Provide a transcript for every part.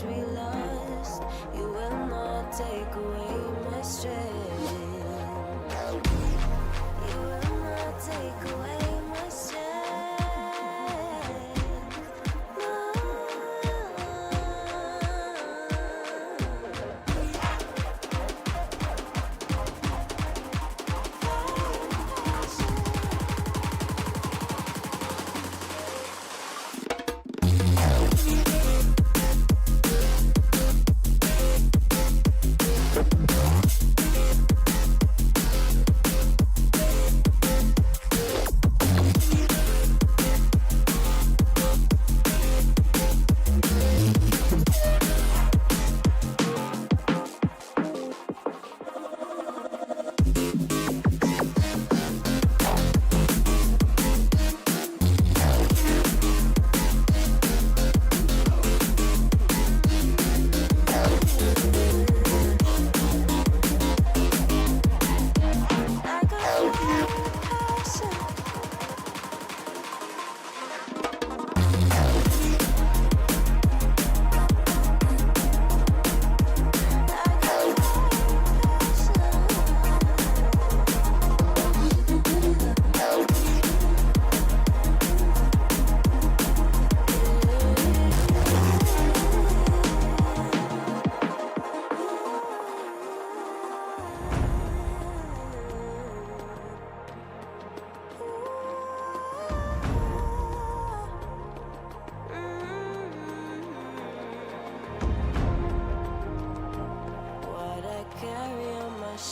much we lost. You will not take away my strength. You will not take away my strength. No.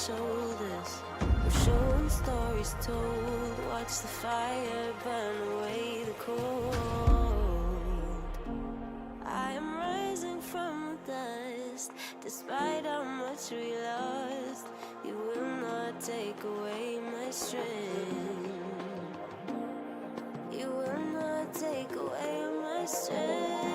Shoulders, I'm showing stories told. Watch the fire burn away the cold. I am rising from the dust, despite how much we lost. You will not take away my strength. You will not take away my strength.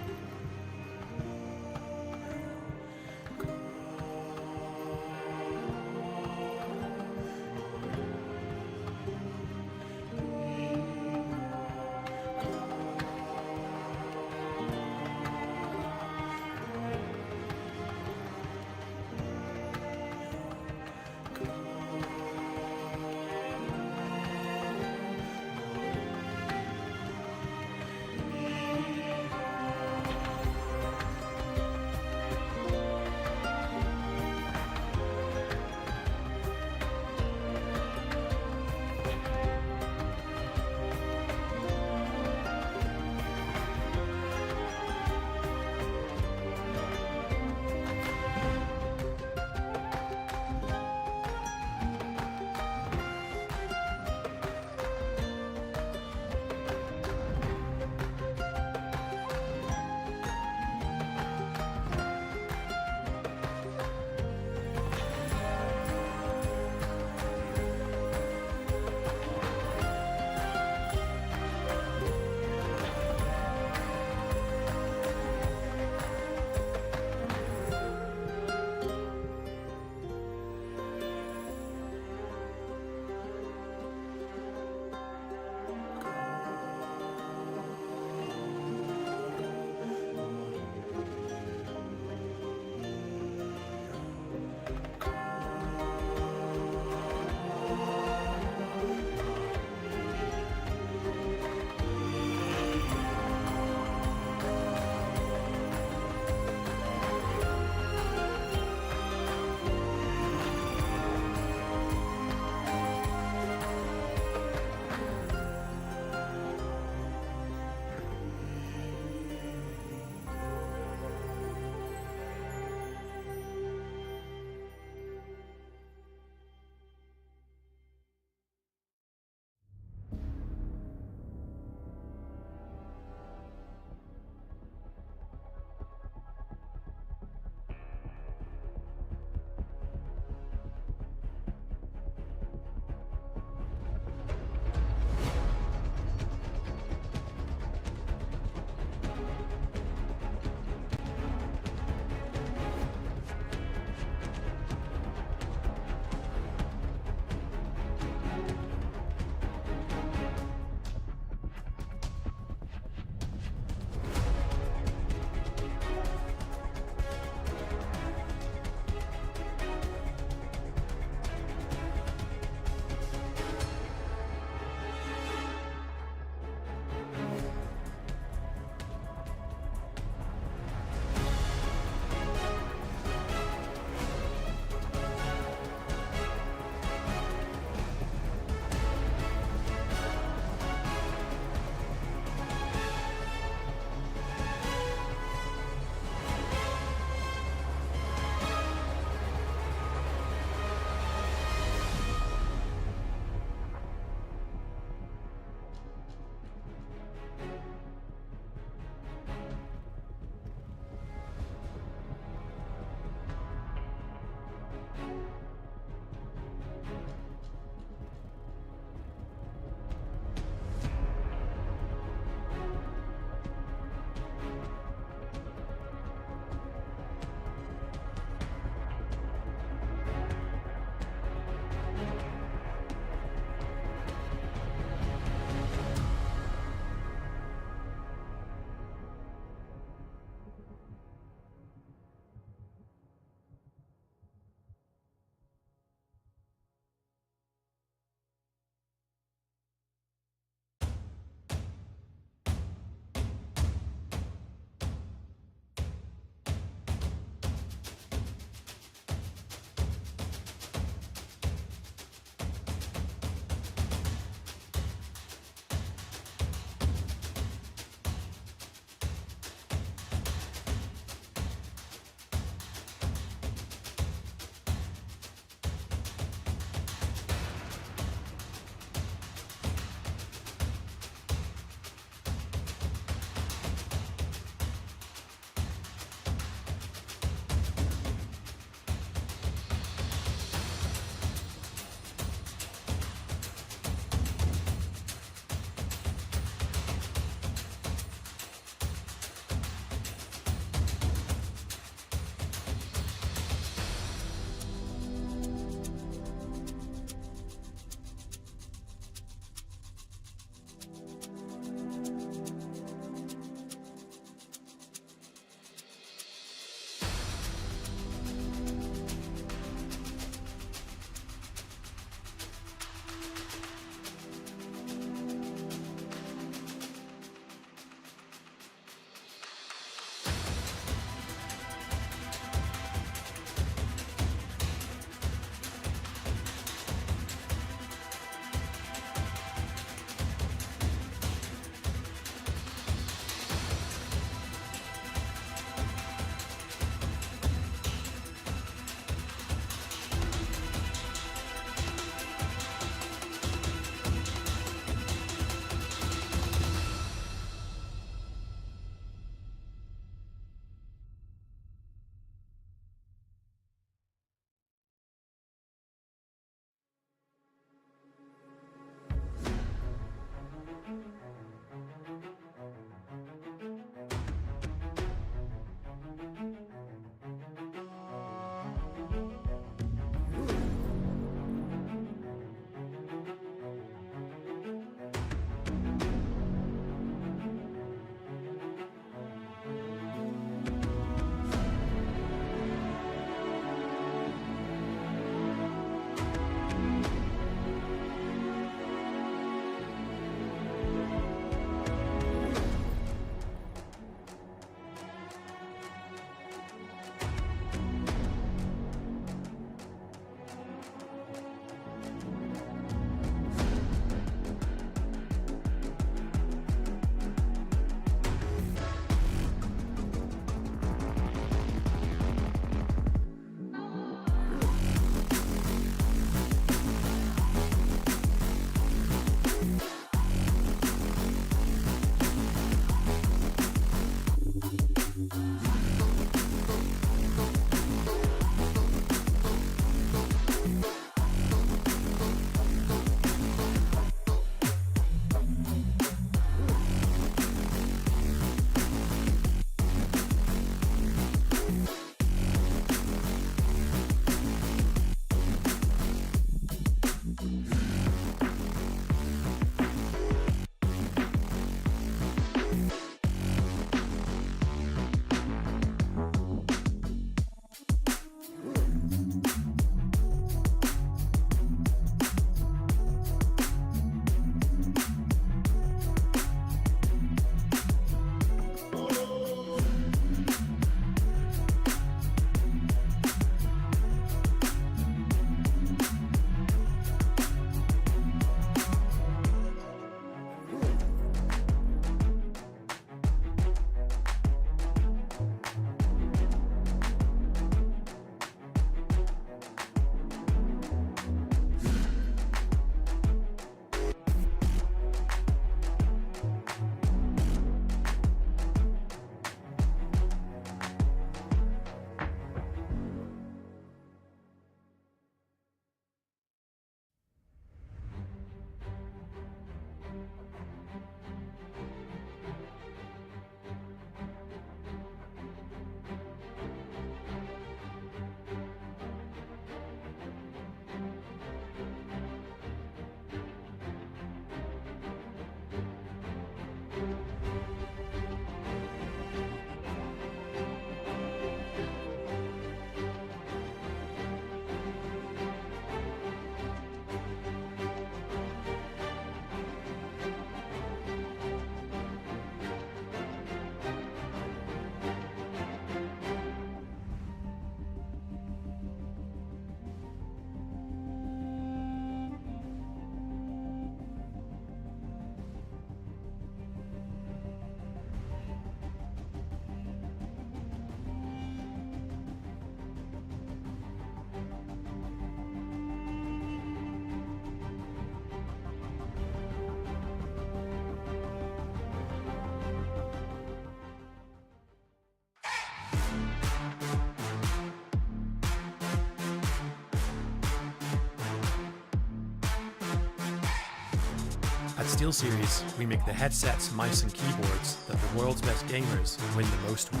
At SteelSeries, we make the headsets, mice and keyboards that the world's best gamers win the most with.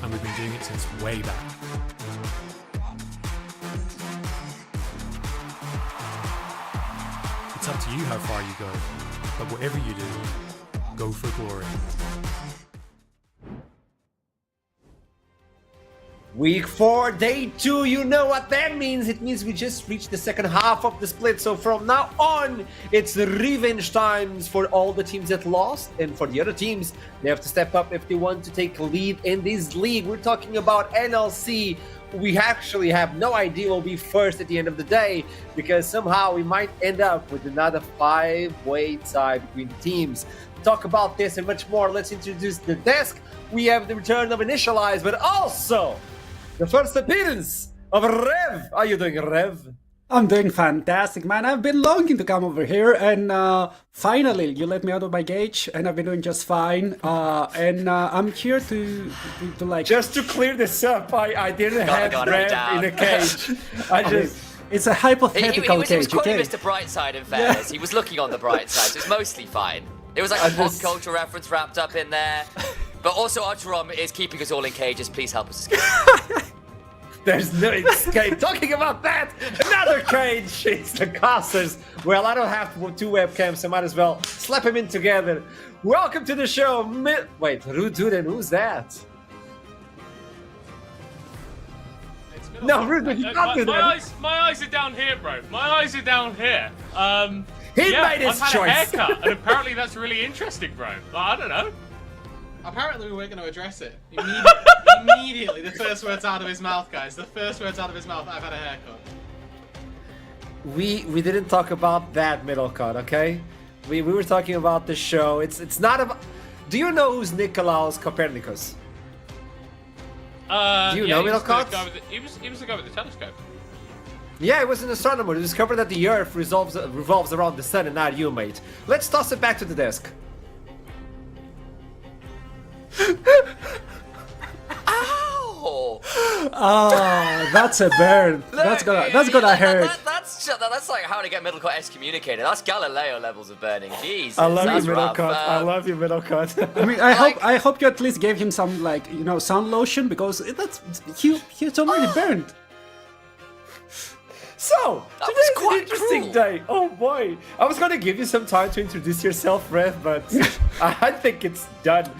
And we've been doing it since way back. It's up to you how far you go, but whatever you do, go for glory. Week 4, day 2, you know what that means. It means we just reached the second half of the split. So from now on, it's revenge times for all the teams that lost. And for the other teams, they have to step up if they want to take lead in this league. We're talking about NLC. We actually have no idea who will be first at the end of the day, because somehow we might end up with another 5-way tie between the teams. To talk about this and much more, let's introduce the desk. We have the return of Initialize, but also the first appearance of Rev. How are you doing, Rev? I'm doing fantastic, man. I've been longing to come over here, and finally you let me out of my cage, and I've been doing just fine. I'm here to like... Just to clear this up, I didn't have Rev in a cage. It's a hypothetical he was cage, quoting okay? Mr. Brightside in fairness. He was looking on the bright side, so it's mostly fine. It was like a pop culture reference wrapped up in there. But also Archeron is keeping us all in cages. Please help us escape. There's no escape. Talking about that, another cage. It's the casters. Well, I don't have two webcams, so I might as well slap them in together. Welcome to the show. Wait, Ruddy, who's that? No, Ruddy, you can't do that. My eyes are down here, bro. My eyes are down here. He made his I've had choice. a haircut, and apparently that's really interesting, bro. I don't know. Apparently we weren't going to address it. Immediately, the first words out of his mouth, guys. The first words out of his mouth, I've had a haircut. We didn't talk about that middle cut, okay? We were talking about the show. It's not about... Do you know who's Nikolaos Copernicus? Do you know middle cut? He was the guy with the telescope. Yeah, it was an astronomer who discovered that the Earth revolves around the sun and not you, mate. Let's toss it back to the desk. Ow! Oh, that's a burn. That's gonna hurt. That's like how to get middle cut excommunicated. That's Galileo levels of burning. Jesus, I love that's you, middle rough. cut. I love you, middle cut. I mean, I hope you at least gave him some, like, you know, sun lotion, because he's already burned. So, That today's was an quite interesting cruel. day. Oh boy. I was gonna give you some time to introduce yourself, Rev, but I think it's done.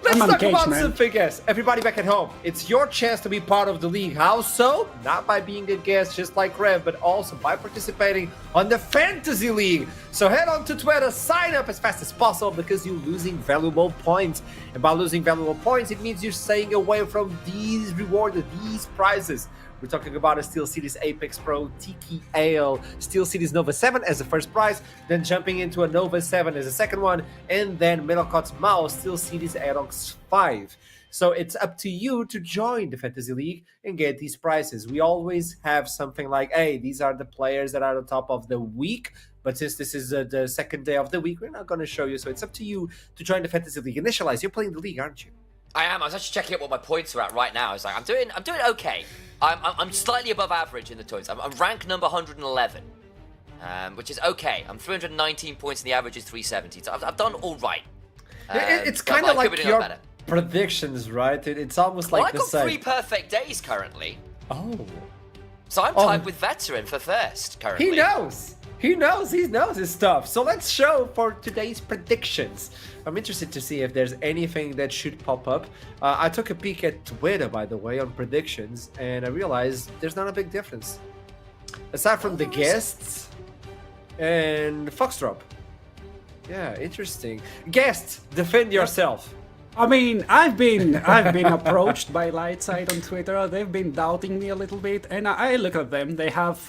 Let's I'm talk engaged, about man. something else. Everybody back at home, it's your chance to be part of the league. How so? Not by being a guest just like Rev, but also by participating on the Fantasy League. So head on to Twitter, sign up as fast as possible, because you're losing valuable points. And by losing valuable points, it means you're staying away from these rewards, these prizes. We're talking about a SteelSeries Apex Pro Tiki Ale, SteelSeries Nova 7 as the first prize, then jumping into a Nova 7 as the second one, and then Middlecut's Mouse, SteelSeries Aerox 5. So it's up to you to join the Fantasy League and get these prizes. We always have something like, hey, these are the players that are at the top of the week, but since this is the second day of the week, we're not going to show you. So it's up to you to join the Fantasy League. Initialize, you're playing the league, aren't you? I am. I was actually checking out what my points are at right now. It's like I'm doing okay. I'm slightly above average in the points. I'm rank number 111, which is okay. I'm 319 points and the average is 370. So I've done all right. It's kind of like your predictions, right? It's almost like I the got same. 3 perfect days currently. Oh. So I'm tied with Veteran for first currently. He knows. He knows his stuff. So let's show for today's predictions. I'm interested to see if there's anything that should pop up. I took a peek at Twitter, by the way, on predictions, and I realized there's not a big difference. Aside from the guests and Foxdrop. Yeah, interesting. Guests, defend yourself. I mean, I've been approached by Lightside on Twitter. They've been doubting me a little bit, and I look at them. They have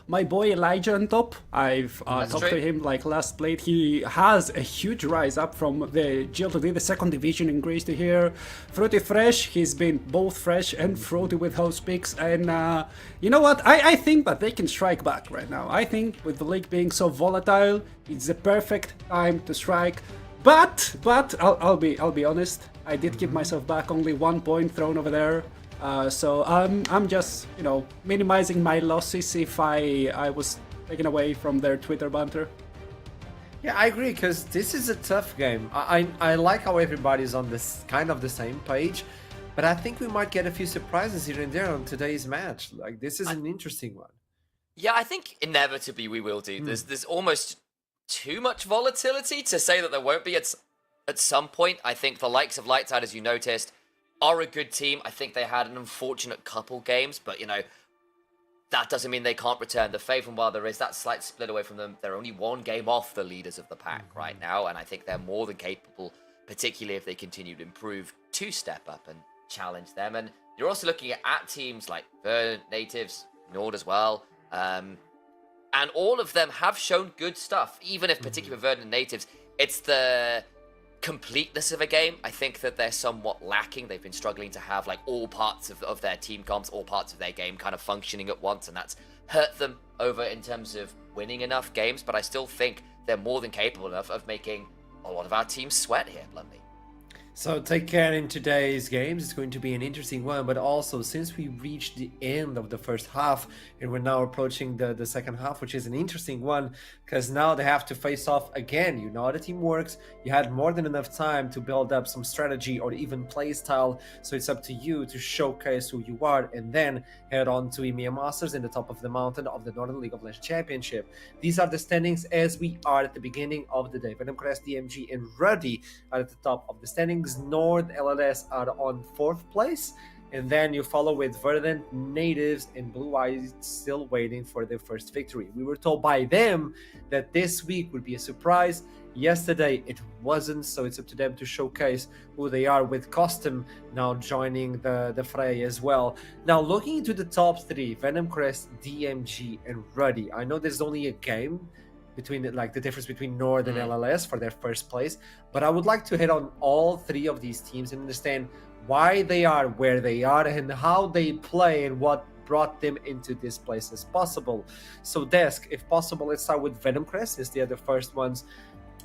my boy Elijah on top. I've talked to him like last played. He has a huge rise up from the GL2D, the second division in Greece, to here. Fruity Fresh, he's been both fresh and fruity with host picks, and you know what? I think that they can strike back right now. I think with the league being so volatile, it's the perfect time to strike. But I'll be honest. I did keep myself back, only 1 point thrown over there. So I'm just, you know, minimizing my losses if I was taken away from their Twitter banter. Yeah, I agree because this is a tough game. I like how everybody's on this kind of the same page, but I think we might get a few surprises here and there on today's match. Like this is an interesting one. Yeah, I think inevitably we will do. There's almost too much volatility to say that there won't be at some point. I think the likes of Lightside, as you noticed, are a good team. I think they had an unfortunate couple games, but that doesn't mean they can't return the favour. And while there is that slight split away from them, they're only one game off the leaders of the pack right now, and I think they're more than capable, particularly if they continue to improve, to step up and challenge them. And you're also looking at teams like Verdant, Natives, Nord as well, and all of them have shown good stuff, even if particularly Verdant and Natives, it's the completeness of a game. I think that they're somewhat lacking. They've been struggling to have like all parts of their team comps, all parts of their game kind of functioning at once, and that's hurt them over in terms of winning enough games, but I still think they're more than capable enough of making a lot of our teams sweat here, bluntly. So take care in today's games. It's going to be an interesting one, but also since we reached the end of the first half and we're now approaching the second half, which is an interesting one because now they have to face off again. You know how the team works. You had more than enough time to build up some strategy or even play style, so it's up to you to showcase who you are and then head on to EMEA Masters in the top of the mountain of the Northern League of Legends Championship. These are the standings as we are at the beginning of the day. Venom Crest, DMG, and Ruddy are at the top of the standings. Nord, LLS are on 4th place, and then you follow with Verdant, Natives, and Blue Eyes still waiting for their first victory. We were told by them that this week would be a surprise. Yesterday it wasn't, so it's up to them to showcase who they are, with Custom now joining the fray as well. Now looking into the top 3, Venom Crest, DMG, and Ruddy. I know there's only a game between the difference between Nord and LLS for their first place, but I would like to hit on all 3 of these teams and understand why they are where they are and how they play and what brought them into this place as possible. So Desk, if possible, let's start with Venom Crest, since they're the first ones.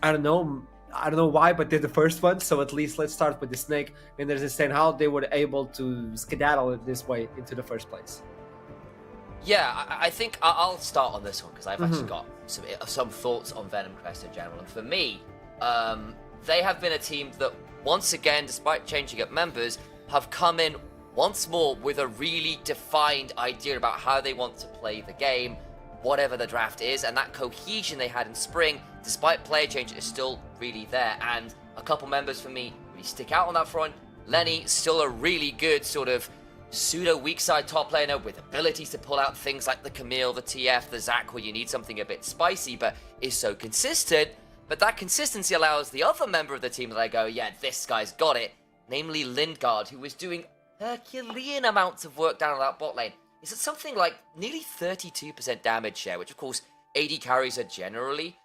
I don't know why, but they're the first ones, so at least let's start with the Snake and understand how they were able to skedaddle it this way into the first place. Yeah, I think I'll start on this one because I've actually got some thoughts on Venom Crest in general. And for me, they have been a team that once again, despite changing up members, have come in once more with a really defined idea about how they want to play the game, whatever the draft is, and that cohesion they had in spring, despite player change, is still really there. And a couple members for me really stick out on that front. Lenny, still a really good sort of pseudo weak side top laner with abilities to pull out things like the Camille, the TF, the Zac, where you need something a bit spicy, but is so consistent. But that consistency allows the other member of the team that I go, yeah, this guy's got it, namely Lindgard, who was doing Herculean amounts of work down on that bot lane. Is it something like nearly 32% damage share, which of course AD carries are generally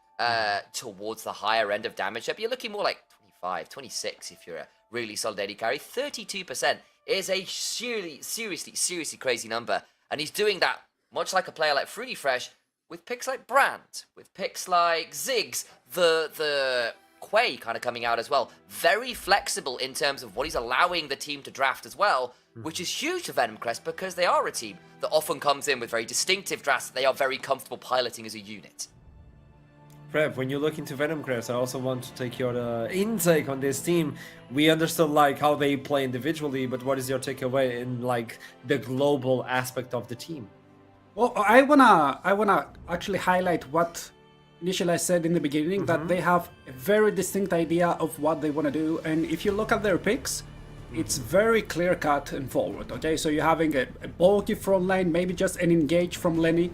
towards the higher end of damage share, but you're looking more like 25, 26 if you're a really solid AD carry. 32% is a seriously crazy number, and he's doing that much like a player like Fruity Fresh, with picks like Brand, with picks like Ziggs, the Quay kind of coming out as well. Very flexible in terms of what he's allowing the team to draft as well, which is huge for Venom Crest because they are a team that often comes in with very distinctive drafts that they are very comfortable piloting as a unit. Rev, when you look into Venom Crest, I also want to take your intake on this team. We understood like how they play individually, but what is your takeaway in like the global aspect of the team? Well, I wanna actually highlight what initially I said in the beginning, that they have a very distinct idea of what they want to do, and if you look at their picks, it's very clear cut and forward. Okay, so you're having a bulky front line, maybe just an engage from Lenny,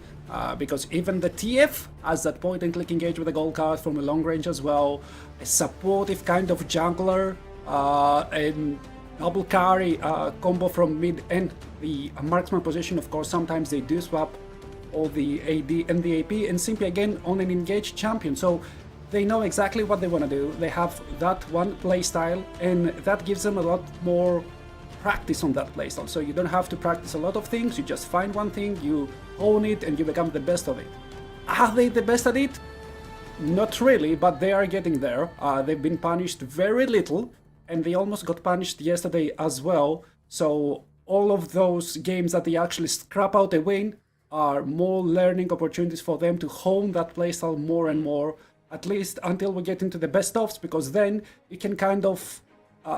because even the TF has that point and click engage with a gold card from a long range as well, a supportive kind of jungler, and double carry combo from mid and the marksman position. Of course, sometimes they do swap all the AD and the AP, and simply again on an engaged champion. So they know exactly what they want to do. They have that one playstyle, and that gives them a lot more practice on that playstyle. So you don't have to practice a lot of things, you just find one thing, you own it, and you become the best of it. Are they the best at it? Not really, but they are getting there. They've been punished very little, and they almost got punished yesterday as well. So all of those games that they actually scrap out a win are more learning opportunities for them to hone that playstyle more and more. at least until we get into the best ofs, because then you can kind of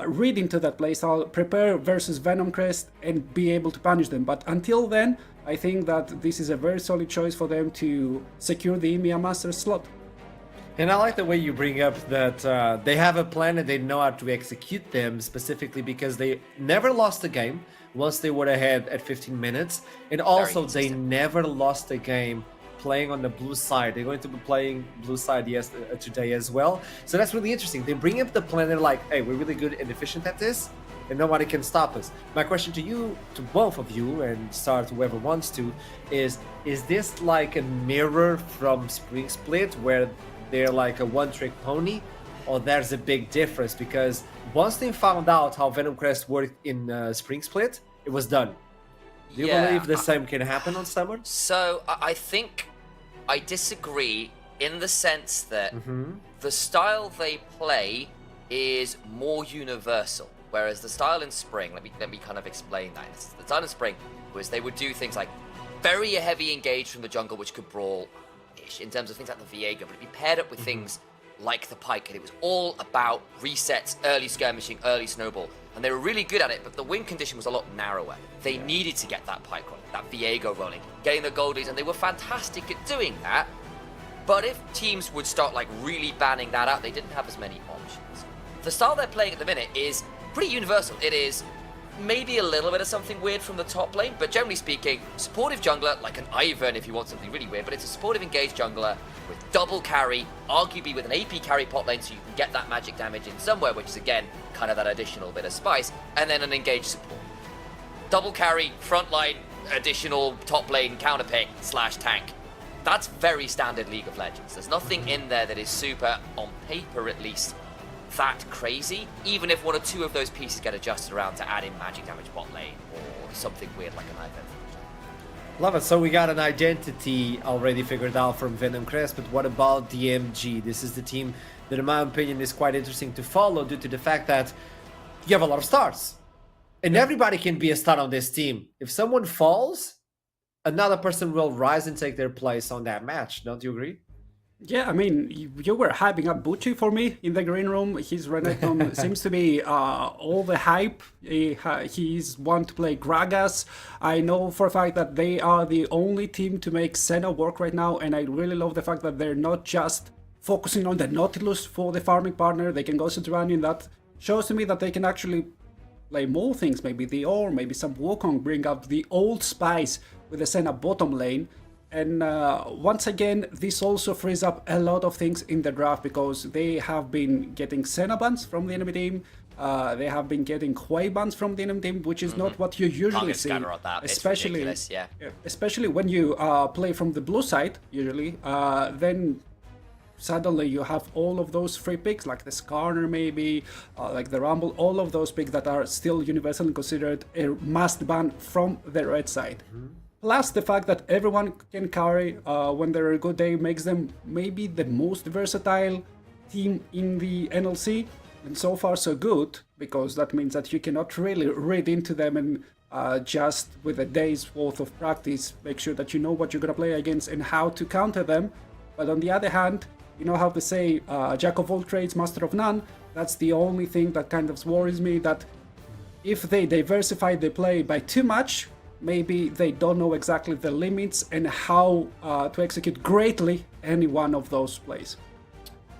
read into that playstyle, prepare versus Venom Crest, and be able to punish them. But until then, I think that this is a very solid choice for them to secure the EMEA Masters slot. And I like the way you bring up that they have a plan and they know how to execute them, specifically because they never lost a game once they were ahead at 15 minutes. And also they never lost a game playing on the blue side. They're going to be playing blue side today as well. So that's really interesting. They bring up the plan, they're like, hey, we're really good and efficient at this, and nobody can stop us. My question to you, to both of you, and start whoever wants to, is this like a mirror from Spring Split, where they're like a one-trick pony, or there's a big difference? Because once they found out how Venom Crest worked in Spring Split, it was done. Do you believe the same can happen on Summer? So I think I disagree in the sense that the style they play is more universal, whereas the style in Spring, let me kind of explain that. The style in Spring was they would do things like very heavy engage from the jungle, which could brawl-ish in terms of things like the Viego, but it'd be paired up with things like the Pike, and it was all about resets, early skirmishing, early snowball, and they were really good at it, but the win condition was a lot narrower. They needed to get that Pike rolling, that Viego rolling, getting the goldies, and they were fantastic at doing that. But if teams would start like really banning that out, they didn't have as many options. The style they're playing at the minute is pretty universal. It is maybe a little bit of something weird from the top lane, but generally speaking, supportive jungler, like an Ivern if you want something really weird, but it's a supportive engaged jungler with double carry, arguably with an AP carry pot lane so you can get that magic damage in somewhere, which is again, kind of that additional bit of spice, and then an engaged support. Double carry, front line, additional top lane counter pick / tank. That's very standard League of Legends. There's nothing in there that is super, on paper at least, that crazy, even if one or two of those pieces get adjusted around to add in magic damage bot lane or something weird like an Ivern. Love it. So we got an identity already figured out from Venom Crest, but what about the MG? This is the team that, in my opinion, is quite interesting to follow due to the fact that you have a lot of stars. And everybody can be a star on this team. If someone falls, another person will rise and take their place on that match. Don't you agree? Yeah, I mean, you were hyping up Bucci for me in the green room. His Renekton seems to be all the hype. He's one to play Gragas. I know for a fact that they are the only team to make Senna work right now, and I really love the fact that they're not just focusing on the Nautilus for the farming partner. They can go Subterranean. That shows to me that they can actually play more things, maybe the Ore, maybe some Wukong, bring up the old spice with the Senna bottom lane. And once again, this also frees up a lot of things in the draft, because they have been getting Senna bans from the enemy team. They have been getting Hwei bans from the enemy team, which is not what you usually see. Especially, especially when you play from the blue side, usually. Then suddenly you have all of those free picks, like the Skarner maybe, like the Rumble, all of those picks that are still universally considered a must ban from the red side. Plus the fact that everyone can carry when they're a good day makes them maybe the most versatile team in the NLC. And so far so good, because that means that you cannot really read into them and just with a day's worth of practice make sure that you know what you're going to play against and how to counter them. But on the other hand, you know how to say jack of all trades, master of none. That's the only thing that kind of worries me, that if they diversify the play by too much, maybe they don't know exactly the limits and how to execute greatly any one of those plays.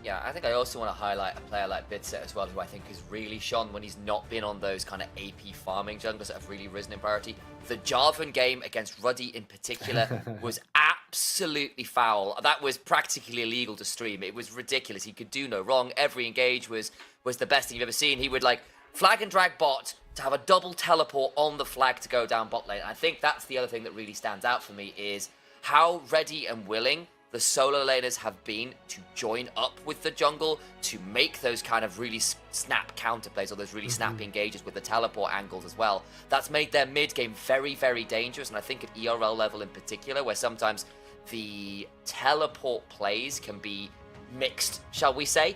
Yeah, I think I also want to highlight a player like Bitset as well, who I think has really shone when he's not been on those kind of AP farming junglers that have really risen in priority. The Jarvan game against Ruddy in particular was absolutely foul. That was practically illegal to stream. It was ridiculous. He could do no wrong. Every engage was the best thing you've ever seen. He would like flag and drag bot to have a double teleport on the flag to go down bot lane. I think that's the other thing that really stands out for me, is how ready and willing the solo laners have been to join up with the jungle to make those kind of really snap counterplays or those really snappy engages with the teleport angles as well. That's made their mid game very, very dangerous, and I think at ERL level in particular, where sometimes the teleport plays can be mixed, shall we say,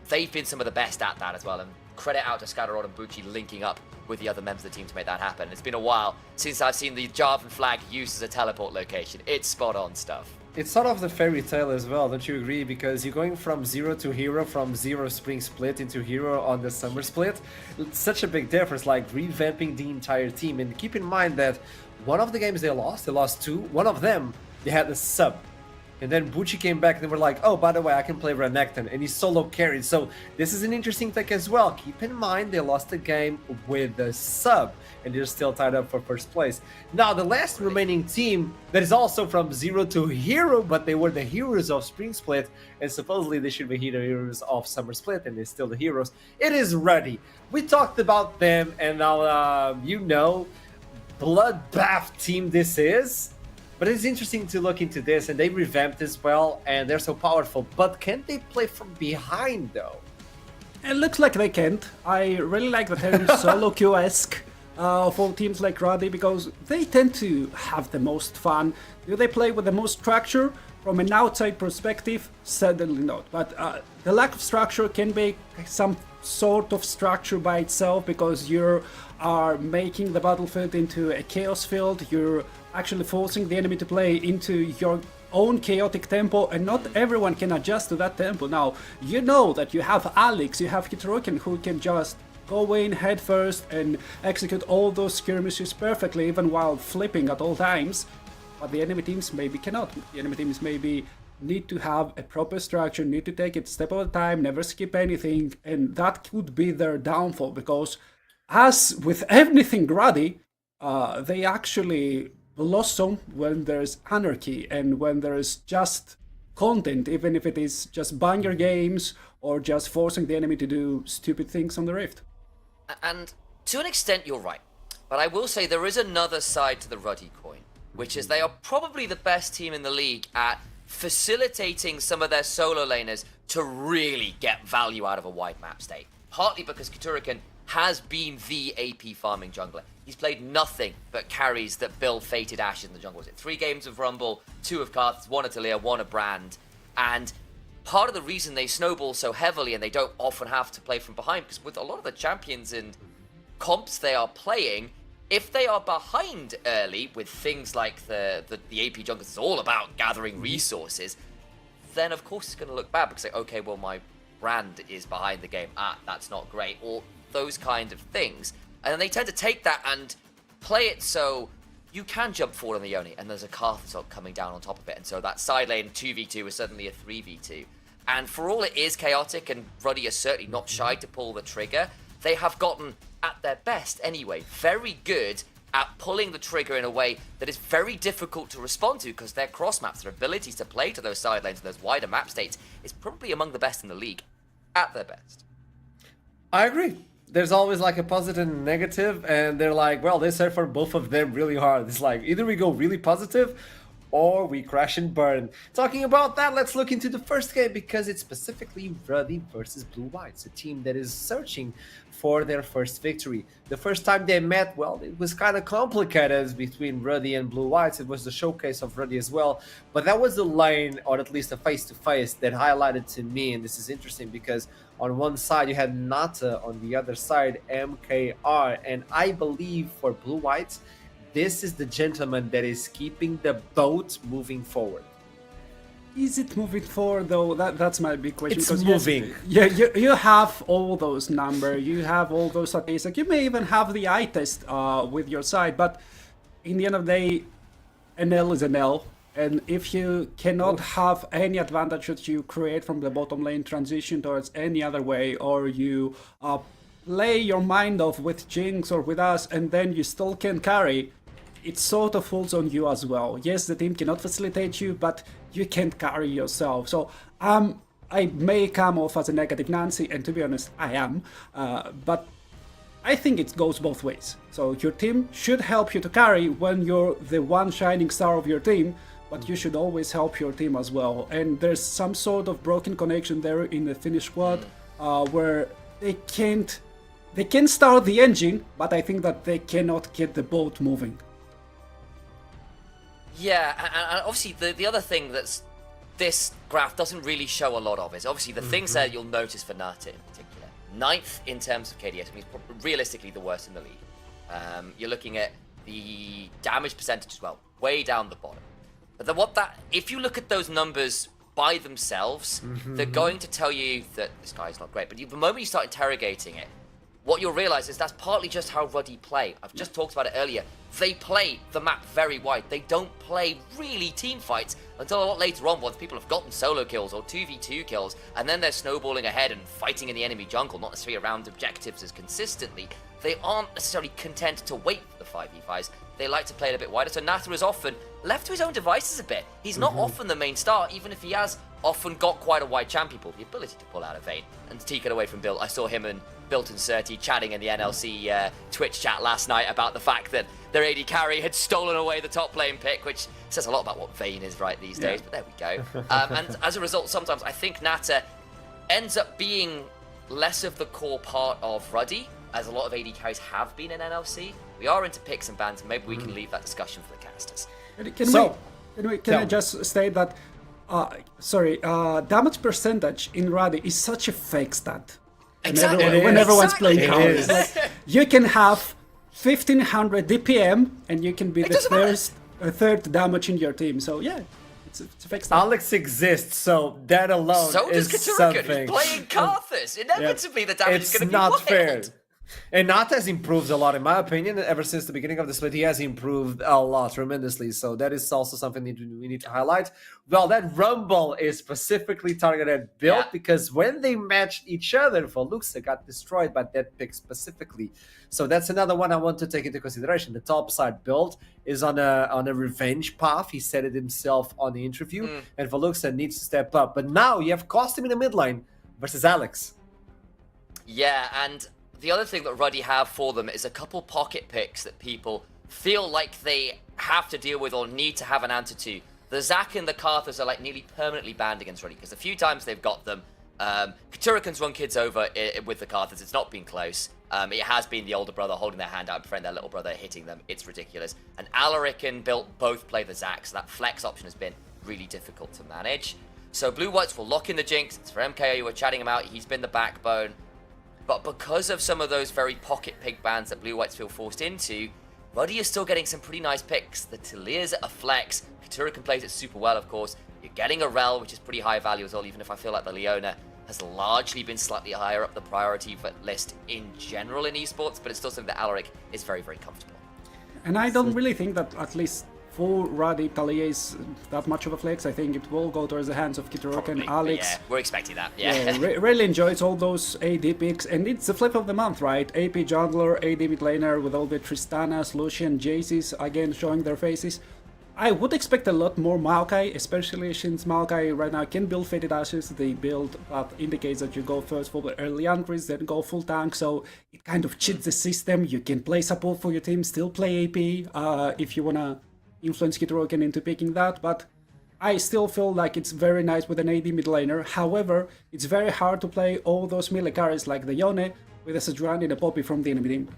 they've been some of the best at that as well, and credit out to Scatterrod and Bucci linking up with the other members of the team to make that happen. It's been a while since I've seen the Jarvan flag used as a teleport location. It's spot on stuff. It's sort of the fairy tale as well, don't you agree? Because you're going from zero to hero, from zero spring split into hero on the summer split. It's such a big difference, like revamping the entire team. And keep in mind that one of the games they lost two. One of them, they had a sub. And then Bucci came back and they were like, oh, by the way, I can play Renekton. And he solo carried. So this is an interesting take as well. Keep in mind they lost the game with a sub. And they're still tied up for first place. Now, the last remaining team that is also from zero to hero, but they were the heroes of Spring Split. And supposedly they should be the heroes of Summer Split. And they're still the heroes. It is Ruddy. We talked about them. And now, bloodbath team this is. But it's interesting to look into this, and they revamped as well, and they're so powerful. But can they play from behind, though? It looks like they can't. I really like the term solo queue-esque for teams like Ruddy, because they tend to have the most fun. Do they play with the most structure? From an outside perspective, certainly not. But the lack of structure can be some sort of structure by itself, because you are making the battlefield into a chaos field. You're actually forcing the enemy to play into your own chaotic tempo, and not everyone can adjust to that tempo. Now, you know that you have Alex, you have Hitroken, who can just go in head first and execute all those skirmishes perfectly, even while flipping at all times. But the enemy teams maybe cannot. The enemy teams maybe need to have a proper structure, need to take it step at a time, never skip anything, and that could be their downfall, because as with everything Ruddy, they actually blossom when there's anarchy and when there's just content, even if it is just banger games or just forcing the enemy to do stupid things on the Rift. And to an extent, you're right. But I will say there is another side to the Ruddy coin, which is they are probably the best team in the league at facilitating some of their solo laners to really get value out of a wide map state. Partly because Kuturikan has been the AP farming jungler. He's played nothing but carries that build Fated Ashes in the jungle. Was it 3 games of Rumble, 2 of Karthus, 1 of Taliyah, 1 of Brand? And part of the reason they snowball so heavily and they don't often have to play from behind, because with a lot of the champions and comps they are playing, if they are behind early with things like the AP jungle, it's all about gathering resources, then of course it's going to look bad, because like, okay, well, my Brand is behind the game. That's not great. Or those kind of things. And then they tend to take that and play it so you can jump forward on the Yoni, and there's a Karthus coming down on top of it. And so that side lane 2v2 is suddenly a 3v2. And for all it is chaotic, and Ruddy is certainly not shy to pull the trigger, they have gotten, at their best anyway, very good at pulling the trigger in a way that is very difficult to respond to, because their cross maps, their abilities to play to those side lanes and those wider map states is probably among the best in the league, at their best. I agree. There's always like a positive and negative, and they're like, well, they serve for both of them really hard. It's like either we go really positive or we crash and burn. Talking about that, let's look into the first game, because it's specifically Ruddy versus Blue Whites, a team that is searching for their first victory. The first time they met, well, it was kind of complicated between Ruddy and Blue Whites. It was the showcase of Ruddy as well, but that was the lane, or at least a face-to-face, that highlighted to me, and this is interesting because on one side you had Nata, on the other side MKR, and I believe for Blue Whites, this is the gentleman that is keeping the boat moving forward. Is it moving forward though? That's my big question. It's because moving. Yes, you have all those numbers, you have all those statistics, you may even have the eye test with your side, but in the end of the day, an L is an L. And if you cannot have any advantage that you create from the bottom lane transition towards any other way, or you play your mind off with Jinx or with us, and then you still can carry, it sort of falls on you as well. Yes, the team cannot facilitate you, but you can't carry yourself. So I may come off as a negative Nancy, and to be honest, I am. But I think it goes both ways. So your team should help you to carry when you're the one shining star of your team, but you should always help your team as well. And there's some sort of broken connection there in the Finnish squad where they can start the engine, but I think that they cannot get the boat moving. Yeah, and obviously the other thing that's this graph doesn't really show a lot of is obviously the things that you'll notice for Nata in particular. 9th in terms of KDS, means realistically the worst in the league. You're looking at the damage percentage as well, way down the bottom. But if you look at those numbers by themselves, they're going to tell you that this guy's not great. But the moment you start interrogating it, what you'll realize is that's partly just how Ruddy play. I've just talked about it earlier. They play the map very wide. They don't play really team fights until a lot later on, once people have gotten solo kills or 2v2 kills, and then they're snowballing ahead and fighting in the enemy jungle, not necessarily around objectives as consistently. They aren't necessarily content to wait for the 5v5s. They like to play it a bit wider, so Nata is often left to his own devices a bit. He's not often the main star, even if he has often got quite a wide champion pool. The ability to pull out a Vayne and take it away from Bill. I saw him and Built and Surty chatting in the NLC Twitch chat last night about the fact that their AD carry had stolen away the top lane pick, which says a lot about what Vayne is right these days, but there we go. And as a result, sometimes I think Nata ends up being less of the core part of Ruddy, as a lot of AD carries have been in NLC. We are into picks and bans, and maybe we can leave that discussion for the casters. Can I just state that, damage percentage in Ruddy is such a fake stat. Exactly. When everyone's playing cards. Like, you can have 1500 DPM and you can be the third damage in your team. So yeah, it's a fake stat. Alex exists, so that alone So is does Katurika, something. who's playing Karthus. Inevitably, the damage is It's going to be not wild. fair. And Nata has improved a lot, in my opinion. Ever since the beginning of the split, he has improved a lot, tremendously. So that is also something we need to highlight. Well, that Rumble is specifically targeted Build because when they matched each other, Veluxa got destroyed by that pick specifically. So that's another one I want to take into consideration. The top side Build is on a revenge path. He said it himself on the interview, and Veluxa needs to step up. But now you have Costum in the mid lane versus Alex. Yeah, and the other thing that Ruddy have for them is a couple pocket picks that people feel like they have to deal with or need to have an answer to. The Zac and the Karthus are like nearly permanently banned against Ruddy because a few times they've got them. Katurikan's run kids over with the Karthus. It's not been close. It has been the older brother holding their hand out and preventing their little brother hitting them. It's ridiculous. And Alaric and Built both play the Zac, so that flex option has been really difficult to manage. So Blue Whites will lock in the Jinx. It's for MKO. We're chatting him out. He's been the backbone. But because of some of those very pocket pick bans that Blue Whites feel forced into, Ruddy is still getting some pretty nice picks. The Talia's a flex. Katurikan plays it super well, of course. You're getting a Rel, which is pretty high value as well, even if I feel like the Leona has largely been slightly higher up the priority list in general in esports, but it's still something that Alaric is very, very comfortable. And I don't really think that at least for Ruddy, Talia is that much of a flex. I think it will go towards the hands of Kiturok and Alex. Yeah, we're expecting that. Yeah. Really enjoys all those AD picks, and it's the flip of the month, right? AP jungler, AD mid laner with all the Tristanas, Lucian, Jaycees again showing their faces. I would expect a lot more Maokai, especially since Maokai right now can build Faded Ashes. The build that indicates that you go first for the early entries, then go full tank, so it kind of cheats the system. You can play support for your team, still play AP if you wanna influence Kitoroken into picking that, but I still feel like it's very nice with an AD mid laner. However, it's very hard to play all those melee carries like the Yone with a Sejuani and a Poppy from the enemy team.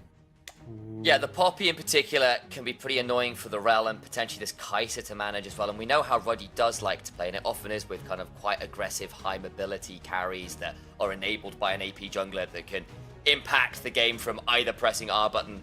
Yeah, the Poppy in particular can be pretty annoying for the Rel and potentially this Kai'Sa to manage as well. And we know how Ruddy does like to play, and it often is with kind of quite aggressive, high mobility carries that are enabled by an AP jungler that can impact the game from either pressing R button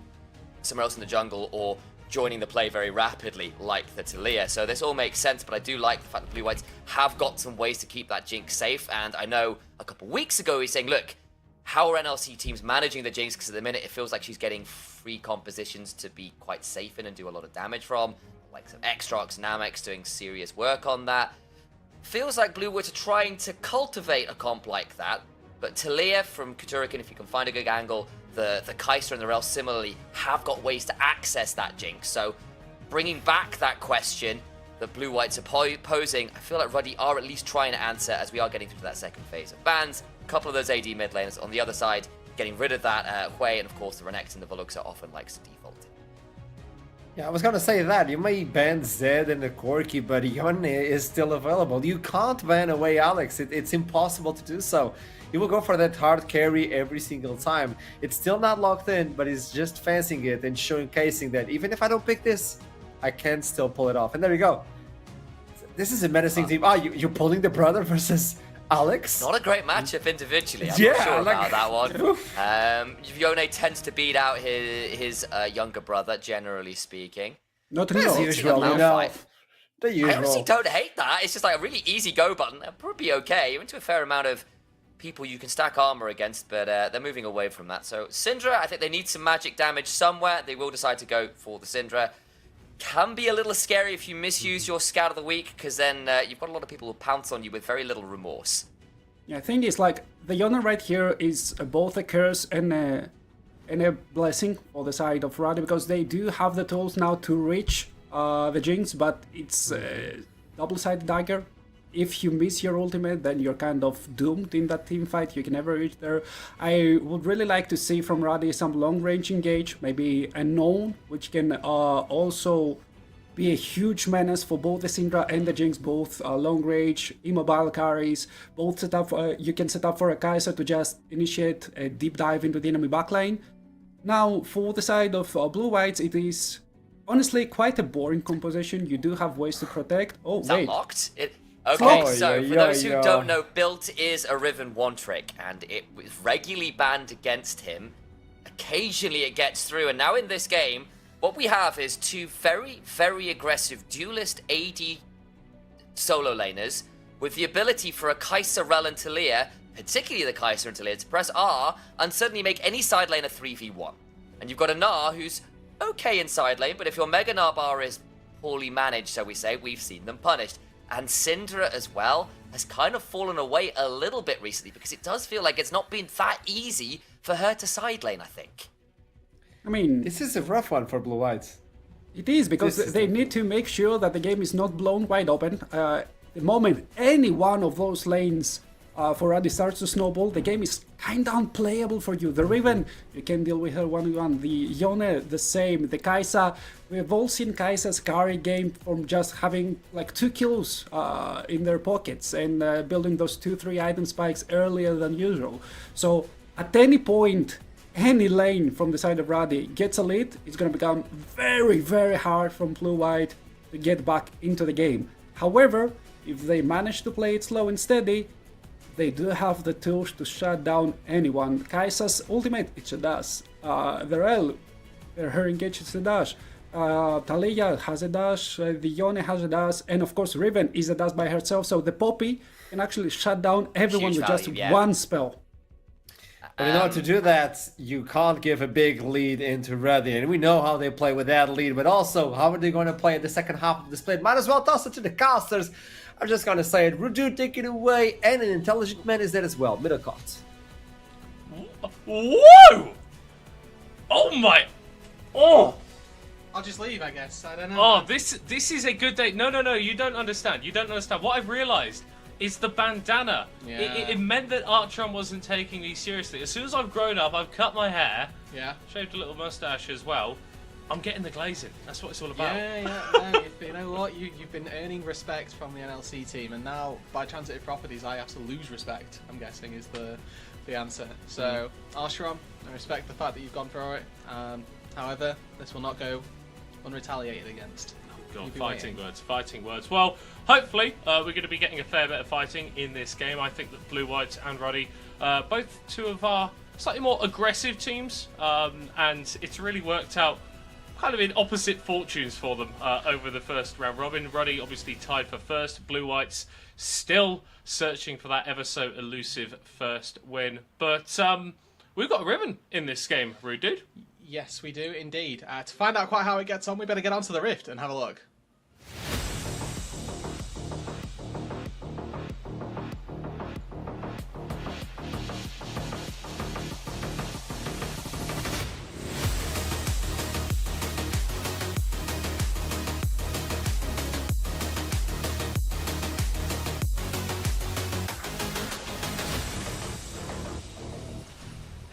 somewhere else in the jungle or joining the play very rapidly, like the Talia. So this all makes sense, but I do like the fact that Blue Whites have got some ways to keep that Jinx safe. And I know a couple weeks ago he's saying, look, how are NLC teams managing the Jinx? Because at the minute it feels like she's getting free compositions to be quite safe in and do a lot of damage from. Like some Xtrox, Namex doing serious work on that. Feels like Blue Whites are trying to cultivate a comp like that. But Talia from Katurikan, if you can find a good angle, the Kai'Sa and the Rel similarly have got ways to access that Jinx. So bringing back that question that Blue Whites are posing, I feel like Ruddy are at least trying to answer as we are getting through that second phase of bans. A couple of those AD mid laners on the other side, getting rid of that Hui, and of course the Renekton and the Veluxa often likes to default. Yeah, I was gonna say that. You may ban Zed and the Corki, but Yone is still available. You can't ban away Alex. It's impossible to do so. He will go for that hard carry every single time. It's still not locked in, but he's just fancying it and showcasing that even if I don't pick this, I can still pull it off. And there you go. This is a menacing team. You're pulling the brother versus Alex? Not a great matchup individually. I'm Yeah, not sure like- about that one. Yone tends to beat out his younger brother, generally speaking. Not As really. usual, Round you know. 5. The usual. I honestly don't hate that. It's just like a really easy go button. That'll probably be okay. You're into a fair amount of people you can stack armor against, but they're moving away from that. So Syndra, I think they need some magic damage somewhere. They will decide to go for the Syndra. Can be a little scary if you misuse your Scout of the Week, because then you've got a lot of people who pounce on you with very little remorse. Yeah, I think it's like the Yona right here is both a curse and a blessing for the side of Ruddy, because they do have the tools now to reach the Jinx, but it's a double-sided dagger. If you miss your ultimate, then you're kind of doomed in that team fight. You can never reach there. I would really like to see from Ruddy some long-range engage, maybe a Gnome, which can also be a huge menace for both the Syndra and the Jinx, both long range, immobile carries, both set up. You can set up for a Kai'Sa to just initiate a deep dive into the enemy backline. Now, for the side of blue-whites, it is honestly quite a boring composition. You do have ways to protect. Oh, Is wait. that locked? Okay, Oh, so yeah, for those who yeah. don't know, Built is a Riven one trick, and it was regularly banned against him. Occasionally it gets through, and now in this game, what we have is two very, very aggressive duelist AD solo laners with the ability for a Kai'Sa, Rel, and Taliyah, particularly the Kai'Sa and Taliyah, to press R and suddenly make any side lane a 3v1. And you've got a Gnar who's okay in side lane, but if your Mega Gnar bar is poorly managed, shall we say, we've seen them punished. And Syndra as well has kind of fallen away a little bit recently, because it does feel like it's not been that easy for her to side lane, I think. I mean, This is a rough one for Blue Whites. it is, because This is they the need to make sure that the game is not blown wide open. The moment any one of those lanes for Ruddy starts to snowball, the game is kinda unplayable for you. The Riven, you can deal with her 1v1. The Yone, the same. The Kai'Sa, we've all seen Kai'Sa's carry game from just having like 2 kills in their pockets and building those 2-3 item spikes earlier than usual. So at any point, any lane from the side of Ruddy gets a lead, it's going to become very, very hard from blue-white to get back into the game. However, if they manage to play it slow and steady, they do have the tools to shut down anyone. Kai'Sa's ultimate, it's a dash. The Rel, her engage is a dash. Taliyah has a dash, the Yone has a dash, and of course Riven is a dash by herself, so the Poppy can actually shut down everyone Huge with just value, yeah. one spell. But in order to do that, you can't give a big lead into Ruddy, and we know how they play with that lead, but also, how are they going to play in the second half of the split? Might as well toss it to the casters. I'm just going to say it. Ruddy take it away, and an intelligent man is there as well. Middle cards. Whoa! Oh my! Oh! I'll just leave, I guess. I don't know. Oh, this is a good day. No, you don't understand. You don't understand. What I've realised is the bandana. Yeah. It meant that Archon wasn't taking me seriously. As soon as I've grown up, I've cut my hair, Yeah. shaved a little mustache as well. I'm getting the glazing. That's what it's all about. No, you know what? You've been earning respect from the NLC team, and now by transitive properties, I have to lose respect. I'm guessing is the answer. So, Arshram, I respect the fact that you've gone for it. However, this will not go unretaliated against. God, You'll be fighting words. Well, hopefully we're going to be getting a fair bit of fighting in this game. I think that Blue Whites and Ruddy, both two of our slightly more aggressive teams, and it's really worked out kind of in opposite fortunes for them over the first round robin. Ruddy obviously tied for first. Blue Whites still searching for that ever so elusive first win. But we've got a Riven in this game, Rude Dude. Yes, we do indeed. To find out quite how it gets on, we better get onto the Rift and have a look.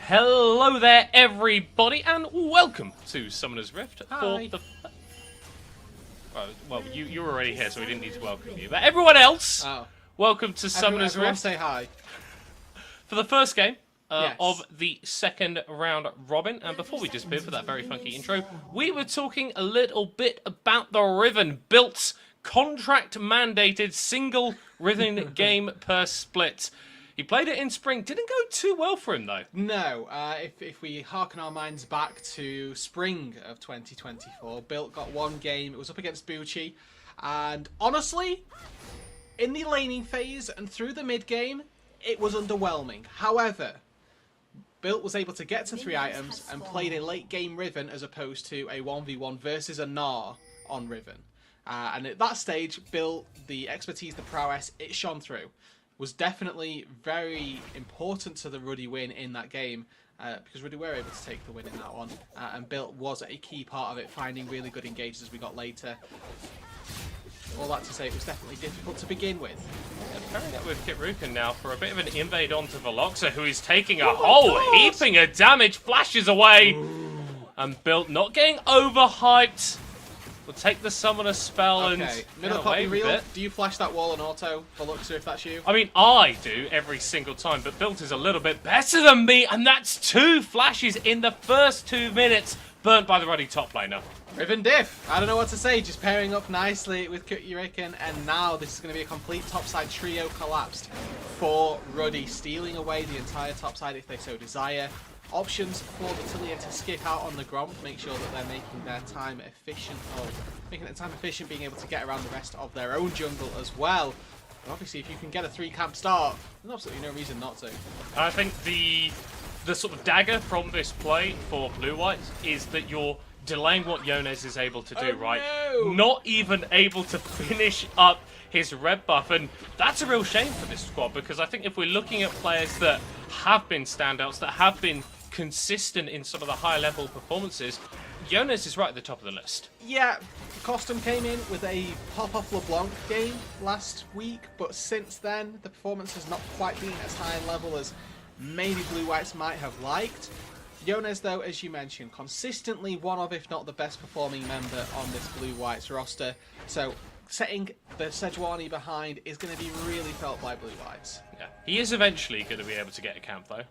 Hello there, everybody, and welcome to Summoner's Rift. Hi. Well, you were already here, so we didn't need to welcome you. But everyone else, Oh. welcome to Summoner's Everyone Rift say hi. for the first game Yes. of the second round robin. And before we disappear for that very funky intro, we were talking a little bit about the Riven built contract mandated single Riven game per split. He played it in spring. Didn't go too well for him, though. No, if we harken our minds back to spring of 2024, Built got one game. It was up against Bucci. And honestly, in the laning phase and through the mid game, it was underwhelming. However, Built was able to get to 3 items and played a late game Riven as opposed to a 1v1 versus a Gnar on Riven. And at that stage, Built, the expertise, the prowess, it shone through. Was definitely very important to the Ruddy win in that game because Ruddy were able to take the win in that one. And Built was a key part of it, finding really good engages as we got later. All that to say, it was definitely difficult to begin with. Pairing up with Kitrukin now for a bit of an invade onto Veloxa, who is taking a whole heaping of damage, flashes away, and Built not getting overhyped. We'll take the summoner spell and middle poppy real. Do you flash that wall on auto, Veloxa, if that's you? I mean, I do every single time, but Built is a little bit better than me, and that's 2 flashes in the first 2 minutes, burnt by the Ruddy top laner. Riven diff. I don't know what to say. Just pairing up nicely with Kitrukin, and now this is going to be a complete topside trio collapsed for Ruddy, stealing away the entire topside if they so desire. Options for the Tillian to skip out on the Gromp, make sure that they're making their time efficient, being able to get around the rest of their own jungle as well. And obviously, if you can get a 3-camp start, there's absolutely no reason not to. I think the sort of dagger from this play for Blue White is that you're delaying what Yones is able to do, right? No. Not even able to finish up his red buff, and that's a real shame for this squad, because I think if we're looking at players that have been standouts, that have been consistent in some of the high level performances, Yones is right at the top of the list. Yeah, Costum came in with a pop-off LeBlanc game last week, but since then the performance has not quite been as high a level as maybe Blue Whites might have liked. Yones, though, as you mentioned, consistently one of, if not the best performing member on this Blue Whites roster. So setting the Sejuani behind is going to be really felt by Blue Whites. Yeah, he is eventually going to be able to get a camp, though.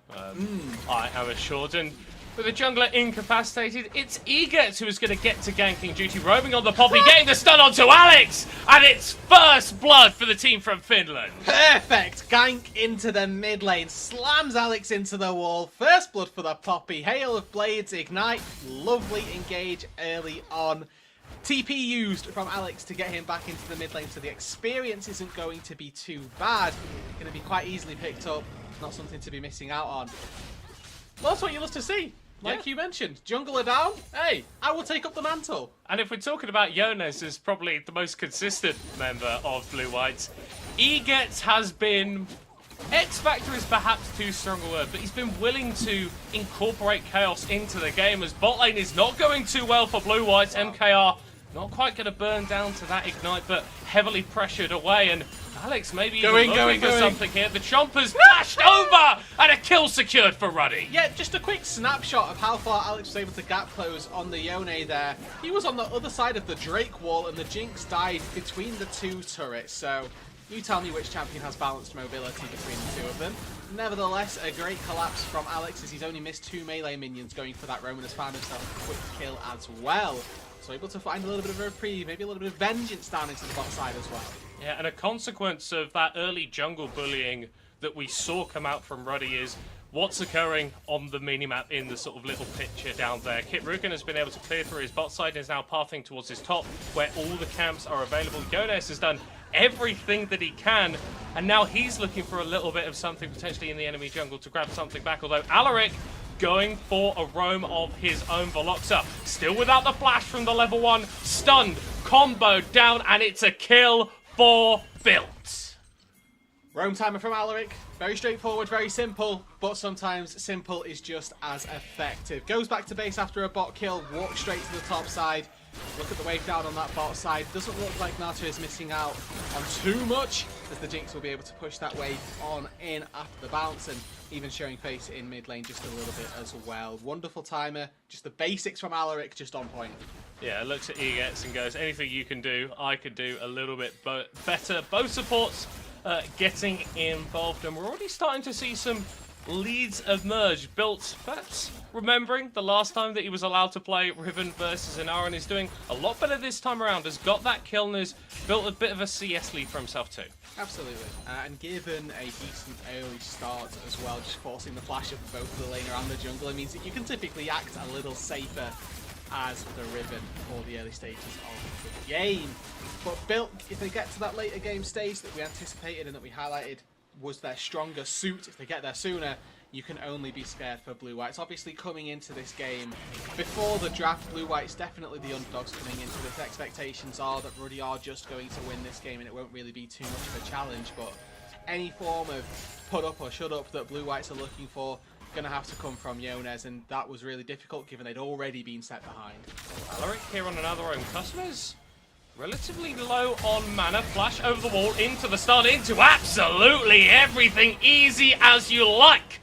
I am assured. And with the jungler incapacitated, it's Eget who is going to get to ganking duty, roaming on the poppy, getting the stun onto Alex, and it's first blood for the team from Finland. Perfect! Gank into the mid lane, slams Alex into the wall, first blood for the poppy, hail of blades, ignite, lovely engage early on. TP used from Alex to get him back into the mid lane, so the experience isn't going to be too bad. It's going to be quite easily picked up, not something to be missing out on. Well, that's what you love to see. Like you mentioned, jungler down, hey, I will take up the mantle. And if we're talking about Yones as probably the most consistent member of Blue Whites, Eget has been... X Factor is perhaps too strong a word, but he's been willing to incorporate chaos into the game, as bot lane is not going too well for Blue Whites. MKR not quite going to burn down to that ignite, but heavily pressured away, and Alex maybe even looking for something here. The Chompers flashed over, and a kill secured for Ruddy. Yeah, just a quick snapshot of how far Alex was able to gap close on the Yone there. He was on the other side of the Drake wall, and the Jinx died between the 2 turrets, so you tell me which champion has balanced mobility between the 2 of them. Nevertheless, a great collapse from Alex as he's only missed 2 melee minions going for that roam, and has found himself a quick kill as well. So able to find a little bit of a reprieve, maybe a little bit of vengeance down into the bot side as well. Yeah, and a consequence of that early jungle bullying that we saw come out from Ruddy is what's occurring on the minimap in the sort of little picture down there. Kitrukin has been able to clear through his bot side and is now pathing towards his top, where all the camps are available. Yones has done everything that he can, and now he's looking for a little bit of something potentially in the enemy jungle to grab something back, although Alaric going for a roam of his own. Veloxa still without the flash from the level 1, stunned, comboed down, and it's a kill for Built. Roam timer from Alaric, very straightforward, very simple, but sometimes simple is just as effective. Goes back to base after a bot kill, walks straight to the top side. Look at the wave down on that bot side. Doesn't look like Nato is missing out on too much, as the Jinx will be able to push that wave on in after the bounce, and even showing face in mid lane just a little bit as well. Wonderful timer, just the basics from Alaric, just on point. Yeah, looks at Egets and goes, anything you can do, I could do a little bit better. Both supports getting involved, and we're already starting to see some leads emerge. Built, perhaps remembering the last time that he was allowed to play Riven versus Inara, and is doing a lot better this time around. Has got that kill and has built a bit of a CS lead for himself too. Absolutely, and given a decent early start as well, just forcing the flash of both the laner and the jungler means that you can typically act a little safer as the Riven for the early stages of the game. But Built, if they get to that later game stage that we anticipated and that we highlighted was their stronger suit, if they get there sooner, you can only be scared for Blue Whites. Obviously, coming into this game, before the draft, Blue Whites definitely the underdogs coming into this. Expectations are that Ruddy are just going to win this game and it won't really be too much of a challenge, but any form of put up or shut up that Blue Whites are looking for, going to have to come from Yonez, and that was really difficult given they'd already been set behind. Alaric here on another own. Customers relatively low on mana. Flash over the wall into the stun, into absolutely everything. Easy as you like.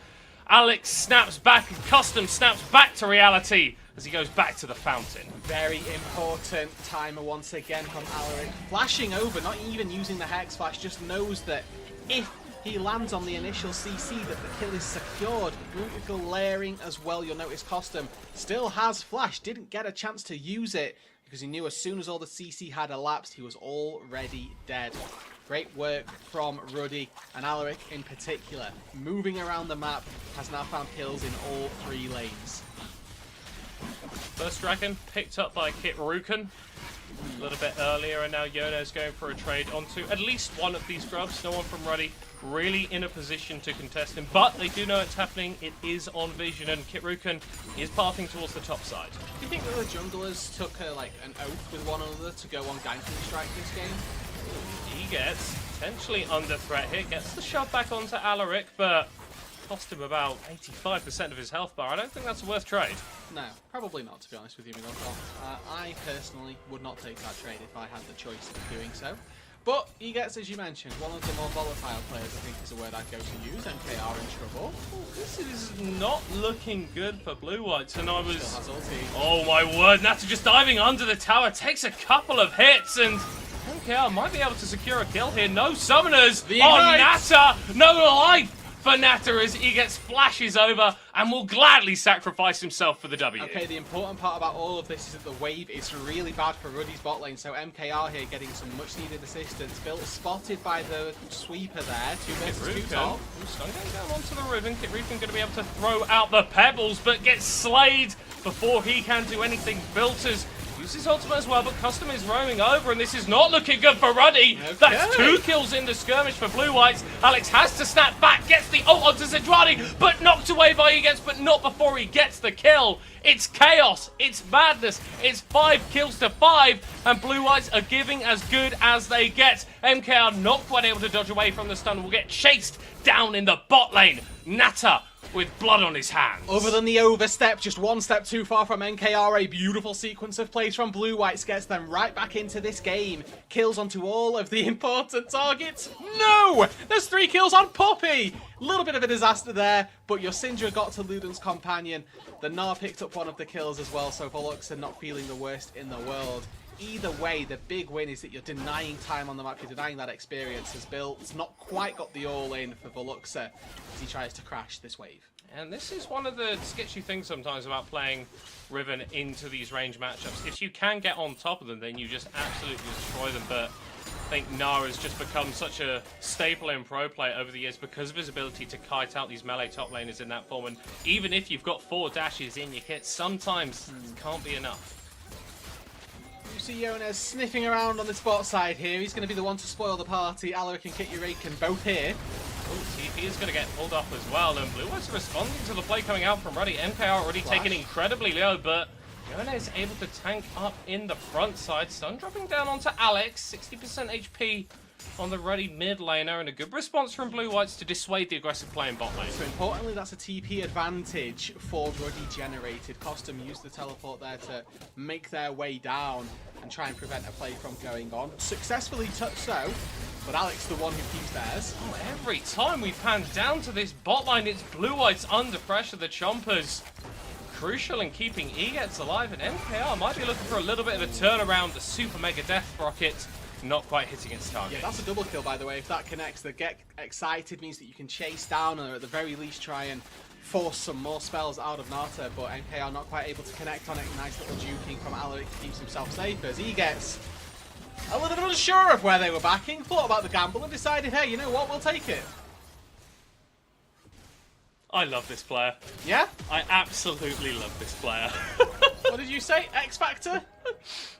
Alex snaps back, and Custom snaps back to reality as he goes back to the fountain. Very important timer once again from Alaric. Flashing over, not even using the Hex Flash, just knows that if he lands on the initial CC that the kill is secured. Beautiful layering as well. You'll notice Custom still has Flash, didn't get a chance to use it because he knew as soon as all the CC had elapsed, he was already dead. Great work from Ruddy, and Alaric in particular, moving around the map, has now found kills in all 3 lanes. First dragon picked up by Kit Ruken a little bit earlier, and now Yonez going for a trade onto at least one of these grubs. No one from Ruddy really in a position to contest him, but they do know it's happening. It is on vision, and Kit Ruken is pathing towards the top side. Do you think that the junglers took like an oath with one another to go on ganking strike this game? He gets potentially under threat here, gets the shove back onto Alaric, but cost him about 85% of his health bar. I don't think that's a worth trade. No, probably not, to be honest with you, Miguel. I personally would not take that trade if I had the choice of doing so. But he gets, as you mentioned, one of the more volatile players, I think is a word I'd go to use. MKR in trouble. This is not looking good for Blue Whites, and I was... Still has ulti. Oh my word, Nata just diving under the tower, takes a couple of hits, and MKR might be able to secure a kill here. No summoners on Nata! No life for Nata as he gets flashes over and will gladly sacrifice himself for the W. Okay, the important part about all of this is that the wave is really bad for Ruddy's bot lane, so MKR here getting some much needed assistance. Built spotted by the sweeper there, 2 versus 2 top. Stun going down onto the Riven. Kit Ruken going to be able to throw out the pebbles, but gets slayed before he can do anything. Built as uses ultimate as well, but Custom is roaming over, and this is not looking good for Ruddy. Okay. That's 2 kills in the skirmish for Blue Whites. Alex has to snap back, gets the ult onto Zedrani, but knocked away by Eagets, but not before he gets the kill. It's chaos, it's madness, it's 5 kills to 5, and Blue Whites are giving as good as they get. MKR not quite able to dodge away from the stun, will get chased down in the bot lane. Nata with blood on his hands. Other than the overstep, just 1 step too far from MKR. A beautiful sequence of plays from Blue Whites gets them right back into this game. Kills onto all of the important targets. No! There's 3 kills on Poppy! A little bit of a disaster there, but your Syndra got to Luden's companion. The Gnar picked up one of the kills as well, so Volux are not feeling the worst in the world. Either way, the big win is that you're denying time on the map, you're denying that experience as Built's not quite got the all-in for Veluxa as he tries to crash this wave. And this is one of the sketchy things sometimes about playing Riven into these range matchups. If you can get on top of them, then you just absolutely destroy them. But I think Gnar has just become such a staple in pro play over the years because of his ability to kite out these melee top laners in that form. And even if you've got 4 dashes in your kit, sometimes it can't be enough. You see Yonez sniffing around on the spot side here. He's going to be the one to spoil the party. Alaric and Kit Uraken both here. TP is going to get pulled up as well, and Blue Whites are responding to the play coming out from Ruddy. MKR already taken incredibly low, but Yonez is able to tank up in the front side. Stun dropping down onto Alex, 60% HP on the Ruddy mid laner, and a good response from Blue Whites to dissuade the aggressive play in bot lane. So importantly, that's a TP advantage for Ruddy generated. Custom used the teleport there to make their way down and try and prevent a play from going on. Successfully touched so, but Alex the one who keeps theirs. Oh, every time we pan down to this bot line, it's Blue Whites under pressure. The Chompers crucial in keeping Eagets alive, and MKR might be looking for a little bit of a turnaround. The super mega death rocket not quite hitting its target. Yeah, that's a double kill, by the way. If that connects, the get excited means that you can chase down or at the very least try and force some more spells out of Nata, but MK are not quite able to connect on it. Nice little juking from Alaric keeps himself safe as he gets a little bit unsure of where they were backing, thought about the gamble and decided, hey, you know what, we'll take it. I love this player. Yeah? I absolutely love this player. What did you say? X Factor?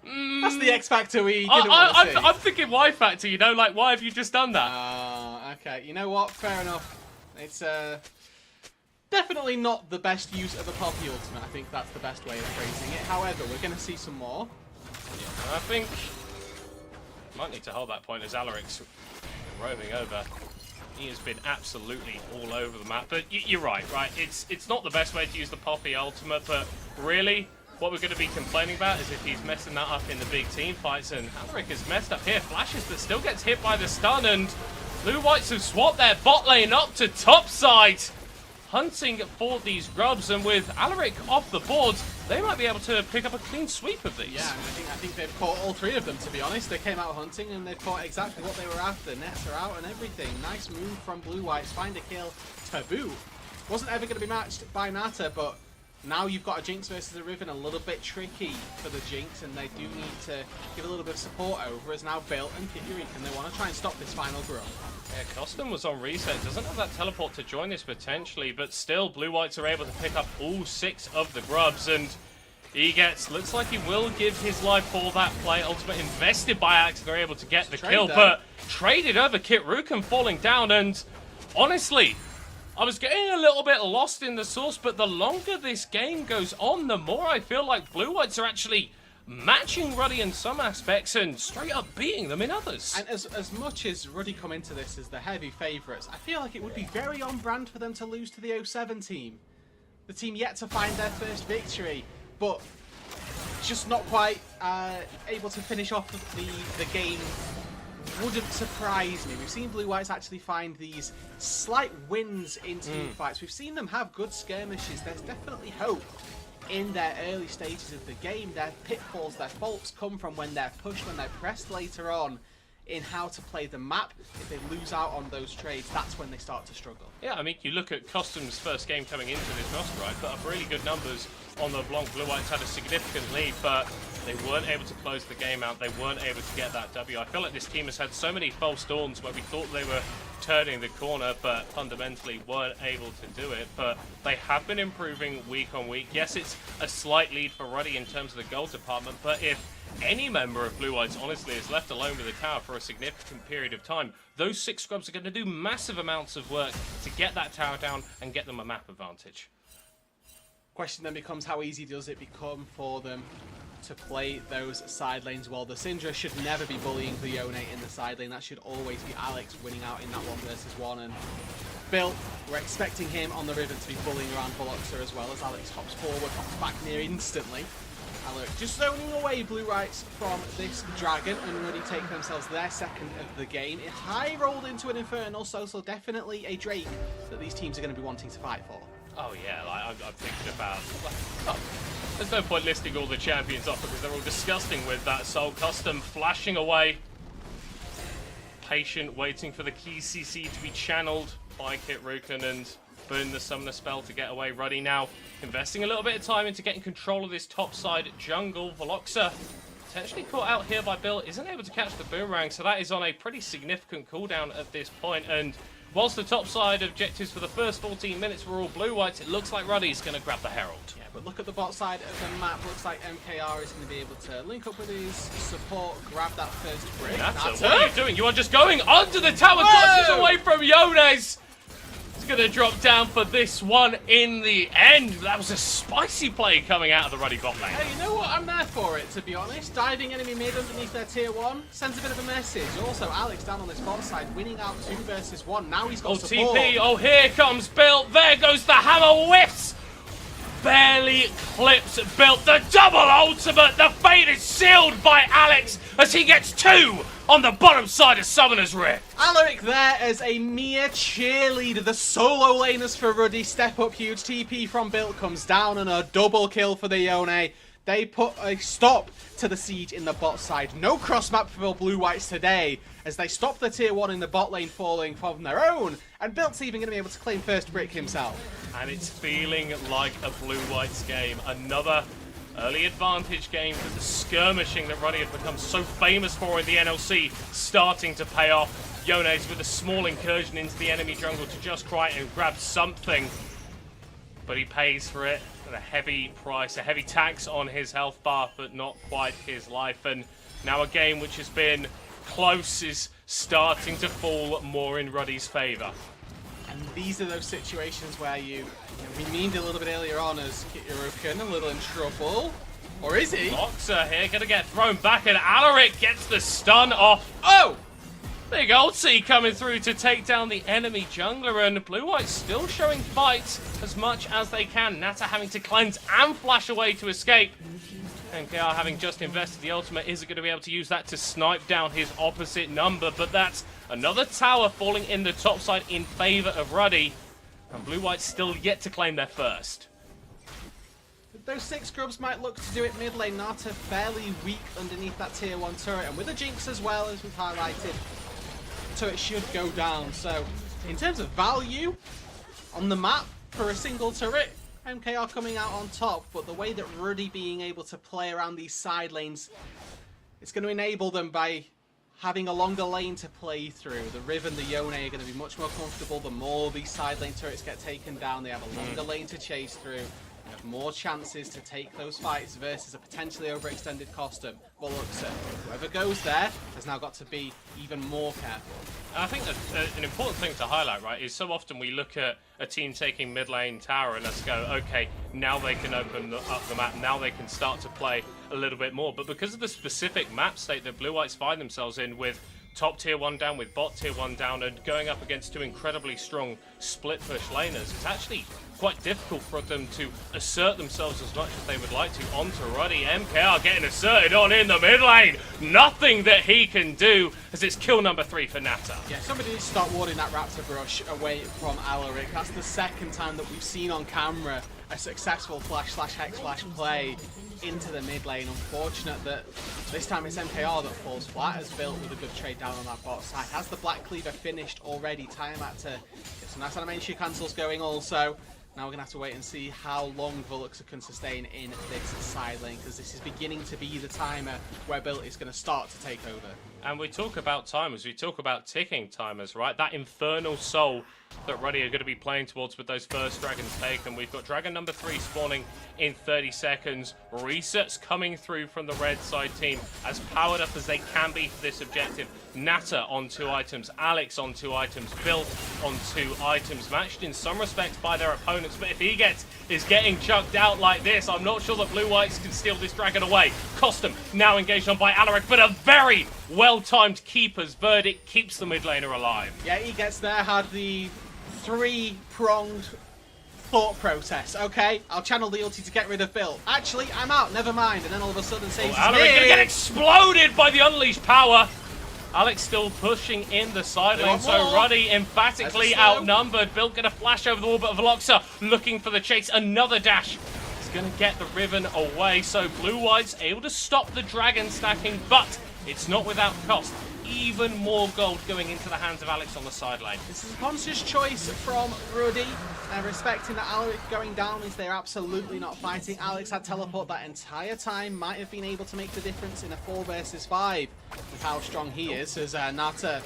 That's the X Factor we didn't want to see. I'm thinking Y Factor, you know, like, why have you just done that? Okay, you know what, fair enough. It's definitely not the best use of a Poppy ultimate. I think that's the best way of phrasing it. However, we're going to see some more. Yeah, I think might need to hold that point as Alaric's roving over. He has been absolutely all over the map. But you're right? It's not the best way to use the Poppy ultimate, but really, what we're going to be complaining about is if he's messing that up in the big team fights, and Alaric has messed up here. Flashes, but still gets hit by the stun, and Blue-Whites have swapped their bot lane up to top side, hunting for these grubs, and with Alaric off the board, they might be able to pick up a clean sweep of these. Yeah, I think they've caught all three of them, to be honest. They came out hunting and they've caught exactly what they were after. Nets are out and everything. Nice move from Blue-Whites. Find a kill. Taboo. Wasn't ever going to be matched by Nata, but now you've got a Jinx versus a Riven, a little bit tricky for the Jinx, and they do need to give a little bit of support over as now Built and Kitty and they want to try and stop this final grub. Yeah, Custom was on reset. Doesn't have that teleport to join this potentially, but still Blue-Whites are able to pick up all 6 of the grubs, and he looks like he will give his life for that play. Ultimate invested by Alex, they're able to get the kill, but traded over Kit Rukan falling down, and honestly, I was getting a little bit lost in the source, but the longer this game goes on, the more I feel like Blue-Whites are actually matching Ruddy in some aspects and straight up beating them in others. And as much as Ruddy come into this as the heavy favourites, I feel like it would be very on brand for them to lose to the 07 team. The team yet to find their first victory, but just not quite able to finish off the game. Wouldn't surprise me. We've seen Blue-Whites actually find these slight wins in team fights. We've seen them have good skirmishes. There's definitely hope in their early stages of the game. Their pitfalls, their faults come from when they're pushed, when they're pressed later on in how to play the map. If they lose out on those trades, that's when they start to struggle. Yeah, I mean, you look at Custom's first game coming into this roster, right? Put up really good numbers on the Blanc. Blue-Whites had a significant lead, but they weren't able to close the game out. They weren't able to get that W. I feel like this team has had so many false dawns where we thought they were turning the corner, but fundamentally weren't able to do it. But they have been improving week on week. Yes, it's a slight lead for Ruddy in terms of the gold department, but if any member of Blue-Whites honestly is left alone with the tower for a significant period of time, those 6 scrubs are going to do massive amounts of work to get that tower down and get them a map advantage. Question then becomes, how easy does it become for them to play those side lanes well? The Syndra should never be bullying the Yone in the side lane. That should always be Alex winning out in that 1 versus 1. And Bill, we're expecting him on the Riven to be bullying around Veloxa as well as Alex hops forward, hops back near instantly. Alaric just zoning away Blue-Whites from this dragon, and Ruddy take themselves their second of the game. It high rolled into an Infernal, so definitely a Drake that these teams are going to be wanting to fight for. Oh yeah, like I'm thinking about... there's no point listing all the champions off because they're all disgusting with that. Soul Custom flashing away. Patient, waiting for the key CC to be channeled by Kit Rukan, and boom, the summoner spell to get away. Ruddy now investing a little bit of time into getting control of this top side jungle. Veloxa potentially caught out here by Bill, isn't able to catch the boomerang, so that is on a pretty significant cooldown at this point. And whilst the top side objectives for the first 14 minutes were all Blue-Whites, it looks like Ruddy's going to grab the Herald. Yeah, but look at the bot side of the map. Looks like MKR is going to be able to link up with his support, grab that first break. What are you doing? You are just going under the tower, crosses away from Yones. It's going to drop down for this one in the end. That was a spicy play coming out of the Ruddy bot lane. Hey, you know what? I'm there for it, to be honest. Diving enemy mid underneath their tier 1 sends a bit of a message. Also, Alex down on this bot side, winning out 2 versus 1. Now he's got support. TP. Oh, here comes Built. There goes the hammer. Whiffs. Barely clips Built. The double ultimate. The fate is sealed by Alex as he gets 2 on the bottom side of Summoner's Rift. Alaric there as a mere cheerleader. The solo laners for Ruddy step up huge. TP from Built comes down and a double kill for the Yone. They put a stop to the siege in the bot side. No cross-map for Blue-Whites today, as they stop the tier 1 in the bot lane falling from their own, and Bilt's even going to be able to claim first brick himself. And it's feeling like a Blue-Whites game. Another early advantage game with the skirmishing that Ruddy have become so famous for in the NLC starting to pay off. Yones with a small incursion into the enemy jungle to just try and grab something, but he pays for it at a heavy price, a heavy tax on his health bar, but not quite his life. And now a game which has been close is starting to fall more in Ruddy's favour. And these are those situations where we memed a little bit earlier on as Kirukan a little in trouble. Or is he? Boxer here, gonna get thrown back, and Alaric gets the stun off. Oh! Big ulti coming through to take down the enemy jungler, and Blue-White still showing fight as much as they can. Nata having to cleanse and flash away to escape. NKR having just invested the ultimate, isn't going to be able to use that to snipe down his opposite number, but that's another tower falling in the top side in favour of Ruddy, and Blue-White still yet to claim their first. Those 6 grubs might look to do it mid lane. Nata fairly weak underneath that tier 1 turret, and with a Jinx as well, as we've highlighted, turret should go down. So in terms of value on the map for a single turret, MKR coming out on top, but the way that Ruddy being able to play around these side lanes, it's going to enable them by having a longer lane to play through. The Riv and the Yone are going to be much more comfortable. The more these side lane turrets get taken down, they have a longer lane to chase through. They have more chances to take those fights versus a potentially overextended Costum. Well, look, sir, whoever goes there has now got to be even more careful. I think an important thing to highlight, right, is so often we look at a team taking mid lane tower and let's go, okay, now they can open up the map, now they can start to play a little bit more. But because of the specific map state that Blue-Whites find themselves in, with top tier 1 down, with bot tier 1 down, and going up against 2 incredibly strong split push laners, it's actually quite difficult for them to assert themselves as much as they would like to onto Ruddy. MKR getting asserted on in the mid lane. Nothing that he can do, as it's kill number 3 for Nata. Yeah, somebody needs to start warding that Raptor brush away from Alaric. That's the second time that we've seen on camera a successful flash/hex flash play into the mid lane. Unfortunate that this time it's MKR that falls flat, as Built with a good trade down on that bot side. Has the Black Cleaver finished already? Tiamat to get some nice animation cancels going also. Now we're going to have to wait and see how long Veluxa can sustain in this side lane, because this is beginning to be the timer where Built is going to start to take over. And we talk about timers, we talk about ticking timers, right? That Infernal Soul that Ruddy are going to be playing towards with those first dragons taken. We've got dragon number 3 spawning in 30 seconds. Resets coming through from the red side team, as powered up as they can be for this objective. Nata on 2 items, Alex on 2 items, Built on 2 items, matched in some respects by their opponents. But if he is getting chucked out like this, I'm not sure that Blue-Whites can steal this dragon away. Costum now engaged on by Alaric, but a very well-timed keeper's verdict keeps the mid laner alive. Yeah, he gets there, had the 3-pronged thought process. Okay, I'll channel the ulti to get rid of Bill. Actually, I'm out, never mind. And then all of a sudden saves his Alaric mid. gonna get exploded by the unleashed power. Alex still pushing in the side lane, so Ruddy emphatically outnumbered. Built gonna flash over the wall, but Veloxa looking for the chase. Another dash is gonna get the Riven away, so Blue-Whites able to stop the dragon stacking, but it's not without cost. Even more gold going into the hands of Alex on the side lane. This is a conscious choice from Ruddy, respecting that Alaric going down is they're absolutely not fighting. Alex had teleport that entire time, might have been able to make the difference in a 4 versus 5 with how strong he is, as Nata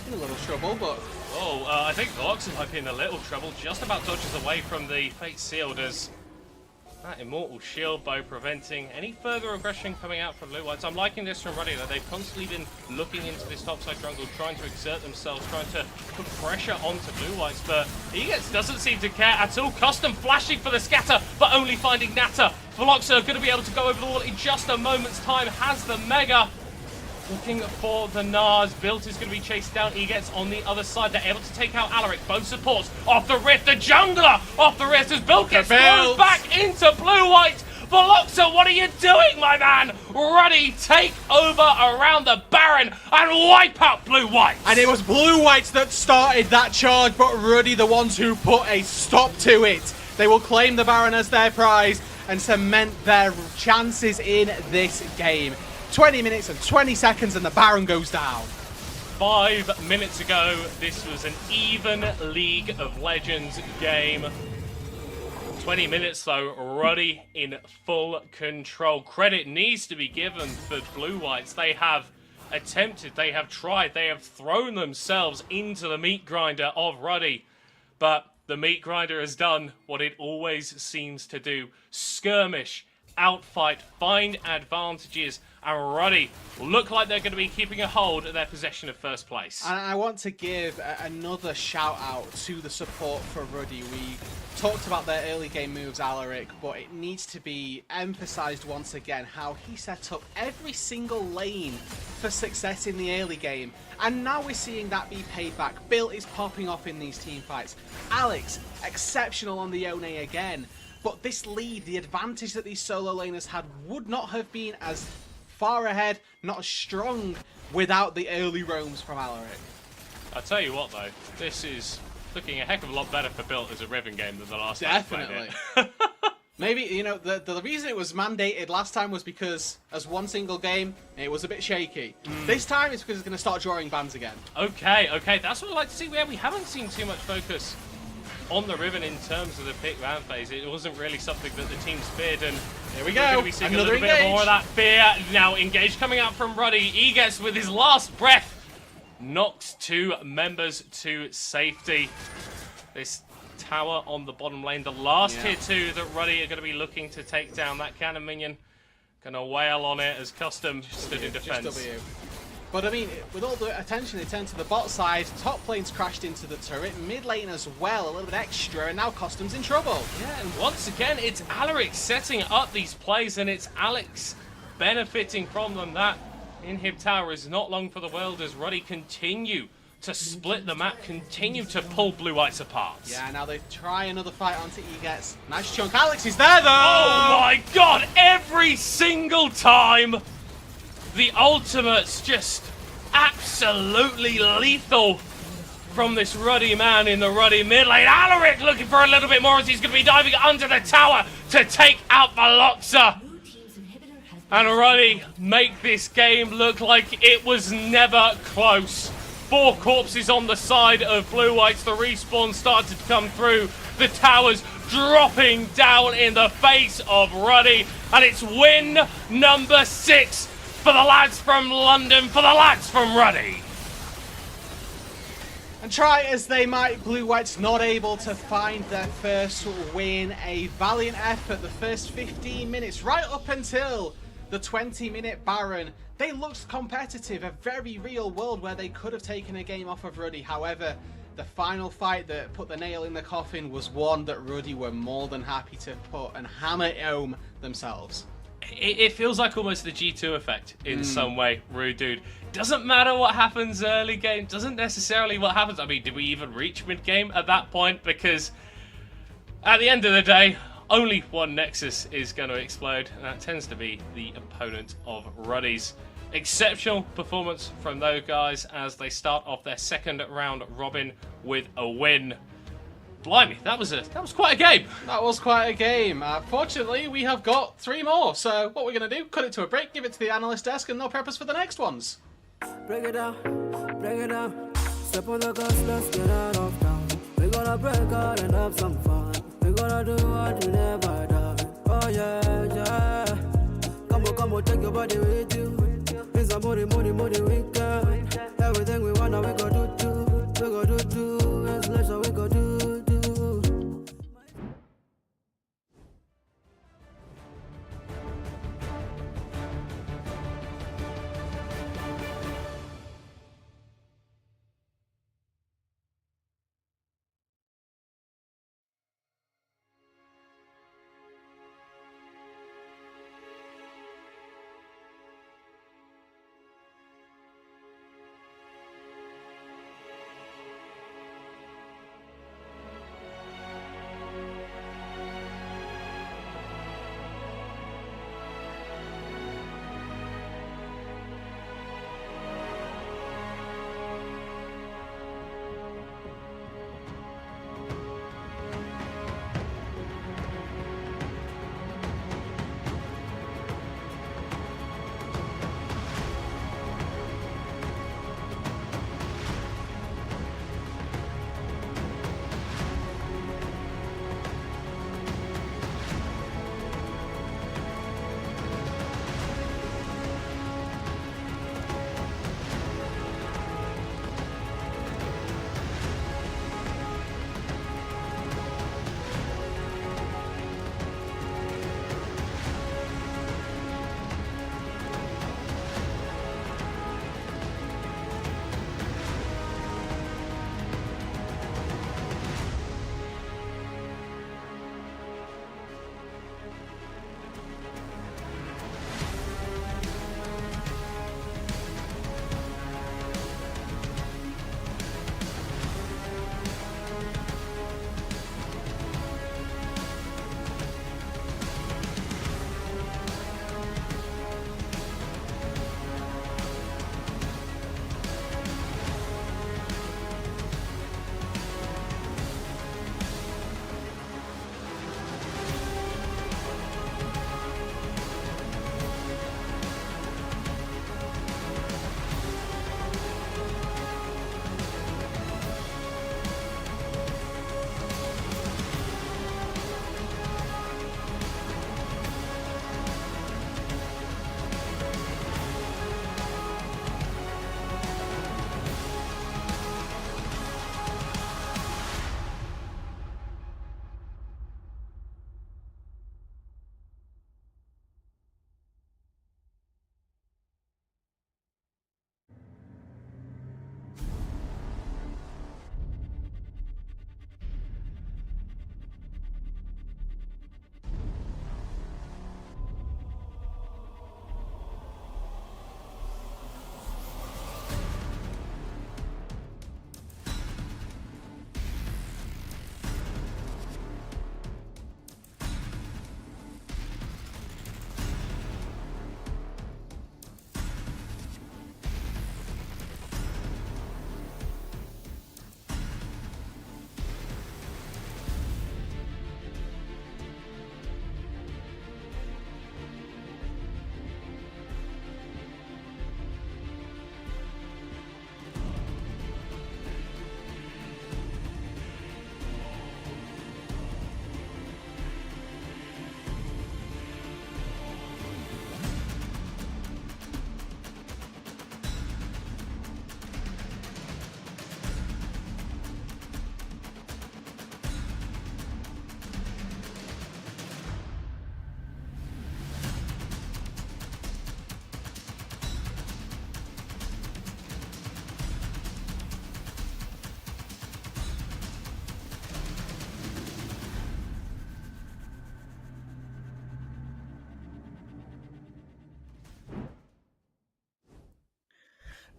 in a little trouble, but... I think Veloxa might be in a little trouble, just about dodges away from the Fate Sealed, as that Immortal Shield bow preventing any further aggression coming out from Blue-Whites. I'm liking this from Ruddy, that they've constantly been looking into this topside jungle, trying to exert themselves, trying to put pressure onto Blue-Whites, but Eagles doesn't seem to care at all. Custom flashing for the scatter, but only finding Nata. Veloxa going to be able to go over the wall in just a moment's time, has the Mega. Looking for the Nars. Built is going to be chased down. He gets on the other side. They're able to take out Alaric. Both supports off the rift. The jungler off the rift as Built gets thrown back into Blue-White. Veloxa, what are you doing, my man? Ruddy take over around the Baron and wipe out Blue-White. And it was Blue-Whites that started that charge, but Ruddy the ones who put a stop to it. They will claim the Baron as their prize, and cement their chances in this game. 20 minutes and 20 seconds and the Baron goes down. 5 minutes ago, this was an even League of Legends game. 20 minutes though, Ruddy in full control. Credit needs to be given for Blue Whites. They have attempted, they have tried, they have thrown themselves into the meat grinder of Ruddy. But the meat grinder has done what it always seems to do. Skirmish, outfight, find advantages, and Ruddy look like they're going to be keeping a hold of their possession of first place. And I want to give another shout out to the support for Ruddy. We talked about their early game moves, Alaric, but it needs to be emphasized once again how he set up every single lane for success in the early game. And now we're seeing that be paid back. Bill is popping off in these team fights. Alex, exceptional on the Yone again. But this lead, the advantage that these solo laners had, would not have been as far ahead, not as strong, without the early roams from Alaric. I'll tell you what though, this is looking a heck of a lot better for Bill as a Riven game than the last Definitely. time I played it. Maybe, you know, the reason it was mandated last time was because as one single game, it was a bit shaky. This time it's because it's going to start drawing bans again. Okay, that's what I'd like to see. We haven't seen too much focus on the Riven in terms of the pick ban phase. It wasn't really something that the teams feared, and Here we we're go. going to be seeing Another a little bit more of that fear. Now engage coming out from Ruddy. Egetz with his last breath knocks 2 members to safety. This tower on the bottom lane, the last tier 2 that Ruddy are going to be looking to take down. That cannon minion gonna wail on it as Custom stood in defense. W. But I mean, with all the attention they turned to the bot side, top lane's crashed into the turret, mid lane as well, a little bit extra, and now Custom's in trouble. Yeah, and once again, it's Alaric setting up these plays, and it's Alex benefiting from them. That inhib tower is not long for the world as Ruddy continue to split the map, continue to pull Blue Whites apart. Yeah, now they try another fight onto Egetz. Nice chunk. Alex is there though! Oh my god, every single time the ultimate's just absolutely lethal from this Ruddy man in the Ruddy mid lane. Alaric looking for a little bit more as he's going to be diving under the tower to take out the Loxa. And Ruddy make this game look like it was never close. 4 corpses on the side of Blue Whites. The respawn started to come through. The towers dropping down in the face of Ruddy. And it's win number 6 for the lads from London, for the lads from Ruddy. And try as they might, Blue Whites not able to find their first win. A valiant effort the first 15 minutes, right up until the 20-minute Baron. They looked competitive, a very real world where they could have taken a game off of Ruddy. However, the final fight that put the nail in the coffin was one that Ruddy were more than happy to put and hammer home themselves. It feels like almost the G2 effect in some way, Rude Dude. Doesn't matter what happens early game, doesn't necessarily what happens. I mean, did we even reach mid game at that point? Because at the end of the day, only one Nexus is going to explode, and that tends to be the opponent of Ruddy's. Exceptional performance from those guys as they start off their second round robin with a win. Blimey, that was quite a game. That was quite a game. Fortunately, we have got 3 more. So what we're going to do, cut it to a break, give it to the analyst desk, and they'll prep us for the next ones. Break it down, step on the gas, let's get out of town. We're gonna break out and have some fun. We're gonna do what we never done. Oh yeah. Come on, take your body with you. It's a money weekend. Everything we wanna, we go do. It's leisure, we go do.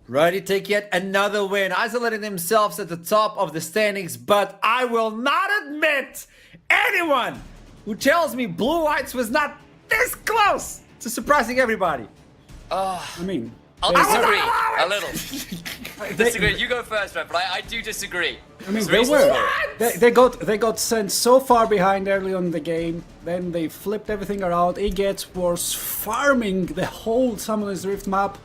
Ruddy take yet another win, isolating themselves at the top of the standings, but I will not admit anyone who tells me Blue Whites was not this close to surprising everybody. I mean, I'll disagree a little. Disagree. You go first, Red, but I do disagree. I mean, There's they reasons were. for it. They got sent so far behind early on in the game. Then they flipped everything around. Eggets was farming the whole Summoner's Rift map,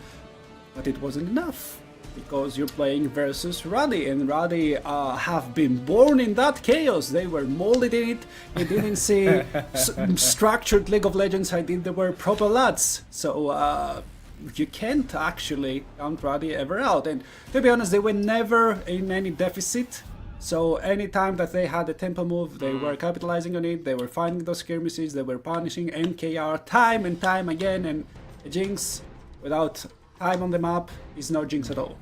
but it wasn't enough because you're playing versus Ruddy, and Ruddy have been born in that chaos. They were molded in it. You didn't see structured League of Legends. I did. They were proper lads. So. You can't actually count Ruddy ever out, and to be honest, they were never in any deficit. So anytime that they had a tempo move, they were capitalizing on it. They were finding those skirmishes. They were punishing MKR time and time again. And a Jinx without time on the map is no Jinx at all.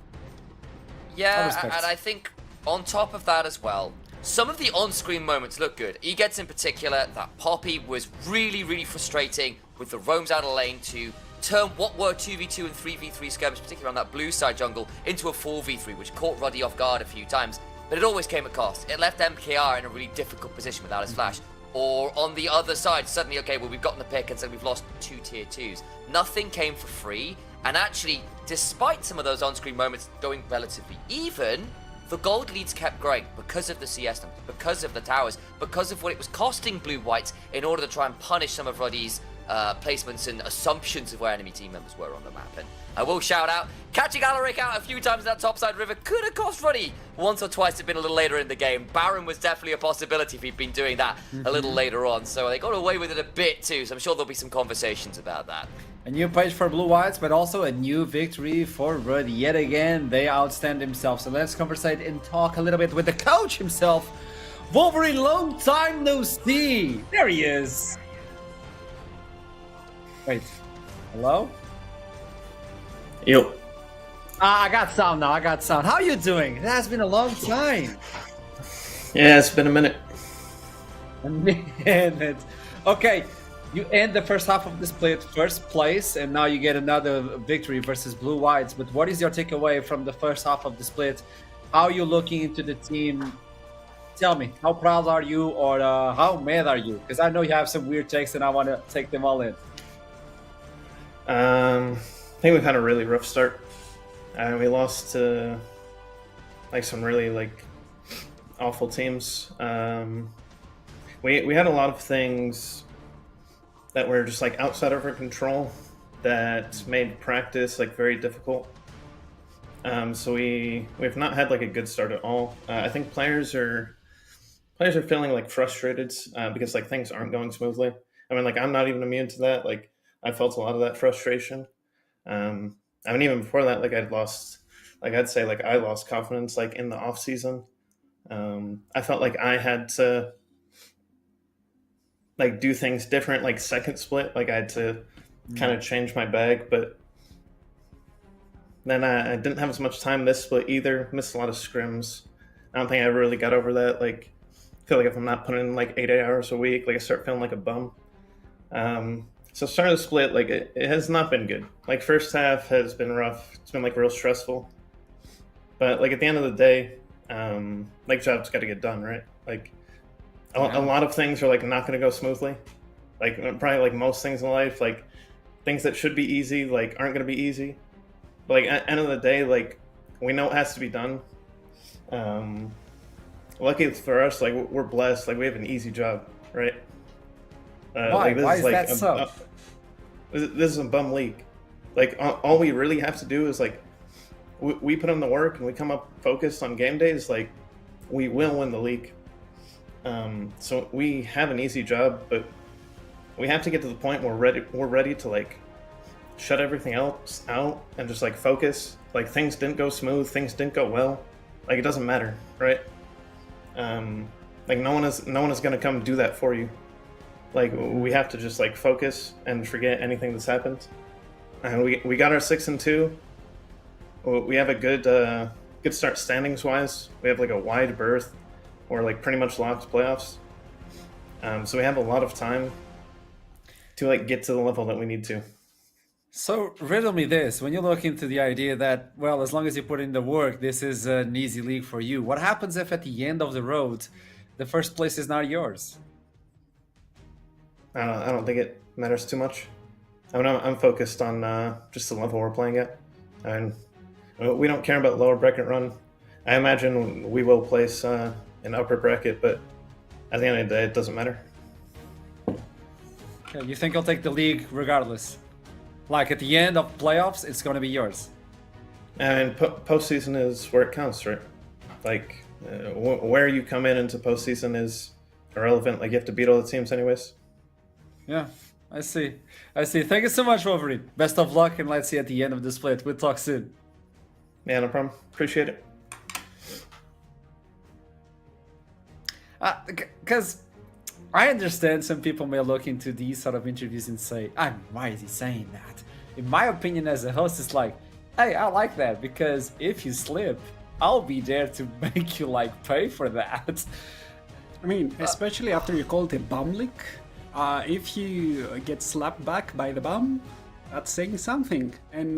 Yeah, and I think on top of that as well, some of the on-screen moments look good. Eggets in particular, that Poppy was really, really frustrating with the roams out of lane to turn what were 2v2 and 3v3 skirmishes, particularly on that blue side jungle, into a 4v3, which caught Ruddy off guard a few times. But it always came at cost. It left MKR in a really difficult position without his flash. Or on the other side, suddenly, okay, well, we've gotten the pick and so we've lost 2 tier 2s. Nothing came for free. And actually, despite some of those on-screen moments going relatively even, the gold leads kept growing because of the CS numbers, because of the towers, because of what it was costing Blue Whites in order to try and punish some of Ruddy's placements and assumptions of where enemy team members were on the map. And I will shout out, catching Alaric out a few times in that topside river could have cost Ruddy once or twice. It'd been a little later in the game. Baron was definitely a possibility if he'd been doing that a little later on. So they got away with it a bit too. So I'm sure there'll be some conversations about that. A new page for Blue Whites, but also a new victory for Ruddy. Yet again, they outstand themselves. So let's conversate and talk a little bit with the coach himself. Wolverine, long time no see. There he is. Wait, hello? Yo. I got sound now, I got sound. How you doing? It has been a long time. Yeah, it's been a minute. A minute. Okay, you end the first half of the split first place, and now you get another victory versus Blue Whites. But what is your takeaway from the first half of the split? How are you looking into the team? Tell me, how proud are you, or how mad are you? Because I know you have some weird takes and I want to take them all in. I think we've had a really rough start. We lost to some really awful teams. We had a lot of things that were just outside of our control that made practice very difficult. So we've not had a good start at all. I think players are feeling frustrated because things aren't going smoothly. I mean, I'm not even immune to that. I felt a lot of that frustration. I mean, even before that, I lost confidence in the off season. I felt like I had to do things different, second split. I had to kind of change my bag, but then I didn't have as much time this split either. Missed a lot of scrims. I don't think I ever really got over that. I feel like if I'm not putting in 8 hours a week, I start feeling like a bum. So starting the split, it has not been good. First half has been rough. It's been real stressful. But at the end of the day, job's got to get done, right? A lot of things are not going to go smoothly. Probably most things in life, things that should be easy, aren't going to be easy. But at the end of the day, we know it has to be done. Lucky for us, we're blessed. We have an easy job, right? Why? Why is that so? This is a bum league. All we really have to do is we put in the work and we come up focused on game days. We will win the league. So we have an easy job, but we have to get to the point where we're ready to shut everything else out and just focus. Things didn't go smooth, things didn't go well. It doesn't matter, right? No one is gonna come do that for you. We have to just focus and forget anything that's happened. And we got our 6-2. We have a good start standings wise. We have a wide berth. We're pretty much locked playoffs. So we have a lot of time to get to the level that we need to. So riddle me this: when you look into the idea that, well, as long as you put in the work, this is an easy league for you. What happens if at the end of the road, the first place is not yours? I don't think it matters too much. I mean, I'm focused on just the level we're playing at, and we don't care about lower bracket run. I imagine we will place an upper bracket, but at the end of the day, it doesn't matter. Okay, you think you'll take the league regardless? Like at the end of playoffs, it's going to be yours. And postseason is where it counts, right? Like where you come into postseason is irrelevant. Like you have to beat all the teams anyways. Yeah, I see. Thank you so much, Wolverine. Best of luck, and let's see at the end of the split. We'll talk soon. Yeah, no problem. Appreciate it. Because I understand some people may look into these sort of interviews and say, why is he saying that? In my opinion as a host, it's like, hey, I like that, because if you slip, I'll be there to make you like pay for that. I mean, especially after you called a bum leak, if you get slapped back by the bum, that's saying something. And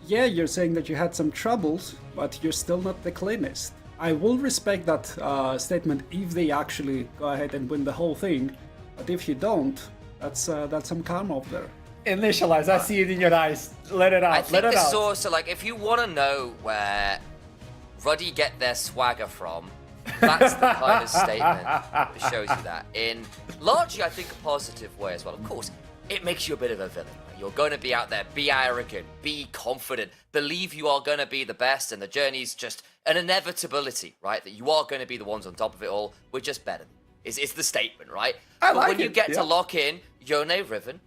yeah, you're saying that you had some troubles, but you're still not the cleanest. I will respect that statement if they actually go ahead and win the whole thing, but if you don't, that's some karma up there. Initialize, I see it in your eyes. Let it out, I think let it this out. is also like, if you want to know where Ruddy get their swagger from, that's the kind of statement that shows you that. In largely, I think, a positive way as well. Of course, it makes you a bit of a villain. Right? You're going to be out there, be arrogant, be confident, believe you are going to be the best, and the journey's just an inevitability, right? That you are going to be the ones on top of it all. We're just better. It's the statement, right? I but like when you it, get yeah. to lock in Yone Riven,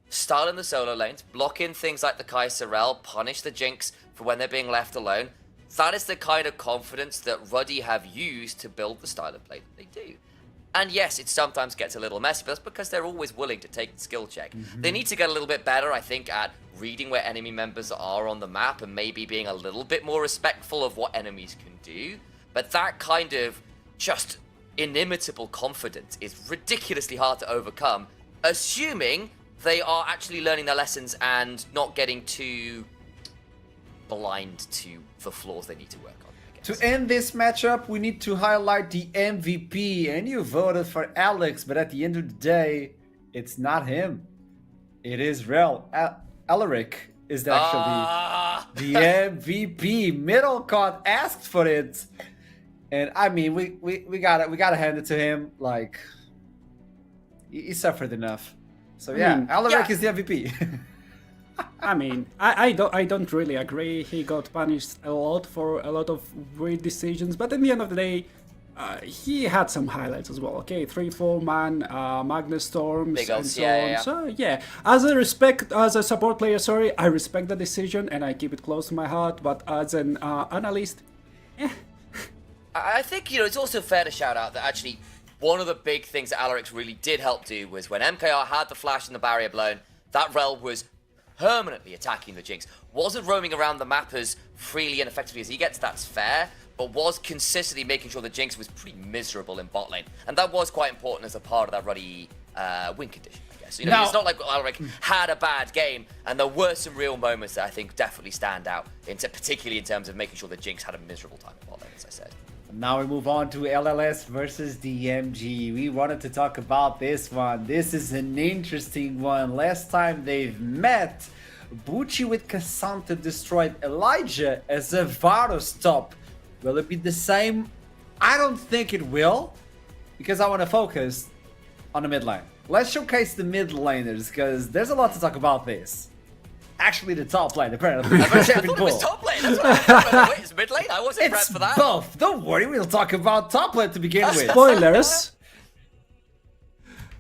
style in the solo lanes, block in things like the Kai Sorel, punish the Jinx for when they're being left alone, that is the kind of confidence that Ruddy have used to build the style of play that they do. And yes, it sometimes gets a little messy, but that's because they're always willing to take the skill check. They need to get a little bit better, I think, at reading where enemy members are on the map and maybe being a little bit more respectful of what enemies can do. But that kind of just inimitable confidence is ridiculously hard to overcome, assuming they are actually learning their lessons and not getting too blind to the flaws they need to work on. To end this matchup, we need to highlight the MVP, and you voted for Alex, but at the end of the day, it's not him. It is Rel. Alaric is actually the MVP. Middlecon asked for it, and I mean, we gotta hand it to him. Like, he suffered enough. So yeah, Alaric is the MVP. I mean, I don't really agree. He got punished a lot for a lot of weird decisions, but at the end of the day, he had some highlights as well. Okay, 3-4 man, Magnus Storms, Big and odds, so yeah, on. yeah. So yeah, as a support player, sorry, I respect the decision and I keep it close to my heart. But as an analyst, I think, it's also fair to shout out that actually one of the big things that Alaric really did help do was when MKR had the flash and the barrier blown, that Rel was permanently attacking the Jinx. Wasn't roaming around the map as freely and effectively as he gets, that's fair, but was consistently making sure the Jinx was pretty miserable in bot lane. And that was quite important as a part of that Ruddy win condition, I guess. Now- It's not like Alaric had a bad game, and there were some real moments that I think definitely stand out, particularly in terms of making sure the Jinx had a miserable time in bot lane, as I said. Now we move on to LLS versus DMG. We wanted to talk about this one. This is an interesting one. Last time they've met, Bucci with Cassandra destroyed Elijah as a Varus top. Will it be the same? I don't think it will, because I want to focus on the mid lane. Let's showcase the mid laners, because there's a lot to talk about this. Actually, the top lane, apparently. I thought it was top lane. That's what Wait, it's mid lane. I wasn't prepped It's for that. both. Don't worry, we'll talk about top lane to begin with. spoilers.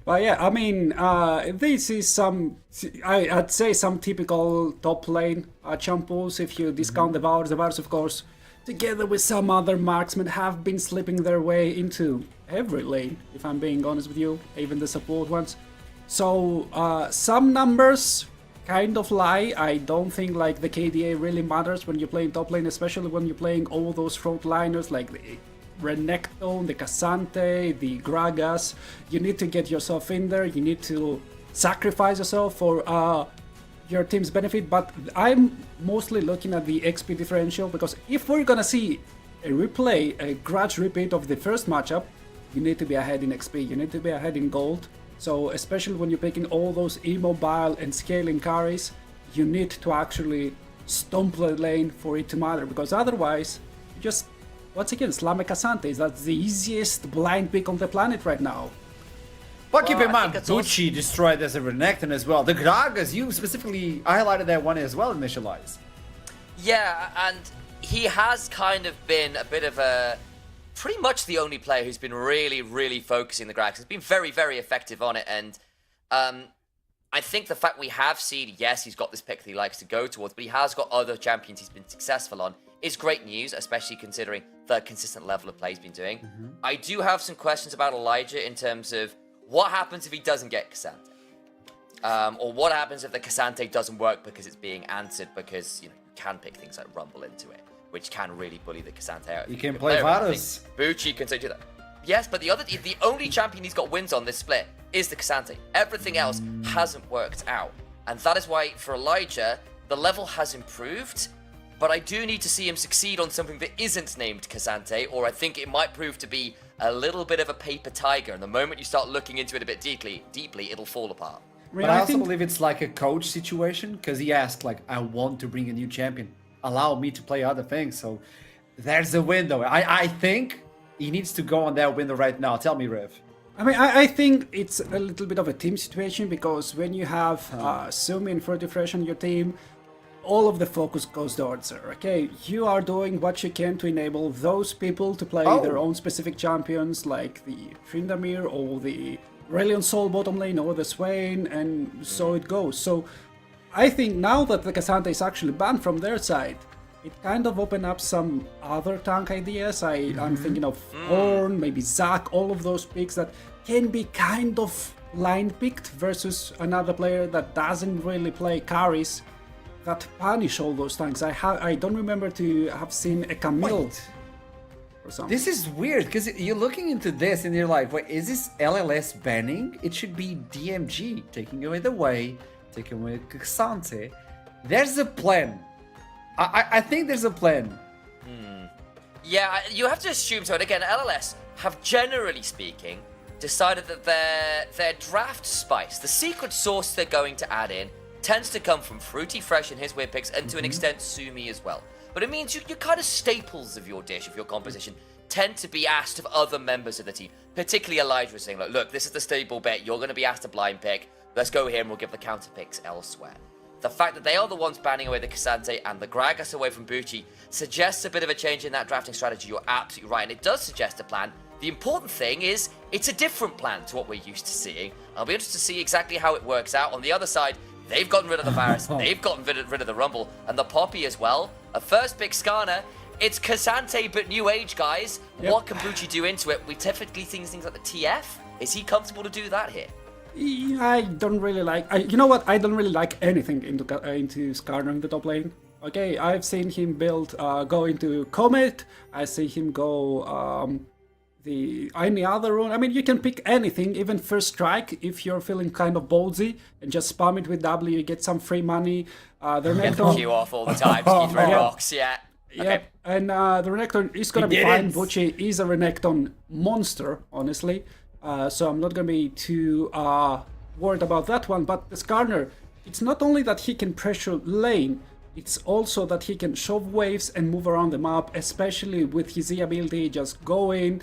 But yeah, I mean, this is some, I'd say some typical top lane champos. If you discount the Varus, of course, together with some other marksmen, have been slipping their way into every lane, if I'm being honest with you, even the support ones. So some numbers kind of lie. I don't think like the KDA really matters when you're playing top lane, especially when you're playing all those frontliners like the Renekton, the Cassante, the Gragas. You need to get yourself in there. You need to sacrifice yourself for your team's benefit, but I'm mostly looking at the XP differential, because if we're gonna see a replay, a grudge repeat of the first matchup, you need to be ahead in XP, you need to be ahead in gold. So especially when you're picking all those immobile and scaling carries, you need to actually stomp the lane for it to matter, because otherwise, you just, once again, slam a Cassante. That's the easiest blind pick on the planet right now. But keep in I mind, think that's Bucci destroyed as a Renekton as well. The Gragas, you specifically highlighted that one as well, Initialize. Yeah, and he has kind of been a bit of a... pretty much the only player who's been really focusing the Gragas. He's been very effective on it, and I think the fact we have seen, yes, he's got this pick that he likes to go towards, but he has got other champions he's been successful on, is great news, especially considering the consistent level of play he's been doing. I do have some questions about Elijah in terms of what happens if he doesn't get Cassante? Or what happens if the Cassante doesn't work because it's being answered, because you can pick things like Rumble into it, which can really bully the Cassante out. You can play Varus. Bucci can do that. Yes, but the only champion he's got wins on this split is the Cassante. Everything else hasn't worked out. And that is why, for Elijah, the level has improved, but I do need to see him succeed on something that isn't named Cassante, or I think it might prove to be a little bit of a paper tiger, and the moment you start looking into it a bit deeply, it'll fall apart. But I also believe it's like a coach situation, because he asked, like, I want to bring a new champion. Allow me to play other things. So there's a window. I think he needs to go on that window right now. Tell me, Rev. I mean, I think it's a little bit of a team situation, because when you have Sumi and Fruity Fresh on your team, all of the focus goes towards her, okay? You are doing what you can to enable those people to play their own specific champions, like the Tryndamere or the Relion Soul bottom lane or the Swain, and so it goes. So I think now that the Cassante is actually banned from their side, it kind of opened up some other tank ideas. I'm thinking of Horn, maybe Zac, all of those picks that can be kind of line picked versus another player that doesn't really play carries that punish all those tanks. I don't remember to have seen a Camille or something. This is weird, because you're looking into this and you're like, wait, is this LLS banning? It should be DMG, taking away the way, taking away Cassante. There's a plan. I think there's a plan. Yeah, you have to assume so. And again, LLS have, generally speaking, decided that their draft spice, the secret sauce they're going to add in, tends to come from Fruity Fresh and his weird picks, and to an extent Sumi as well. But it means your kind of staples of your dish, of your composition, tend to be asked of other members of the team. Particularly Elijah was saying, like, look, this is the staple bet, you're going to be asked to blind pick, let's go here and we'll give the counter picks elsewhere. The fact that they are the ones banning away the Cassante and the Gragas away from Bucci suggests a bit of a change in that drafting strategy. You're absolutely right, and it does suggest a plan. The important thing is, it's a different plan to what we're used to seeing. I'll be interested to see exactly how it works out. On the other side, they've gotten rid of the Varus, they've gotten rid of the Rumble, and the Poppy as well. A first pick Skarner, it's Cassante but new age, guys. Yep. What can Bucci do into it? We typically see things like the TF. Is he comfortable to do that here? I don't really like... you know what? I don't really like anything into Skarner in the top lane. Okay, I've seen him go into Comet. I see him go any other rune. I mean, you can pick anything, even First Strike, if you're feeling kind of ballsy, and just spam it with W, you get some free money. The Get the Renekton... Q off all the time, keep throwing rocks, yeah. Yeah, Okay. and the Renekton is gonna be fine. Bucci is a Renekton monster, honestly. So I'm not gonna be too worried about that one. But the Skarner, it's not only that he can pressure lane, it's also that he can shove waves and move around the map, especially with his E ability. Just go in,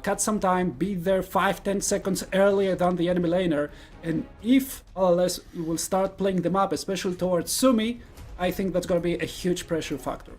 cut some time, be there 5-10 seconds earlier than the enemy laner. And if LLS will start playing the map, especially towards Sumi, I think that's gonna be a huge pressure factor.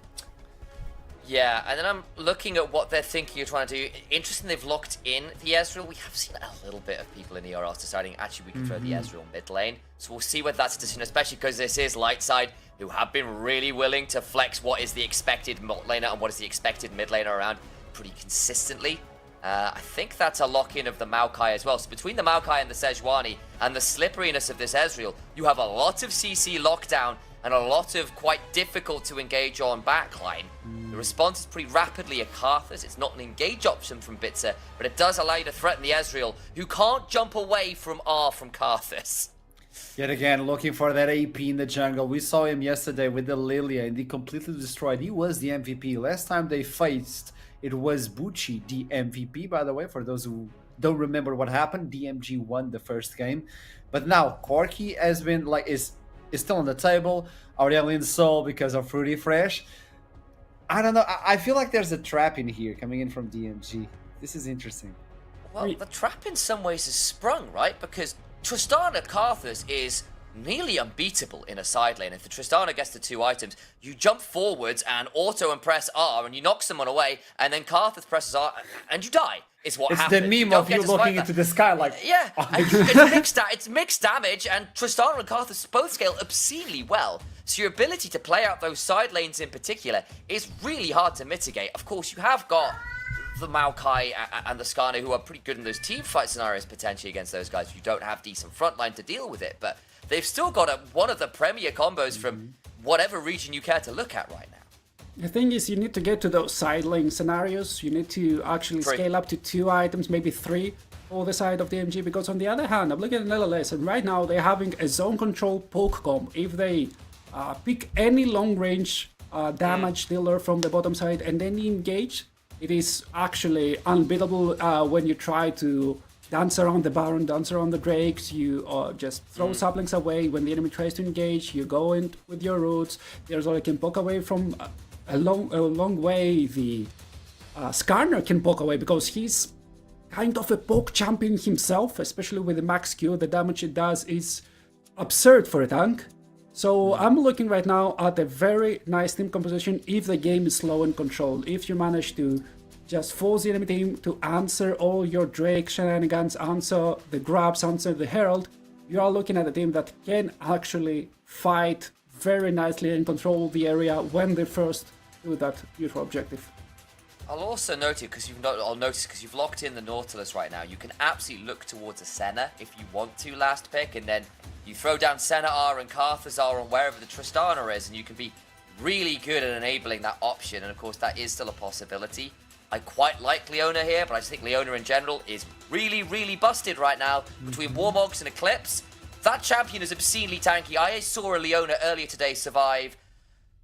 Yeah, and then I'm looking at what they're thinking of trying to do. Interesting, they've locked in the Ezreal. We have seen a little bit of people in ERS deciding, actually, we can throw the Ezreal mid lane. So we'll see whether that's a decision, especially because this is Lightside, who have been really willing to flex what is the expected bot laner and what is the expected mid laner around pretty consistently. I think that's a lock-in of the Maokai as well. So between the Maokai and the Sejuani and the slipperiness of this Ezreal, you have a lot of CC lockdown and a lot of quite difficult to engage on backline. The response is pretty rapidly a Karthus. It's not an engage option from Bitzer, but it does allow you to threaten the Ezreal, who can't jump away from R from Karthus. Yet again, looking for that AP in the jungle. We saw him yesterday with the Lilia and he completely destroyed. He was the MVP. Last time they faced, it was Bucci, the MVP, by the way, for those who don't remember what happened. DMG won the first game. But now, Corki has been, like, is still on the table. Aurelian Soul because of Fruity Fresh. I don't know. I feel like there's a trap in here coming in from DMG. This is interesting. Well, the trap in some ways is sprung, right? Because Tristana Karthus is nearly unbeatable in a side lane. If the Tristana gets the 2 items, you jump forwards and auto and press R and you knock someone away, and then Karthus presses R and you die. It's what happens. It's the meme of you looking into the sky like... Yeah, it's mixed damage, and Tristana and Karthus both scale obscenely well. So your ability to play out those side lanes in particular is really hard to mitigate. Of course, you have got the Maokai and the Skarner who are pretty good in those team fight scenarios potentially against those guys if you don't have decent frontline to deal with it. But they've still got one of the premier combos from whatever region you care to look at right now. The thing is, you need to get to those side lane scenarios. You need to actually scale up to 2 items, maybe 3 for the side of the MG. Because on the other hand, I'm looking at NLS, and right now they're having a zone control poke comp. If they pick any long range damage dealer from the bottom side and then engage, it is actually unbeatable when you try to dance around the Baron, dance around the Drakes, you just throw saplings away. When the enemy tries to engage, you go in with your roots. There's all you can poke away from a long way. The Skarner can poke away because he's kind of a poke champion himself, especially with the max Q. The damage it does is absurd for a tank. So I'm looking right now at a very nice team composition if the game is slow and controlled. If you manage to just force the enemy team to answer all your Drake shenanigans, answer the grabs, answer the Herald, you are looking at a team that can actually fight very nicely and control the area when they first do that beautiful objective. I'll also note it because you've locked in the Nautilus right now. You can absolutely look towards a Senna if you want to last pick, and then you throw down Senna R and Karthus R on wherever the Tristana is, and you can be really good at enabling that option. And of course, that is still a possibility. I quite like Leona here, but I just think Leona in general is really, really busted right now between Warmogs and Eclipse. That champion is obscenely tanky. I saw a Leona earlier today survive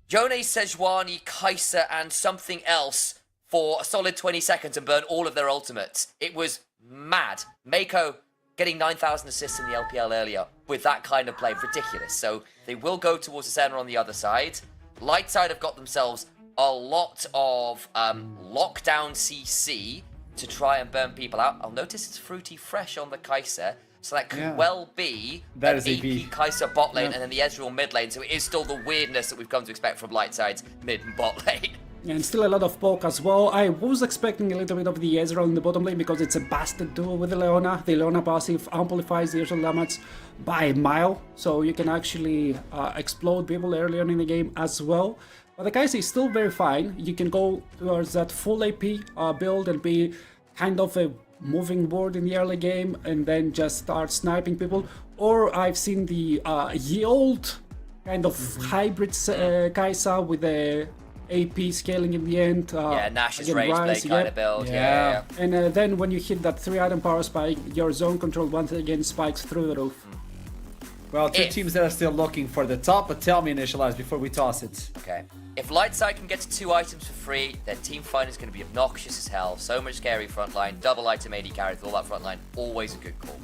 Yone, Sejuani, Kai'Sa, and something else for a solid 20 seconds and burn all of their ultimates. It was mad. Mako getting 9,000 assists in the LPL earlier with that kind of play. Ridiculous. So they will go towards the center on the other side. Lightside have got themselves a lot of lockdown CC to try and burn people out. I'll notice it's Fruity Fresh on the Kai'Sa. So that could well be that an AP Kai'Sa bot lane and then the Ezreal mid lane. So it is still the weirdness that we've come to expect from Lightside's mid and bot lane. And still a lot of poke as well. I was expecting a little bit of the Ezreal in the bottom lane because it's a bastard duo with the Leona. The Leona passive amplifies the Ezreal damage by a mile, so you can actually explode people early on in the game as well. But the Kai'Sa is still very fine. You can go towards that full AP build and be kind of a moving board in the early game and then just start sniping people. Or I've seen the ye old kind of hybrid Kai'Sa with the AP scaling in the end. Nash's Rage Blade kind of build. Yeah. And then when you hit that 3-item power spike, your zone control once again spikes through the roof. Well, two teams that are still looking for the top, but tell me, Initialize, before we toss it. Okay. If Lightside can get to 2 items for free, their team fight is going to be obnoxious as hell. So much scary frontline, double item AD carry with all that frontline, always a good call.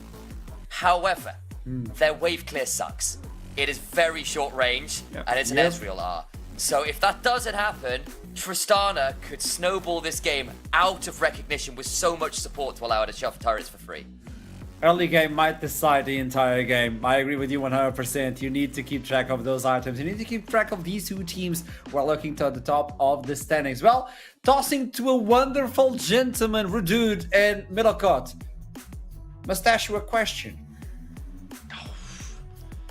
However, their wave clear sucks. It is very short range, and it's an Ezreal R. So if that doesn't happen, Tristana could snowball this game out of recognition with so much support to allow her to shove turrets for free. Early game might decide the entire game. I agree with you 100%. You need to keep track of those items. You need to keep track of these two teams who are looking to the top of the standings. Well, tossing to a wonderful gentleman, Ruddy and Middlecott. Mustache, a question.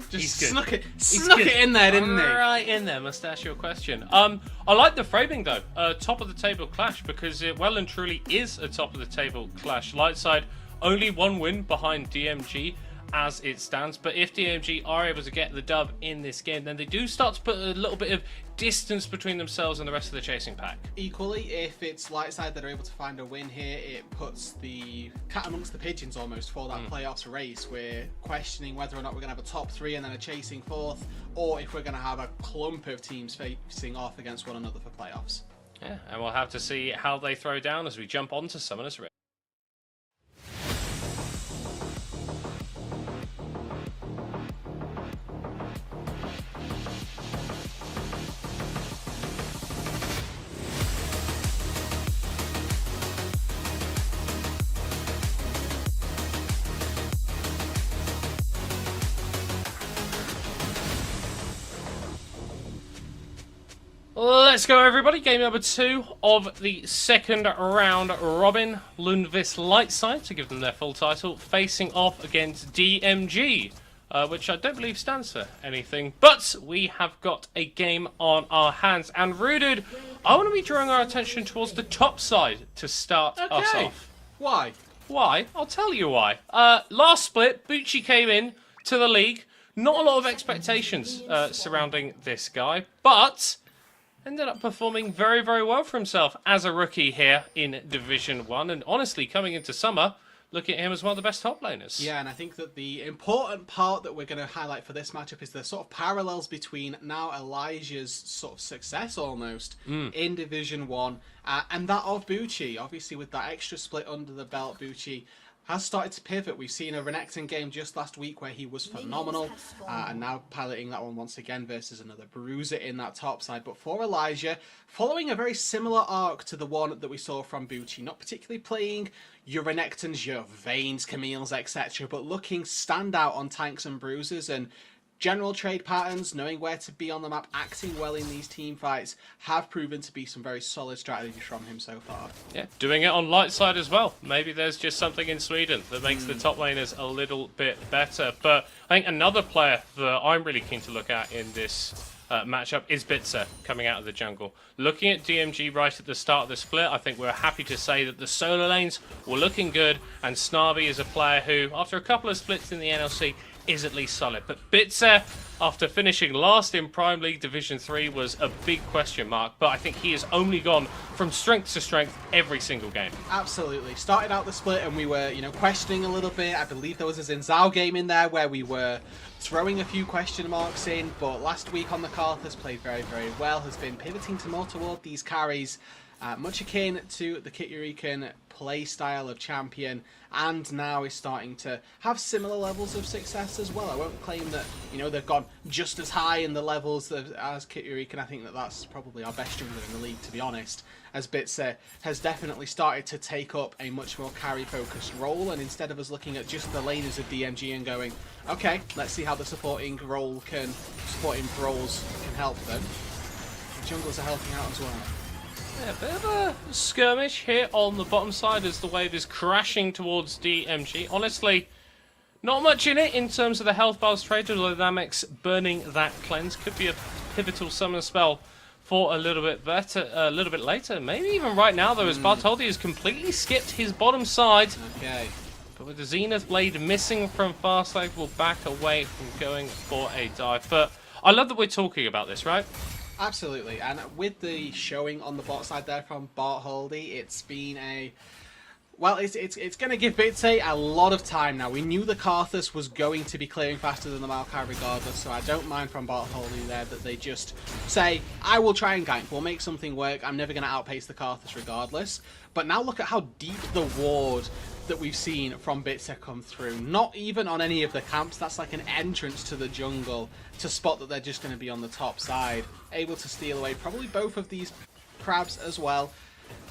Just snuck it in there, didn't he? Right in there, Mustachio question. I like the framing though. Top of the table clash, because it well and truly is a top of the table clash. Lightside only 1 win behind DMG as it stands, but if DMG are able to get the dub in this game, then they do start to put a little bit of distance between themselves and the rest of the chasing pack. Equally, if it's Lightside that are able to find a win here, it puts the cat amongst the pigeons almost for that playoffs race. We're questioning whether or not we're going to have a top 3 and then a chasing 4th, or if we're going to have a clump of teams facing off against one another for playoffs. Yeah, and we'll have to see how they throw down as we jump on to Summoner's Rift. Let's go, everybody. Game number 2 of the second round robin. Lundvis Lightside, to give them their full title, facing off against DMG, which I don't believe stands for anything. But we have got a game on our hands. And Ruddy, I want to be drawing our attention towards the top side to start us off. Why? Why? I'll tell you why. Last split, Bucci came in to the league. Not a lot of expectations surrounding this guy, but ended up performing very, very well for himself as a rookie here in Division 1. And honestly, coming into summer, look at him as one of the best top laners. Yeah, and I think that the important part that we're going to highlight for this matchup is the sort of parallels between now Elijah's sort of success almost in Division 1 and that of Bucci. Obviously, with that extra split under the belt, Bucci has started to pivot. We've seen a Renekton game just last week where he was phenomenal, and now piloting that one once again versus another bruiser in that top side. But for Elijah, following a very similar arc to the one that we saw from Bucci, not particularly playing your Renektons, your Vaynes, Camille's, etc., but looking standout on tanks and bruisers, and general trade patterns, knowing where to be on the map, acting well in these team fights, have proven to be some very solid strategies from him so far. Yeah, doing it on light side as well. Maybe there's just something in Sweden that makes the top laners a little bit better. But I think another player that I'm really keen to look at in this matchup is Bitzer coming out of the jungle. Looking at DMG right at the start of the split, I think we're happy to say that the solo lanes were looking good, and Snarby is a player who, after a couple of splits in the NLC, is at least solid. But Bitzer, after finishing last in Prime League Division 3, was a big question mark, but I think he has only gone from strength to strength every single game. Absolutely. Started out the split and we were, questioning a little bit. I believe there was a Zinzao game in there where we were throwing a few question marks in, but last week on the Karthus played very, very well, has been pivoting to more toward these carries, much akin to the Kit Yurikan play style of champion, and now is starting to have similar levels of success as well. I won't claim that they've gone just as high in the levels as Kit Yurikan. I think that that's probably our best jungler in the league, to be honest, as Bitzer has definitely started to take up a much more carry focused role, and instead of us looking at just the laners of DMG and going, okay, let's see how the supporting roles can help them, the junglers are helping out as well. Yeah, a bit of a skirmish here on the bottom side as the wave is crashing towards DMG. Honestly, not much in it in terms of the health bars trade. Dynamics burning that cleanse could be a pivotal summon spell for a little bit later. Maybe even right now, though, as Bartholdi has completely skipped his bottom side. Okay. But with the Zenith Blade missing from Farslife, will back away from going for a dive. But I love that we're talking about this, right? Absolutely, and with the showing on the bot side there from Bartholdi, it's been it's going to give Bitze a lot of time now. We knew the Karthus was going to be clearing faster than the Maokai regardless, so I don't mind from Bartholdi there that they just say, I will try and gank, we'll make something work, I'm never going to outpace the Karthus regardless. But now look at how deep the ward that we've seen from Bitzer come through. Not even on any of the camps, that's like an entrance to the jungle to spot that they're just going to be on the top side. Able to steal away probably both of these crabs as well.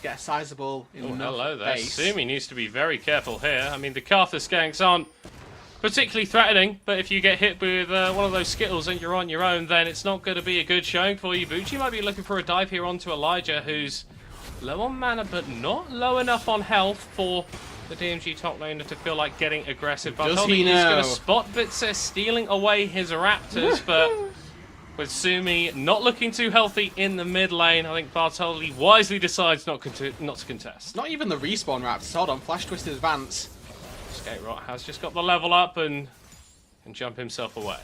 Get a sizable enough hello there. base. Sumi needs to be very careful here. I mean, the Karthus ganks aren't particularly threatening, but if you get hit with one of those Skittles and you're on your own, then it's not going to be a good showing for you. Bucci might be looking for a dive here onto Elijah, who's low on mana, but not low enough on health for the DMG top laner to feel like getting aggressive. But Does he know? He's going to spot Bitzer stealing away his Raptors, but with Sumi not looking too healthy in the mid lane, I think Bartholdi wisely decides not to contest. Not even the respawn Raptors. Hold on, Flash Twist advance. Skate Rot has just got the level up, and and jump himself away.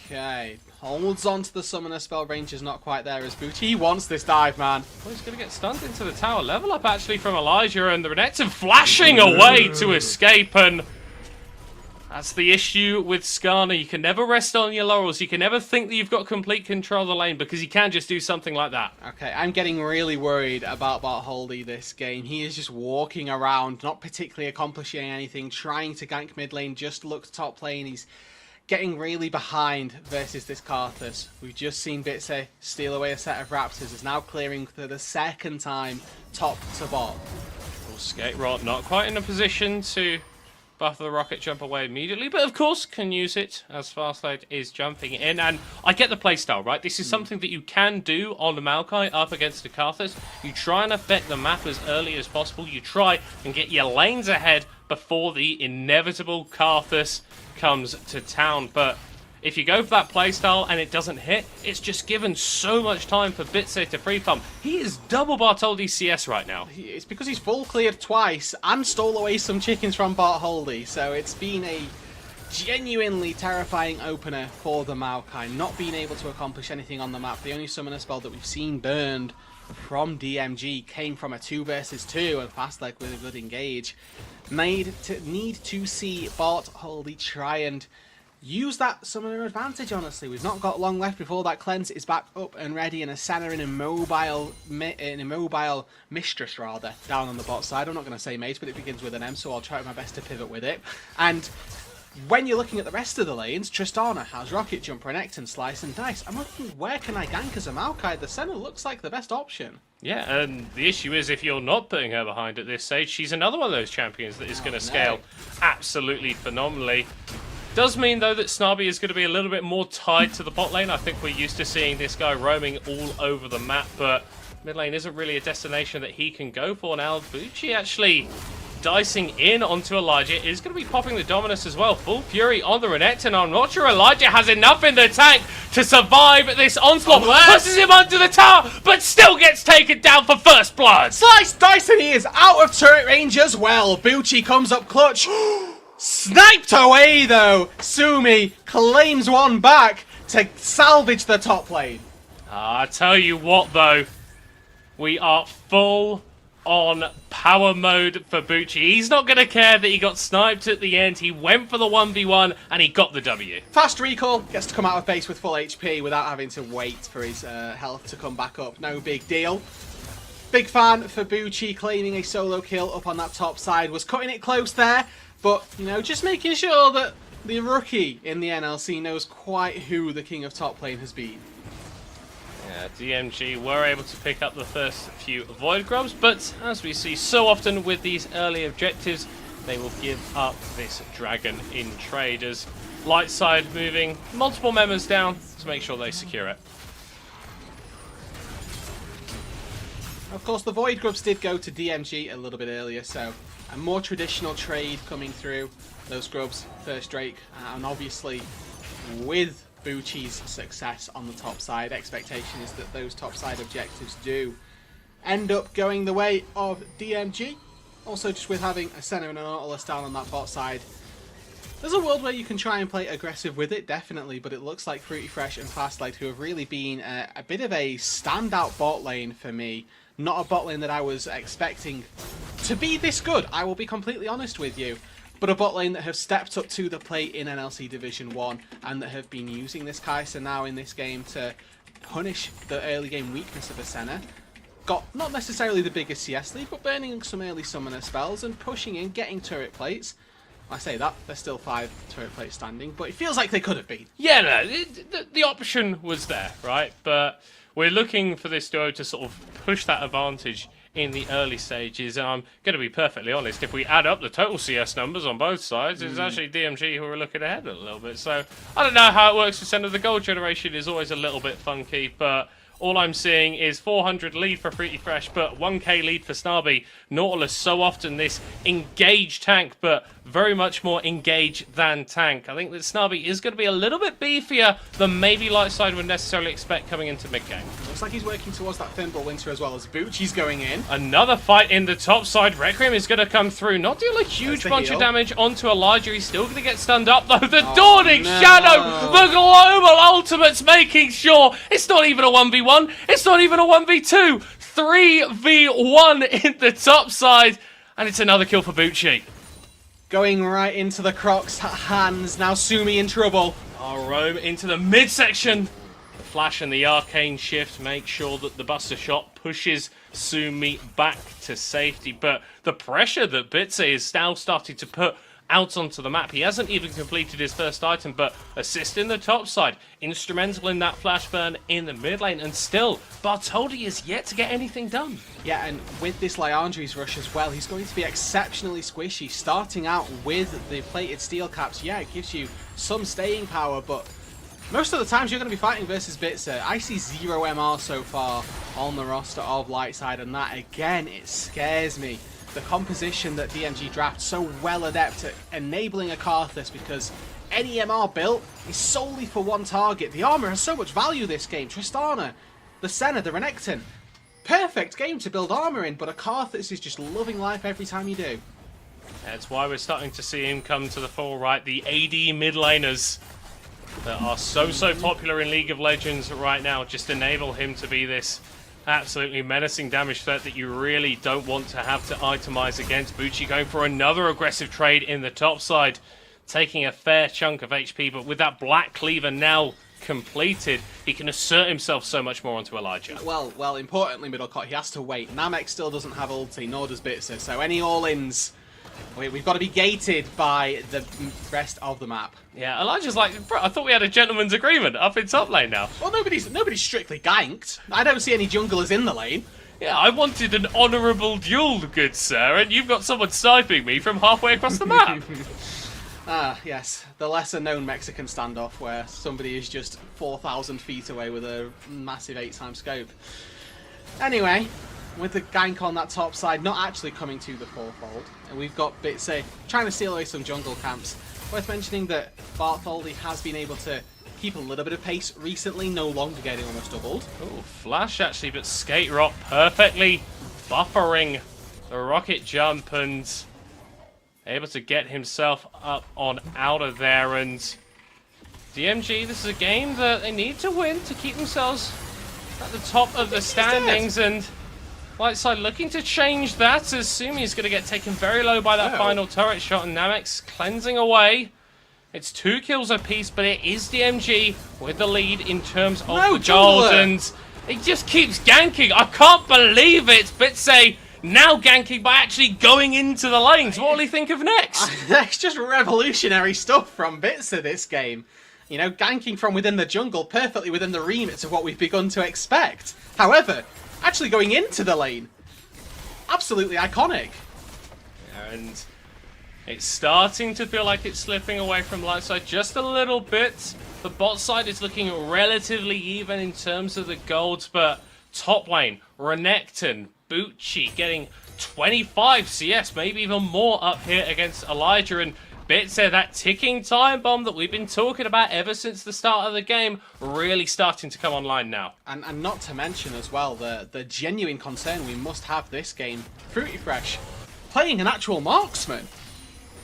Okay, holds on to the summoner spell. Range is not quite there as Bucci. He wants this dive, man. Well, he's going to get stunned into the tower. Level up actually from Elijah, and the Renekton flashing away to escape, and that's the issue with Skarner. You can never rest on your laurels. You can never think that you've got complete control of the lane, because you can just do something like that. Okay, I'm getting really worried about Bartholdi this game. He is just walking around, not particularly accomplishing anything, trying to gank mid lane, just look top lane. He's getting really behind versus this Karthus. We've just seen Bitse steal away a set of Raptors. Is now clearing for the second time top to bot. Well, Skate Rot not quite in a position to buff the rocket jump away immediately, but of course can use it as Fastlane is jumping in. And I get the playstyle, right? This is something that you can do on the Maokai up against the Karthus. You try and affect the map as early as possible. You try and get your lanes ahead before the inevitable Karthus comes to town. But if you go for that playstyle and it doesn't hit, it's just given so much time for Bitse to free farm. He is double Bartholdi's CS right now. It's because he's full cleared twice and stole away some chickens from Bartholdi. So it's been a genuinely terrifying opener for the Maokai, not being able to accomplish anything on the map. The only summoner spell that we've seen burned from DMG came from a 2 versus 2 and Fastlane with a good engage. Need to see Bartholdi try and use that summoner advantage, honestly. We've not got long left before that cleanse is back up and ready, and a Senna in a mobile mistress, rather, down on the bot side. I'm not going to say mate, but it begins with an M, so I'll try my best to pivot with it. And when you're looking at the rest of the lanes, Tristana has Rocket Jump, Renekton, Slice and Dice. I'm looking, where can I gank as a Maokai? The Senna looks like the best option. Yeah, and the issue is if you're not putting her behind at this stage, she's another one of those champions that is going to scale absolutely phenomenally. Does mean, though, that Snarby is going to be a little bit more tied to the bot lane. I think we're used to seeing this guy roaming all over the map, but mid lane isn't really a destination that he can go for. Now, Bucci actually dicing in onto Elijah is going to be popping the Dominus as well. Full Fury on the Renekton. I'm not sure Elijah has enough in the tank to survive this onslaught. Pushes him onto the tower, but still gets taken down for first blood. Slice, Dice, and he is out of turret range as well. Bucci comes up clutch. Sniped away though. Sumi claims one back to salvage the top lane. I tell you what though, we are full on power mode for Bucci. He's not going to care that he got sniped at the end. He went for the 1v1 and he got the W. Fast recall, gets to come out of base with full HP without having to wait for his health to come back up. No big deal. Big fan for Bucci claiming a solo kill up on that top side. Was cutting it close there. But, you know, just making sure that the rookie in the NLC knows quite who the king of top lane has been. Yeah, DMG were able to pick up the first few Void Grubs, but as we see so often with these early objectives, they will give up this dragon in trade as Lightside moving multiple members down to make sure they secure it. Of course, the Void Grubs did go to DMG a little bit earlier, so a more traditional trade coming through. Those Grubs, first Drake, and obviously with Bucci's success on the top side, expectation is that those top side objectives do end up going the way of DMG. Also, just with having a Senna and an Nautilus down on that bot side, there's a world where you can try and play aggressive with it, definitely, but it looks like Fruity Fresh and Fastlane, who have really been a bit of a standout bot lane for me. Not a bot lane that I was expecting to be this good, I will be completely honest with you. But a bot lane that have stepped up to the plate in NLC Division 1 and that have been using this Kai'Sa now in this game to punish the early game weakness of a Senna. Got not necessarily the biggest CS lead, but burning some early summoner spells and pushing in, getting turret plates. I say that, there's still 5 turret plates standing, but it feels like they could have been. Yeah, no, the option was there, right? But we're looking for this duo to sort of push that advantage in the early stages, and I'm going to be perfectly honest, if we add up the total CS numbers on both sides, it's actually DMG who are looking ahead a little bit. So I don't know how it works for Senna. The gold generation is always a little bit funky, but all I'm seeing is 400 lead for Fruity Fresh, but 1k lead for Snarby. Nautilus, so often this engage tank, but very much more engage than tank. I think that Snarby is going to be a little bit beefier than maybe Lightside would necessarily expect coming into mid-game. looks like he's working towards that Thimble Winter as well as Bucci's going in. Another fight in the top side. Requiem is going to come through, not deal a huge bunch of damage onto Elijah. He's still going to get stunned up though. The Dawning Shadow, the global ultimates, making sure it's not even a 1v1, it's not even a 1v2. 3v1 in the top side, and it's another kill for Bucci. Going right into the Croc's hands. Now Sumi in trouble. I'll roam into the midsection. The flash and the arcane shift make sure that the Buster Shot pushes Sumi back to safety. But the pressure that Bitse is now starting to put out onto the map. He hasn't even completed his first item, but assist in the top side, instrumental in that flash burn in the mid lane, and still Bartholdi is yet to get anything done. Yeah, and with this Liandry's rush as well, he's going to be exceptionally squishy. Starting out with the plated steel caps, yeah, it gives you some staying power, but most of the times you're going to be fighting versus Bitse. I see 0 MR so far on the roster of Lightside, and that again, it scares me. The composition that DMG draft so well adept at enabling a Karthus, because any MR built is solely for one target. The armor has so much value this game. Tristana, the Senna, the Renekton. Perfect game to build armor in, but a Karthus is just loving life every time you do. That's why we're starting to see him come to the fore, right? The AD mid laners that are so popular in League of Legends right now just enable him to be this absolutely menacing damage threat that you really don't want to have to itemize against. Bucci going for another aggressive trade in the top side, taking a fair chunk of HP, but with that Black Cleaver now completed, he can assert himself so much more onto Elijah. Well, importantly, Middlecott, he has to wait. Namek still doesn't have ulti, nor does Bitse, so any all-ins, we've got to be gated by the rest of the map. Yeah, Elijah's like, bro, I thought we had a gentleman's agreement up in top lane now. Well, nobody's strictly ganked. I don't see any junglers in the lane. Yeah, I wanted an honourable duel, good sir, and you've got someone sniping me from halfway across the map. Ah, yes, the lesser-known Mexican standoff where somebody is just 4,000 feet away with a massive 8-time scope. Anyway, with the gank on that top side not actually coming to the fourfold, and we've got Bitse trying to steal away some jungle camps. Worth mentioning that Bartholdi has been able to keep a little bit of pace recently, no longer getting almost doubled. Oh, flash actually, but Skate Rock perfectly buffering the rocket jump and able to get himself up on out of there. And DMG, this is a game that they need to win to keep themselves at the top of the standings, and Lightside looking to change that as Sumi's going to get taken very low by that final turret shot, and Namek's cleansing away. It's 2 kills apiece, but it is DMG with the lead in terms of the gold, and he just keeps ganking. I can't believe it. Bitse now ganking by actually going into the lanes. What will he think of next? That's just revolutionary stuff from Bitse this game. You know, ganking from within the jungle, perfectly within the remit of what we've begun to expect. However, actually going into the lane, absolutely iconic. And it's starting to feel like it's slipping away from Lightside just a little bit. The bot side is looking relatively even in terms of the golds, but top lane, Renekton, Bucci getting 25 CS, maybe even more up here against Elijah, and Bitse, that ticking time bomb that we've been talking about ever since the start of the game, really starting to come online now. And not to mention as well, the genuine concern we must have this game, Fruity Fresh, playing an actual marksman.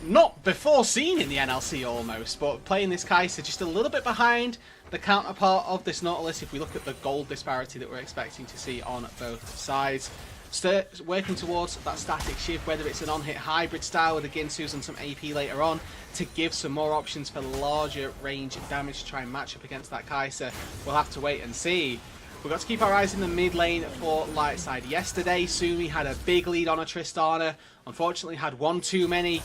Not before seen in the NLC almost, but playing this Kai'Sa just a little bit behind the counterpart of this Nautilus if we look at the gold disparity that we're expecting to see on both sides. Working towards that static shift, whether it's an on-hit hybrid style with the Ginsus and some AP later on, to give some more options for larger range damage to try and match up against that Kai'Sa. We'll have to wait and see. We've got to keep our eyes in the mid lane for Lightside. Yesterday, Sumi had a big lead on a Tristana. Unfortunately, had one too many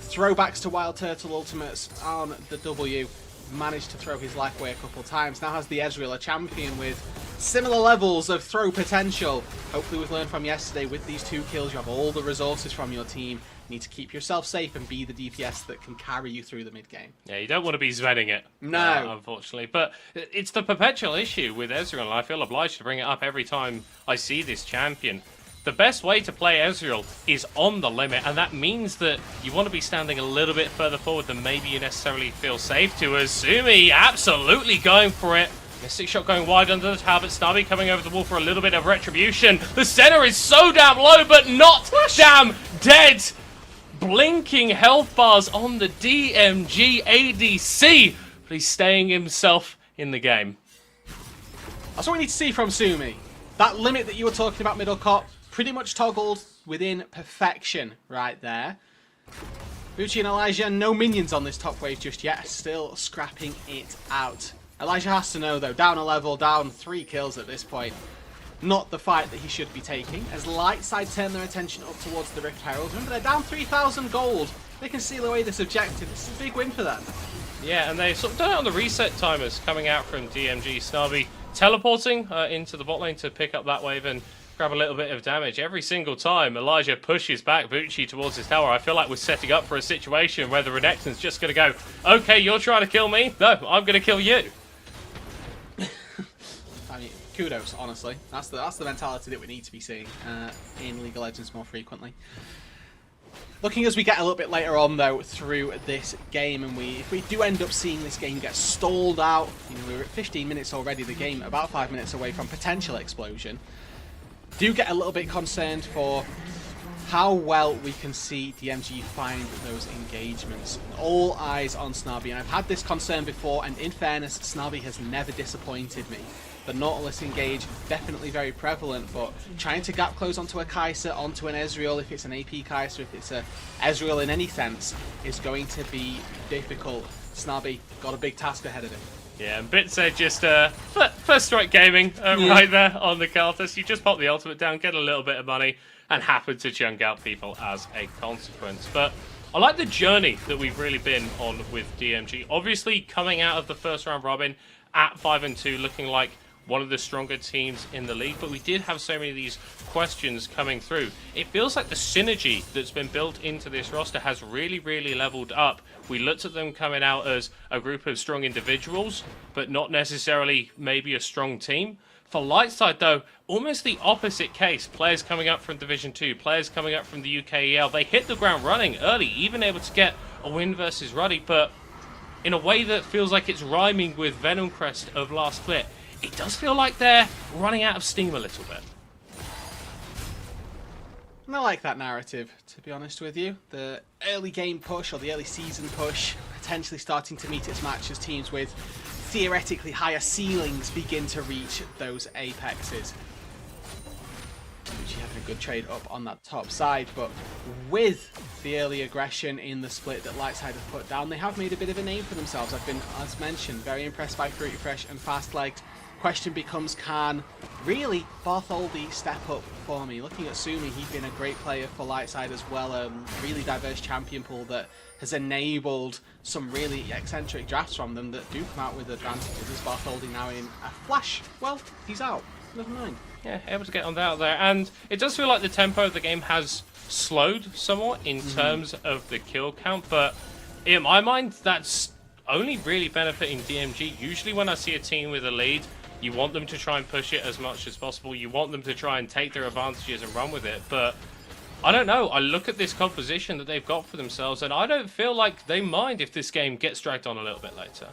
throwbacks to Wild Turtle ultimates on the W. Managed to throw his life away a couple of times. Now has the Ezreal, a champion with similar levels of throw potential. Hopefully we've learned from yesterday, with these 2 kills, you have all the resources from your team. You need to keep yourself safe and be the DPS that can carry you through the mid game. Yeah, you don't want to be Zvenning it. No. Unfortunately. But it's the perpetual issue with Ezreal, and I feel obliged to bring it up every time I see this champion. The best way to play Ezreal is on the limit, and that means that you want to be standing a little bit further forward than maybe you necessarily feel safe to. As Sumi absolutely going for it Mystic shot going wide under the tower, but Snubby coming over the wall for a little bit of retribution. The center is so damn low, but not damn dead. Blinking health bars on the DMG ADC, but he's staying himself in the game. That's what we need to see from Sumi. That limit that you were talking about, middle cop, pretty much toggled within perfection right there. Bucci and Elijah, no minions on this top wave just yet, still scrapping it out. Elijah has to know though, down a level, down 3 kills at this point. Not the fight that he should be taking, as Lightside turn their attention up towards the Rift Herald. Remember, they're down 3,000 gold. They can seal away this objective. This is a big win for them. Yeah, and they sort of done it on the reset timers coming out from DMG. Snarby teleporting into the bot lane to pick up that wave and grab a little bit of damage. Every single time Elijah pushes back Bucci towards his tower, I feel like we're setting up for a situation where the Renekton's just going to go, okay, you're trying to kill me? No, I'm going to kill you. I mean, kudos, honestly. That's the mentality that we need to be seeing in League of Legends more frequently. Looking as we get a little bit later on, though, through this game, and if we do end up seeing this game get stalled out, you know, we're at 15 minutes already, the game about 5 minutes away from potential explosion, do get a little bit concerned for how well we can see DMG find those engagements. All eyes on Snarby, and I've had this concern before, and in fairness, Snarby has never disappointed me. The Nautilus engage, definitely very prevalent, but trying to gap close onto a Kai'Sa, onto an Ezreal, if it's an AP Kai'Sa, if it's a Ezreal in any sense, is going to be difficult. Snarby got a big task ahead of him. Yeah, and Bitsaid just first strike gaming right there on the Karthus. You just pop the ultimate down, get a little bit of money, and happen to chunk out people as a consequence. But I like the journey that we've really been on with DMG. Obviously, coming out of the first round robin at 5-2, looking like one of the stronger teams in the league, but we did have so many of these questions coming through. It feels like the synergy that's been built into this roster has really, really leveled up. We looked at them coming out as a group of strong individuals, but not necessarily maybe a strong team. For Lightside, though, almost the opposite case. Players coming up from Division 2, players coming up from the UKEL, they hit the ground running early, even able to get a win versus Ruddy, but in a way that feels like it's rhyming with Venom Crest of last split. It does feel like they're running out of steam a little bit. And I like that narrative, to be honest with you. The early game push, or the early season push, potentially starting to meet its match as teams with theoretically higher ceilings begin to reach those apexes. Having a good trade up on that top side, but with the early aggression in the split that Lightside have put down, they have made a bit of a name for themselves. I've been, as mentioned, very impressed by Fruity Fresh and Fast Legged. Question becomes, can really Bartholdi step up for me? Looking at Sumi, he's been a great player for Lightside as well, a really diverse champion pool that has enabled some really eccentric drafts from them that do come out with advantages. Is Bartholdi now in a flash? Well, he's out. Never mind. Yeah, able to get on out there, and it does feel like the tempo of the game has slowed somewhat in terms of the kill count, but in my mind, that's only really benefiting DMG. Usually when I see a team with a lead, you want them to try and push it as much as possible. You want them to try and take their advantages and run with it. But I don't know. I look at this composition that they've got for themselves, and I don't feel like they mind if this game gets dragged on a little bit later.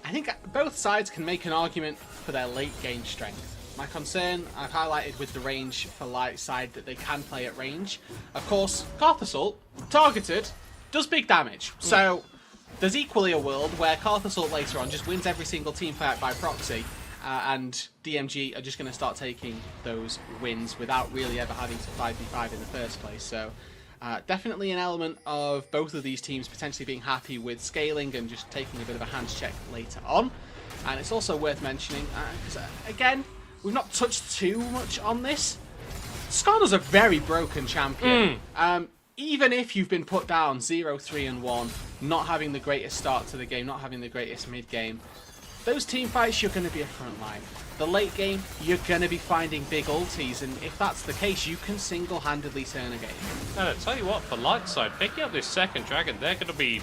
I think both sides can make an argument for their late game strength. My concern, I've highlighted with the range for Lightside, that they can play at range. Of course, Karth Assault, targeted, does big damage. So there's equally a world where Karth Assault later on just wins every single team fight by proxy, and DMG are just going to start taking those wins without really ever having to 5v5 in the first place. So definitely an element of both of these teams potentially being happy with scaling and just taking a bit of a hands check later on. And it's also worth mentioning, because again, we've not touched too much on this. Skarner's a very broken champion. Even if you've been put down 0-3-1, not having the greatest start to the game, not having the greatest mid-game, those team fights, you're going to be a front line. The late game, you're going to be finding big ultis, and if that's the case, you can single-handedly turn a game. And I'll tell you what, for Lightside, picking up this second dragon, they're going to be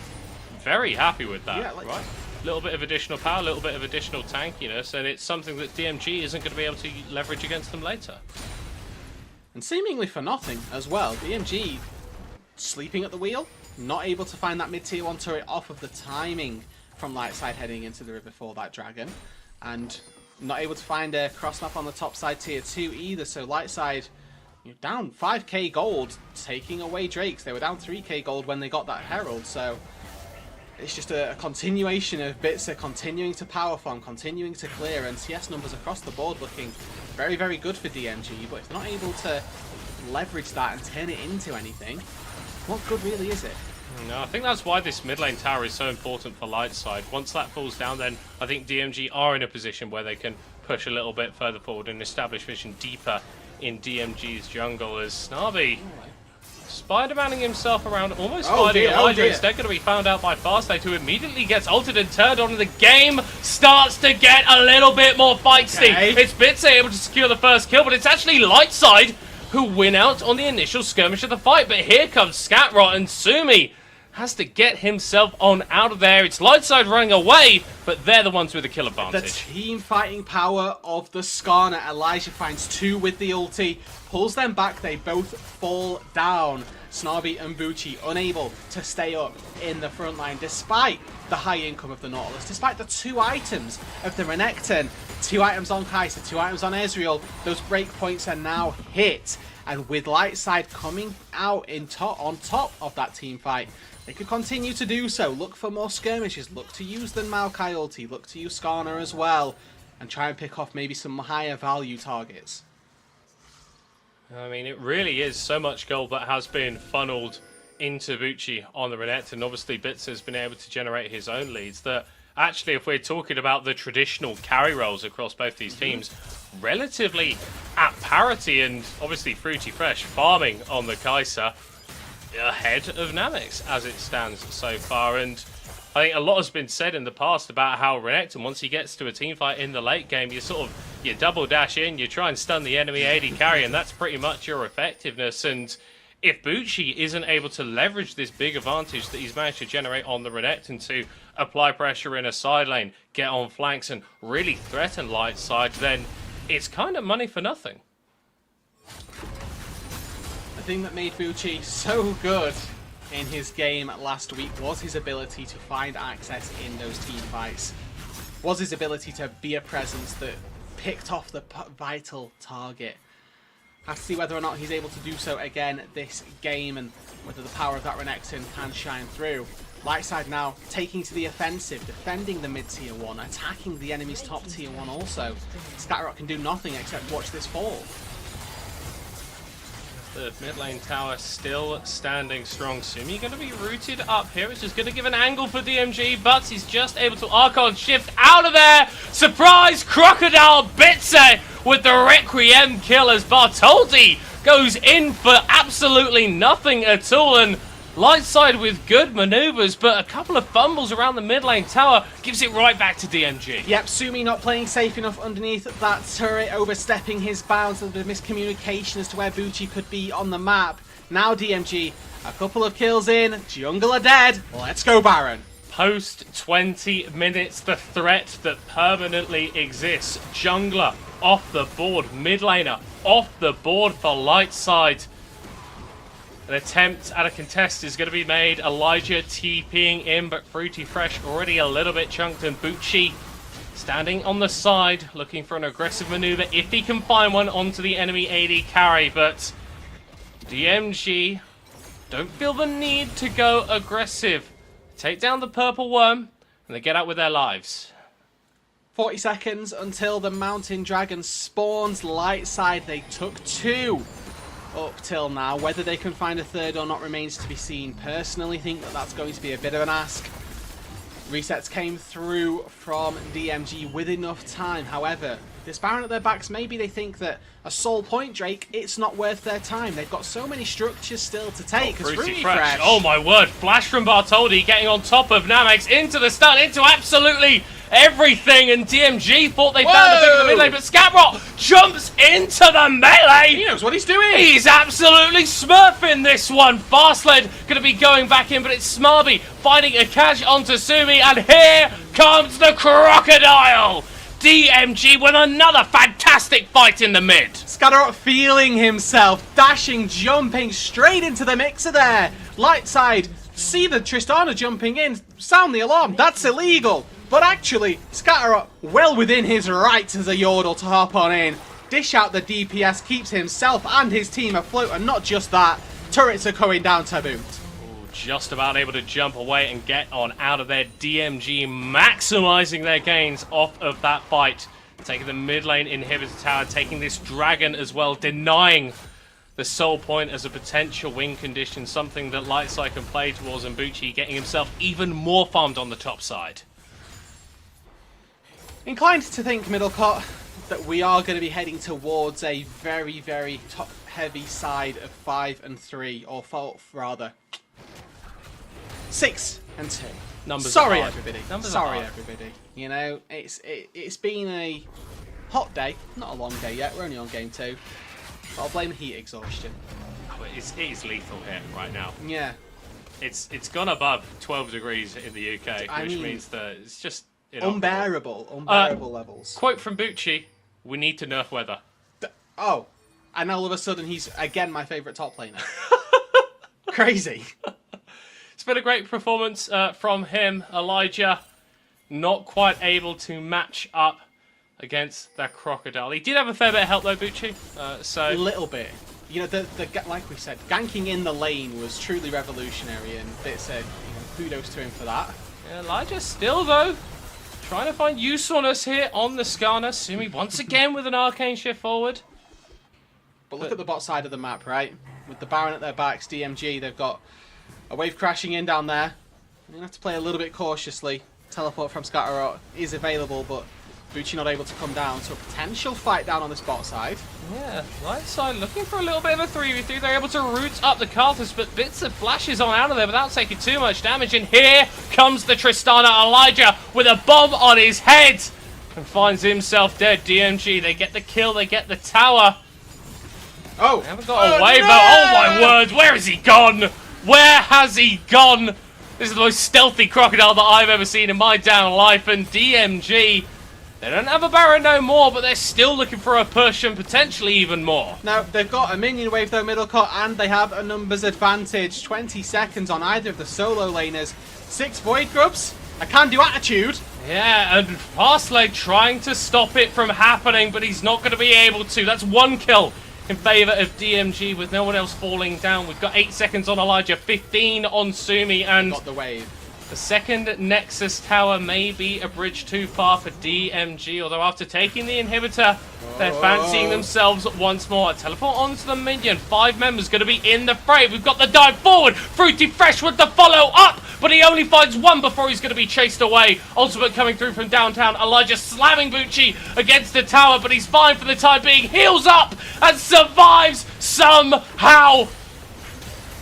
very happy with that, Yeah, right? A little bit of additional power, a little bit of additional tankiness, and it's something that DMG isn't going to be able to leverage against them later. And seemingly for nothing as well, DMG sleeping at the wheel, not able to find that mid-tier 1 turret off of the timing from Lightside heading into the river for that dragon. And not able to find a cross map on the top side tier 2 either, so Lightside down 5k gold, taking away Drakes. They were down 3k gold when they got that Herald, so it's just a continuation of Bitzer continuing to power farm, continuing to clear, and CS numbers across the board looking very, very good for DMG, but if not able to leverage that and turn it into anything, what good really is it? No, I think that's why this mid lane tower is so important for Lightside. Once that falls down, then I think DMG are in a position where they can push a little bit further forward and establish vision deeper in DMG's jungle, as Snarby Spider-Manning himself around, almost finding Elijah. Instead going to be found out by Fastlane, who immediately gets ulted and turned on, and the game starts to get a little bit more feisty. It's Bitzer able to secure the first kill, but it's actually Lightside who win out on the initial skirmish of the fight. But here comes Scatrot, and Sumi has to get himself on out of there. It's Lightside running away, but they're the ones with the kill advantage. The team fighting power of the Skarner. Elijah finds 2 with the ulti, pulls them back, they both fall down. Snarby and Bucci unable to stay up in the front line despite the high income of the Nautilus, despite the 2 items of the Renekton, 2 items on Kai'Sa, 2 items on Ezreal. Those breakpoints are now hit, and with Lightside coming out on top of that team fight, they could continue to do so. Look for more skirmishes, look to use the Maokai ulti, look to use Skarner as well, and try and pick off maybe some higher value targets. I mean, it really is so much gold that has been funneled into Bucci on the Renekton, and obviously Bitzer has been able to generate his own leads that actually, if we're talking about the traditional carry roles across both these teams, relatively at parity, and obviously Fruity Fresh farming on the Kai'Sa ahead of Namex as it stands so far. And I think a lot has been said in the past about how Renekton, once he gets to a team fight in the late game, you double dash in, you try and stun the enemy AD carry, and that's pretty much your effectiveness. And if Bucci isn't able to leverage this big advantage that he's managed to generate on the Renekton to apply pressure in a side lane, get on flanks, and really threaten Lightside, then it's kind of money for nothing. The thing that made Bucci so good in his game last week was his ability to find access in those team fights, was his ability to be a presence that picked off the vital target. Have to see whether or not he's able to do so again this game, and whether the power of that Renekton can shine through. Lightside now taking to the offensive, defending the mid-tier 1, attacking the enemy's top tier 1 also. Scatrot can do nothing except watch this fall. The mid lane tower still standing strong. Sumi going to be rooted up here, which is going to give an angle for DMG, but he's just able to Archon shift out of there. Surprise Crocodile Bitzer with the Requiem kill as Bartoldi goes in for absolutely nothing at all, and Lightside with good maneuvers, but a couple of fumbles around the mid lane tower gives it right back to DMG. Yep, Sumi not playing safe enough underneath that turret, overstepping his bounds, a bit of miscommunication as to where Bucci could be on the map. Now DMG, a couple of kills in, jungle are dead, let's go Baron. Post 20 minutes, the threat that permanently exists. Jungler off the board, mid laner off the board for Lightside. An attempt at a contest is going to be made. Elijah TPing in, but Fruity Fresh already a little bit chunked, and Bucci standing on the side, looking for an aggressive maneuver if he can find one onto the enemy AD carry. But DMG don't feel the need to go aggressive. Take down the purple worm, and they get out with their lives. 40 seconds until the Mountain Dragon spawns. Lightside, they took 2 up till now. Whether they can find a third or not remains to be seen. Personally think that that's going to be a bit of an ask. Resets came through from DMG with enough time. However, this Baron at their backs, maybe they think that a Soul Point Drake, it's not worth their time. They've got so many structures still to take. Fruity Fresh. Oh my word, flash from Bartoldi getting on top of Namex, into the stun, into absolutely everything, and DMG thought they found a bit of the mid lane, but Scatrot jumps into the melee! He knows what he's doing! He's absolutely smurfing this one! Fastlane gonna be going back in, but it's Smarby finding a catch onto Sumi, and here comes the Crocodile! DMG with another fantastic fight in the mid! Scatrot feeling himself, dashing, jumping straight into the mixer there! Lightside see the Tristana jumping in, sound the alarm. That's illegal. But actually, Scatterot, well within his rights as a Yordle to hop on in, dish out the DPS, keeps himself and his team afloat, and not just that, turrets are going down to boot. Just about able to jump away and get on out of there. DMG maximizing their gains off of that fight. Taking the mid lane inhibitor tower, taking this dragon as well, denying the soul point as a potential win condition, something that Lightside can play towards, and Bucci getting himself even more farmed on the top side. Inclined to think, Middlecott, that we are going to be heading towards a very, very top-heavy side of 5 and 3, or 4, rather 6 and 2. Numbers Sorry, are hard. everybody. Numbers Sorry, are hard. everybody. You know, it's been a hot day, not a long day yet. We're only on game 2. But I'll blame heat exhaustion. Oh, it is lethal here right now. Yeah. It's gone above 12 degrees in the UK, I which mean, means that it's just unbearable levels. Quote from Bucci: "We need to nerf weather." Oh, and all of a sudden he's again my favourite top laner. Crazy. It's been a great performance from him. Elijah not quite able to match up against that crocodile. He did have a fair bit of help though, Bucci. A little bit. You know, like we said, ganking in the lane was truly revolutionary, and it said, kudos to him for that. Yeah, Elijah still though trying to find usefulness here on the Skarner. Sumi once again with an arcane shift forward. But look at the bot side of the map, right? With the Baron at their backs, DMG, they've got a wave crashing in down there. You're going to have to play a little bit cautiously. Teleport from Scatterot is available, but Bucci not able to come down, so a potential fight down on this bot side. Yeah, right side looking for a little bit of a 3v3. They're able to root up the Karthus, but bits of flashes on out of there without taking too much damage. And here comes the Tristana. Elijah with a bomb on his head and finds himself dead. DMG, they get the kill, they get the tower. Oh! They haven't got a wave though. Oh my word, where has he gone? Where has he gone? This is the most stealthy crocodile that I've ever seen in my damn life. And DMG, they don't have a Baron no more, but they're still looking for a push and potentially even more. Now, they've got a minion wave though, Middlecott, and they have a numbers advantage. 20 seconds on either of the solo laners. 6 Void Grubs, a can-do attitude. Yeah, and Fastlane trying to stop it from happening, but he's not going to be able to. That's 1 kill in favour of DMG with no one else falling down. We've got 8 seconds on Elijah, 15 on Sumi, and got the wave. The second Nexus tower may be a bridge too far for DMG, although after taking the inhibitor, they're fancying themselves once more. A teleport onto the minion. 5 members going to be in the fray. We've got the dive forward. Fruity Fresh with the follow up, but he only finds 1 before he's going to be chased away. Ultimate coming through from downtown. Elijah slamming Bucci against the tower, but he's fine for the time being. Heals up and survives somehow.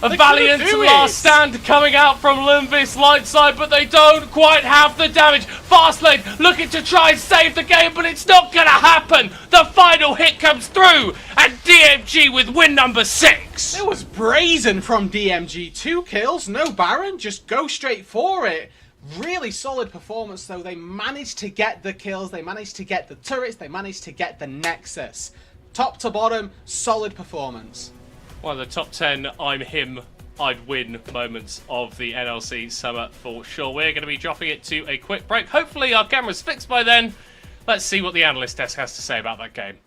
A valiant last stand coming out from Limbis Lightside, but they don't quite have the damage. Fastlane looking to try and save the game, but it's not going to happen. The final hit comes through, and DMG with win number 6. It was brazen from DMG. 2 kills, no Baron, just go straight for it. Really solid performance though. They managed to get the kills, they managed to get the turrets, they managed to get the Nexus. Top to bottom, solid performance. One of the top 10 I'm him, I'd win moments of the NLC summer for sure. We're going to be dropping it to a quick break. Hopefully our camera's fixed by then. Let's see what the analyst desk has to say about that game.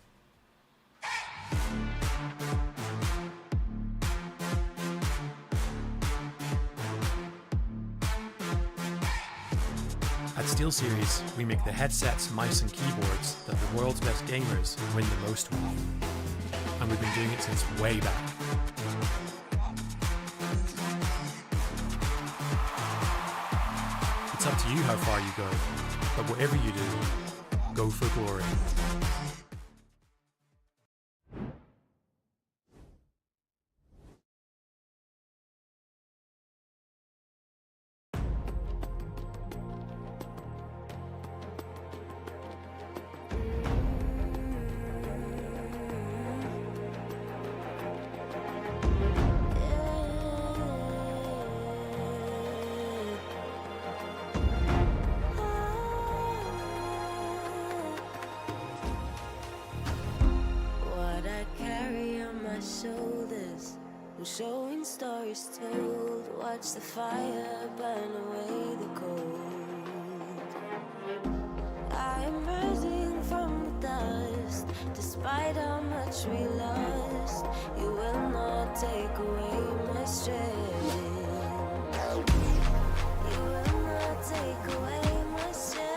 At SteelSeries, we make the headsets, mice and keyboards that the world's best gamers win the most with. And we've been doing it since way back. It's up to you how far you go, but whatever you do, go for glory. What I carry on my shoulders, I'm showing stories told. Watch the fire burn away the cold. I am rising from the dust. Despite how much we lost, you will not take away my strength. You will not take away my strength.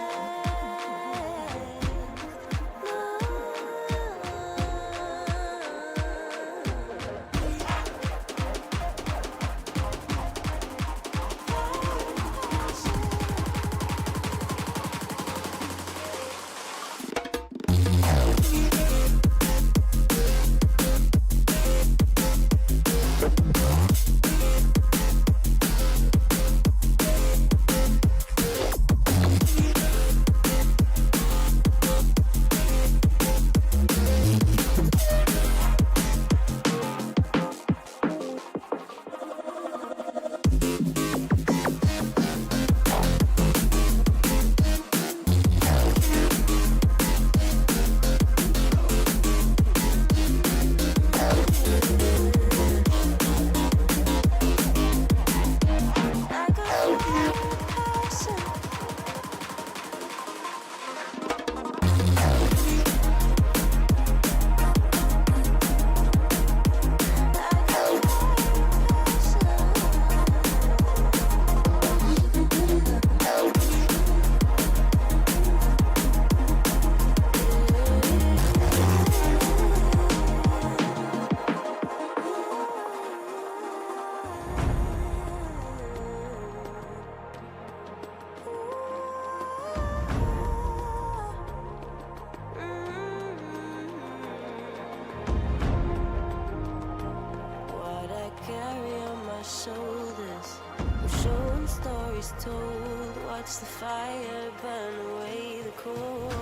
Shoulders, I'm showing stories told. Watch the fire burn away the cold.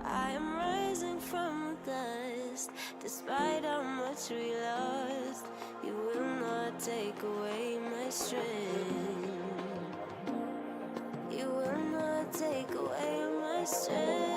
I am rising from the dust. Despite how much we lost, you will not take away my strength. You will not take away my strength.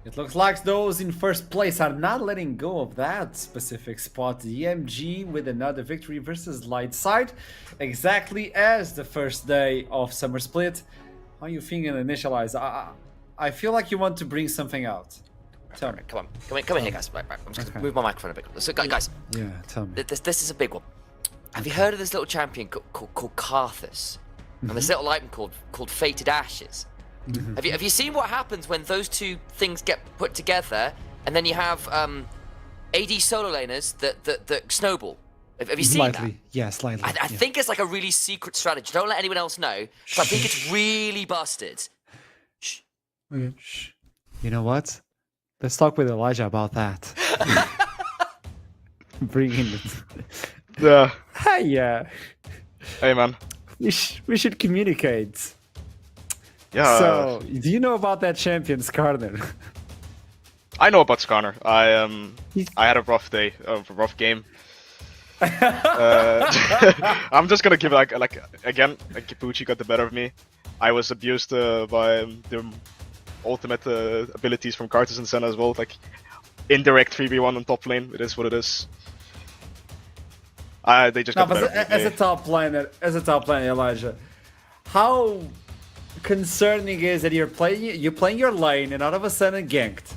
It looks like those in first place are not letting go of that specific spot. The MG with another victory versus Lightside, exactly as the first day of Summer Split. How are you feeling Initialize? I feel like you want to bring something out. Tell me. Come in here, guys. Right. I'm just gonna move my microphone a bit. So, guys. Yeah, tell me. This is a big one. Have you heard of this little champion called Karthus? And this little item called Fated Ashes? Have you seen what happens when those two things get put together, and then you have AD solo laners that snowball? Have you seen that? Yeah, slightly. I think it's like a really secret strategy. Don't let anyone else know. So I think it's really busted. Shh. Okay. Shh. You know what? Let's talk with Elijah about that. Bring in it. Yeah. Hey, Hey, man. we should communicate. Yeah. So, do you know about that champion, Skarner? I know about Skarner. I had a rough day, a rough game. I'm just gonna give again, Kipuchi got the better of me. I was abused by the ultimate abilities from Karthus and Senna as well. Like indirect 3v1 on top lane. It is what it is. They just got the better of me. As a top laner, Elijah, how concerning is that you're playing your lane and all of a sudden ganked,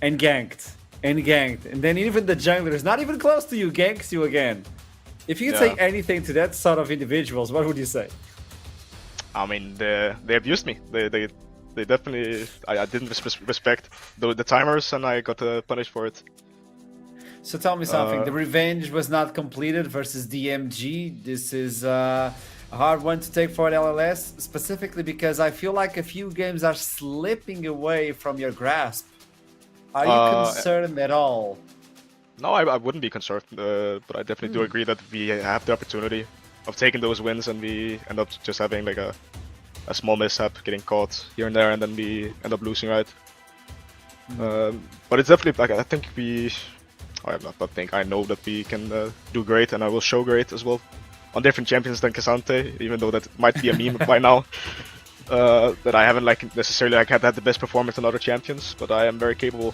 and then even the jungler is not even close to you, ganks you again. If you could say anything to that sort of individuals, what would you say? I mean, they abused me. They definitely. I didn't respect the timers, and I got punished for it. So tell me something. The revenge was not completed versus DMG. This is a hard one to take for an LLS, specifically because I feel like a few games are slipping away from your grasp. Are you concerned at all? No, I wouldn't be concerned, but I definitely do agree that we have the opportunity of taking those wins, and we end up just having like a small mishap, getting caught here and there, and then we end up losing, right? But it's definitely like I know that we can do great, and I will show great as well on different champions than Cassante, even though that might be a meme by now. That I haven't necessarily had the best performance on other champions, but I am very capable.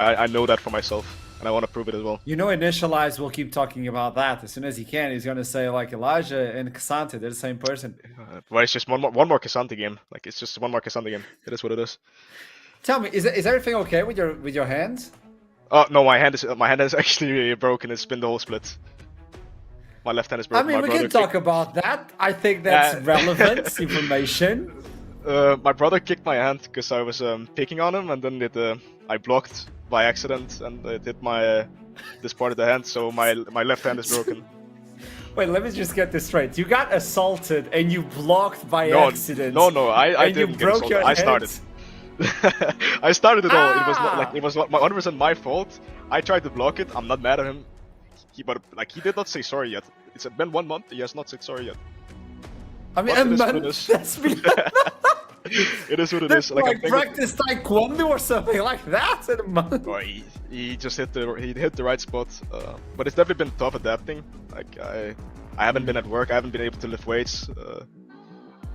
I know that for myself, and I want to prove it as well. You know, Initialize will keep talking about that. As soon as he can, he's going to say like Elijah and Cassante, they're the same person. Well, it's just one more Cassante game. Like it's just one more Cassante game. It is what it is. Tell me, is everything okay with your hands? Oh no, my hand is actually broken. It's been the whole split. My left hand is broken. I mean, we can talk about that. I think that's relevant information. My brother kicked my hand because I was picking on him, and then I blocked by accident, and it hit this part of the hand. So my left hand is broken. Wait, let me just get this straight. You got assaulted and you blocked by accident. No, I didn't get assaulted. I started. I started it all. It was 100% my fault. I tried to block it. I'm not mad at him. He did not say sorry yet. It's been 1 month. He has not said sorry yet. I mean, a month. That's it is what it is. Like practice taekwondo or something like that in a month. Oh, he just hit the right spot. But it's definitely been tough adapting. Like I haven't been at work. I haven't been able to lift weights.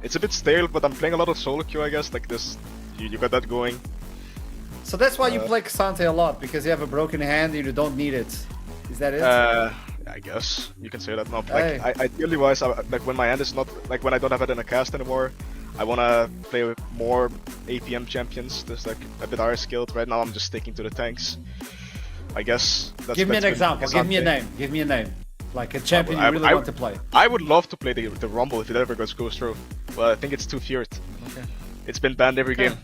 It's a bit stale, but I'm playing a lot of solo queue, I guess. Like this, you got that going. So that's why you play Cassante a lot, because you have a broken hand and you don't need it. Is that it? I guess you can say that. No, like ideally wise, like when my hand is not like when I don't have it in a cast anymore, I wanna play with more APM champions. There's like a bit higher skilled. Right now, I'm just sticking to the tanks. I guess. Give me an example. Give me a name. Give me a name. Like a champion you really want to play. I would love to play the Rumble if it ever goes through. But I think it's too feared. Okay. It's been banned every game,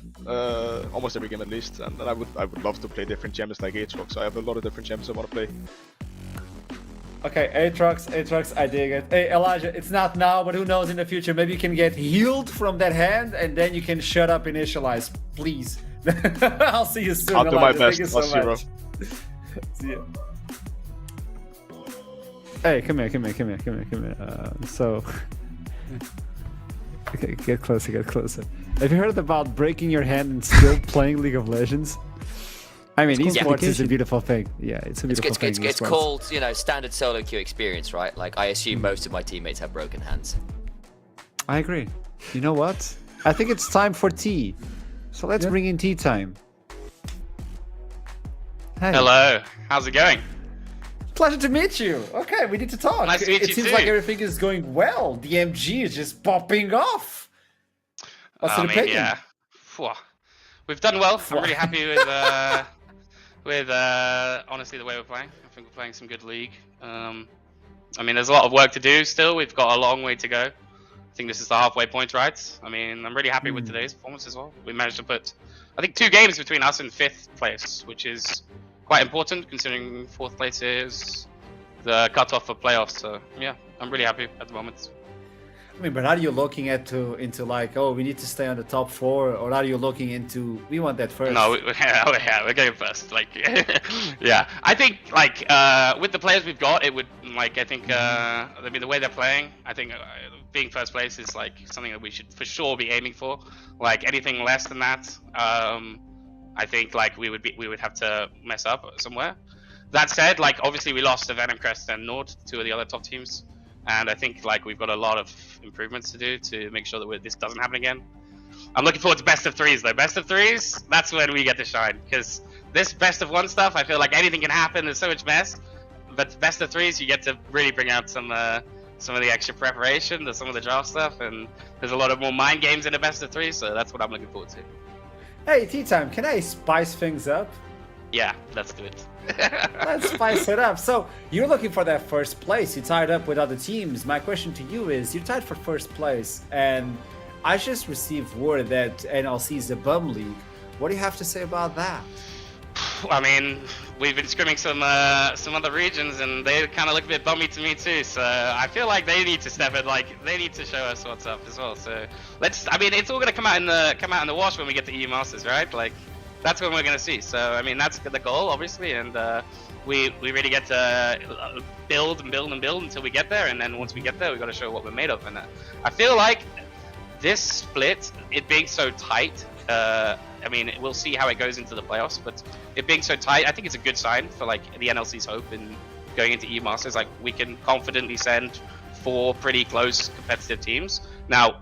almost every game at least. And I would love to play different champions like Aatrox. So I have a lot of different champions I want to play. Okay, Aatrox, I dig it. Hey, Elijah, it's not now, but who knows in the future? Maybe you can get healed from that hand, and then you can shut up Initialize, please. I'll see you soon, I'll do Elijah. my best. Thank you so much. See you. Hey, come here. So, okay, get closer. Have you heard about breaking your hand and still playing League of Legends? I mean, esports is a beautiful thing. Yeah, it's a beautiful thing. It's called, standard solo queue experience, right? Like, I assume most of my teammates have broken hands. I agree. You know what? I think it's time for tea. So let's bring in tea time. Hey. Hello. How's it going? Pleasure to meet you. Okay, we need to talk. Nice to meet it you seems too. like everything is going well. The MG is just popping off. What's your opinion? Yeah. Phew. We've done well. I'm really happy with honestly the way we're playing. I think we're playing some good league. I mean, there's a lot of work to do still. We've got a long way to go. I think this is the halfway point, right? I mean, I'm really happy with today's performance as well. We managed to put, I think, 2 games between us and 5th place, which is quite important considering 4th place is the cutoff for playoffs. So yeah, I'm really happy at the moment. I mean, but are you looking into like, oh, we need to stay on the top 4, or are you looking into we want that first? No, yeah, we're going first. Like, yeah, I think like with the players we've got, it would like I think I mean the way they're playing, I think being first place is like something that we should for sure be aiming for. Like anything less than that, I think like we would have to mess up somewhere. That said, like obviously we lost to Venom Crest and Nord, 2 of the other top teams. And I think like we've got a lot of improvements to do to make sure that this doesn't happen again. I'm looking forward to best of 3s though. Best of 3s, that's when we get to shine. Because this best of 1 stuff, I feel like anything can happen. There's so much mess. But best of 3s, you get to really bring out some of the extra preparation, some of the draft stuff, and there's a lot of more mind games in a best of 3. So that's what I'm looking forward to. Hey, tea time. Can I spice things up? Yeah, let's do it. Let's spice it up. So you're looking for that first place. You tied up with other teams. My question to you is, you're tied for first place, and I just received word that NLC is a bum league. What do you have to say about that? I mean, we've been scrimming some other regions, and they kind of look a bit bummy to me too. So I feel like they need to step in. Like they need to show us what's up as well. So let's. I mean, it's all gonna come out in the wash when we get to EU Masters, right? Like. That's what we're going to see. So, I mean, that's the goal, obviously, and we really get to build and build and build until we get there, and then once we get there, we've got to show what we're made of. And I feel like this split, it being so tight, I mean, we'll see how it goes into the playoffs, but it being so tight, I think it's a good sign for, like, the NLC's hope in going into EU Masters. Like, we can confidently send 4 pretty close competitive teams. Now,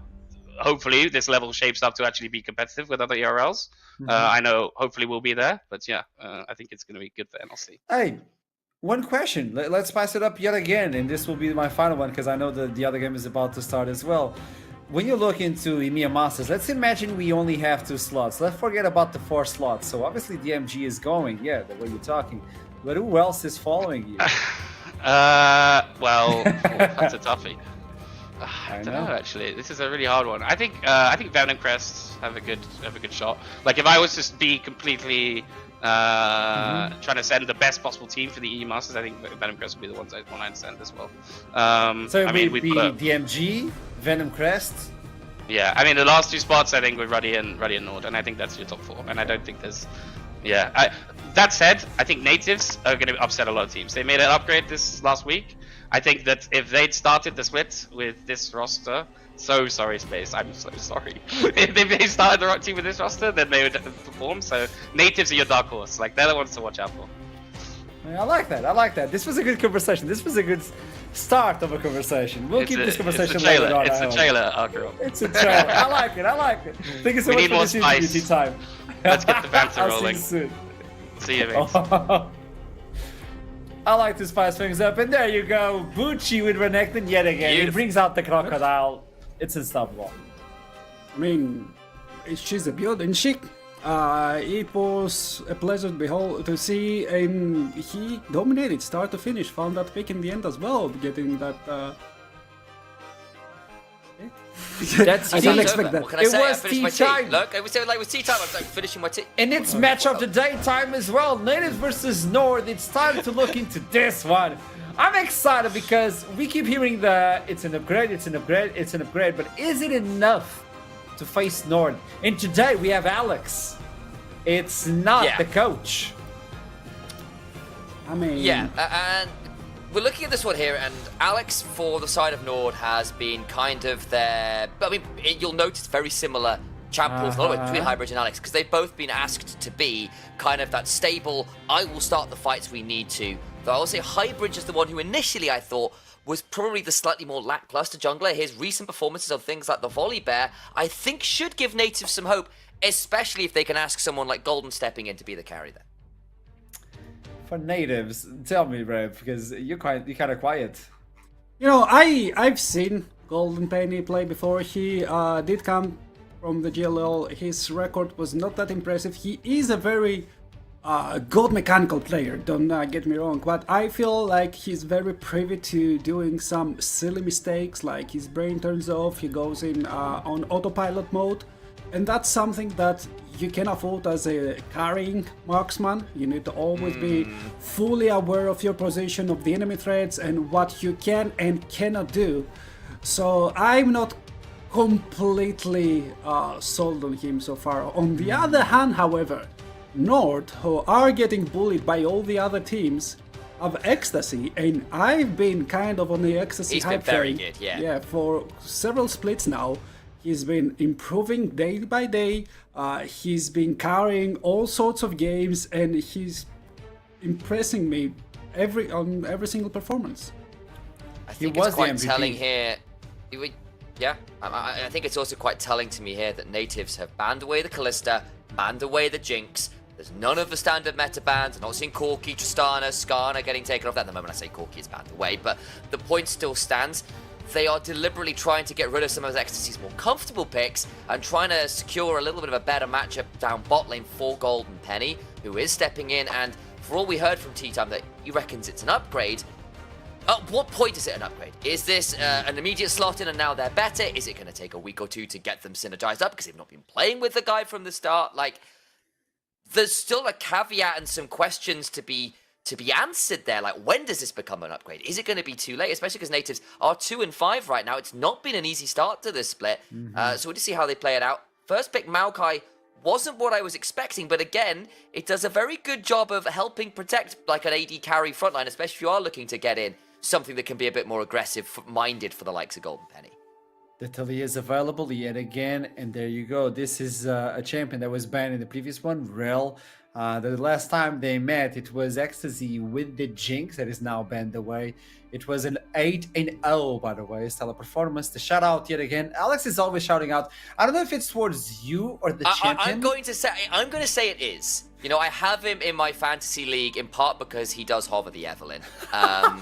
hopefully this level shapes up to actually be competitive with other ERLs. I know hopefully we'll be there, but yeah, I think it's going to be good for NLC. Hey, one question. Let's spice it up yet again, and this will be my final one because I know that the other game is about to start as well. When you look into EMEA Masters, let's imagine we only have 2 slots. Let's forget about the 4 slots. So obviously the MG is going, yeah, the way you're talking. But who else is following you? Well, that's a toughie. I don't know. Actually, this is a really hard one. I think Venom Crest have a good shot. Like if I was to be completely trying to send the best possible team for the EU Masters, I think Venom Crest would be the ones I'd send as well. So I mean, we'd be DMG, Venom Crest. Yeah, I mean the last 2 spots I think were Ruddy and Nord, and I think that's your top 4. And I don't think there's, that said, I think natives are going to upset a lot of teams. They made an upgrade this last week. I think that if they'd started the split with this roster, so sorry Space, I'm so sorry. If they started the team with this roster, then they would perform. So natives are your dark horse. Like they're the ones to watch out for. I like that. This was a good conversation. This was a good start of a conversation. We'll keep this conversation later on. It's a trailer, after all. It's a trailer. I like it. Thank you so much for this interview, time. Let's get the banter rolling. See you soon. See you, mate. I like to spice things up, and there you go, Bucci with Renekton yet again. Beautiful. It brings out the crocodile. It's unstoppable. I mean, she's a build, and she. It was a pleasure to see, and he dominated start to finish. Found that pick in the end as well, getting that. That's I didn't expect that. What can I say? I finished my tea. Look, it was tea time. I was like finishing my tea. And it's match of the day time as well. Natives versus Nord. It's time to look into this one. I'm excited because we keep hearing it's an upgrade, but is it enough to face Nord? And today we have Alex. It's not the coach. I mean, and we're looking at this one here, and Alex for the side of Nord has been kind of their. I mean, you'll notice very similar champ pools between Highbridge and Alex, because they've both been asked to be kind of that stable. I will start the fights we need to. Though I will say Highbridge is the one who initially I thought was probably the slightly more lackluster jungler. His recent performances on things like the Volley Bear, I think, should give natives some hope, especially if they can ask someone like Golden stepping in to be the carry there. for natives. Tell me, Rev, because you're kind of quiet. You know, I've seen Golden Penny play before. He did come from the GLL. His record was not that impressive. He is a very good mechanical player, don't get me wrong, but I feel like he's very privy to doing some silly mistakes, like his brain turns off, he goes in on autopilot mode, and that's something that you can afford as a carrying marksman. You need to always be fully aware of your position, of the enemy threats, and what you can and cannot do. So I'm not completely sold on him so far. On the other hand, however, Nord, who are getting bullied by all the other teams, have Ecstasy, and I've been kind of on the Ecstasy He's hype been very train. good, yeah. Yeah, for several splits now. He's been improving day by day. He's been carrying all sorts of games, and he's impressing me on every single performance. I think was it's the quite MVP. telling here. Yeah, I think it's also quite telling to me here that natives have banned away the Callista, banned away the Jinx. There's none of the standard meta bans. I'm not seeing Corki, Tristana, Skarner getting taken off. At the moment I say Corki is banned away, but the point still stands. They are deliberately trying to get rid of some of Ecstasy's more comfortable picks and trying to secure a little bit of a better matchup down bot lane for Golden Penny, who is stepping in, and for all we heard from T-Time that he reckons it's an upgrade. At what point is it an upgrade? Is this an immediate slot in and now they're better? Is it going to take a week or two to get them synergized up because they've not been playing with the guy from the start? Like, there's still a caveat and some questions to be answered there. Like, when does this become an upgrade? Is it going to be too late? Especially because natives are 2-5 right now. It's not been an easy start to this split. So we'll just see how they play it out. First pick Maokai wasn't what I was expecting, but again, it does a very good job of helping protect like an AD carry frontline, especially if you are looking to get in something that can be a bit more aggressive-minded for the likes of Golden Penny. The Talia is available yet again, and there you go. This is a champion that was banned in the previous one, Rel. The last time they met, it was Ecstasy with the Jinx that is now banned away. It was an 8-0, by the way, stellar performance. The shout out yet again. Alex is always shouting out. I don't know if it's towards you or the champion. I'm going to say it is. You know, I have him in my fantasy league in part because he does hover the Evelyn.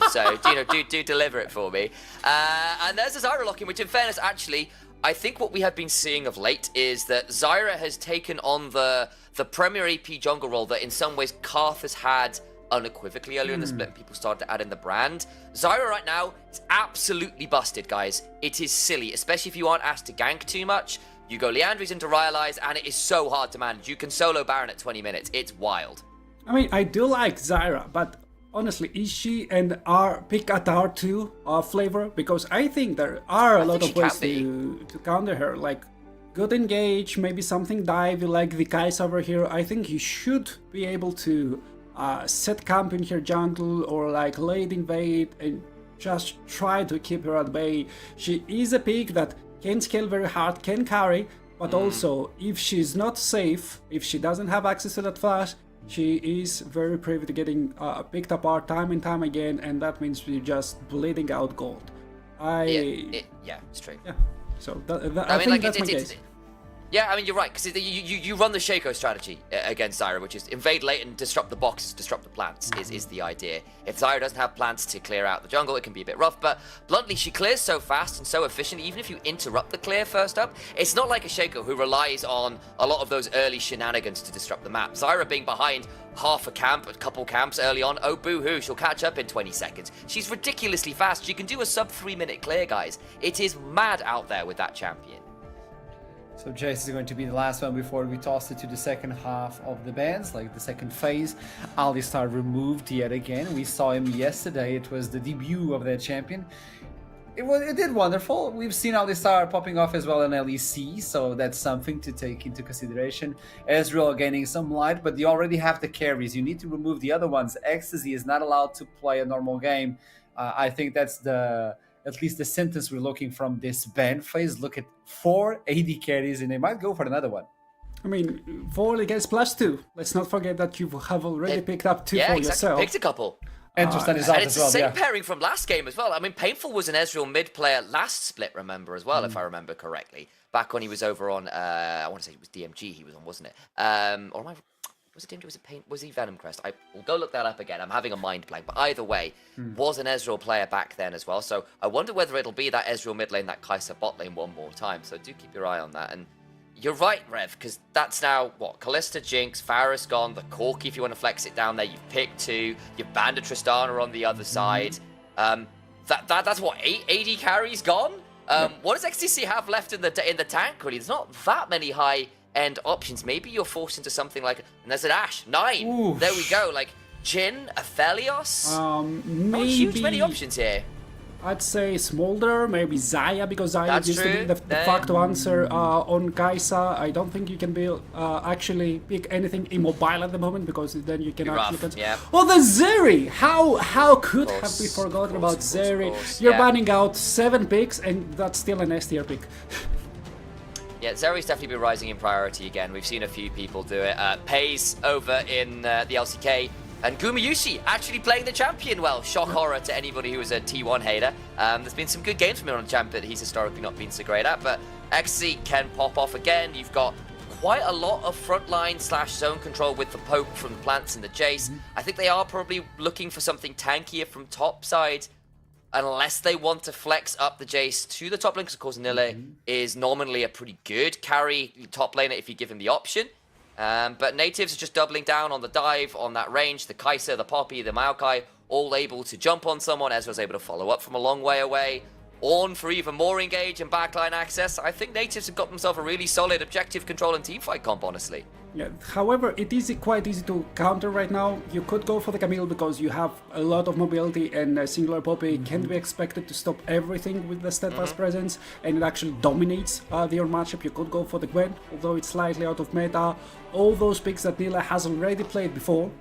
So do deliver it for me. And there's a Zyra lock-in, which in fairness, actually, I think what we have been seeing of late is that Zyra has taken on the premier AP jungle role that in some ways Karth has had unequivocally earlier in the split, and people started to add in the brand. Zyra right now is absolutely busted, guys. It is silly, especially if you aren't asked to gank too much. You go Leandry's into Ryalize, and it is so hard to manage. You can solo Baron at 20 minutes. It's wild. I mean, I do like Zyra, but honestly, is she an pick at R2 flavor? Because I think there are a lot of ways to counter her, like good engage, maybe something dive like the guys over here. I think you should be able to set camp in her jungle or like late invade and just try to keep her at bay. She is a pick that can scale very hard, can carry, but also if she's not safe, if she doesn't have access to that flash, she is very privy to getting picked apart time and time again, and that means we're just bleeding out gold. Yeah, it's true. Yeah, so I think that's my case. Yeah, I mean, you're right, because you run the Shaco strategy against Zyra, which is invade late and disrupt the boxes, disrupt the plants, is the idea. If Zyra doesn't have plants to clear out the jungle, it can be a bit rough, but bluntly, she clears so fast and so efficiently, even if you interrupt the clear first up, it's not like a Shaco who relies on a lot of those early shenanigans to disrupt the map. Zyra being behind half a camp, a couple camps early on, oh boo-hoo, she'll catch up in 20 seconds. She's ridiculously fast. She can do a sub 3-minute clear, guys. It is mad out there with that champion. So Jace is going to be the last one before we toss it to the second half of the bans, like the second phase. Alistar removed yet again. We saw him yesterday. It was the debut of that champion. It did wonderful. We've seen Alistar popping off as well in NLC, so that's something to take into consideration. Ezreal gaining some light, but you already have the carries. You need to remove the other ones. Ecstasy is not allowed to play a normal game. I think that's at least the sentence we're looking from this ban phase. Look at 4 AD carries, and they might go for another one. I mean, 4 against +2. Let's not forget that you have already picked up 2 for yourself. Picked a couple. And Tristan is out and as it's well. the same pairing from last game as well. I mean, Painful was an Ezreal mid player last split, remember, as well, if I remember correctly. Back when he was over on, I want to say it was DMG he was on, wasn't it? Or am I... Was it Dimdra? Was it Pain? Was he Venom Crest? I will go look that up again. I'm having a mind blank. But either way, was an Ezreal player back then as well. So I wonder whether it'll be that Ezreal mid lane, that Kai'Sa bot lane one more time. So do keep your eye on that. And you're right, Rev, because that's now, what, Kalista, Jinx, Varus gone, the Corki if you want to flex it down there. You've picked 2. You've banded Tristana on the other side. That's what, 8 AD carries gone? What does XTC have left in the tank, really? There's not that many high-end options. Maybe you're forced into something like, and there's an Ashe, 9. Oof. There we go, like Jhin, Aphelios. Maybe... Huge many options here. I'd say Smolder, maybe Xayah, because Xayah That's used to be true. the de facto answer on Kai'Sa. I don't think you can be actually pick anything immobile at the moment, because then you can Be actually... rough, yeah. Oh, the Zeri! How could have we forgotten about course, Zeri? You're yeah. banning out 7 picks, and that's still an S tier pick. Yeah, Zeri's definitely been rising in priority again. We've seen a few people do it. Pays over in the LCK. And Gumayushi actually playing the champion well. Shock horror to anybody who was a T1 hater. There's been some good games from him on the champion that he's historically not been so great at. But XC can pop off again. You've got quite a lot of frontline / zone control with the poke from the plants and the Jace. I think they are probably looking for something tankier from top side. Unless they want to flex up the Jace to the top lane. Because of course Nille is nominally a pretty good carry top laner if you give him the option. But natives are just doubling down on the dive, on that range. The Kai'Sa, the Poppy, the Maokai, all able to jump on someone. Ezra's able to follow up from a long way away. Ornn for even more engage and backline access. I think natives have got themselves a really solid objective control and teamfight comp, honestly. Yeah. However, it is quite easy to counter right now. You could go for the Camille because you have a lot of mobility, and a singular Poppy can't be expected to stop everything with the steadfast presence, and it actually dominates your matchup. You could go for the Gwen, although it's slightly out of meta. All those picks that Nila has already played before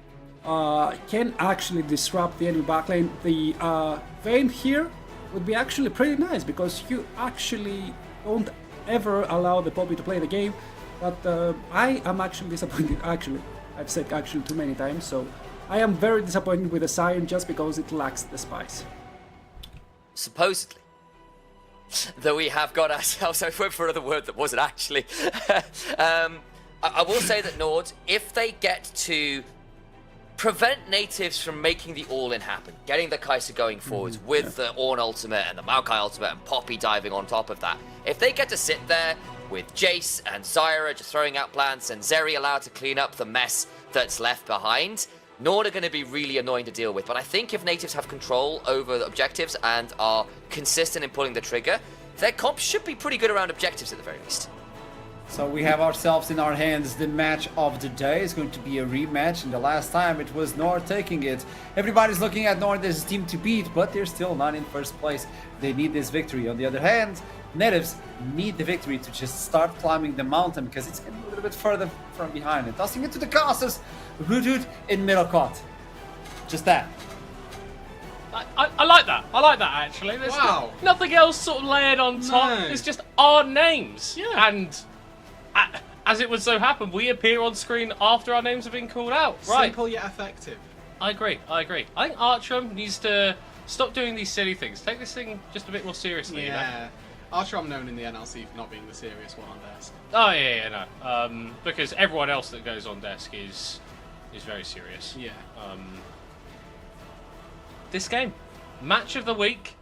can actually disrupt the enemy backlane. The Vayne here would be actually pretty nice, because you actually don't ever allow the Poppy to play the game. But I am actually disappointed. Actually, I've said actually too many times, so I am very disappointed with the Sion just because it lacks the spice. Supposedly. Though we have got ourselves, I went for another word that wasn't actually. I will say that Nord, if they get to prevent natives from making the all-in happen, getting the Kai'Sa going forwards with the Ornn ultimate and the Maokai ultimate and Poppy diving on top of that, if they get to sit there with Jace and Zyra just throwing out plants and Zeri allowed to clean up the mess that's left behind, Nord are going to be really annoying to deal with. But I think if natives have control over the objectives and are consistent in pulling the trigger, their comp should be pretty good around objectives at the very least. So we have ourselves in our hands the match of the day. It's going to be a rematch, and the last time it was Nord taking it. Everybody's looking at Nord as a team to beat, but they're still not in first place. They need this victory. On the other hand, natives need the victory to just start climbing the mountain, because it's getting a little bit further from behind. And tossing it to the casters, Ruddy in middle court. Just that. I like that. I like that, actually. There's nothing else sort of layered on top. No. It's just our names. Yeah. And as it would so happen, we appear on screen after our names have been called out. Right. Simple yet effective. I agree. I think Archram needs to stop doing these silly things. Take this thing just a bit more seriously. You know? Yeah. Archer, I'm known in the NLC for not being the serious one on desk. Oh yeah, no. Because everyone else that goes on desk is very serious. Yeah. This game, match of the week,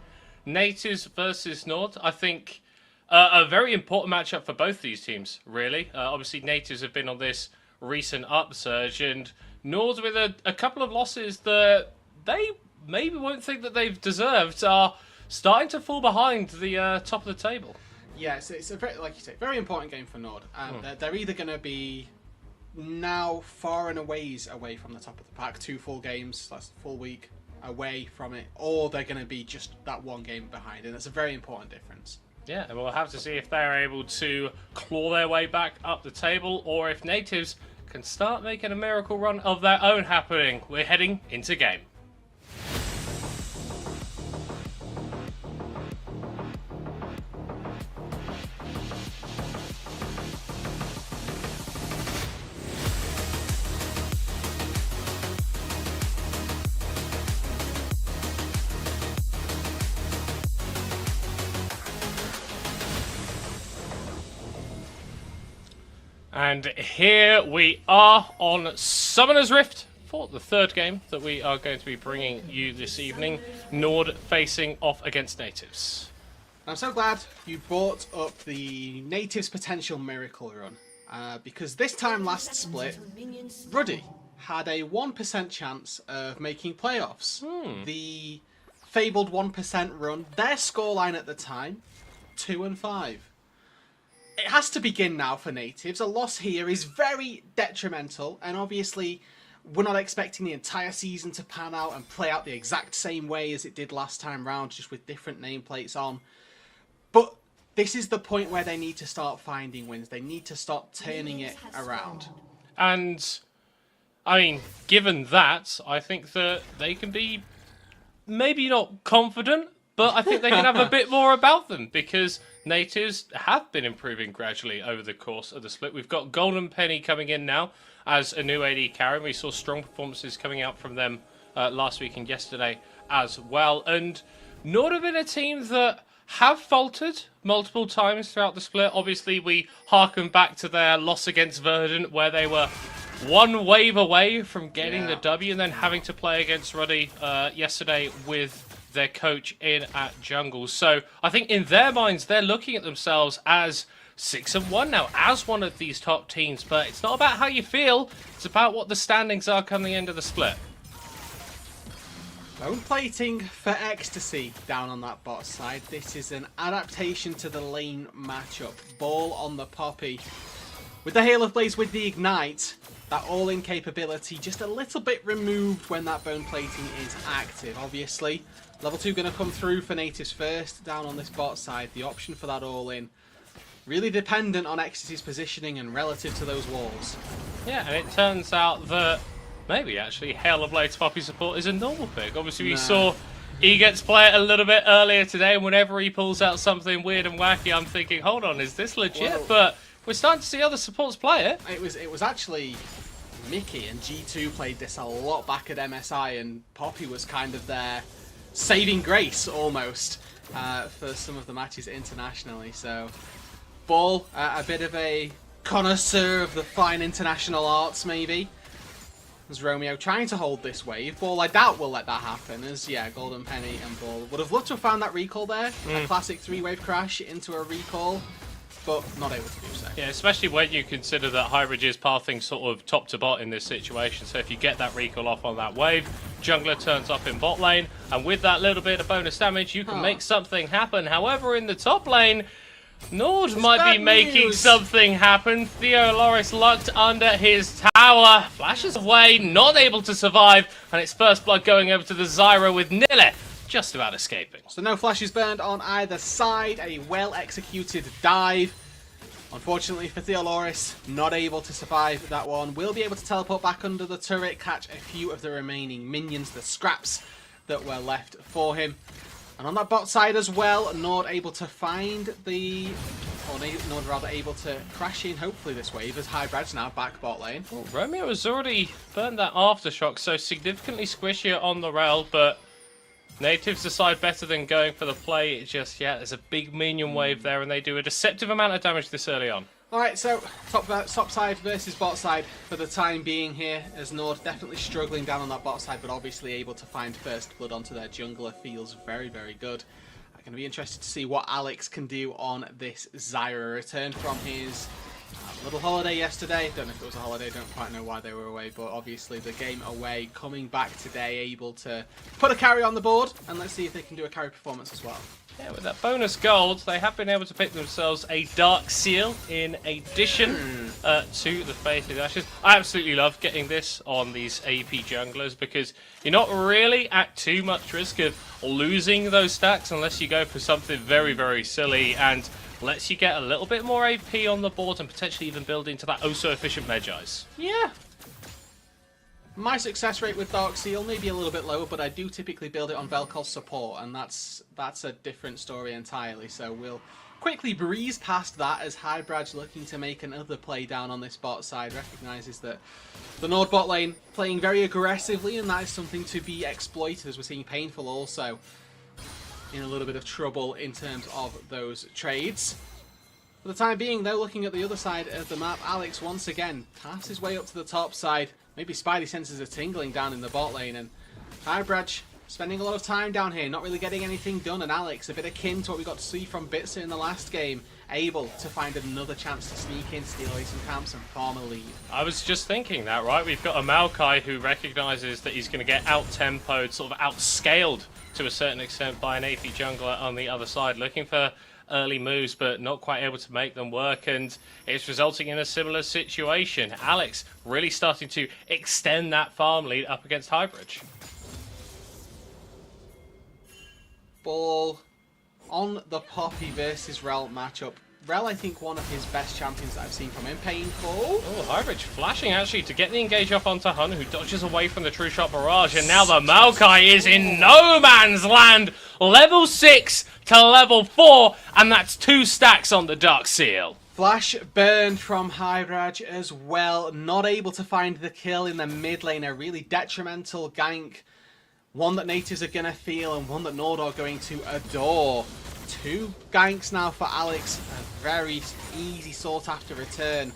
Natives versus Nord. I think a very important matchup for both these teams. Really, obviously Natives have been on this recent upsurge, and Nord with a couple of losses that they maybe won't think that they've deserved are starting to fall behind the top of the table. Yeah, it's a very, like you say, very important game for Nord. They're either going to be now far and away from the top of the pack, 2 full games, that's a full week away from it, or they're going to be just that one game behind, and that's a very important difference. Yeah, and we'll have to see if they're able to claw their way back up the table, or if Natives can start making a miracle run of their own happening. We're heading into game. And here we are on Summoner's Rift for the third game that we are going to be bringing you this evening. Nord facing off against Natives. I'm so glad you brought up the Natives potential miracle run. Because this time last split, Ruddy had a 1% chance of making playoffs. The fabled 1% run, their scoreline at the time, 2-5. It has to begin now for Natives. A loss here is very detrimental, and obviously we're not expecting the entire season to pan out and play out the exact same way as it did last time round, just with different nameplates on. But this is the point where they need to start finding wins. They need to start turning it around. And, I mean, given that, I think that they can be maybe not confident, but I think they can have a bit more about them, because Natives have been improving gradually over the course of the split. We've got Golden Penny coming in now as a new AD carry. We saw strong performances coming out from them last week and yesterday as well. And Nord have been a team that have faltered multiple times throughout the split. Obviously, we harken back to their loss against Verdant, where they were one wave away from getting the W, and then having to play against Ruddy yesterday with their coach in at jungle. So I think in their minds, they're looking at themselves as 6-1 now, as one of these top teams. But it's not about how you feel, it's about what the standings are coming into the split. Bone plating for Ecstasy down on that bot side. This is an adaptation to the lane matchup. Ball on the Poppy. With the Hail of Blaze, with the Ignite, that all-in capability just a little bit removed when that bone plating is active. Obviously, level 2 going to come through for Natives first down on this bot side. The option for that all-in really dependent on Ecstasy's positioning and relative to those walls. Yeah, and it turns out that maybe actually Hail of Blaze Poppy support is a normal pick. Obviously, we saw Egets play it a little bit earlier today, and whenever he pulls out something weird and wacky, I'm thinking, hold on, is this legit? Well, but we're starting to see other supports play it. It was actually Mickey and G2 played this a lot back at MSI, and Poppy was kind of their saving grace almost for some of the matches internationally. So Ball, a bit of a connoisseur of the fine international arts maybe. As Romeo trying to hold this wave. Ball, I doubt will let that happen, as Golden Penny and Ball would have loved to have found that recall there. A classic 3-wave crash into a recall, but not able to do so. Yeah, especially when you consider that Hybrid is pathing sort of top to bot in this situation. So if you get that recall off on that wave, jungler turns up in bot lane, and with that little bit of bonus damage, you can make something happen. However, in the top lane, Nord might be making something happen. Theo Loris locked under his tower, flashes away, not able to survive, and it's first blood going over to the Zyra with Nille just about escaping. So no flashes burned on either side, a well-executed dive. Unfortunately for Theo Loris, not able to survive that one. Will be able to teleport back under the turret, catch a few of the remaining minions, the scraps that were left for him. And on that bot side as well, Nord able to find the... or Nord rather able to crash in, hopefully, this wave, as Hybrid's now back bot lane. Oh, Romeo has already burned that Aftershock, so significantly squishier on the rail, but Natives decide better than going for the play. It's just, there's a big minion wave there, and they do a deceptive amount of damage this early on. Alright, so top side versus bot side for the time being here, as Nord definitely struggling down on that bot side, but obviously able to find first blood onto their jungler feels very, very good. I'm going to be interested to see what Alex can do on this Zyra. Return from his little holiday yesterday. Don't know if it was a holiday, don't quite know why they were away, but obviously the game away, coming back today, able to put a carry on the board, and let's see if they can do a carry performance as well. Yeah, with that bonus gold, they have been able to pick themselves a Dark Seal in addition to the Faith of the Ashes. I absolutely love getting this on these AP junglers, because you're not really at too much risk of losing those stacks unless you go for something very, very silly, and lets you get a little bit more AP on the board and potentially even build into that oh-so-efficient Medjais. Yeah. My success rate with Dark Seal may be a little bit lower, but I do typically build it on Vel'Koz support, and that's a different story entirely. So we'll quickly breeze past that, as Hybrid's looking to make another play down on this bot side. Recognises that the Nord bot lane playing very aggressively, and that is something to be exploited, as we're seeing Painful also in a little bit of trouble in terms of those trades. For the time being, though, looking at the other side of the map, Alex once again tasks his way up to the top side. Maybe Spidey senses are tingling down in the bot lane, and Hybraj spending a lot of time down here, not really getting anything done, and Alex, a bit akin to what we got to see from Bitzer in the last game, able to find another chance to sneak in, steal away some camps, and farm a lead. I was just thinking that, right? We've got a Maokai who recognises that he's going to get out-tempoed, sort of outscaled to a certain extent by an AP jungler on the other side, looking for early moves but not quite able to make them work, and it's resulting in a similar situation. Alex really starting to extend that farm lead up against Hybraj. Ball on the Poppy versus Rel matchup. Rel, I think, one of his best champions that I've seen from him. Painful. Oh, Hybraj flashing actually to get the engage off onto Hun, who dodges away from the True Shot barrage, and now the Maokai is in no man's land. Level 6 to level 4, and that's 2 stacks on the Dark Seal. Flash burned from Hybraj as well. Not able to find the kill in the mid lane. A really detrimental gank. One that natives are going to feel, and one that Nord are going to adore. 2 ganks now for Alex. A very easy sought after return.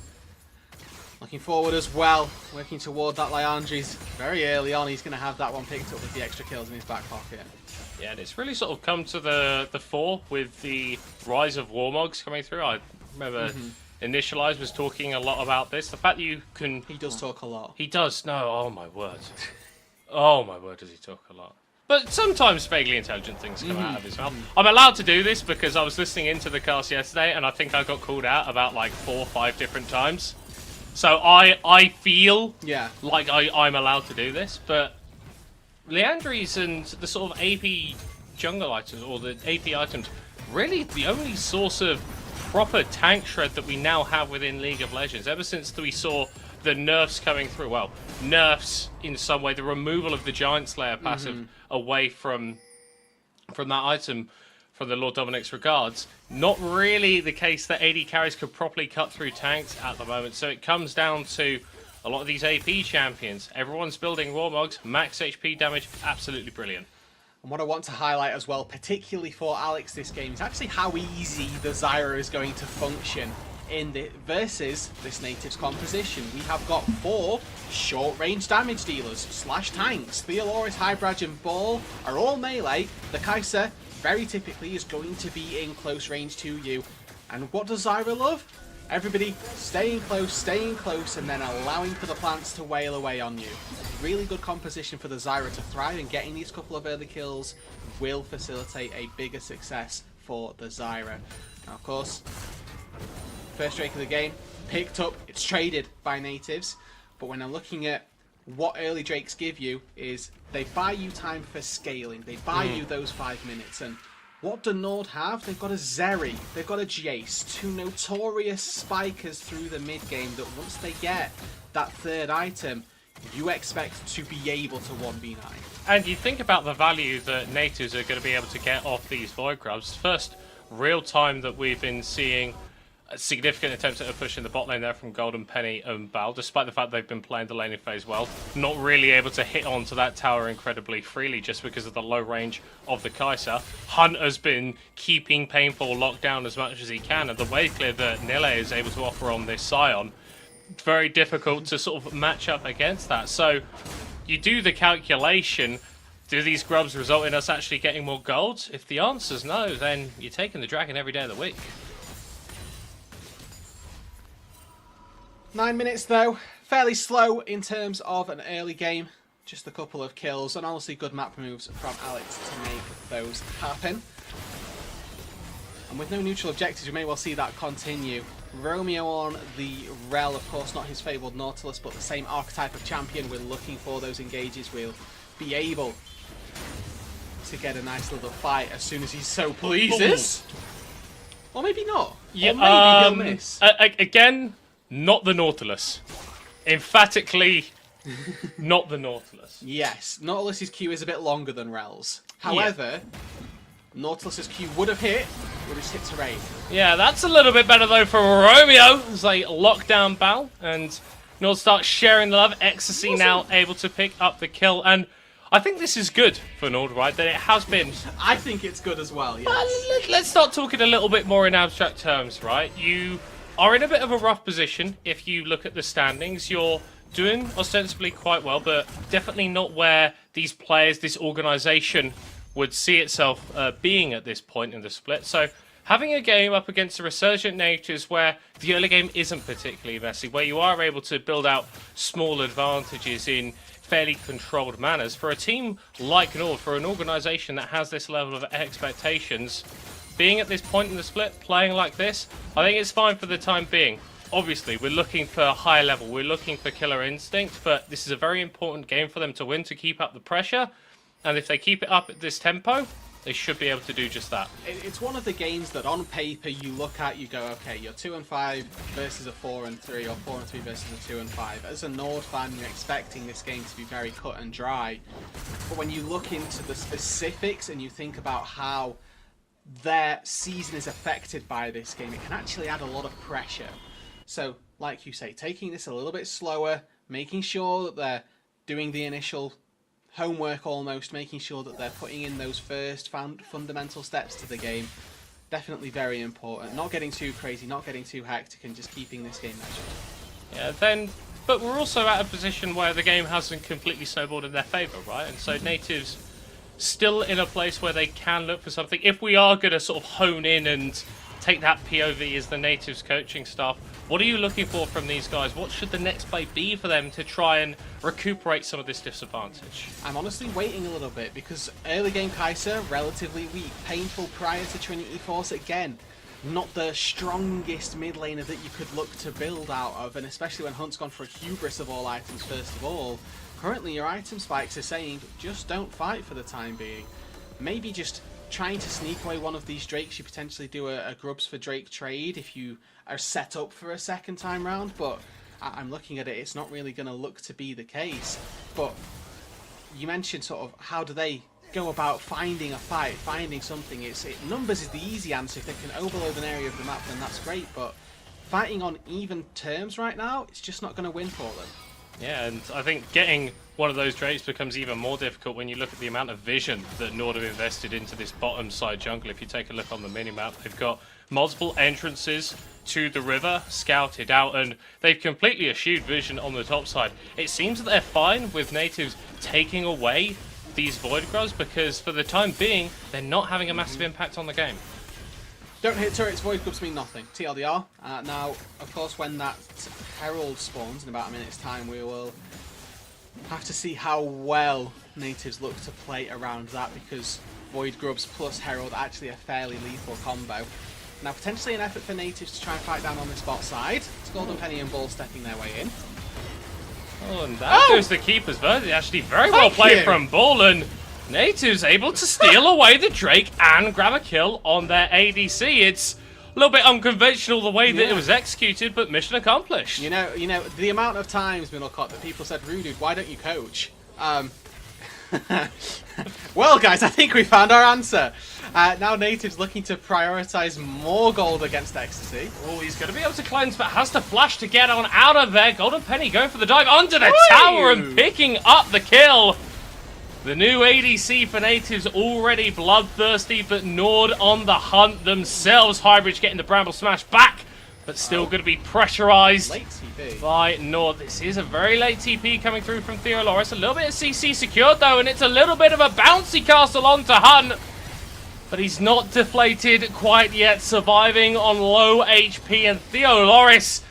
Looking forward as well. Working toward that Liandry's very early on. He's going to have that one picked up with the extra kills in his back pocket. Yeah, and it's really sort of come to the fore with the rise of Warmogs coming through. I remember Initialize was talking a lot about this. The fact that you can... He does talk a lot. He does. No, oh my word. Oh my word, does he talk a lot. But sometimes vaguely intelligent things come out of his mouth. I'm allowed to do this because I was listening into the cast yesterday and I think I got called out about like 4 or 5 different times. So I feel like I'm allowed to do this, but Liandry's and the sort of AP jungle items, or the AP items, really the only source of proper tank shred that we now have within League of Legends. Ever since we saw the nerfs coming through, well, nerfs in some way, the removal of the Giant Slayer passive away from that item from the Lord Dominic's regards, not really the case that AD carries could properly cut through tanks at the moment. So it comes down to a lot of these AP champions. Everyone's building Warmogs, max HP damage, absolutely brilliant. And what I want to highlight as well, particularly for Alex this game, is actually how easy the Zyra is going to function in the versus this native's composition. We have got 4 short-range damage dealers / tanks. Theoloris, Hybraj and Ball are all melee. The Kai'Sa very typically is going to be in close range to you. And what does Zyra love? Everybody staying close, and then allowing for the plants to wail away on you. Really good composition for the Zyra to thrive, and getting these couple of early kills will facilitate a bigger success for the Zyra. Now, of course, first Drake of the game, picked up, it's traded by natives, but when I'm looking at what early Drakes give you is they buy you time for scaling, they buy you those 5 minutes, and what do Nord have? They've got a Zeri, they've got a Jace, 2 notorious spikers through the mid game that once they get that third item, you expect to be able to 1v9. And you think about the value that natives are going to be able to get off these Void Grubs. First real time that we've been seeing significant attempts at a push in the bot lane there from Golden Penny and Bal, despite the fact they've been playing the laning phase well. Not really able to hit onto that tower incredibly freely just because of the low range of the Kai'Sa. Hunt has been keeping Painful locked down as much as he can, and the wave clear that Nile is able to offer on this Scion, very difficult to sort of match up against that. So you do the calculation, do these grubs result in us actually getting more gold? If the answer's no, then you're taking the dragon every day of the week. 9 minutes though, fairly slow in terms of an early game. Just a couple of kills and honestly good map moves from Alex to make those happen. And with no neutral objectives, we may well see that continue. Romeo on the Rel, of course not his fabled Nautilus, but the same archetype of champion. We're looking for those engages. We'll be able to get a nice little fight as soon as he so pleases. Or maybe not. Yeah, or maybe he'll miss. Again, not the Nautilus. Emphatically, not the Nautilus. Yes, Nautilus's Q is a bit longer than Rel's. However, Nautilus's Q would have hit terrain. Yeah, that's a little bit better though for Romeo as they lock down Bal, and Nord starts sharing the love. Ecstasy now able to pick up the kill, and I think this is good for Nord, right? That it has been. I think it's good as well, yes. Let's start talking a little bit more in abstract terms, right? You are in a bit of a rough position if you look at the standings. You're doing ostensibly quite well, but definitely not where these players, this organisation, would see itself being at this point in the split. So having a game up against the Resurgent Natives where the early game isn't particularly messy, where you are able to build out small advantages in fairly controlled manners, for a team like Nord, for an organisation that has this level of expectations, being at this point in the split, playing like this, I think it's fine for the time being. Obviously, we're looking for a higher level, we're looking for killer instinct, but this is a very important game for them to win, to keep up the pressure, and if they keep it up at this tempo, they should be able to do just that. It's one of the games that on paper you look at, you go, okay, you're 2-5 versus a 4-3, or 4-3 versus a 2-5. As a Nord fan, you're expecting this game to be very cut and dry. But when you look into the specifics and you think about how their season is affected by this game, it can actually add a lot of pressure. So, like you say, taking this a little bit slower, making sure that they're doing the initial homework almost, making sure that they're putting in those first fundamental steps to the game, definitely very important. Not getting too crazy, not getting too hectic, and just keeping this game measured. Yeah, but we're also at a position where the game hasn't completely snowballed in their favour, right? And so Natives still in a place where they can look for something. If we are going to sort of hone in and take that POV as the Natives coaching staff, what are you looking for from these guys? What should the next play be for them to try and recuperate some of this disadvantage? I'm honestly waiting a little bit, because early game Kai'Sa, relatively weak. Painful prior to Trinity Force, again, not the strongest mid laner that you could look to build out of, and especially when Hunt's gone for a hubris of all items first of all. Currently your item spikes are saying, just don't fight for the time being. Maybe just trying to sneak away one of these Drakes. You potentially do a Grubs for Drake trade if you are set up for a second time round, but I'm looking at it, it's not really going to look to be the case. But you mentioned sort of how do they go about finding a fight, finding something. Numbers is the easy answer. If they can overload an area of the map, then that's great, but fighting on even terms right now, it's just not going to win for them. Yeah, and I think getting one of those Drakes becomes even more difficult when you look at the amount of vision that Nord have invested into this bottom side jungle. If you take a look on the minimap, they've got multiple entrances to the river scouted out, and they've completely eschewed vision on the top side. It seems that they're fine with Natives taking away these Void Grubs, because for the time being, they're not having a massive impact on the game. Don't hit turrets, Void Grubs mean nothing. TLDR. Now, of course, when that Herald spawns in about a minute's time, we will have to see how well Natives look to play around that, because Void Grubs plus Herald are actually a fairly lethal combo. Now, potentially an effort for Natives to try and fight down on this bot side. It's Golden Penny and Bull stepping their way in. Oh, and that goes the Keeper's Verdant. Actually, very well played from Bull, and Natives able to steal away the Drake and grab a kill on their ADC. It's a little bit unconventional the way that it was executed, but mission accomplished. You know, the amount of times, Middlecott, that people said, Ruddy, why don't you coach? Well, guys, I think we found our answer. Now Natives looking to prioritise more gold against Ecstasy. Oh, he's going to be able to cleanse, but has to flash to get on out of there. Golden Penny going for the dive under the tower and picking up the kill. The new ADC for Natives already bloodthirsty, but Nord on the hunt themselves. Highbridge getting the Bramble Smash back, but still going to be pressurized Late TP by Nord. This is a very late TP coming through from Theoloris. A little bit of CC secured though, and it's a little bit of a bouncy castle onto Hunt. But he's not deflated quite yet, surviving on low HP, and Theoloris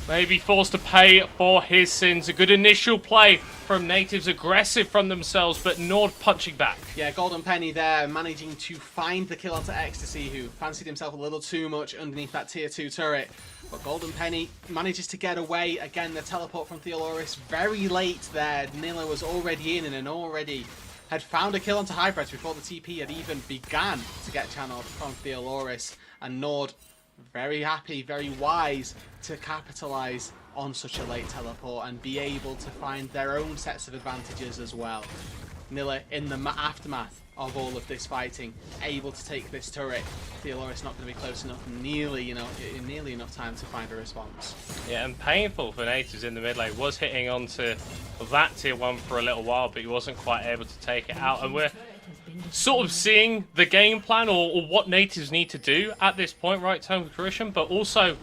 may be forced to pay for his sins. A good initial play from Natives, aggressive from themselves, but Nord punching back. Yeah, Golden Penny there, managing to find the kill onto Ecstasy, who fancied himself a little too much underneath that tier 2 turret. But Golden Penny manages to get away. Again, the teleport from Theoloris very late there. Nilla was already in and already had found a kill onto Highbridge before the TP had even began to get channeled from Theoloris. And Nord, very happy, very wise to capitalise on such a late teleport and be able to find their own sets of advantages as well. Nilla in the aftermath of all of this fighting, able to take this turret. Theoloris not going to be close enough, nearly enough time to find a response. Yeah, and painful for Natives in the mid lane. Was hitting onto that tier 1 for a little while, but he wasn't quite able to take it out. And we're sort of seeing the game plan or what Natives need to do at this point, right, Tone of Fruition, but also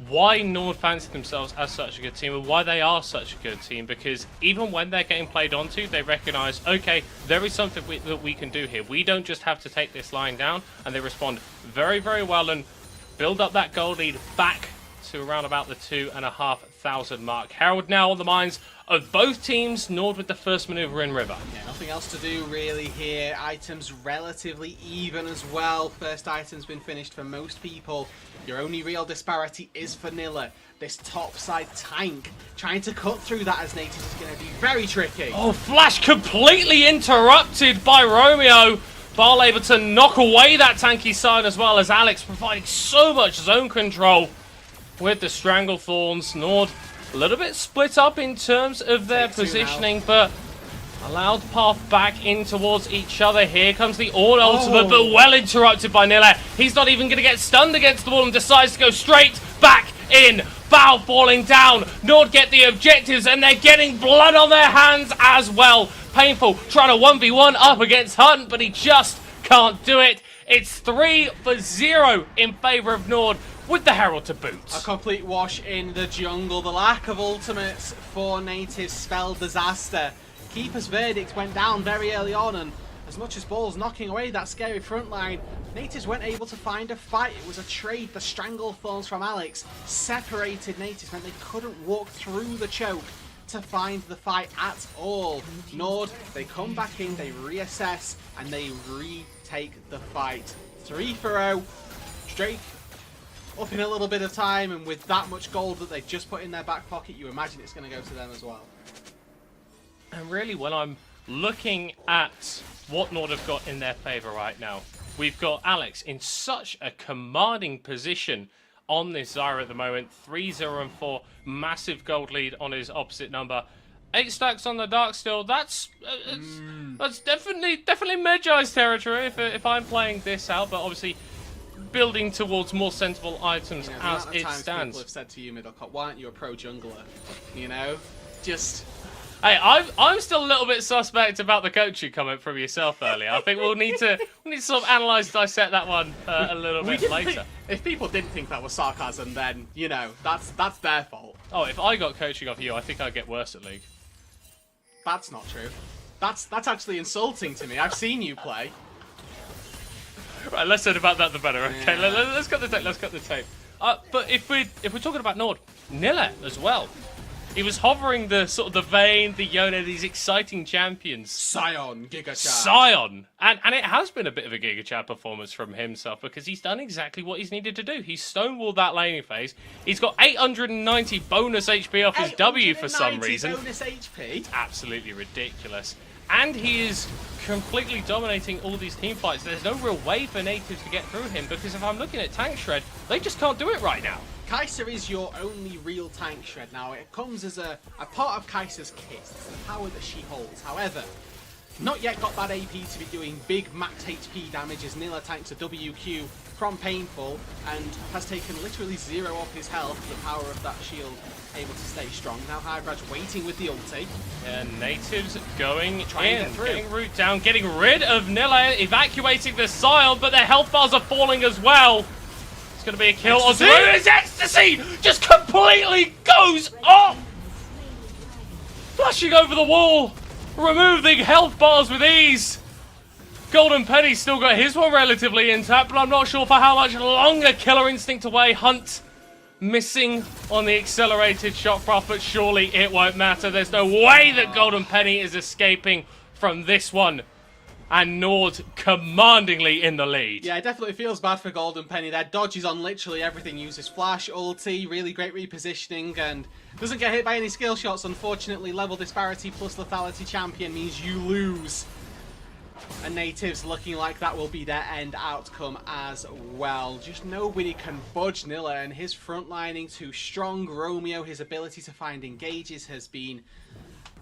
why Nord fancy themselves as such a good team and why they are such a good team, because even when they're getting played onto, they recognize, okay, there is something that we can do here. We don't just have to take this line down, and they respond very, very well and build up that gold lead back to around about the 2,500 mark. Herald now on the minds of both teams. Nord with the first maneuver in River. Yeah, nothing else to do really here. Items relatively even as well. First item's been finished for most people. Your only real disparity is vanilla. This topside tank trying to cut through that as Natives is going to be very tricky. Oh, Flash completely interrupted by Romeo. Bal able to knock away that tanky side as well as Alex providing so much zone control with the Stranglethorns. Nord a little bit split up in terms of their positioning, but allowed path back in towards each other. Here comes the Orn ultimate, but well interrupted by Nilla. He's not even going to get stunned against the wall and decides to go straight back in. Bow falling down. Nord get the objectives, and they're getting blood on their hands as well. Painful trying to 1v1 up against Hunt, but he just can't do it. It's 3-0 in favour of Nord, with the Herald to boot. A complete wash in the jungle. The lack of ultimates for Natives spelled disaster. Keeper's Verdict went down very early on, and as much as Ball's knocking away that scary front line, Natives weren't able to find a fight. It was a trade. The Stranglethorns from Alex separated Natives, meant they couldn't walk through the choke to find the fight at all. Nord, they come back in, they reassess, and they retake the fight. 3-0, straight up in a little bit of time, and with that much gold that they've just put in their back pocket, you imagine it's going to go to them as well. And really, when I'm looking at what Nord have got in their favour right now, we've got Alex in such a commanding position on this Zyra at the moment. 3-0 and 4, massive gold lead on his opposite number. 8 stacks on the Dark still. That's definitely Magi's territory if I'm playing this out, but obviously building towards more sensible items as it stands. People have said to you, Middlecop, why aren't you a pro jungler? You know, just. Hey, I'm still a little bit suspect about the coaching comment from yourself earlier. I think we'll need to sort of analyse, dissect that one a little bit later. If people didn't think that was sarcasm, then you know that's their fault. Oh, if I got coaching off you, I think I'd get worse at League. That's not true. That's actually insulting to me. I've seen you play. Right, less said about that the better. Okay, Yeah. let's cut the tape. Let's cut the tape. But if we're talking about Nord, Nilla as well. He was hovering the sort of the Vayne, the Yona, these exciting champions. Sion, Giga Chad. Sion! And it has been a bit of a Giga Chad performance from himself because he's done exactly what he's needed to do. He's stonewalled that laning phase. He's got 890 bonus HP off his W for some reason. Bonus HP? It's absolutely ridiculous. And he is completely dominating all these team fights. There's no real way for Natives to get through him because if I'm looking at Tank Shred, they just can't do it right now. Kai'Sa is your only real tank shred now. It comes as a part of Kai'Sa's kit. It's the power that she holds. However, not yet got that AP to be doing big max HP damage as Nilla tanks a WQ from Painful and has taken literally 0 off his health. The power of that shield able to stay strong. Now Hybraj waiting with the ulti. And Natives going Trying to in, get through. getting root down, getting rid of Nilla, evacuating the Sion, but their health bars are falling as well. It's going to be a kill. His ecstasy just completely goes off! Flashing over the wall, removing health bars with ease. Golden Penny still got his one relatively intact, but I'm not sure for how much longer. Killer Instinct away, Hunt missing on the accelerated shock buff, but surely it won't matter. There's no way that Golden Penny is escaping from this one. And Nord commandingly in the lead. Yeah, it definitely feels bad for Golden Penny. Their dodge is on literally everything. Uses flash, ulti, really great repositioning, and doesn't get hit by any skill shots. Unfortunately, level disparity plus lethality champion means you lose. And Natives looking like that will be their end outcome as well. Just nobody can budge Nilla, and his frontlining too strong. Romeo, his ability to find engages has been